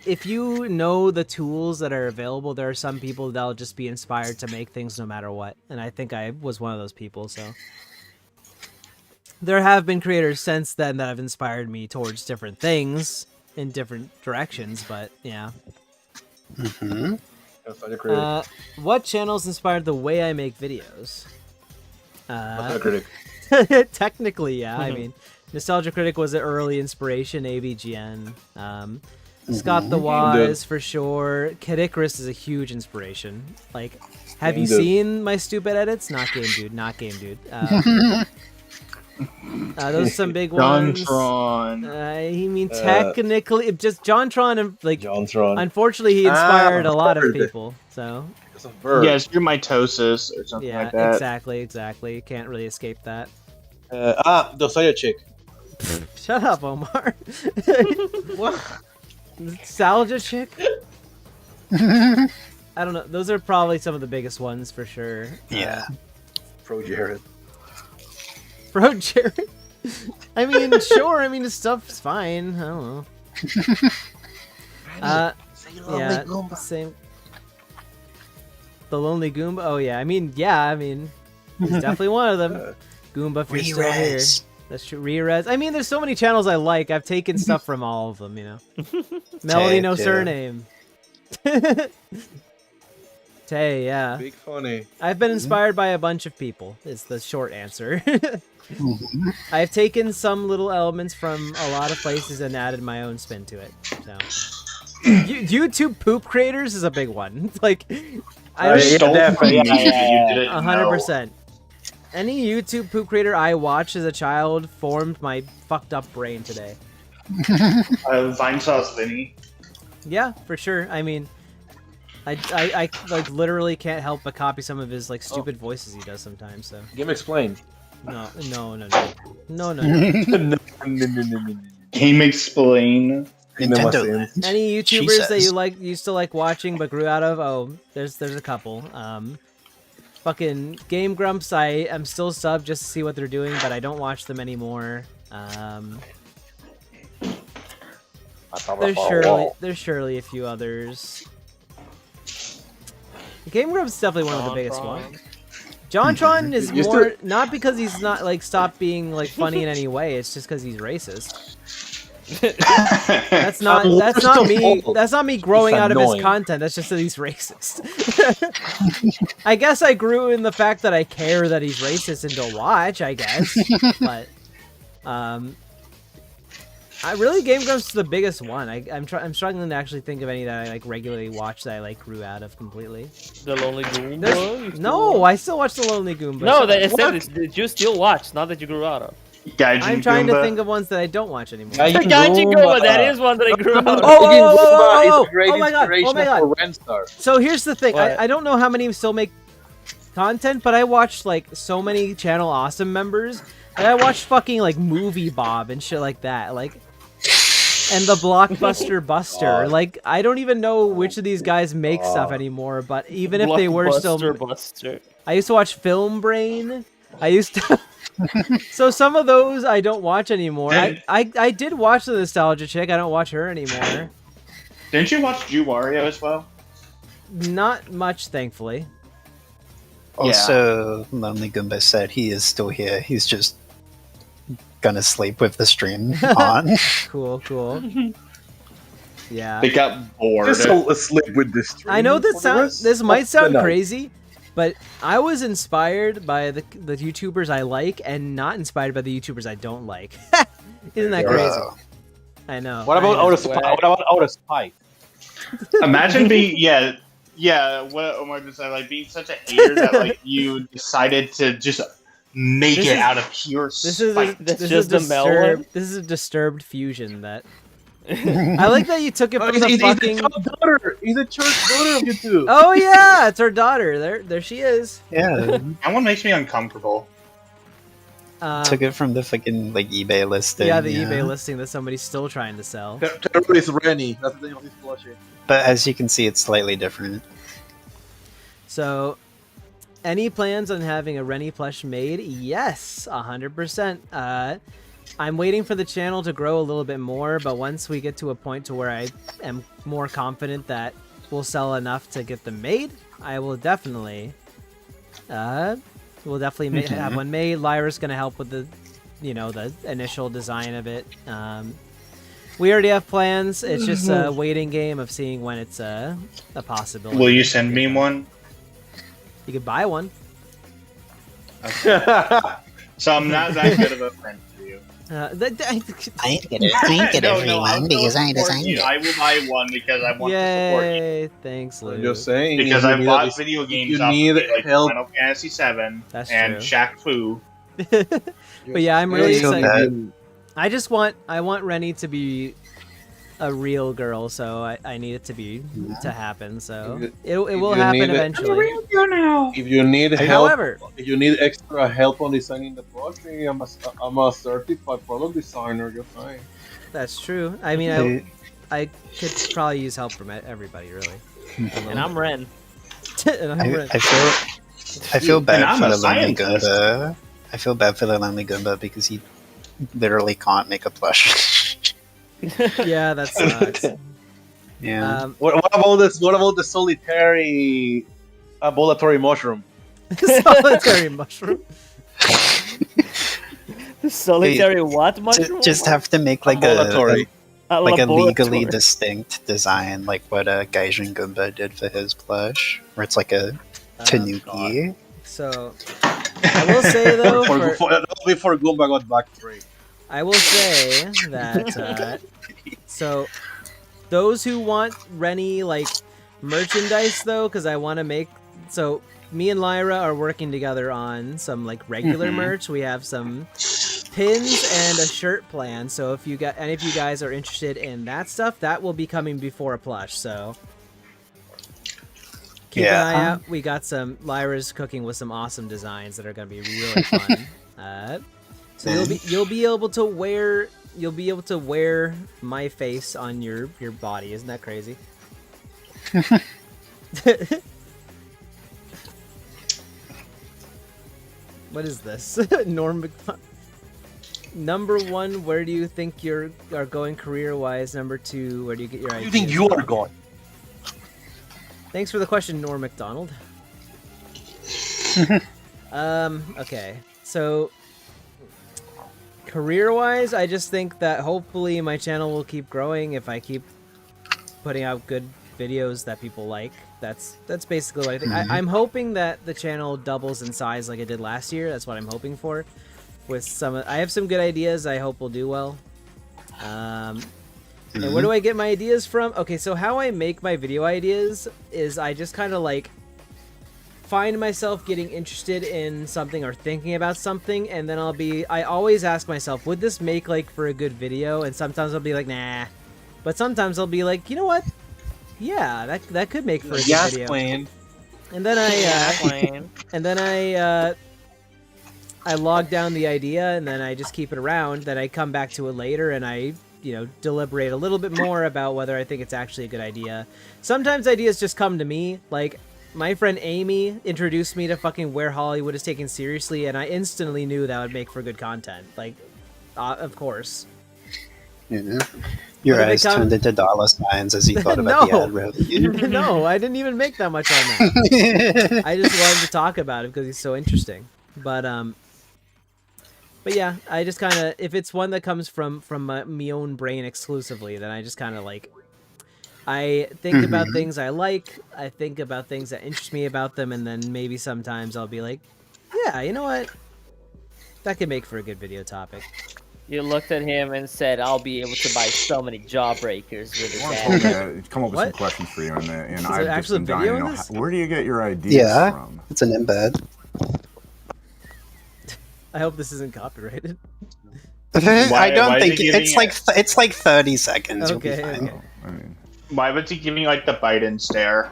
if you know the tools that are available, there are some people that'll just be inspired to make things no matter what. And I think I was one of those people, so. There have been creators since then that have inspired me towards different things in different directions, but yeah. What channels inspired the way I make videos? Technically, yeah. I mean, Nostalgia Critic was an early inspiration, AVGN. Scott the Waz, for sure. Kid Icarus is a huge inspiration. Like, have you seen my stupid edits? Not Game Dude, not Game Dude. Those are some big ones. JonTron. Technically, just JonTron, and like, JonTron. Unfortunately, he inspired a lot of people. So. Yes, you're mitosis or something like that. Exactly. Can't really escape that. Dosaya Chick. Shut up, Omar. What? Nostalgia Chick? I don't know. Those are probably some of the biggest ones for sure. Yeah. Pro Jared. Bro, Jared. I mean, sure. I mean, his stuff's fine. I don't know. Yeah, same. The Lonely Goomba. Oh yeah. I mean, he's definitely one of them. Goomba, if you're still here. That's true. Re-res. I mean, there's so many channels I like. I've taken stuff from all of them. You know. Melody No Surname. Tay, yeah. Big funny. I've been inspired by a bunch of people, is the short answer. I've taken some little elements from a lot of places and added my own spin to it. So, YouTube poop creators is a big one. Like, I stole from you, but you didn't 100%. Any YouTube poop creator I watched as a child formed my fucked up brain today. Vine Sauce Vinny. Yeah, for sure. I mean, I like literally can't help but copy some of his like stupid voices he does sometimes. So Game Explain. No. Game Explain. Nintendo. Any YouTubers that you used to like watching but grew out of? Oh, there's a couple. Fucking Game Grumps, I am still sub just to see what they're doing, but I don't watch them anymore. There's surely a few others. Game Grumps is definitely one of the biggest ones. JonTron is more not because he's not like stopped being like funny in any way. It's just because he's racist. That's not me. That's not me growing out of his content. That's just that he's racist. I guess I grew in the fact that I care that he's racist and don't watch. I guess, but I really Game Grumps is the biggest one. I'm struggling to actually think of any that I like regularly watch that I like grew out of completely. The Lonely Goomba? No, I still watch the Lonely Goomba. No, that you still watch, not that you grew out of. I'm trying to think of ones that I don't watch anymore. Gaijin Goomba, that is one that I grew out of. Oh my god! So here's the thing. I don't know how many still make content, but I watched like so many Channel Awesome members. And I watched fucking like Movie Bob and shit like that. Like. And the Blockbuster Buster. Like, I don't even know which of these guys make stuff anymore, but even if they were still... Buster. I used to watch Film Brain. I used to... So some of those I don't watch anymore. I did watch the Nostalgia Chick. I don't watch her anymore. Didn't you watch Wario as well? Not much, thankfully. Also, Lonely Goomba said he is still here. He's just gonna sleep with the stream on. Cool. Yeah. They got bored. Just asleep with this stream. I know this might sound crazy, but I was inspired by the YouTubers I like and not inspired by the YouTubers I don't like. Isn't that crazy? I know. What about Outer Spite? Imagine being what Omar just said, like being such a hater that like you decided to just make it out of pure spite. This is a disturbed fusion that... I like that you took it from the fucking... He's a church daughter of YouTube. Oh yeah, it's her daughter. There she is. Yeah. That one makes me uncomfortable. Took it from the fucking like eBay listing. Yeah, the eBay listing that somebody's still trying to sell. Terrorist Renni. That's the name of his plushie. But as you can see, it's slightly different. So... Any plans on having a Renni plush made? Yes, 100%. I'm waiting for the channel to grow a little bit more, but once we get to a point to where I am more confident that we'll sell enough to get them made, I will definitely, have one made. Lyra's gonna help with the, the initial design of it. We already have plans. It's just a waiting game of seeing when it's a possibility. Will you send me one? You could buy one. Okay. So I'm not that good of a friend for you. I ain't get everyone because I designed it. I will buy one because I want to support you. Thanks, Lou. I'm just saying. Because I bought video games off of it, like help. Final Fantasy VII and true. Shaq Fu. But yeah, I'm really so excited. I want Renni to be a real girl, so I need it to happen. So it will happen eventually. I'm a real girl now. If you need help, however, if you need extra help on designing the plush, I'm a certified product designer. You're fine. That's true. I mean, I could probably use help from everybody, really. And I'm Ren. I feel bad for the Lonely Goomba. I feel bad for the Lonely Goomba because he literally can't make a plush. Yeah, that sucks. Yeah. What about this? What about the solitary ambulatory mushroom? Solitary mushroom. Solitary what mushroom? Just have to make like a legally distinct design, like what Gaijin Goomba did for his plush, where it's like a tanuki. So I will say though, before Goomba got back free. I will say that so those who want Renni like merchandise though, because I want to make me and Lyra are working together on some like regular merch. We have some pins and a shirt plan. So if you guys are interested in that stuff, that will be coming before a plush. So keep an eye out. We got Lyra's cooking with some awesome designs that are going to be really fun. So you'll be able to wear my face on your body. Isn't that crazy? What is this? Norm McDonald. Number 1, where do you think you are going career-wise? Number 2, where do you get your ideas? You think you are from? going? Thanks for the question, Norm McDonald. Okay. So, career-wise, I just think that hopefully my channel will keep growing if I keep putting out good videos that people like. That's basically what I think. I'm hoping that the channel doubles in size like it did last year. That's what I'm hoping for. I have some good ideas I hope will do well. And where do I get my ideas from? Okay, so how I make my video ideas is I just kind of like find myself getting interested in something or thinking about something, and then I always ask myself, would this make like for a good video? And sometimes I'll be like, nah. But sometimes I'll be like, you know what? Yeah, that could make for a good video. Queen. And then I log down the idea, and then I just keep it around. Then I come back to it later, and I, deliberate a little bit more about whether I think it's actually a good idea. Sometimes ideas just come to me. Like, my friend Amy introduced me to fucking Where Hollywood is Taken Seriously, and I instantly knew that would make for good content. Like, of course. Yeah. Your eyes turned into dollar signs as you thought about the ad revenue. No, I didn't even make that much on that. I just wanted to talk about it because he's so interesting. But yeah, I just kind of, if it's one that comes from my own brain exclusively, then I just kind of like, I think about things I like, I think about things that interest me about them, and then maybe sometimes I'll be like, yeah, you know what? That could make for a good video topic. You looked at him and said, I'll be able to buy so many jawbreakers with this ad. Come up with some questions for you, and I've just actually been dying to video know, in this? where do you get your ideas from? It's an embed. I hope this isn't copyrighted. I don't think it's like 30 seconds. Okay, You'll be fine. okay. I mean, Why was he giving like the Biden stare?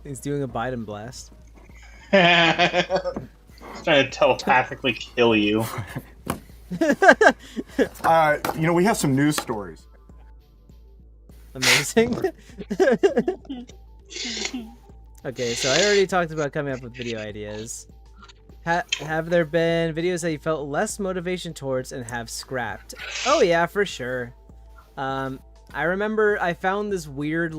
He's doing a Biden blast. He's trying to telepathically kill you. we have some news stories. Amazing. Okay, so I already talked about coming up with video ideas. Have there been videos that you felt less motivation towards and have scrapped? Oh yeah, for sure. I remember I found this weird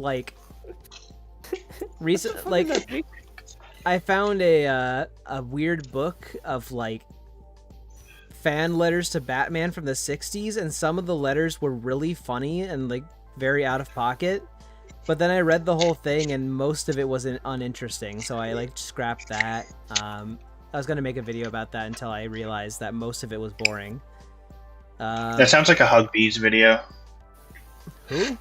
I found a weird book of like fan letters to Batman from the 60s, and some of the letters were really funny and like very out of pocket. But then I read the whole thing and most of it wasn't uninteresting, so I like scrapped that. I was gonna make a video about that until I realized that most of it was boring. That sounds like a Hug Bees video. Who?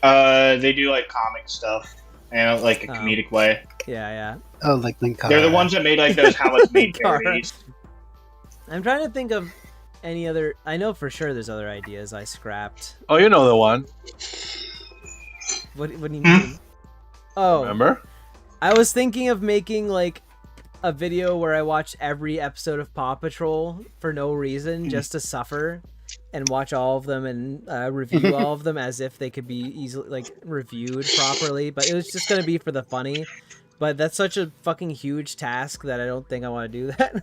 They do like comic stuff and like a comedic way. Yeah. Oh, like Linkara. They're the ones that made like those How It's Made parodies. I'm trying to think of any other. I know for sure there's other ideas I scrapped. Oh, you know the one. What do you mean? Oh, Remember? I was thinking of making like a video where I watch every episode of Paw Patrol for no reason, just to suffer, and watch all of them and review all of them as if they could be easily like reviewed properly. But it was just gonna be for the funny. But that's such a fucking huge task that I don't think I want to do that.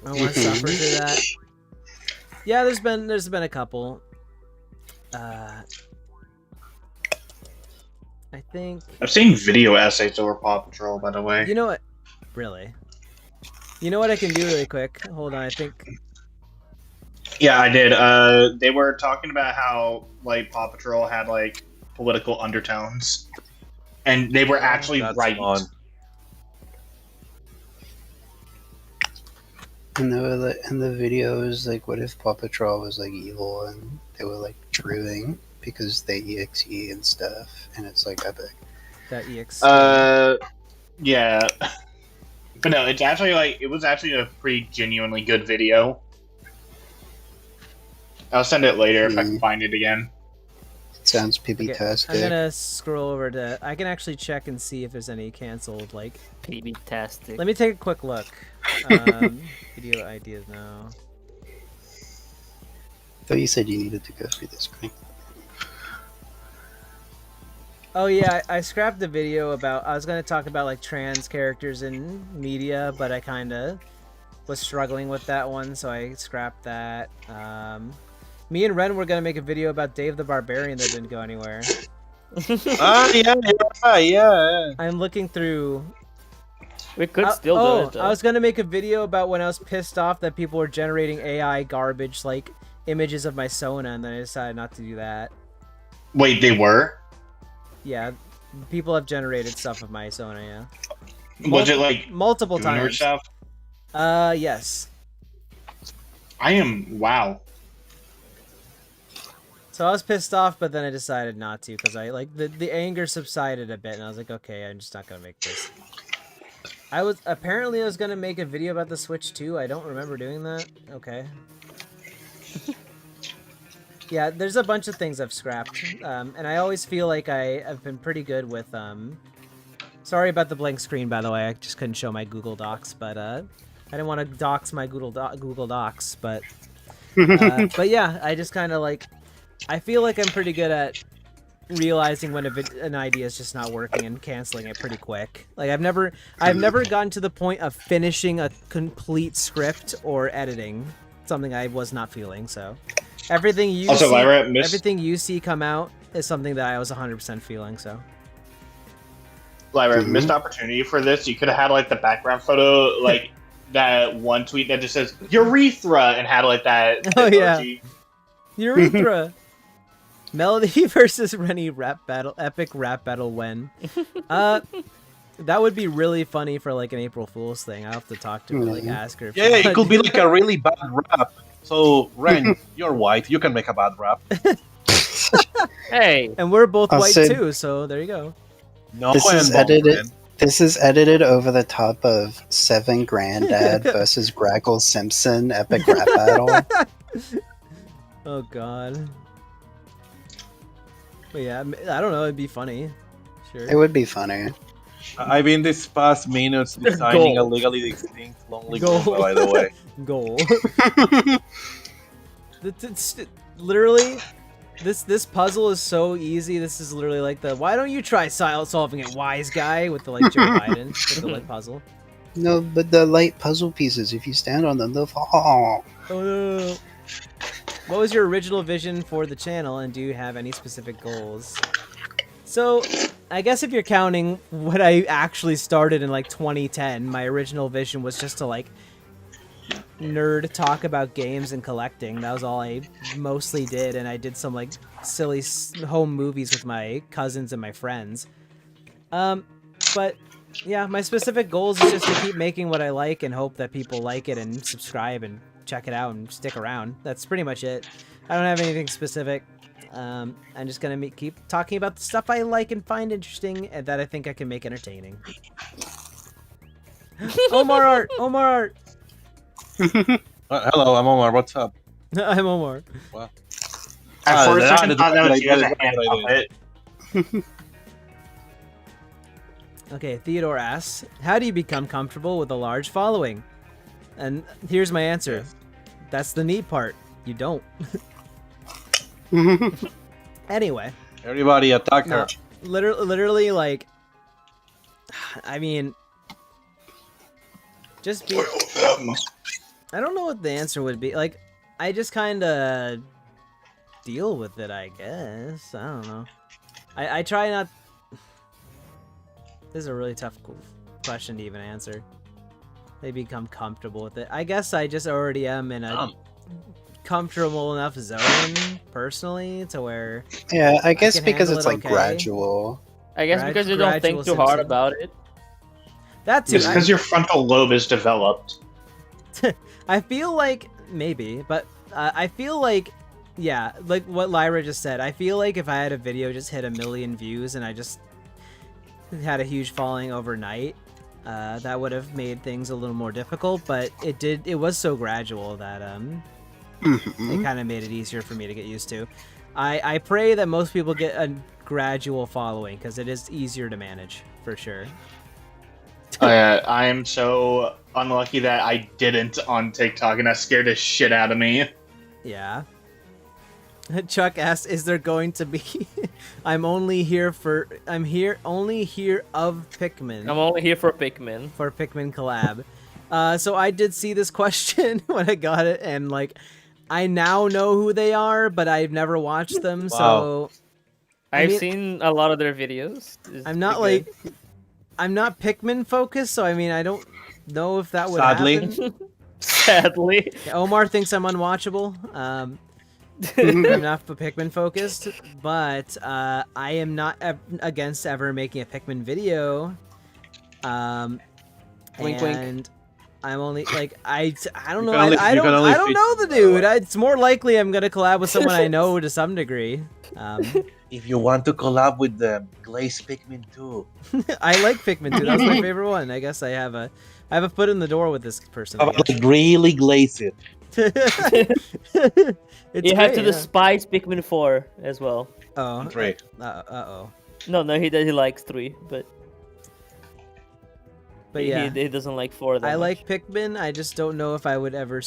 I don't want to suffer through that. Yeah, there's been a couple. I think I've seen video essays over Paw Patrol, by the way. You know what? Really? You know what I can do really quick? Hold on, I think. Yeah, I did. They were talking about how like Paw Patrol had like political undertones, and they were actually right. And the videos like, what if Paw Patrol was like evil and they were like truing because they EXE and stuff, and it's like epic. That EXE. Yeah. But no, it's actually like it was actually a pretty genuinely good video. I'll send it later if I can find it again. It sounds PB-tastic. I'm gonna scroll over to. I can actually check and see if there's any canceled like PB-tastic. Let me take a quick look. Video ideas now. I thought you said you needed to go through this, right? Oh yeah, I scrapped the video about. I was gonna talk about like trans characters in media, but I kind of was struggling with that one, so I scrapped that. Me and Ren were gonna make a video about Dave the Barbarian that didn't go anywhere. Yeah. I'm looking through. We could still do it, though. I was gonna make a video about when I was pissed off that people were generating AI garbage like images of my Sona, and then I decided not to do that. Wait, they were? Yeah, people have generated stuff of my Sona, yeah. Was it like multiple times? Stuff? Yes. Wow. So I was pissed off, but then I decided not to because I like the anger subsided a bit, and I was like, okay, I'm just not gonna make this. I was gonna make a video about the Switch too. I don't remember doing that. Okay. Yeah, there's a bunch of things I've scrapped, and I always feel like I've been pretty good with. Sorry about the blank screen, by the way. I just couldn't show my Google Docs, but I didn't want to dox my Google Docs, but yeah, I just kind of like. I feel like I'm pretty good at realizing when an idea is just not working and canceling it pretty quick. Like I've never gotten to the point of finishing a complete script or editing something I was not feeling. So everything you see come out is something that I was 100% feeling. So Lyra, missed opportunity for this. You could have had like the background photo, like that one tweet that just says urethra and had like that. Oh yeah, urethra. Melody versus Renni rap battle, epic rap battle when. That would be really funny for like an April Fool's thing. I'll have to talk to her, like ask her. Yeah, it could be like a really bad rap. So Ren, you're white. You can make a bad rap. Hey, and we're both white too, so there you go. No, This is edited over the top of Seven Granddad versus Graggle Simpson epic rap battle. Oh god. But yeah, I don't know. It'd be funny. Sure. It would be funny. I've been this past minutes designing a legally distinct lonely goal, by the way. Goal. Literally, this puzzle is so easy. This is literally like the why don't you try solving it, wise guy, with the like Joe Biden with the like puzzle. No, but the light puzzle pieces, if you stand on them, they'll fall. Oh no. What was your original vision for the channel, and do you have any specific goals? So, I guess if you're counting what I actually started in like 2010, my original vision was just to like nerd talk about games and collecting. That was all I mostly did, and I did some like silly home movies with my cousins and my friends. But yeah, my specific goals is just to keep making what I like and hope that people like it and subscribe and check it out and stick around. That's pretty much it. I don't have anything specific. I'm just gonna keep talking about the stuff I like and find interesting and that I think I can make entertaining. Omar Art! Omar Art! Hello, I'm Omar. What's up? I'm Omar. Wow. At first, I thought that was you as a hand puppet. Okay, Theodore asks, how do you become comfortable with a large following? And here's my answer. That's the neat part. You don't. Anyway. Everybody attack her. Literally, like, I mean, just be... I don't know what the answer would be. Like, I just kind of deal with it, I guess. I don't know. I try not... This is a really tough question to even answer. They become comfortable with it. I guess I just already am in a comfortable enough zone, personally, to where... Yeah, I guess because it's like okay. gradual. I guess because you don't think too hard about it. That too. It's because your frontal lobe is developed. I feel like, maybe, but I feel like, yeah, like what Lyra just said, I feel like if I had a video just hit 1 million views and I just had a huge following overnight, that would have made things a little more difficult, but it was so gradual that it kind of made it easier for me to get used to. I pray that most people get a gradual following, because it is easier to manage, for sure. I am so unlucky that I didn't on TikTok, and that scared the shit out of me. Yeah. Chuck asked, is there going to be I'm only here for. I'm here only here of Pikmin. I'm only here for Pikmin. For Pikmin collab. So I did see this question when I got it, and like, I now know who they are, but I've never watched them. So I've seen a lot of their videos. I'm not like, I'm not Pikmin focused, so I mean, I don't know if that would happen. Sadly. Yeah, Omar thinks I'm unwatchable. I'm not Pikmin focused, but I am not against ever making a Pikmin video. Wink, and wink. I'm only like I don't know. only- I you don't can only know the feature- dude. It's more likely I'm gonna collab with someone I know to some degree. If you want to collab with them, Glaze Pikmin too. I like Pikmin too. That was my favorite one. I guess I have a foot in the door with this person. I guess. Like really glaze it. It's You have great, to despise Pikmin 4 as well. Oh, Three. Uh-oh. No, he likes 3, but yeah, he doesn't like 4 that I much. like Pikmin. I just don't know if I would ever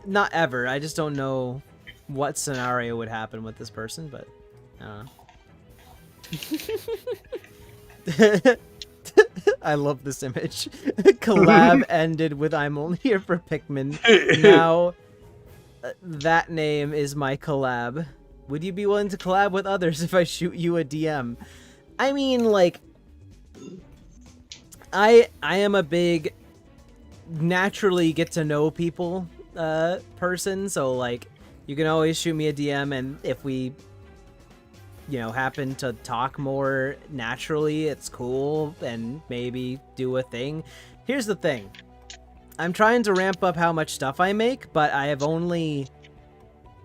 not ever. I just don't know what scenario would happen with this person, but I don't know. I love this image. Collab ended with "I'm only here for Pikmin." Now, that name is my collab. Would you be willing to collab with others if I shoot you a DM? I mean, like, I am a big naturally get to know people person, so like you can always shoot me a DM, and if we happen to talk more naturally, it's cool, and maybe do a thing. Here's the thing. I'm trying to ramp up how much stuff I make, but I have only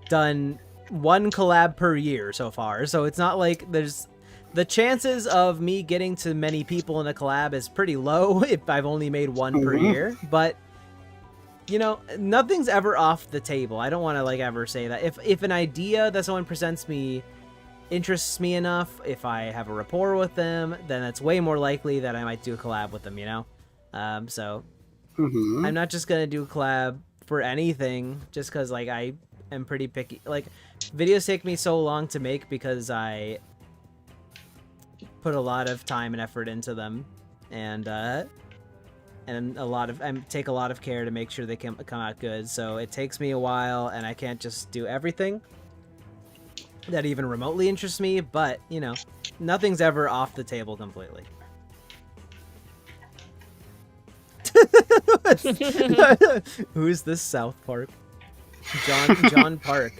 done one collab per year so far, so it's not like there's the chances of me getting to many people in a collab is pretty low if I've only made one per year, but nothing's ever off the table. I don't want to like ever say that. If an idea that someone presents me interests me enough, if I have a rapport with them, then it's way more likely that I might do a collab with them, so I'm not just gonna do a collab for anything just because like I am pretty picky. Like, videos take me so long to make because I put a lot of time and effort into them, and I take a lot of care to make sure they can come out good, so it takes me a while, and I can't just do everything that even remotely interests me, but nothing's ever off the table completely. Who's this South Park? John Park.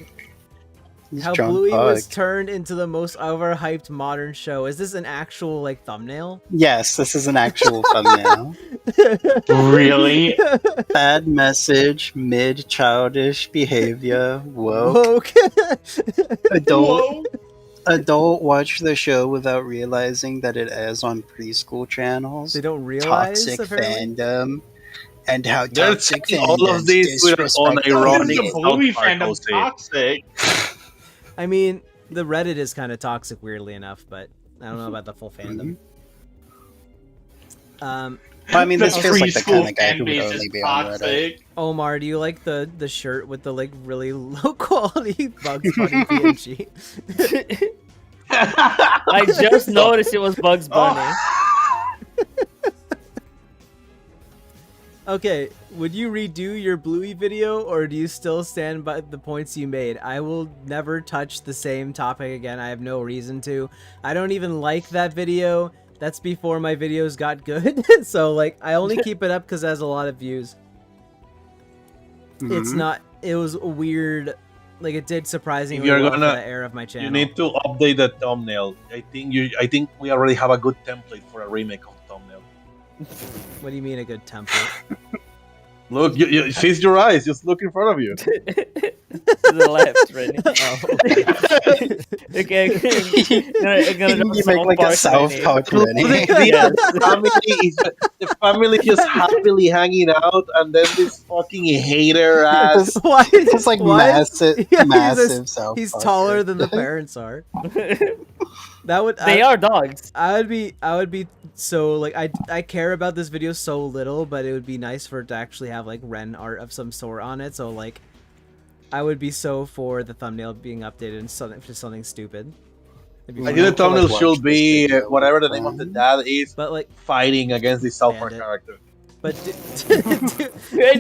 How John Bluey was Park. turned into the most overhyped modern show. Is this an actual like thumbnail? Yes, this is an actual thumbnail. Really? Bad message, mid childish behavior, woke. Woke. Adult watch the show without realizing that it airs on preschool channels. They don't realize, Toxic apparently? fandom. And how They're toxic saying all of fandoms this with an disrespect unironic audience. The Bluey South Park fandom hosting. toxic. I mean, the Reddit is kind of toxic, weirdly enough, but I don't know about the full fandom. Well, I mean, this The feels like the kind preschool of guy who fan would base only is be on Reddit. toxic. Omar, do you like the shirt with the like really low quality Bugs Bunny PNG? I just noticed it was Bugs Bunny. Okay, would you redo your Bluey video, or do you still stand by the points you made? I will never touch the same topic again. I have no reason to. I don't even like that video. That's before my videos got good. So, like, I only keep it up because it has a lot of views. It's not... It was weird. Like, it did surprisingly you're well for gonna- the era of my channel. You need to update the thumbnail. I think we already have a good template for a remake of the thumbnail. What do you mean a good template? Look, you feast your eyes. Just look in front of you. To the left, Renni. Okay. You make like a South Park Rennie. The family just happily hanging out, and then this fucking hater ass. Why? It's like massive, Yeah, massive South He's Park. taller than the parents are. That would They are dogs. I would be so like I care about this video so little, but it would be nice for it to actually have like Ren art of some sort on it. So like, I would be so for the thumbnail being updated and something stupid. I think the thumbnail should be whatever the name of the dad is, but like fighting against the South Park Bandit. character. But Why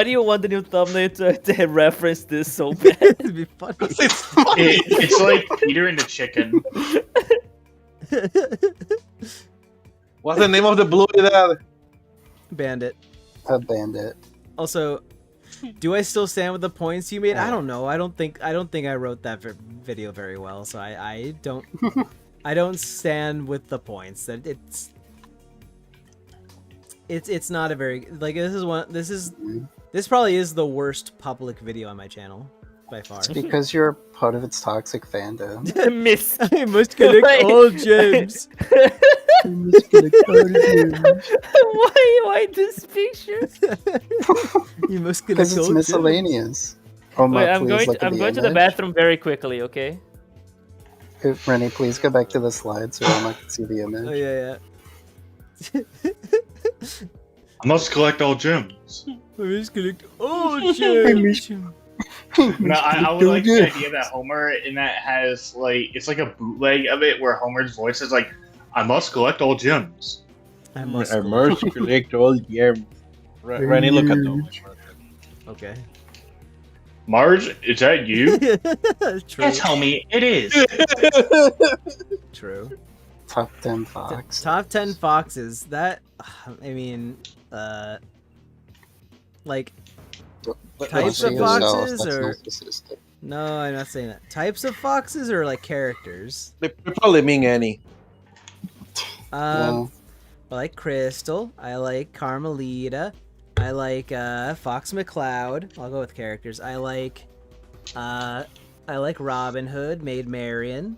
do you want the new thumbnail to reference this so bad? It'd be funny. It's like Peter and the chicken. What's the name of the blue dad? Bandit. A bandit. Also, do I still stand with the points you made? I don't know. I don't think I wrote that video very well, so I don't I don't stand with the points. That it's not a very like this probably is the worst public video on my channel by far. It's because you're part of its toxic fandom. I must collect all gems. Why this picture? You must collect Because it's all miscellaneous. Oh Wait, I'm going to the bathroom very quickly, okay? Rennie, please go back to the slide so Emma can see the image. Oh yeah. I must collect all gems. I must collect all gems. No, I would like the idea that Homer in that has like it's like a bootleg of it where Homer's voice is like, "I must collect all gems." I must collect all gems. Rennie, look at them. Okay. Marge, is that you? True. Yes, homie, it is. True. Top 10 Fox. Top 10 foxes. That, I mean, like, types of foxes or... No, I'm not saying that. Types of foxes or, like, characters? They probably mean any. I like Crystal. I like Carmelita. I like Fox McCloud. I'll go with characters. I like Robin Hood, Maid Marian.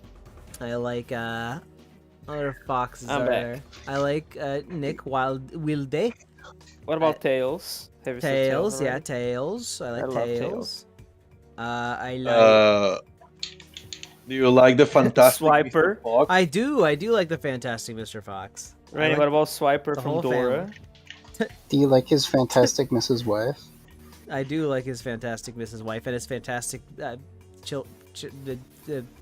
I like other foxes I'm are back. there. I like Nick Wilde. What about Tails? Have you seen Tails, yeah, already? Tails. I like I love Tails. Tails. I like Do you like the fantastic Swiper? Mr. Fox? I do like the Fantastic Mr. Fox. I Rennie, like what about Swiper the from whole Dora? Do you like his fantastic Mrs. Wife? I do like his fantastic Mrs. Wife and his fantastic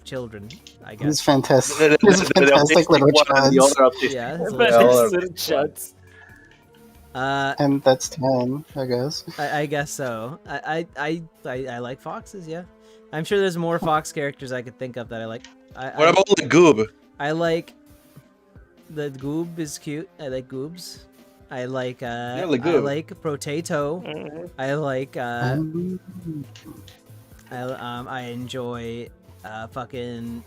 children, I guess. His fantastic little chuds. Yeah, his Little chuds. And that's 10, I guess. I guess so. I like foxes, yeah. I'm sure there's more fox characters I could think of that I like. What about the Goob? I like... The Goob is cute. I like Goobs. I like, the I Goob. like Potato. I like, I enjoy, fucking...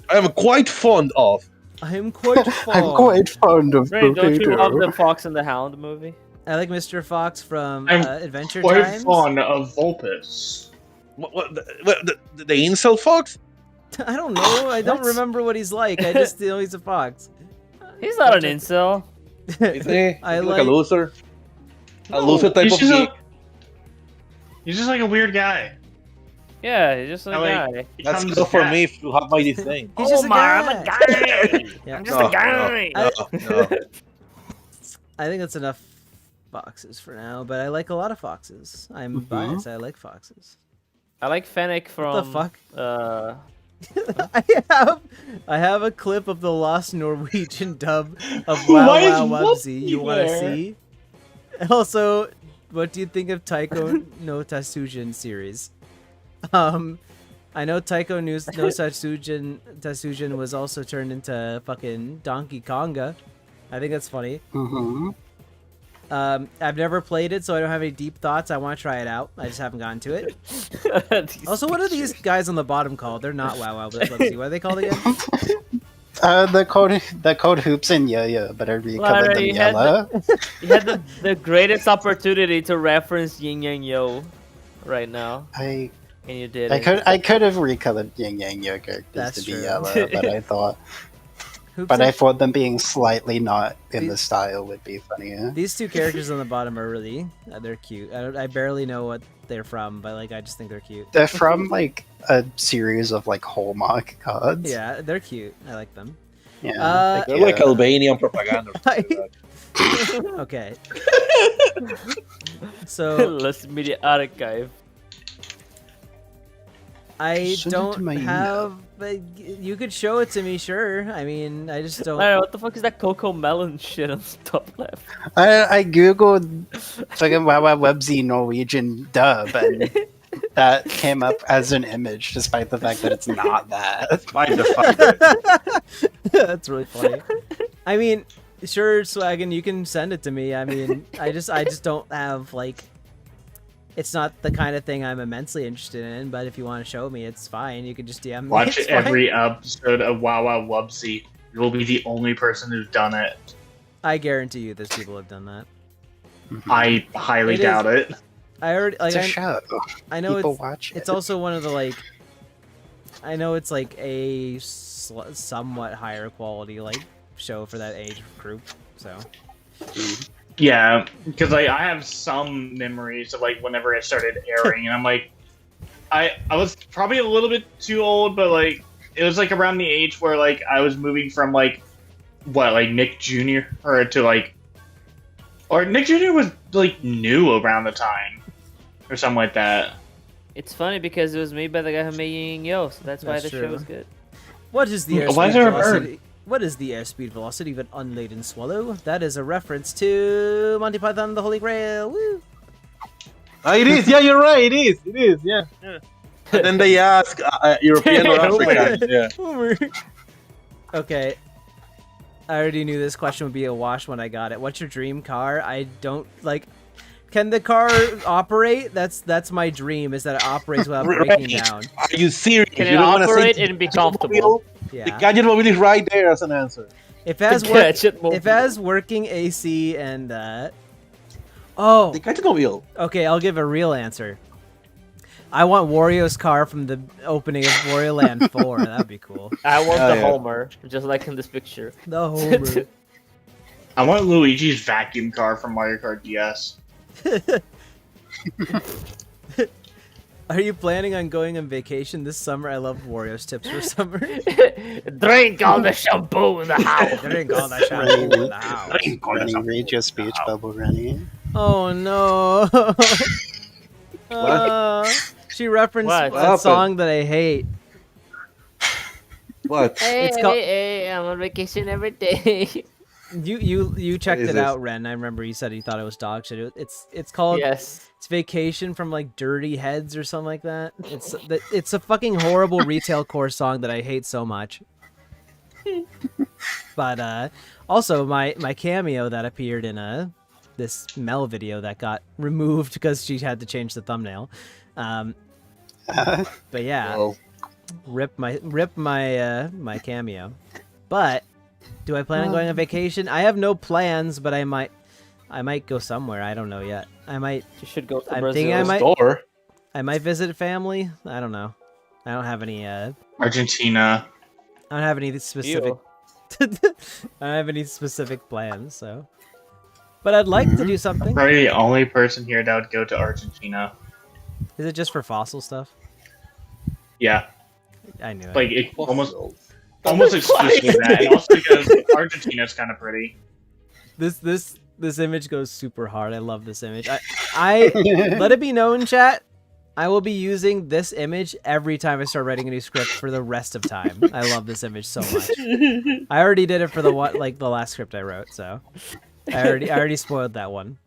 I am quite fond of. I'm quite fond. I'm quite fond of Rennie, don't you Potato. love the Fox and the Hound movie? I like Mr. Fox from I'm Adventure quite Times. fond of Vulpes. What, the incel fox? I don't know. I don't remember what he's like. I just know he's a fox. He's not an incel. Is he? I Is he like a loser? A No, loser type he's of just geek? He's just like a weird guy. Yeah, he's just a guy. That's enough for me if you have my thing. He's just a guy. Yeah. I'm just a guy. No. I think that's enough foxes for now, but I like a lot of foxes. I'm biased. I like foxes. I like Fennec from... What the fuck? Uh, I have a clip of the lost Norwegian dub of Wow Why is Wow Wubsy. You want to there? see? Also, what do you think of Taiko no Tatsujin series? I know Taiko no Tatsujin was also turned into fucking Donkey Konga. I think that's funny. I've never played it, so I don't have any deep thoughts. I want to try it out. I just haven't gotten to it. Also, what are these guys on the bottom called? They're not Wow Wow Wubsy. What are they called again? The code Hoops and Yo-Yo, but I recovered them yellow. You had the greatest opportunity to reference Yin Yang Yo right now. And you did. I could have recolored Yin Yang Yo characters That's to be true. yellow, but I thought Hoops I and- thought them being slightly not in the style would be funnier. These two characters on the bottom are really, they're cute. I barely know what they're from, but like I just think they're cute. They're from like a series of like Hallmark cards. Yeah, they're cute. I like them. Yeah. They're like Albanian propaganda. Okay. So Let's media archive. I Send it to don't my have. You could show it to me, sure. I mean, I just don't. Larry, what the fuck is that Coco Melon shit on the top left? I googled fucking Wawa Websy Norwegian dub, and that came up as an image, despite the fact that it's not that. Despite the fact that That's really funny. I mean, sure, Swaggin, you can send it to me. I mean, I just don't have like. It's not the kind of thing I'm immensely interested in, but if you want to show me, it's fine. You can just DM me. Watch it's fine. every episode of Wow Wow Wubsy. You will be the only person who's done it. I guarantee you, there's people who've done that. I highly doubt it. I already like. It's a show. I know People it's watch it. It's also one of the like. I know it's like a somewhat higher quality like show for that age group, so. Yeah, because like I have some memories of like whenever it started airing, and I'm like, I was probably a little bit too old, but like it was like around the age where like I was moving from like like Nick Jr. or to like, or Nick Jr. was like new around the time, or something like that. It's funny because it was made by the guy who made Yin Yo, so that's why the show is good. What is the Why is airspeed there a velocity? What is the airspeed velocity of an unladen swallow? That is a reference to Monty Python and the Holy Grail. Woo! it is. Yeah, you're right. It is. It is. Yeah. And then they ask European or African. Yeah. Okay. I already knew this question would be a wash when I got it. What's your dream car? I don't like. Can the car operate? That's my dream. Is that it operates without breaking down. Are you serious? Can You it don't wanna say operate and be comfortable? Yeah. The gadget mobile is right there as an answer. If it has if it has working AC and oh, The gadget mobile. okay, I'll give a real answer. I want Wario's car from the opening of Wario Land 4. That'd be cool. I want Oh, the yeah. Homer, just like in this picture. The Homer. I want Luigi's vacuum car from Mario Kart DS. Are you planning on going on vacation this summer? I love Wario's tips for summer. Drink all the shampoo in the house. Drink all the shampoo in the house. Rennie, read your speech bubble, Rennie. Oh no. She referenced What? that song that I hate. What? Hey, It's called- hey, I'm on vacation every day. You checked is it this? out, Ren. I remember you said you thought it was dog shit. It's called Yes. It's Vacation from like Dirty Heads or something like that. It's a fucking horrible retail core song that I hate so much. But also my cameo that appeared in this Mel video that got removed because she had to change the thumbnail. But yeah, Well, rip my cameo. But do I plan on going on vacation? I have no plans, but I might go somewhere. I don't know yet. You should go to I'm Brazil. thinking store. I might visit family. I don't know. I don't have any Argentina. I don't have any specific I don't have any specific plans, so. But I'd like to do something. Probably the only person here that would go to Argentina. Is it just for fossil stuff? Yeah, I knew it. like it almost exclusively that, and also because Argentina's kind of pretty. This image goes super hard. I love this image. I let it be known, chat. I will be using this image every time I start writing a new script for the rest of time. I love this image so much. I already did it for the last script I wrote, so I already spoiled that one.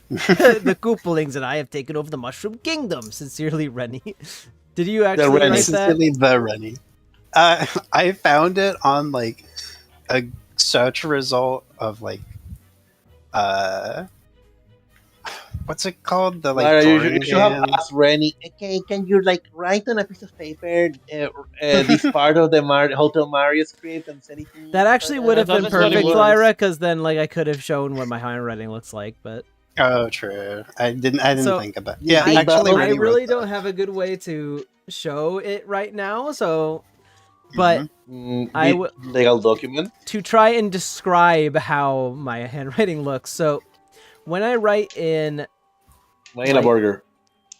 The Koopalings and I have taken over the Mushroom Kingdom. Sincerely, Rennie. Did you actually write that? Sincerely, the Rennie. I found it on like a search result of like what's it called? The like Lara, touring you should have game? asked Rennie. Okay, can you like write on a piece of paper this part of the Hotel Mario script and send it to me? That actually would have I thought been that's what it perfect, was. Lyra, because then like I could have shown what my handwriting looks like, but Oh, true. I didn't So, think about. Yeah, I, actually, I Rennie really wrote don't have a good way to show it right now, so but I Need legal document. to try and describe how my handwriting looks. So when I write in Mail a burger.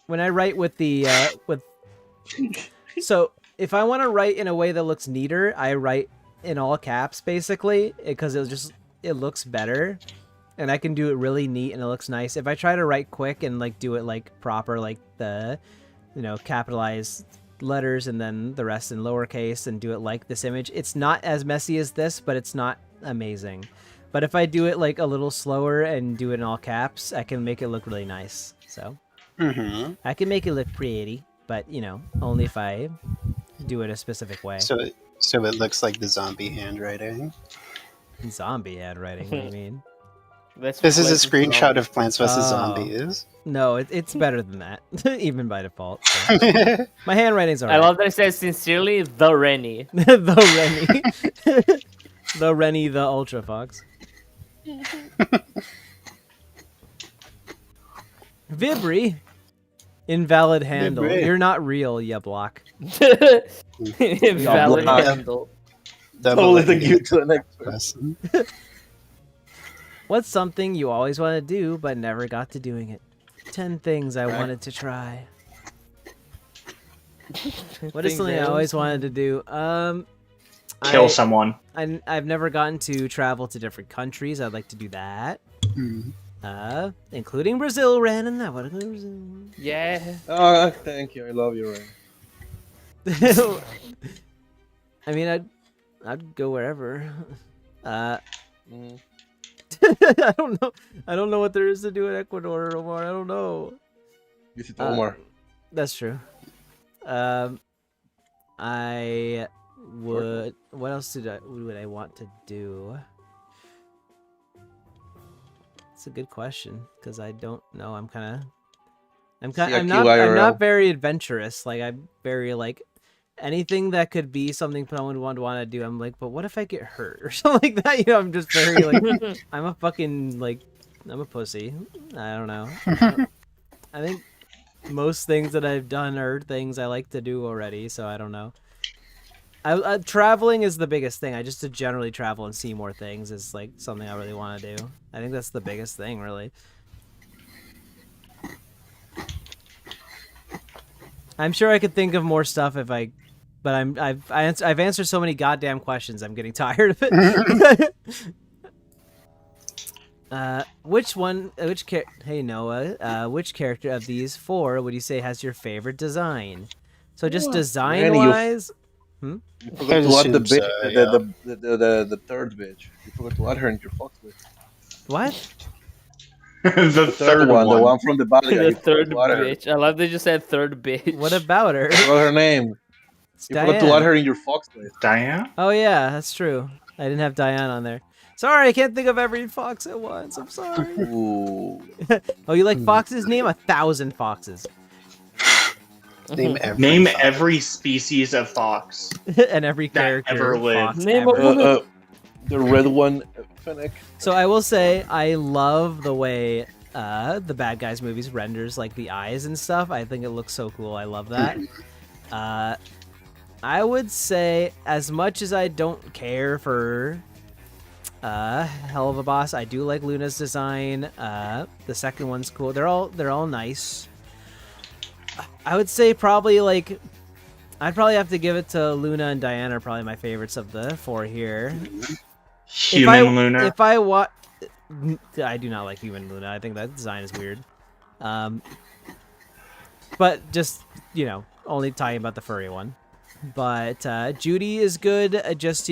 when I write with the with so if I want to write in a way that looks neater, I write in all caps basically because it looks better and I can do it really neat and it looks nice. If I try to write quick and like do it like proper like the capitalize letters and then the rest in lowercase and do it like this image. It's not as messy as this, but it's not amazing. But if I do it like a little slower and do it in all caps, I can make it look really nice. So I can make it look pretty, but only if I do it a specific way. So it looks like the zombie handwriting. Zombie handwriting? What do you mean? This is a screenshot of Plants vs. Zombies. No, it's better than that, even by default. So. My handwriting's alright. I love that it says sincerely, the Renni. The Renni. The Renni, the Ultrafox. Vibri. Invalid handle. Vibri. You're not real, ya block. Invalid handle. Totally think you to the next person. What's something you always wanted to do but never got to doing it? 10 things I wanted to try. What is something I always wanted to do? Kill someone. I've never gotten to travel to different countries. I'd like to do that. Including Brazil, Ren, I want to go to Brazil. Yeah. Oh, thank you. I love you, Ren. I mean, I'd go wherever. I don't know. I don't know what there is to do in Ecuador, Omar. I don't know. Visit Omar. That's true. I would. What else would I want to do? It's a good question because I don't know. I'm not very adventurous. Like I'm very like anything that could be something someone would want to do. I'm like, but what if I get hurt or something like that? I'm just very like I'm a fucking like I'm a pussy. I don't know. I think most things that I've done are things I like to do already. So I don't know. Traveling is the biggest thing. I just to generally travel and see more things is like something I really want to do. I think that's the biggest thing, really. I'm sure I could think of more stuff if I, but I've answered so many goddamn questions. I'm getting tired of it. Hey Noah, which character of these 4 would you say has your favorite design? So just design-wise. You forgot to add the third bitch. You forgot to add her in your Fox list. What? the third one, the one from the bad guy. The third bitch. I love that you said third bitch. What about her? What's her name? You forgot to add her in your Fox list. Diane? Oh yeah, that's true. I didn't have Diane on there. Sorry, I can't think of every fox at once. I'm sorry. Ooh. Oh, you like foxes? Name 1,000 foxes. Name every species of fox and every character that ever lived. The red one, Fennec. So I will say I love the way the Bad Guys movies renders like the eyes and stuff. I think it looks so cool. I love that. I would say as much as I don't care for Hell of a Boss, I do like Luna's design. The second one's cool. They're all nice. I would say probably like I'd probably have to give it to Luna and Diana are probably my favorites of the 4 here. Luna. If I watch, I do not like Human Luna. I think that design is weird. But just only talking about the furry one. But Judy is good. Just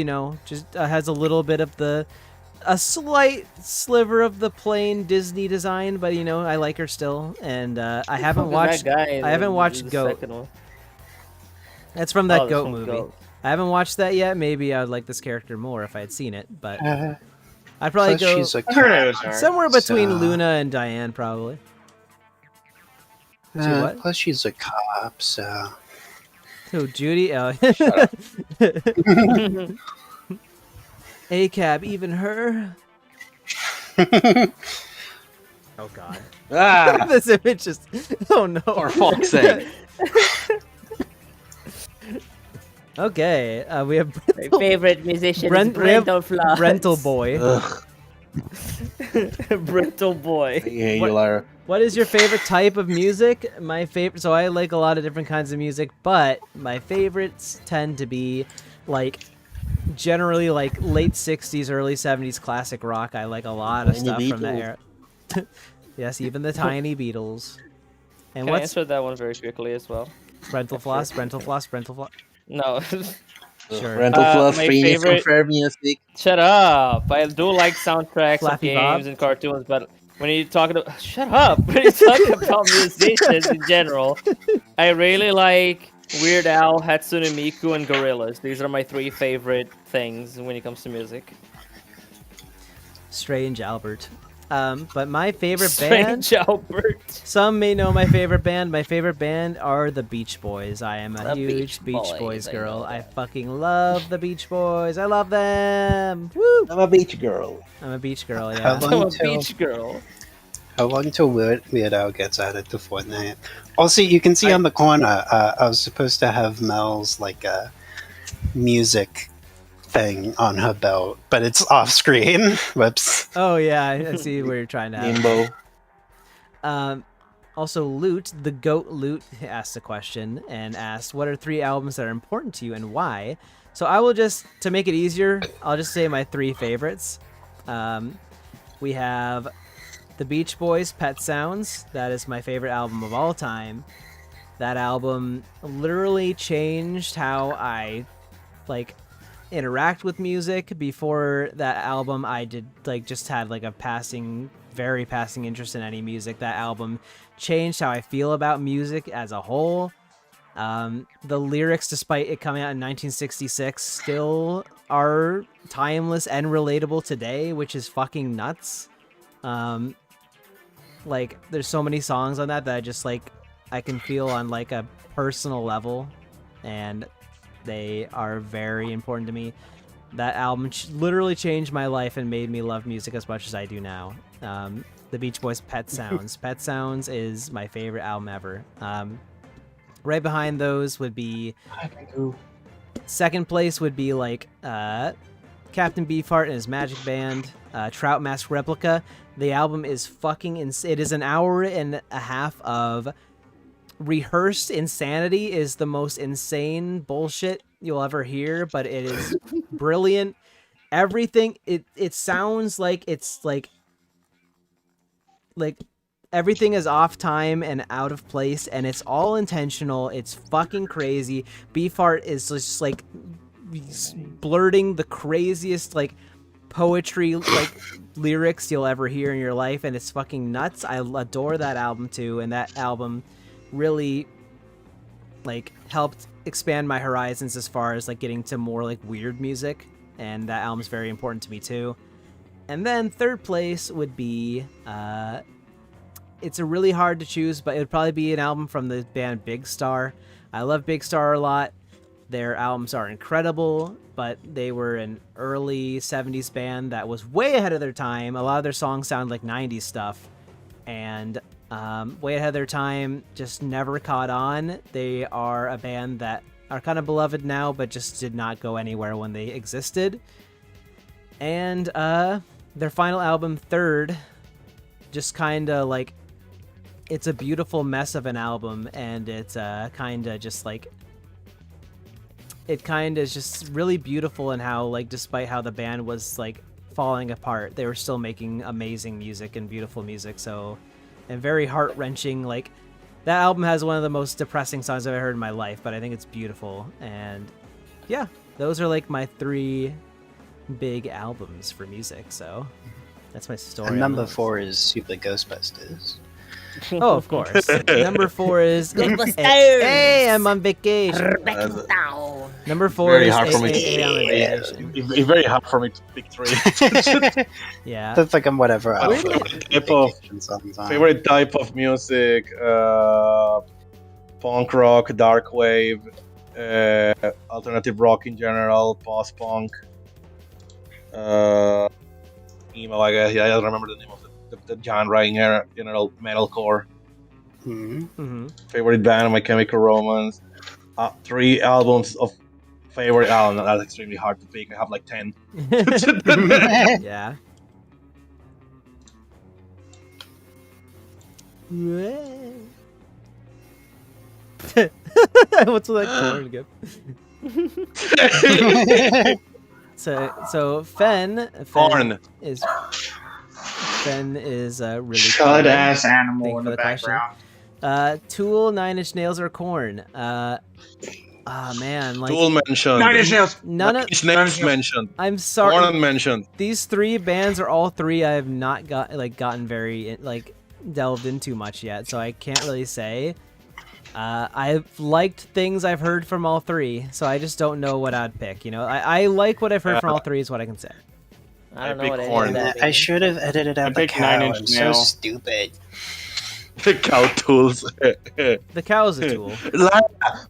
has a little bit of a slight sliver of the plain Disney design, but I like her still. And I haven't watched. I haven't watched Goat. That's from that Goat movie. Goat. I haven't watched that yet. Maybe I would like this character more if I had seen it, but I'd probably go somewhere between Luna and Diane, probably. Plus, she's a cop, so. Who, Judy? Oh. A-Cab, even her? Oh, God. Ah! This image is... Oh, no. For fuck's sake. Okay, we have... My favorite musician is Brental Floss. Rental Boy. Brental Boy. Hey, you liar. What is your favorite type of music? My favorite... So I like a lot of different kinds of music, but my favorites tend to be, like... Generally, like, late 60s, early 70s classic rock. I like a lot of stuff from that era. Yes, even the Tiny Beatles. And Can I what's answer that one very quickly as well? rental floss? Rental floss? Rental floss? No. Sure. Rental Floss, my free favorite- fair music. Shut up! I do like soundtracks Flappy of Bob? games and cartoons, but when you talk about shut up, when you talk about musicians in general, I really like Weird Al, Hatsune Miku, and Gorillaz. These are my 3 favorite things when it comes to music. Strange Albert. But my favorite band. Strange Albert. Some may know my favorite band. My favorite band are the Beach Boys. I am a The huge Beach Beach Boys Boys, I girl. know I that. fucking love the Beach Boys. I love them. Woo! I'm a beach girl. I'm a beach girl. How Yeah. long I'm a till- beach girl. How long till Weird Al gets added to Fortnite? Also, you can see on the corner, I was supposed to have Mel's like a music thing on her belt, but it's off screen. Whoops. Oh yeah, I see where you're trying to have. Limbo. Also, Loot, the goat Loot, asked a question and asked, "What are 3 albums that are important to you and why?" So I will just, to make it easier, I'll just say my 3 favorites. We have the Beach Boys' Pet Sounds. That is my favorite album of all time. That album literally changed how I like interact with music. Before that album, I did like just had like a very passing interest in any music. That album changed how I feel about music as a whole. The lyrics, despite it coming out in 1966, still are timeless and relatable today, which is fucking nuts. Like there's so many songs on that I just like I can feel on like a personal level, and they are very important to me. That album literally changed my life and made me love music as much as I do now. The Beach Boys' Pet Sounds. Pet Sounds is my favorite album ever. Right behind those would be... Second place would be like Captain Beefheart and his Magic Band, Trout Mask Replica. The album is fucking insane. It is an hour and a half of rehearsed insanity. Is the most insane bullshit you'll ever hear, but it is brilliant. Everything, it sounds like it's like everything is off time and out of place, and it's all intentional. It's fucking crazy. Beefheart is just like blurting the craziest like poetry like lyrics you'll ever hear in your life, and it's fucking nuts. I adore that album too, and that album really like helped expand my horizons as far as like getting to more like weird music, and that album's very important to me too. And then third place would be it's a really hard to choose, but it would probably be an album from the band Big Star. I love Big Star a lot. Their albums are incredible, but they were an early 70s band that was way ahead of their time. A lot of their songs sound like 90s stuff, and way ahead of their time, just never caught on. They are a band that are kind of beloved now, but just did not go anywhere when they existed. And their final album, Third, just kind of like, it's a beautiful mess of an album, and it's kind of just like, it kind of is just really beautiful in how, like, despite how the band was like falling apart, they were still making amazing music and beautiful music. So, and very heart-wrenching. Like, that album has one of the most depressing songs I've ever heard in my life, but I think it's beautiful. And yeah, those are like my 3 big albums for music. So that's my story. And number 4 is Super Ghostbusters. Oh, of course. Number 4 is Ghostbusters. Hey, I'm on vacation. Number 4 Very is hard for me to- AAA on vacation. It's very hard for me to pick 3. Yeah. That's like whatever. Type of favorite type of music: punk rock, dark wave, alternative rock in general, post punk, emo. I guess. Yeah, I don't remember the name of the genre in general. Metalcore. Favorite band: My Chemical Romance. 3 albums of favorite album. That's extremely hard to pick. I have like 10. Yeah. What's that corn again? So Fen is really Chud cool. ass animal Thank you in for the question. background. Tool, Nine Inch Nails, or Korn. Man, like Tool mentioned. Nine Inch Nails. none of. His name's mentioned. I'm sorry. Korn mentioned. These three bands are all three I have not gotten very delved into much yet, so I can't really say. I've liked things I've heard from all three, so I just don't know what I'd pick. You know, I like what I've heard from all three is what I can say. I don't know what Korn. I should have edited out the picked cow. 9 Inch I'm so Nail. stupid. The cow tools. The cow's a tool.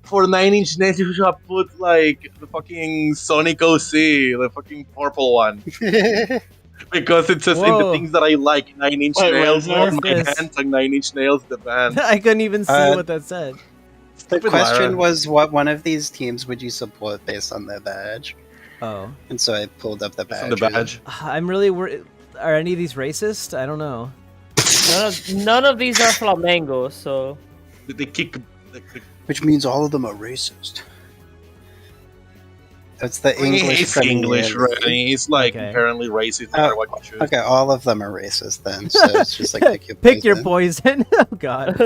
For 9 Inch Nails, you should have put like the fucking Sonic OC, the fucking purple one. Because it says in the Whoa. things that I like, 9 Inch Wait, Nails, what all is my this? hands, and 9 Inch Nails, the band. I couldn't even see Uh, what that said. The Stupid question Lyra. was, what one of these teams would you support based on their badge? Oh, And so I pulled up the badge. On the badge. I'm really worried. Are any of these racist? I don't know. None of these are Flamengo, so They kick. Which means all of them are racist. That's the English. He's Premier English, League. right? He's like Okay. apparently racist no matter what you choose. Okay, all of them are racist then. So it's just like pick your Pick your poison. poison. Oh God.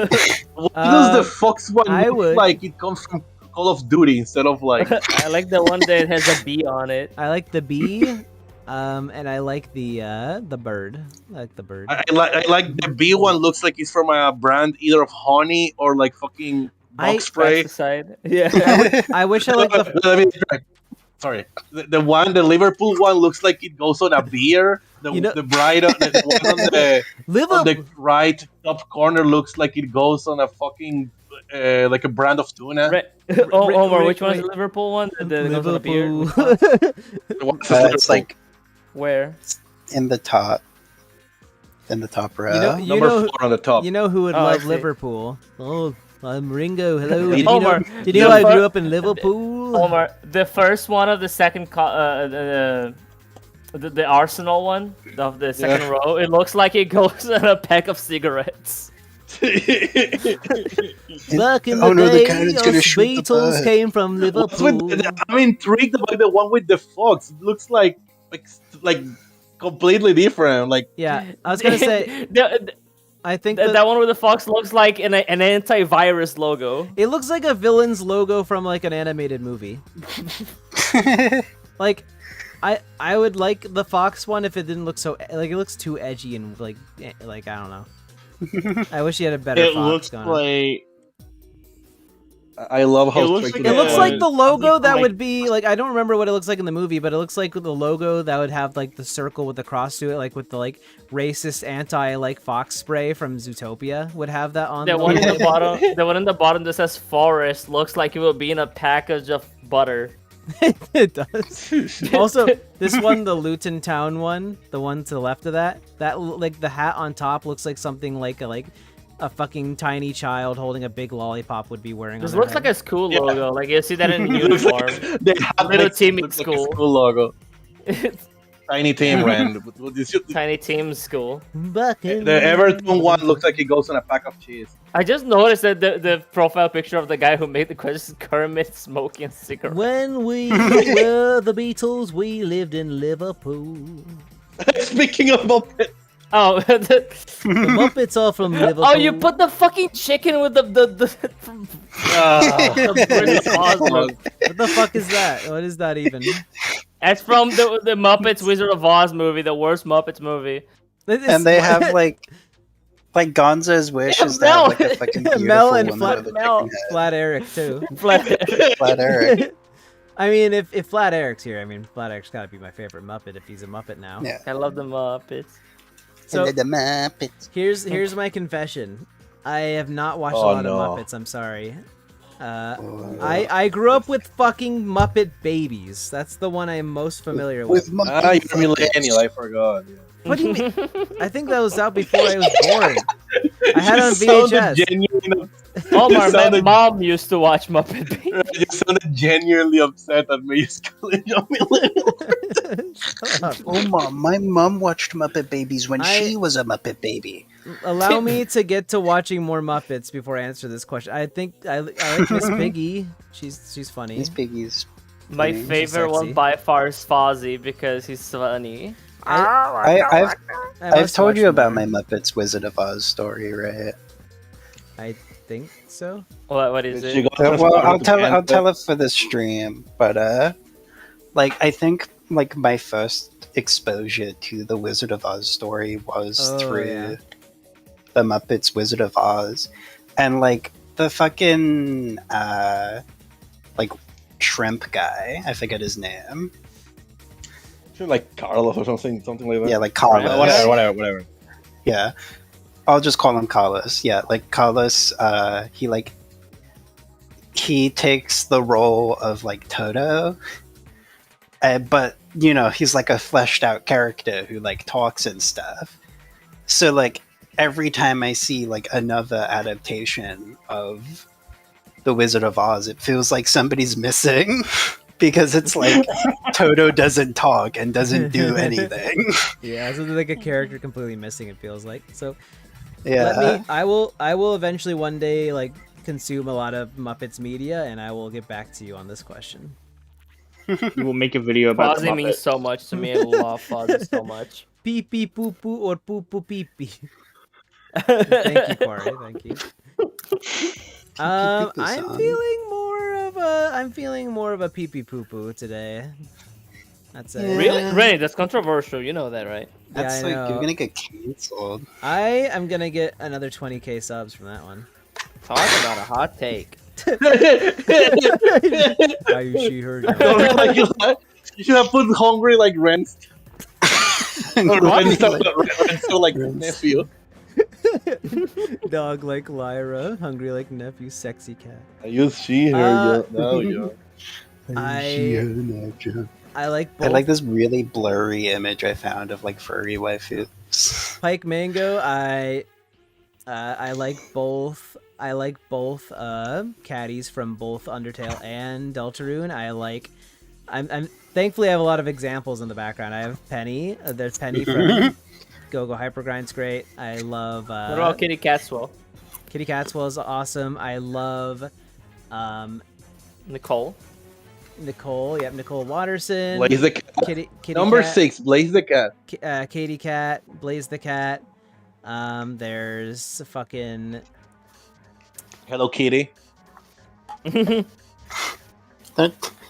What does the Fox one I look would. like? It comes from Call of Duty instead of like. I like the one that has a bee on it. I like the bee, and I like the bird. I like the bird. I like the B one. Looks like it's from a brand either of honey or like fucking bug spray. Pesticide. Yeah. I wish I liked the. Let me try. Sorry, the Liverpool one looks like it goes on a beer. The You know- the bright the one on the Liverpool. right top corner looks like it goes on a fucking like a brand of tuna. Omar, Rick, which one's wait. the Liverpool one? The goes on a beer? Liverpool. The one that's It's like Where? in the top. In the top row. You know, number 4 on the top. You know who would Oh, I love see. Liverpool? Oh, I'm Ringo. Hello. Omar, Did you know I grew up in Liverpool? Omar, the first one of the second, the Arsenal one of the second row, it looks like it goes on a pack of cigarettes. Back in Oh, the no, the day, cannon's gonna us shoot the Beatles bird. came from Liverpool. I'm intrigued about the one with the fox. It looks like completely different. Like Yeah, I was gonna say. I think that one with the fox looks like an antivirus logo. It looks like a villain's logo from like an animated movie. Like, I would like the fox one if it didn't look so like it looks too edgy and like I don't know. I wish he had a better It fox looks going on. like. I love how It looks straight like It looks a- like the logo that like- would be like I don't remember what it looks like in the movie, but it looks like the logo that would have like the circle with the cross to it, like with the like racist anti fox spray from Zootopia would have that on. The one in the bottom, the one in the bottom that says forest looks like it would be in a package of butter. It does. Also, this one, the Luton Town one, the one to the left of that like the hat on top looks like something like a fucking tiny child holding a big lollipop would be wearing. This on looks their like a school logo. Like you see that in uniform. they have Little like, team looks like a school. school logo. Tiny team brand. Tiny team school. The Everton one looks like it goes on a pack of cheese. I just noticed that the profile picture of the guy who made the question is Kermit smoking a cigarette. When we were the Beatles, we lived in Liverpool. Speaking of Muppets. Oh, The Muppets are from Liverpool. oh, you put the fucking chicken with the British Osmond. What the fuck is that? What is that even? That's from the Muppets Wizard of Oz movie, the worst Muppets movie. And they have like Gonzo's wish is to have like a fucking beautiful Mel and woman Flat, with a chicken head. Flat Eric too. Flat Eric. I mean, if Flat Eric's here, I mean, Flat Eric's gotta be my favorite Muppet if he's a Muppet now. Yeah. I love the Muppets. So And the Muppets. here's my confession. I have not watched a Oh, lot no. of Muppets. I'm sorry. I grew up with fucking Muppet Babies. That's the one I'm most familiar with. With Ah, you're a millennial. I forgot. Yeah. What do you mean? I think that was out before I was born. I had it on You sounded VHS. genuinely- Omar, my sounded- mom used to watch Muppet Babies. You sounded genuinely upset at me calling you a millennial. Shut up. Oh, Mom, my mom watched Muppet Babies when I- she was a Muppet baby. Allow me to get to watching more Muppets before I answer this question. I think I like Miss Piggy. She's funny. These piggies. My Funny. favorite sexy. one by far is Fozzie because he's funny. I've I told must you watch about more. my Muppets Wizard of Oz story, right? think so. What is She it? got Well, I'll transported to tell it for the stream, but like I think like my first exposure to the Wizard of Oz story was through the Muppets Wizard of Oz, and like the fucking like shrimp guy, I forget his name. like Carlos or something like that. Yeah, like Carlos. Whatever. Yeah, I'll just call him Carlos. Yeah, like Carlos. He takes the role of like Toto, but you know he's like a fleshed out character who like talks and stuff. So like every time I see like another adaptation of The Wizard of Oz, it feels like somebody's missing because it's like Toto doesn't talk and doesn't do anything. Yeah, so there's like a character completely missing. It feels like so. Yeah. I will eventually one day like consume a lot of Muppets media, and I will get back to you on this question. You will make a video about the Fozzie means Muppet. so much to me. I love Fozzie so much. Pee pee poo poo or poo poo pee pee. Thank you, Corey. Thank you. I'm feeling more of a pee pee poo poo today. That's it. Really, Rennie? That's controversial. You know that, right? That's yeah, I like know. you're gonna get canceled. I am gonna get another 20k subs from that one. Talk about a hot take. How you see her? Like, you should have put hungry like Ren's. Or Ren's like nephew. Dog like Lyra, hungry like nephew, sexy cat. You see her, now you. I like both. I like this really blurry image I found of like furry waifus. Pike Mango. I like both. I like both caddies from both Undertale and Deltarune. I'm thankfully I have a lot of examples in the background. I have Penny. There's Penny from Go Hypergrind's great. I love What about Kitty Catswell? Kitty Catswell is awesome. I love Nicole. Yep, Nicole Watterson. Blaze the cat. Kitty Number Cat, 6, Blaze the cat. Katie Cat, Blaze the Cat. There's fucking Hello Kitty.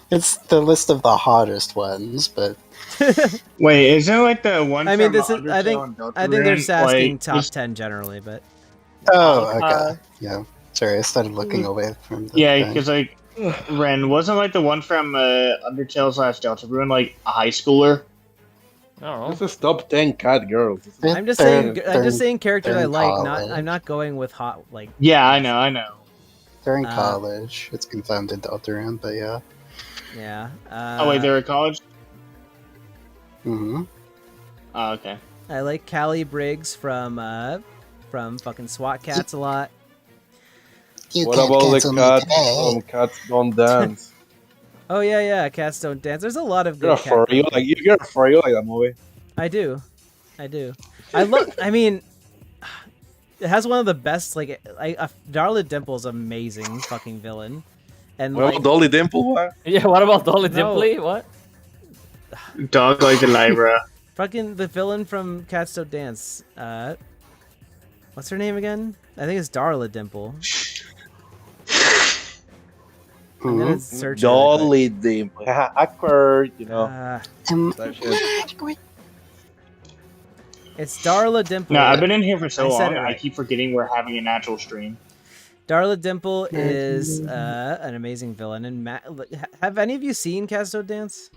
It's the list of the hottest ones, but Wait, isn't it like the one? I mean, from this is. I think. Undertale and I think they're Deltarune? asking Like, top just- 10 generally, but okay, yeah. Sorry, I started looking away from the Yeah, thing. because like Ren wasn't like the one from Undertale / Deltarune like a high schooler. Oh, This is top 10 cat girls. I'm just saying. I'm just saying characters I like. Not. I'm not going with hot like. Yeah, I know. They're in college. It's confirmed in Deltarune, but yeah. Yeah. Oh wait, they're at college. Mm-hmm. Oh, okay. I like Callie Briggs from fucking SWAT Cats a lot. You What can't about the cancel me cat today. from Cats Don't Dance? Oh yeah, Cats Don't Dance. There's a lot of You're a good cat. furry. You're a furry like that movie. I do. I look. I mean, it has one of the best. Like, Darla Dimple's amazing fucking villain. And What like, about Dolly Dimple? What? yeah. What about Dolly No. Dimpley? What? Dog like the Lyra. fucking the villain from Cats Don't Dance. What's her name again? I think it's Darla Dimple. I'm gonna search it really quick. Dolly Dimple. Awkward, you know. That shit. It's Darla Dimple. No, I've been in here for so I said long. it I right. keep forgetting we're having a natural stream. Darla Dimple is an amazing villain. And have any of you seen Cats Don't Dance?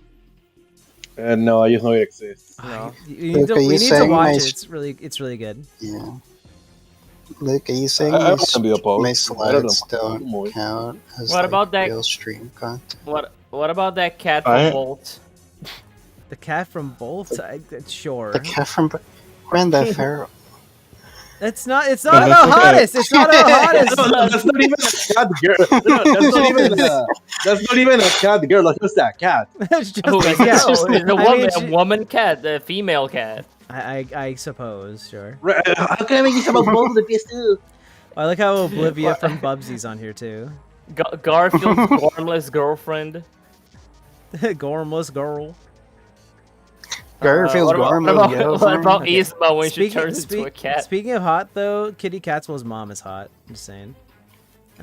No, I just know it exists. No. We Luke, are need you to saying watch my it. It's really good. Yeah. Luke, are you saying I my, want to be opposed. my I don't slides know. don't count as What about that- real stream content? What about that cat from What? Bolt? The cat from Bolt. Sure. The cat from Brenda Farrell. It's not about hottest. It's not about hottest. No, that's not even a cat girl. No, that's not even a cat girl. That's just a cat. It's just Oh, a it's cat. a I woman, mean, a woman cat, a female cat. I suppose, sure. How can I make you about both of the PS2? I like how Oblivia from Bubsy's on here too. Garfield's gormless girlfriend. Gormless girl. Garfield's what about, Gormless what about, girlfriend. what about Okay. Isma when she turns into a cat? Speaking of hot though, Kitty Catswell's mom is hot. I'm just saying.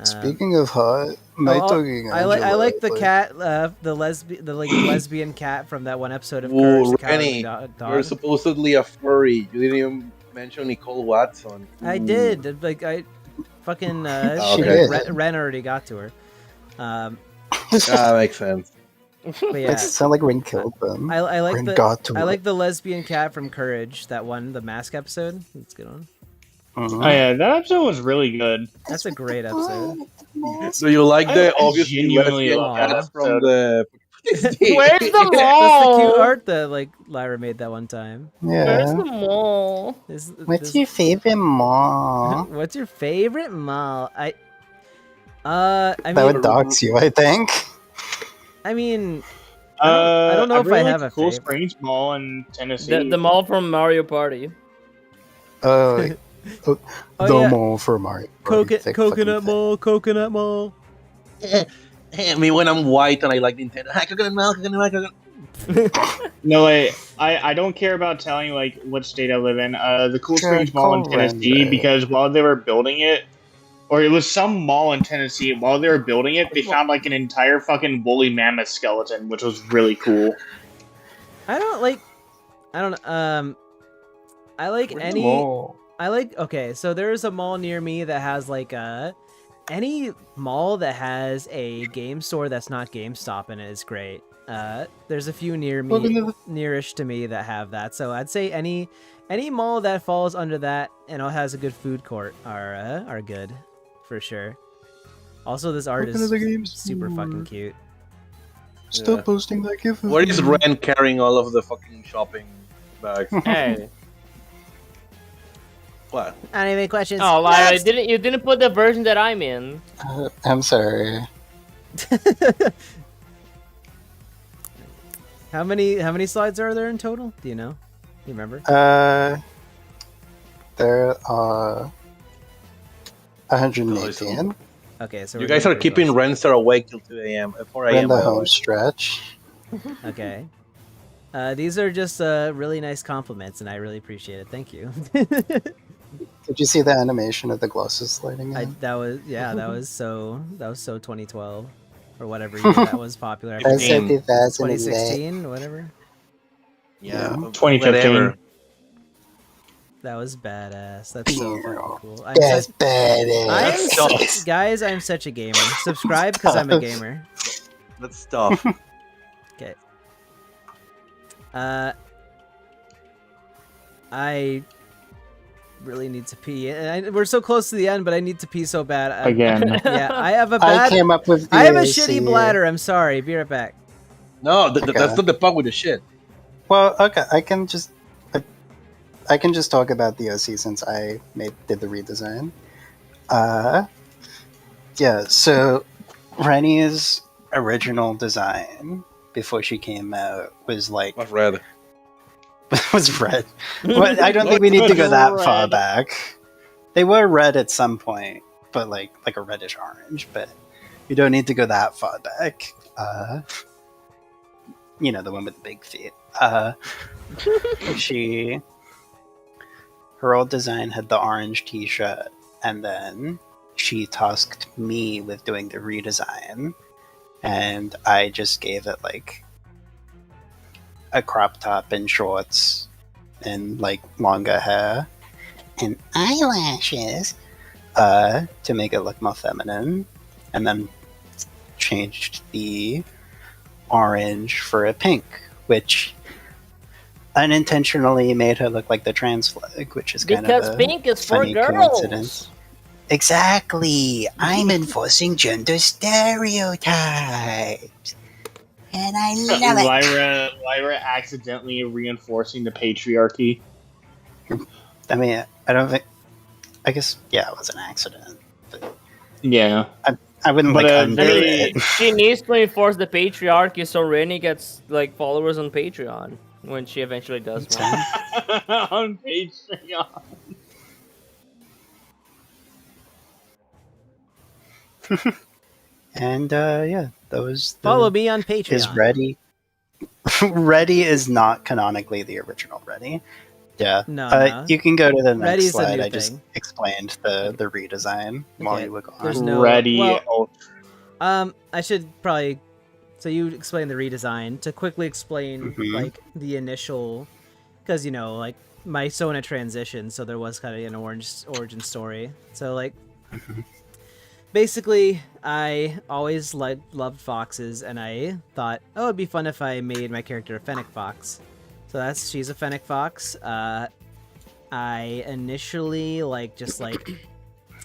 Speaking of hot, my talking I like the cat, the lesbian cat from that one episode of Courage Ooh, the Cowardly Rennie, Dog. you're supposedly a furry. You didn't even mention Nicole Watson. I did. Like I fucking okay. Ren already got to her. That makes sense. But yeah, It sounds like Ren killed them. I like Ren the got to I it. like the lesbian cat from Courage. That one, the mask episode. That's a good one. Mhm. Oh yeah, that episode was really good. That's a great episode. Do you like the I obviously genuinely lesbian love that cats from episode. the? Where's the That's the mall? cute art that like Lyra made that one time. Where's Yeah. the mall? What's your favorite mall? What's your favorite mall? I That mean, would dox you, I think. I mean, I don't know if really I like have the a Cool favorite. Springs Mall in Tennessee. The mall from Mario Party. The yeah. mall for Mario. Thick fucking Coconut thing. Mall, Coconut Mall. I mean, when I'm white and I like Nintendo, hi, coconut milk, No, wait, I don't care about telling like what state I live in. The Cool Springs Mall in Tennessee, because while they were building it, or it was some mall in Tennessee, while they were building it, they found like an entire fucking woolly mammoth skeleton, which was really cool. I don't like okay, so there's a mall near me that has like any mall that has a game store that's not GameStop in it is great. There's a few nearish to me that have that. So I'd say any mall that falls under that and has a good food court are good for sure. Also, this art is super fucking cute. Stop posting that gif. Where is Ren carrying all of the fucking shopping bags? Hey. What? Any questions? Oh, Lyra, you didn't put the version that I'm in. I'm sorry. How many slides are there in total? Do you know? You remember? There are 118. Okay, so You guys are keeping Renster awake till 2 a.m. 4 We're in a.m. the home stretch. Okay. These are just really nice compliments, and I really appreciate it. Thank you. Did you see the animation of the glasses sliding in? That was so 2012 or whatever year that was popular. I said 2016, whatever. Yeah, 2015. whatever. That was badass. That's so fucking cool. That's badass. Guys, I'm such a gamer. Subscribe because I'm a gamer. Let's stop. Okay. I really need to pee. We're so close to the end, but I need to pee so bad. Again. Yeah, I have a bad. I came up with. I have a shitty bladder. I'm sorry. Be right back. No, that's not the part with the shit. Well, okay, I can just talk about the OC since I did the redesign. Yeah. So Rennie's original design before she came out was like red. was red. But I don't think we need to go that far back. They were red at some point, but like a reddish orange. But you don't need to go that far back. You know, the one with the big feet. Her old design had the orange t-shirt, and then she tasked me with doing the redesign, and I just gave it like a crop top and shorts and like longer hair and eyelashes to make it look more feminine, and then changed the orange for a pink, which unintentionally made her look like the trans flag, which is kind because of a pink is for funny girls. coincidence. Exactly. I'm enforcing gender stereotypes. And I love it. Lyra accidentally reinforcing the patriarchy. I mean, I don't think. I guess, yeah, it was an accident. But Yeah. I wouldn't But, like undo it. She needs to enforce the patriarchy so Rennie gets like followers on Patreon when she eventually does one. On Patreon. And yeah, that was. Follow me on Patreon. Is Ready. Ready is not canonically the original Ready. Yeah. No. You can go to the next Reddy's a slide. new I just thing. explained the redesign while Okay, you were gone. there's no- Ready. well, I should probably. So you explain the redesign to quickly explain like the initial, because like my Sona transition, so there was kind of an origin story. So like, basically, I always loved foxes, and I thought, oh, it'd be fun if I made my character a fennec fox. So she's a fennec fox. I initially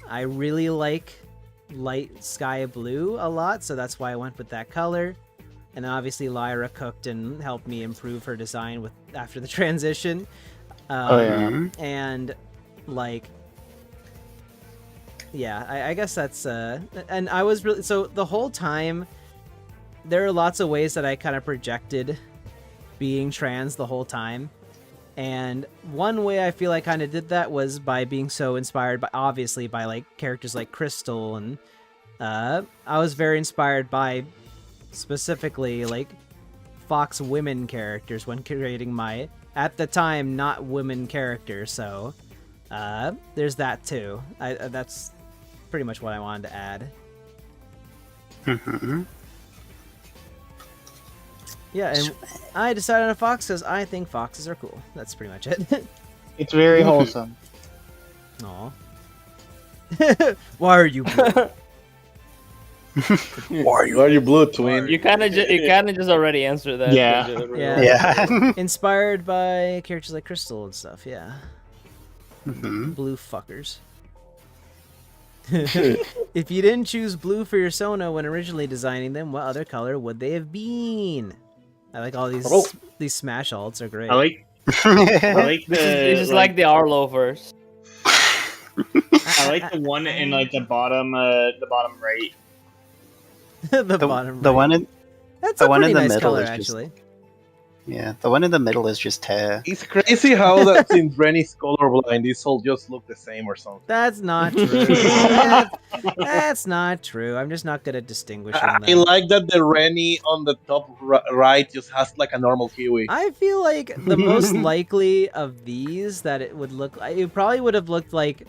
I really like light sky blue a lot, so that's why I went with that color. And then obviously Lyra cooked and helped me improve her design after the transition. And I guess that's and I was really, so the whole time there are lots of ways that I kind of projected being trans the whole time. And one way I feel I kind of did that was by being so inspired by, obviously, by like characters like Crystal, and I was very inspired by specifically like fox women characters when creating my, at the time, not women characters. So there's that too. That's pretty much what I wanted to add. Yeah, and I decided on a fox because I think foxes are cool. That's pretty much it. It's very wholesome. Aw. Why are you blue? Why are you blue, twin? You kind of just already answered that. Yeah. Inspired by characters like Crystal and stuff. Yeah. Blue fuckers. If you didn't choose blue for your Sona when originally designing them, what other color would they have been? I like all these smash alts are great. I like the. This is like the Arlo verse. I like the one in like the bottom right. the bottom. The right. one in That's the a one pretty in the nice middle color, is just, actually. Yeah, the one in the middle is just hair. It's crazy how that since Rennie's colorblind, these all just look the same or something. That's not true. That's not true. I'm just not good at distinguishing them. I like that the Rennie on the top right just has like a normal kiwi. I feel like the most likely of these that it would look like, it probably would have looked like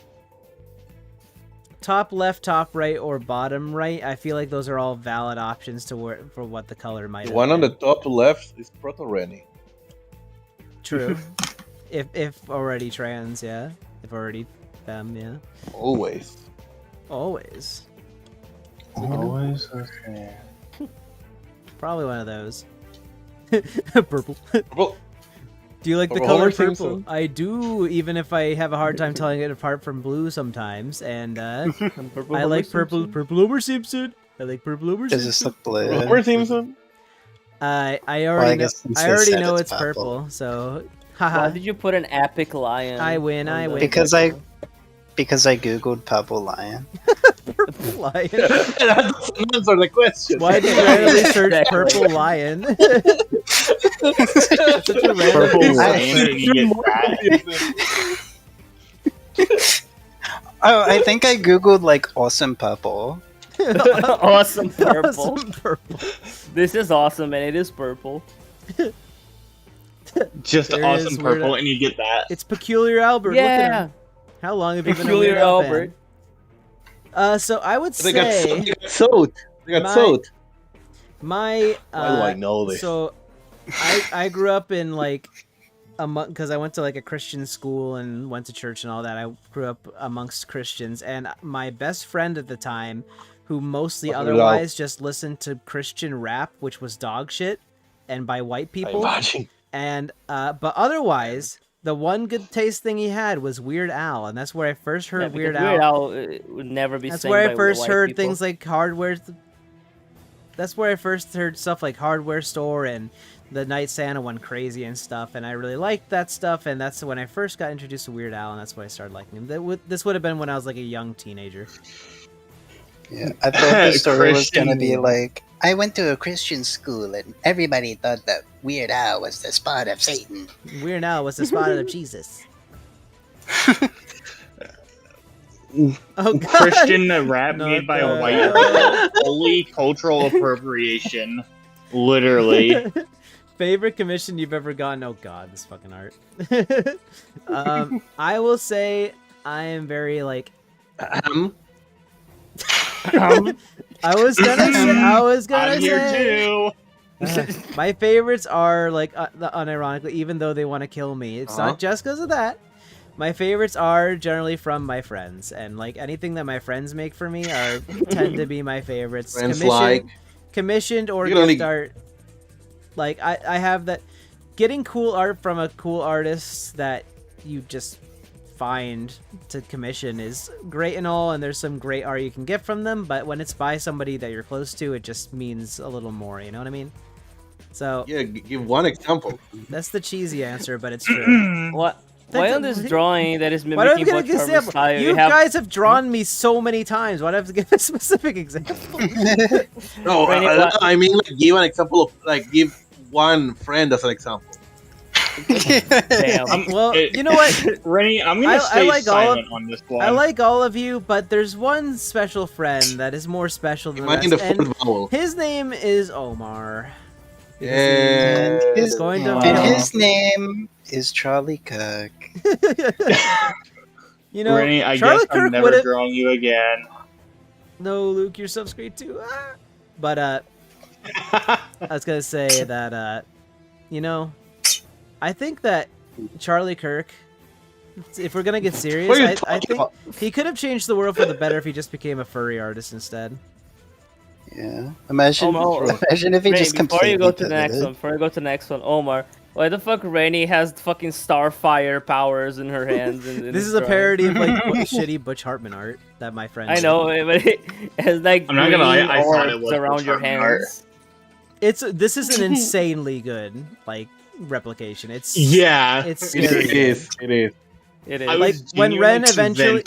top left, top right, or bottom right. I feel like those are all valid options for what the color might The have one on been. the top left is Proto Rennie. True. if already trans, yeah. If already femme, yeah. Always. Always. Always okay. Probably one of those. Purple. Purple. Do you like the Purple color Homer purple? Simpson? I do, even if I have a hard time telling it apart from blue sometimes. And I like purple Homer Simpson. I like purple Homer Does Simpson. this look blue? Homer Simpson. I already guess since I they already said know it's it's purple. purple. So, Why haha. did you put an epic lion? I win. I win. Because I googled purple lion. Purple lion. That doesn't answer the question. Why did you randomly search Exactly. purple lion? That's such a random Purple piece of lion shit. and you get that. Oh, I think I googled like awesome purple. Awesome purple. Awesome purple. This is awesome, and it is purple. Just There awesome is weird- purple, and you get that. It's Peculiar Albert. Look at Yeah. him. How long have you been a Peculiar Weird Al Albert. fan? So I would They got say soaked. They got My- soaked. my. Why do I know this? So, I grew up in like because I went to like a Christian school and went to church and all that. I grew up amongst Christians, and my best friend at the time, who mostly Fucking otherwise just listened to Christian rap, which was dog shit, and by white people. Imagine. And but otherwise, the one good taste thing he had was Weird Al, and that's where I first heard Yeah, Weird because Al. Weird Al would never be. That's sang where I by first white heard people. things like Hardware. That's where I first heard stuff like Hardware Store and the Night Santa went crazy and stuff, and I really liked that stuff. And that's when I first got introduced to Weird Al, and that's when I started liking him. This would have been when I was like a young teenager. Yeah, I thought the story was gonna be Christian. like, I went to a Christian school and everybody thought that Weird Al was the spot of Satan. Weird Al was the spot of Jesus. Oh, God. Christian rap Not made by that. white people. Holy cultural appropriation. Literally. Favorite commission you've ever gotten? Oh god, this fucking art. I will say I am very like. I was gonna I'm here say. too. My favorites are like unironically, even though they want to kill me. It's not just because of that. My favorites are generally from my friends, and like anything that my friends make for me tend to be my favorites. Commissioned or gift art. Like I have that. Getting cool art from a cool artist that you just find to commission is great and all, and there's some great art you can get from them, but when it's by somebody that you're close to, it just means a little more, you know what I mean? So yeah, give one example. That's the cheesy answer, but it's true. What? Why on this drawing that is mimicking Butch Harvey's style? You guys have drawn me so many times. Why do I have to give a specific example? No, I mean, like, give an example of, like, give one friend as an example. Damn. Well, you know what, Rennie, I'm gonna stay silent on this one. I like all of you, but there's one special friend that is more special than the rest. And his name is Omar. And his name is Charlie Cook. You know, Rennie, I Charlie guess I'm Kirk never drawing you again. No, Luke, you're subscribed too. But I was gonna say that you know, I think that Charlie Kirk, if we're gonna get serious, I think he could have changed the world for the better if he just became a furry artist instead. Yeah. Imagine if he just before you go to the next one, Omar, why the fuck Rennie has fucking Starfire powers in her hands? This is a parody of like shitty Butch Hartman art that my friend. I know, but it has like I'm not gonna lie, I thought it was around Butch your Hartman hands. art. This is an insanely good like replication. It's scary. It is. Like when Ren eventually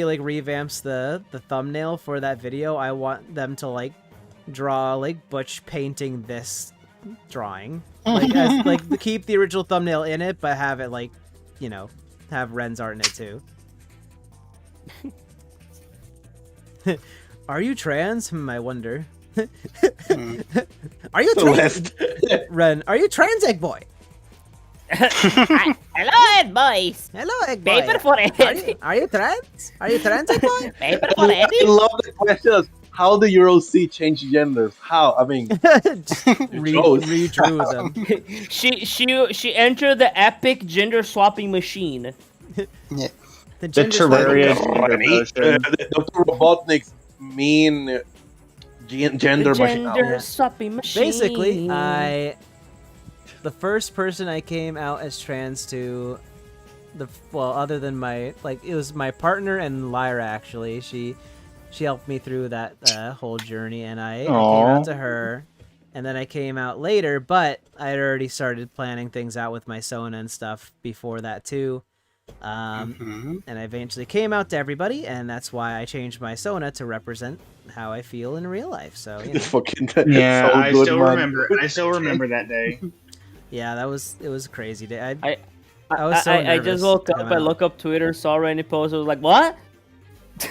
like revamps the thumbnail for that video, I want them to like draw like Butch painting this drawing, like keep the original thumbnail in it, but have it like, you know, have Ren's art in it too. Are you trans? I wonder. Are you trans? Ren, are you trans, egg boy? Hello, Ed boys. Hello, egg boy. Paper for Eddie. Are you trans? Are you trans, egg boy? Paper for Eddie. I love the questions. How do your OC change genders? How? I mean, redrew them. She entered the epic gender swapping machine. Yeah. The Terraria Dr. Robotnik's mean gender machine. Gender swapping machine. Basically, the first person I came out as trans to, other than my, like, it was my partner and Lyra, actually. She helped me through that whole journey, and I came out to her, and then I came out later, but I had already started planning things out with my Sona and stuff before that, too. And I eventually came out to everybody, and that's why I changed my Sona to represent how I feel in real life. So, you know. Yeah, I still remember that day. Yeah, it was a crazy day. I just woke up, I look up Twitter, saw Rennie post, I was like, what?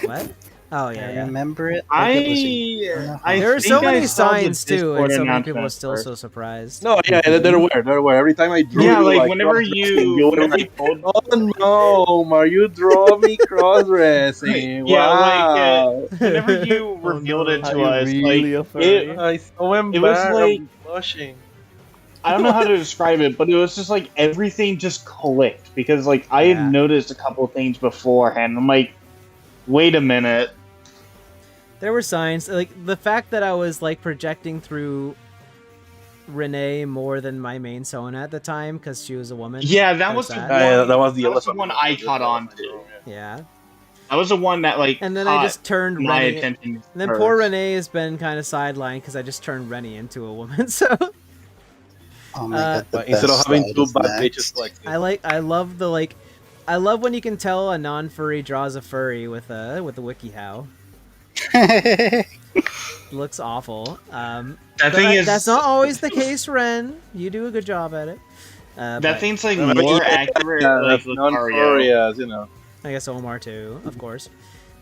What? Oh yeah, I remember it. There are so many signs too, and so many people are still so surprised. No, yeah, they're aware. Every time I drew, like whenever you like, oh no, Omar, you draw me cross-dressing. Wow. Whenever you revealed it to us, I so embarrassed. It was like I'm blushing. I don't know how to describe it, but it was just like everything just clicked because like I had noticed a couple of things beforehand. I'm like, wait a minute. There were signs, like the fact that I was like projecting through Renee more than my main Sona at the time because she was a woman. Yeah, that was the one I caught on to. Yeah. That was the one that like. And then I just turned my Rennie, attention. And then poor Renee has been kind of sidelined because I just turned Rennie into a woman. So. Oh my God, instead of having two bad bitches like. I love when you can tell a non-furry draws a furry with a WikiHow. Looks awful. That's not always the case, Ren. You do a good job at it. That thing's like more accurate, like non-furry, you know. I guess Omar too, of course.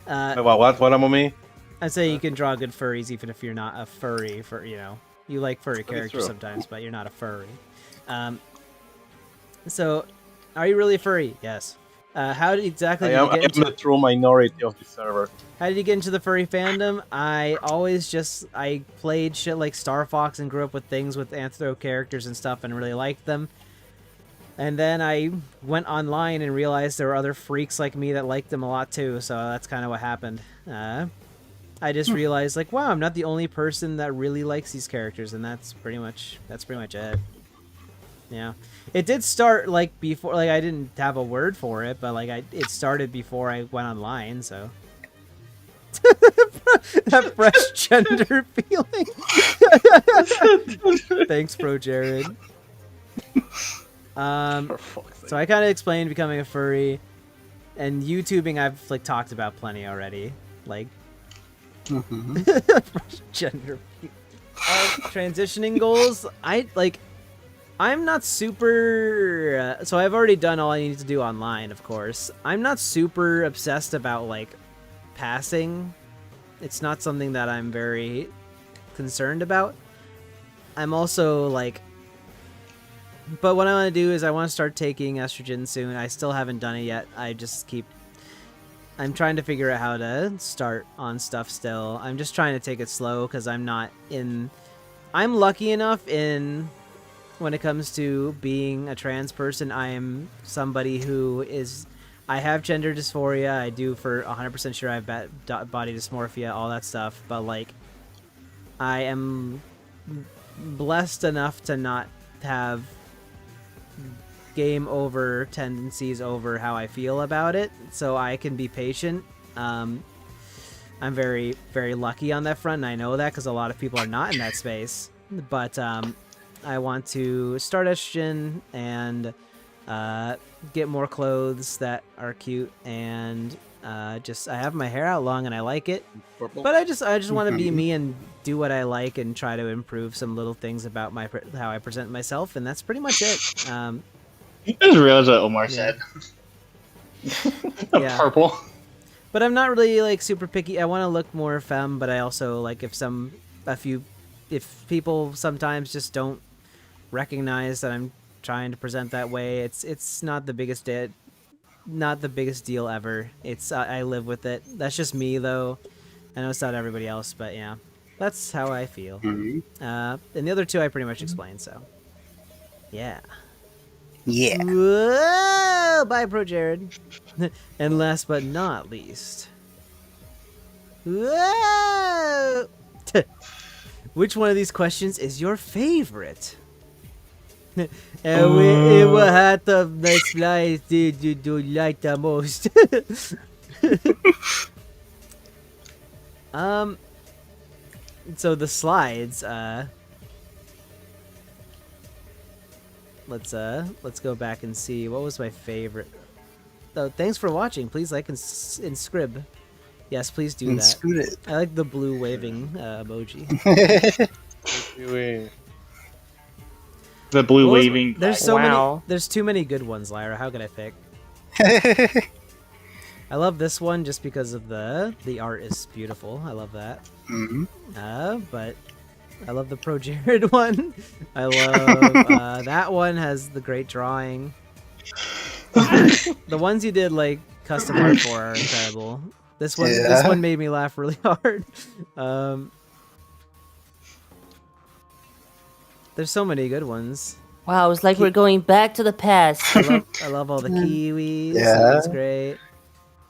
What, Amami? I'd say you can draw good furries even if you're not a furry, you know. You like furry That is characters true. sometimes, but you're not a furry. So, are you really a furry? Yes. How exactly did you I get am into? the true minority of the server. How did you get into the furry fandom? I played shit like Star Fox and grew up with things with anthro characters and stuff and really liked them. And then I went online and realized there were other freaks like me that liked them a lot too, so that's kind of what happened. I just realized, like, wow, I'm not the only person that really likes these characters, and that's pretty much it. Yeah, it did start like before, like I didn't have a word for it, but like it started before I went online, so. That fresh gender feeling. Thanks, bro, Jared. So I kind of explained becoming a furry, and YouTubing I've like talked about plenty already. Like fresh gender. Transitioning goals. I'm not super. So I've already done all I need to do online, of course. I'm not super obsessed about like passing. It's not something that I'm very concerned about. I'm also like, but what I want to do is I want to start taking estrogen soon. I still haven't done it yet. I'm trying to figure out how to start on stuff still. I'm just trying to take it slow because I'm lucky enough when it comes to being a trans person. I am somebody who is, I have gender dysphoria. I do for 100% sure I have body dysmorphia, all that stuff. But like, I am blessed enough to not have game over tendencies over how I feel about it, so I can be patient. I'm very, very lucky on that front, and I know that because a lot of people are not in that space. But I want to start estrogen and get more clothes that are cute, and I have my hair out long and I like it. But I just want to be me and do what I like and try to improve some little things about how I present myself, and that's pretty much it. I just realized what Omar said. Yeah. Purple. But I'm not really like super picky. I want to look more femme, but I also like if people sometimes just don't recognize that I'm trying to present that way, it's not the biggest deal ever. I live with it. That's just me though. I know it's not everybody else, but yeah, that's how I feel. And the other two I pretty much explained. So yeah. Yeah. Whoa! Bye, Pro Jared. And last but not least, whoa! Which one of these questions is your favorite? And what hat of nice flies did you do like the most? So the slides, let's go back and see what was my favorite. Oh, thanks for watching. Please like and scrib. Yes, please do that. I like the blue waving emoji. The blue waving. There's so many. There's too many good ones, Lyra. How could I pick? I love this one just because of the art is beautiful. I love that. But I love the Pro Jared one. I love that one has the great drawing. The ones you did like custom art for are incredible. This one made me laugh really hard. There's so many good ones. Wow, it's like we're going back to the past. I love all the kiwis. Yeah, that's great.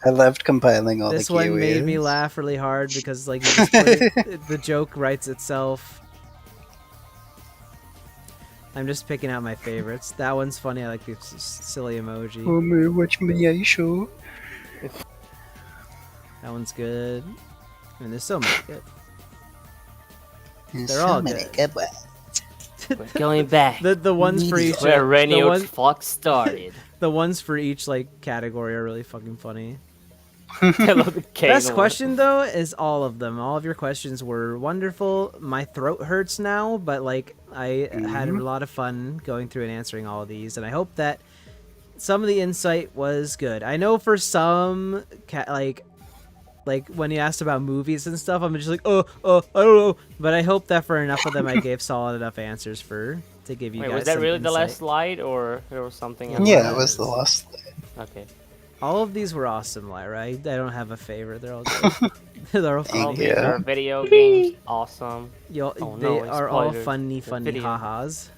I loved compiling all the kiwis. This one made me laugh really hard because like you just put the joke writes itself. I'm just picking out my favorites. That one's funny. I like the silly emoji. Watch my show. That one's good. I mean, there's so many good. There's They're so all many good. ones. We're going back. The ones for each. Where Renni Ultrafox started. The ones for each like category are really fucking funny. I love the Best question though is all of them. All of your questions were wonderful. My throat hurts now, but like I had a lot of fun going through and answering all of these, and I hope that some of the insight was good. I know for some like when you asked about movies and stuff, I'm just like, I don't know. But I hope that for enough of them, I gave solid enough answers to give you Wait, guys. was that some really the last insight. slide, or there was something else? Yeah, it was the last. Okay. All of these were awesome, Lyra. I don't have a favorite. They're all good. They're all All fun. these are video games. Awesome. Oh, They no, are all spoilers. funny The video. ha-has.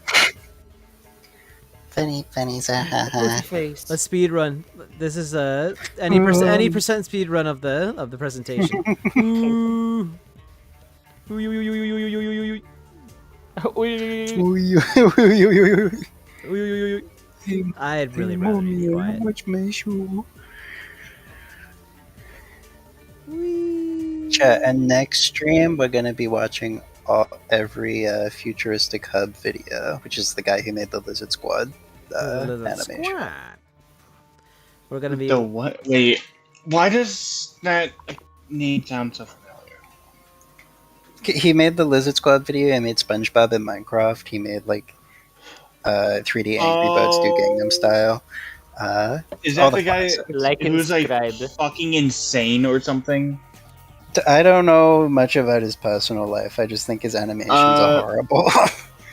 Funny, ha ha ha. Let's speed run. This is any percent speed run of the presentation. Ooh. I'd really rather be quiet. Chat, and next stream we're gonna be watching every futuristic hub video, which is the guy who made the Lizard Squad animation. Squad. We're gonna be The what? Wait, why does that name sound so familiar? He made the Lizard Squad video. He made SpongeBob in Minecraft. He made like 3D Angry Birds do Gangnam Style. Is all that the guy Like who's like subscribe. fucking insane or something? I don't know much about his personal life. I just think his animations are horrible.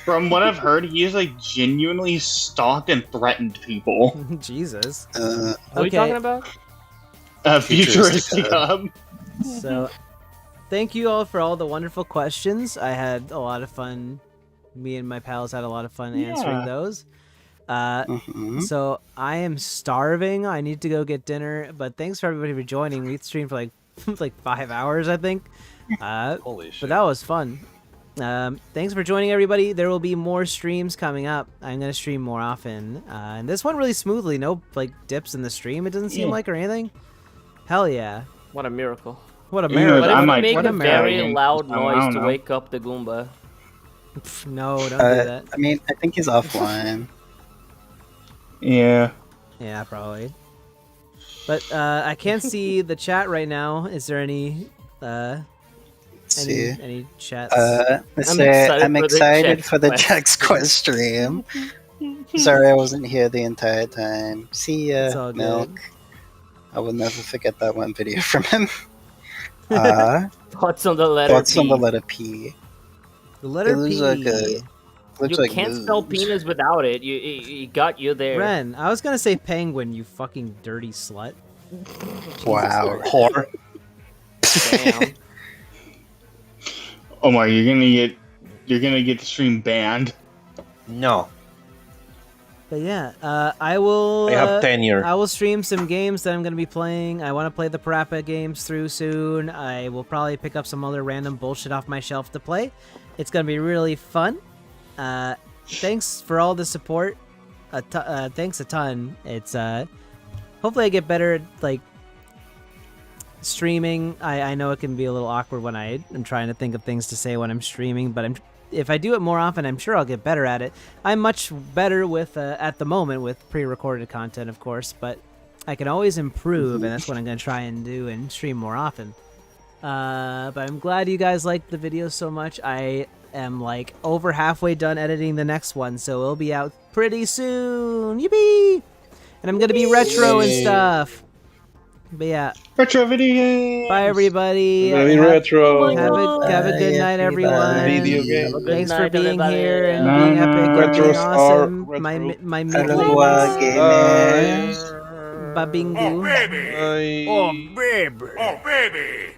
From what I've heard, he has like genuinely stalked and threatened people. Jesus. What are you talking about? Futuristic Hub. So, thank you all for all the wonderful questions. I had a lot of fun. Me and my pals had a lot of fun answering Yeah. those. So I am starving. I need to go get dinner. But thanks for everybody for joining. We streamed for like 5 hours, I think. Holy shit. But that was fun. Thanks for joining, everybody. There will be more streams coming up. I'm gonna stream more often. And this went really smoothly. No like dips in the stream. It doesn't seem like or anything. Hell yeah! What a miracle. What a You know, miracle! But I if we might make what a a very miracle. loud I noise don't to know. wake up the Goomba. No, don't do that. I mean, I think he's offline. Yeah. Yeah, probably. But I can't see the chat right now. Is there any see. any chats? I'm excited for the Jack Squad stream. Sorry I wasn't here the entire time. See ya, It's all good. Milk. I will never forget that one video from him. Thoughts on the letter Thoughts P. on the letter P. The letter It looks P. like a- Looks You like can't moves. spell penis without it. It got you there. Ren, I was gonna say penguin. You fucking dirty slut. Wow. Whore. Damn. Omar, you're gonna get the stream banned. No. But yeah, I will. I have tenure. I will stream some games that I'm going to be playing. I want to play the Parappa games through soon. I will probably pick up some other random bullshit off my shelf to play. It's going to be really fun. Thanks for all the support. Thanks a ton. It's hopefully I get better at like streaming. I know it can be a little awkward when I am trying to think of things to say when I'm streaming, but if I do it more often, I'm sure I'll get better at it. I'm much better with at the moment with pre-recorded content, of course, but I can always improve, and that's what I'm going to try and do and stream more often. But I'm glad you guys liked the video so much. I am like over halfway done editing the next one, so it'll be out pretty soon. Yippee! And I'm going to be retro and stuff. But yeah. Retro video games. Bye, everybody. Very retro. Have a good night, everyone. Video game. Thanks for being everybody. here and No, being no. epic and Retro being star, awesome. retro. My Aloha, gamers. Babingu. Bye. Oh, baby.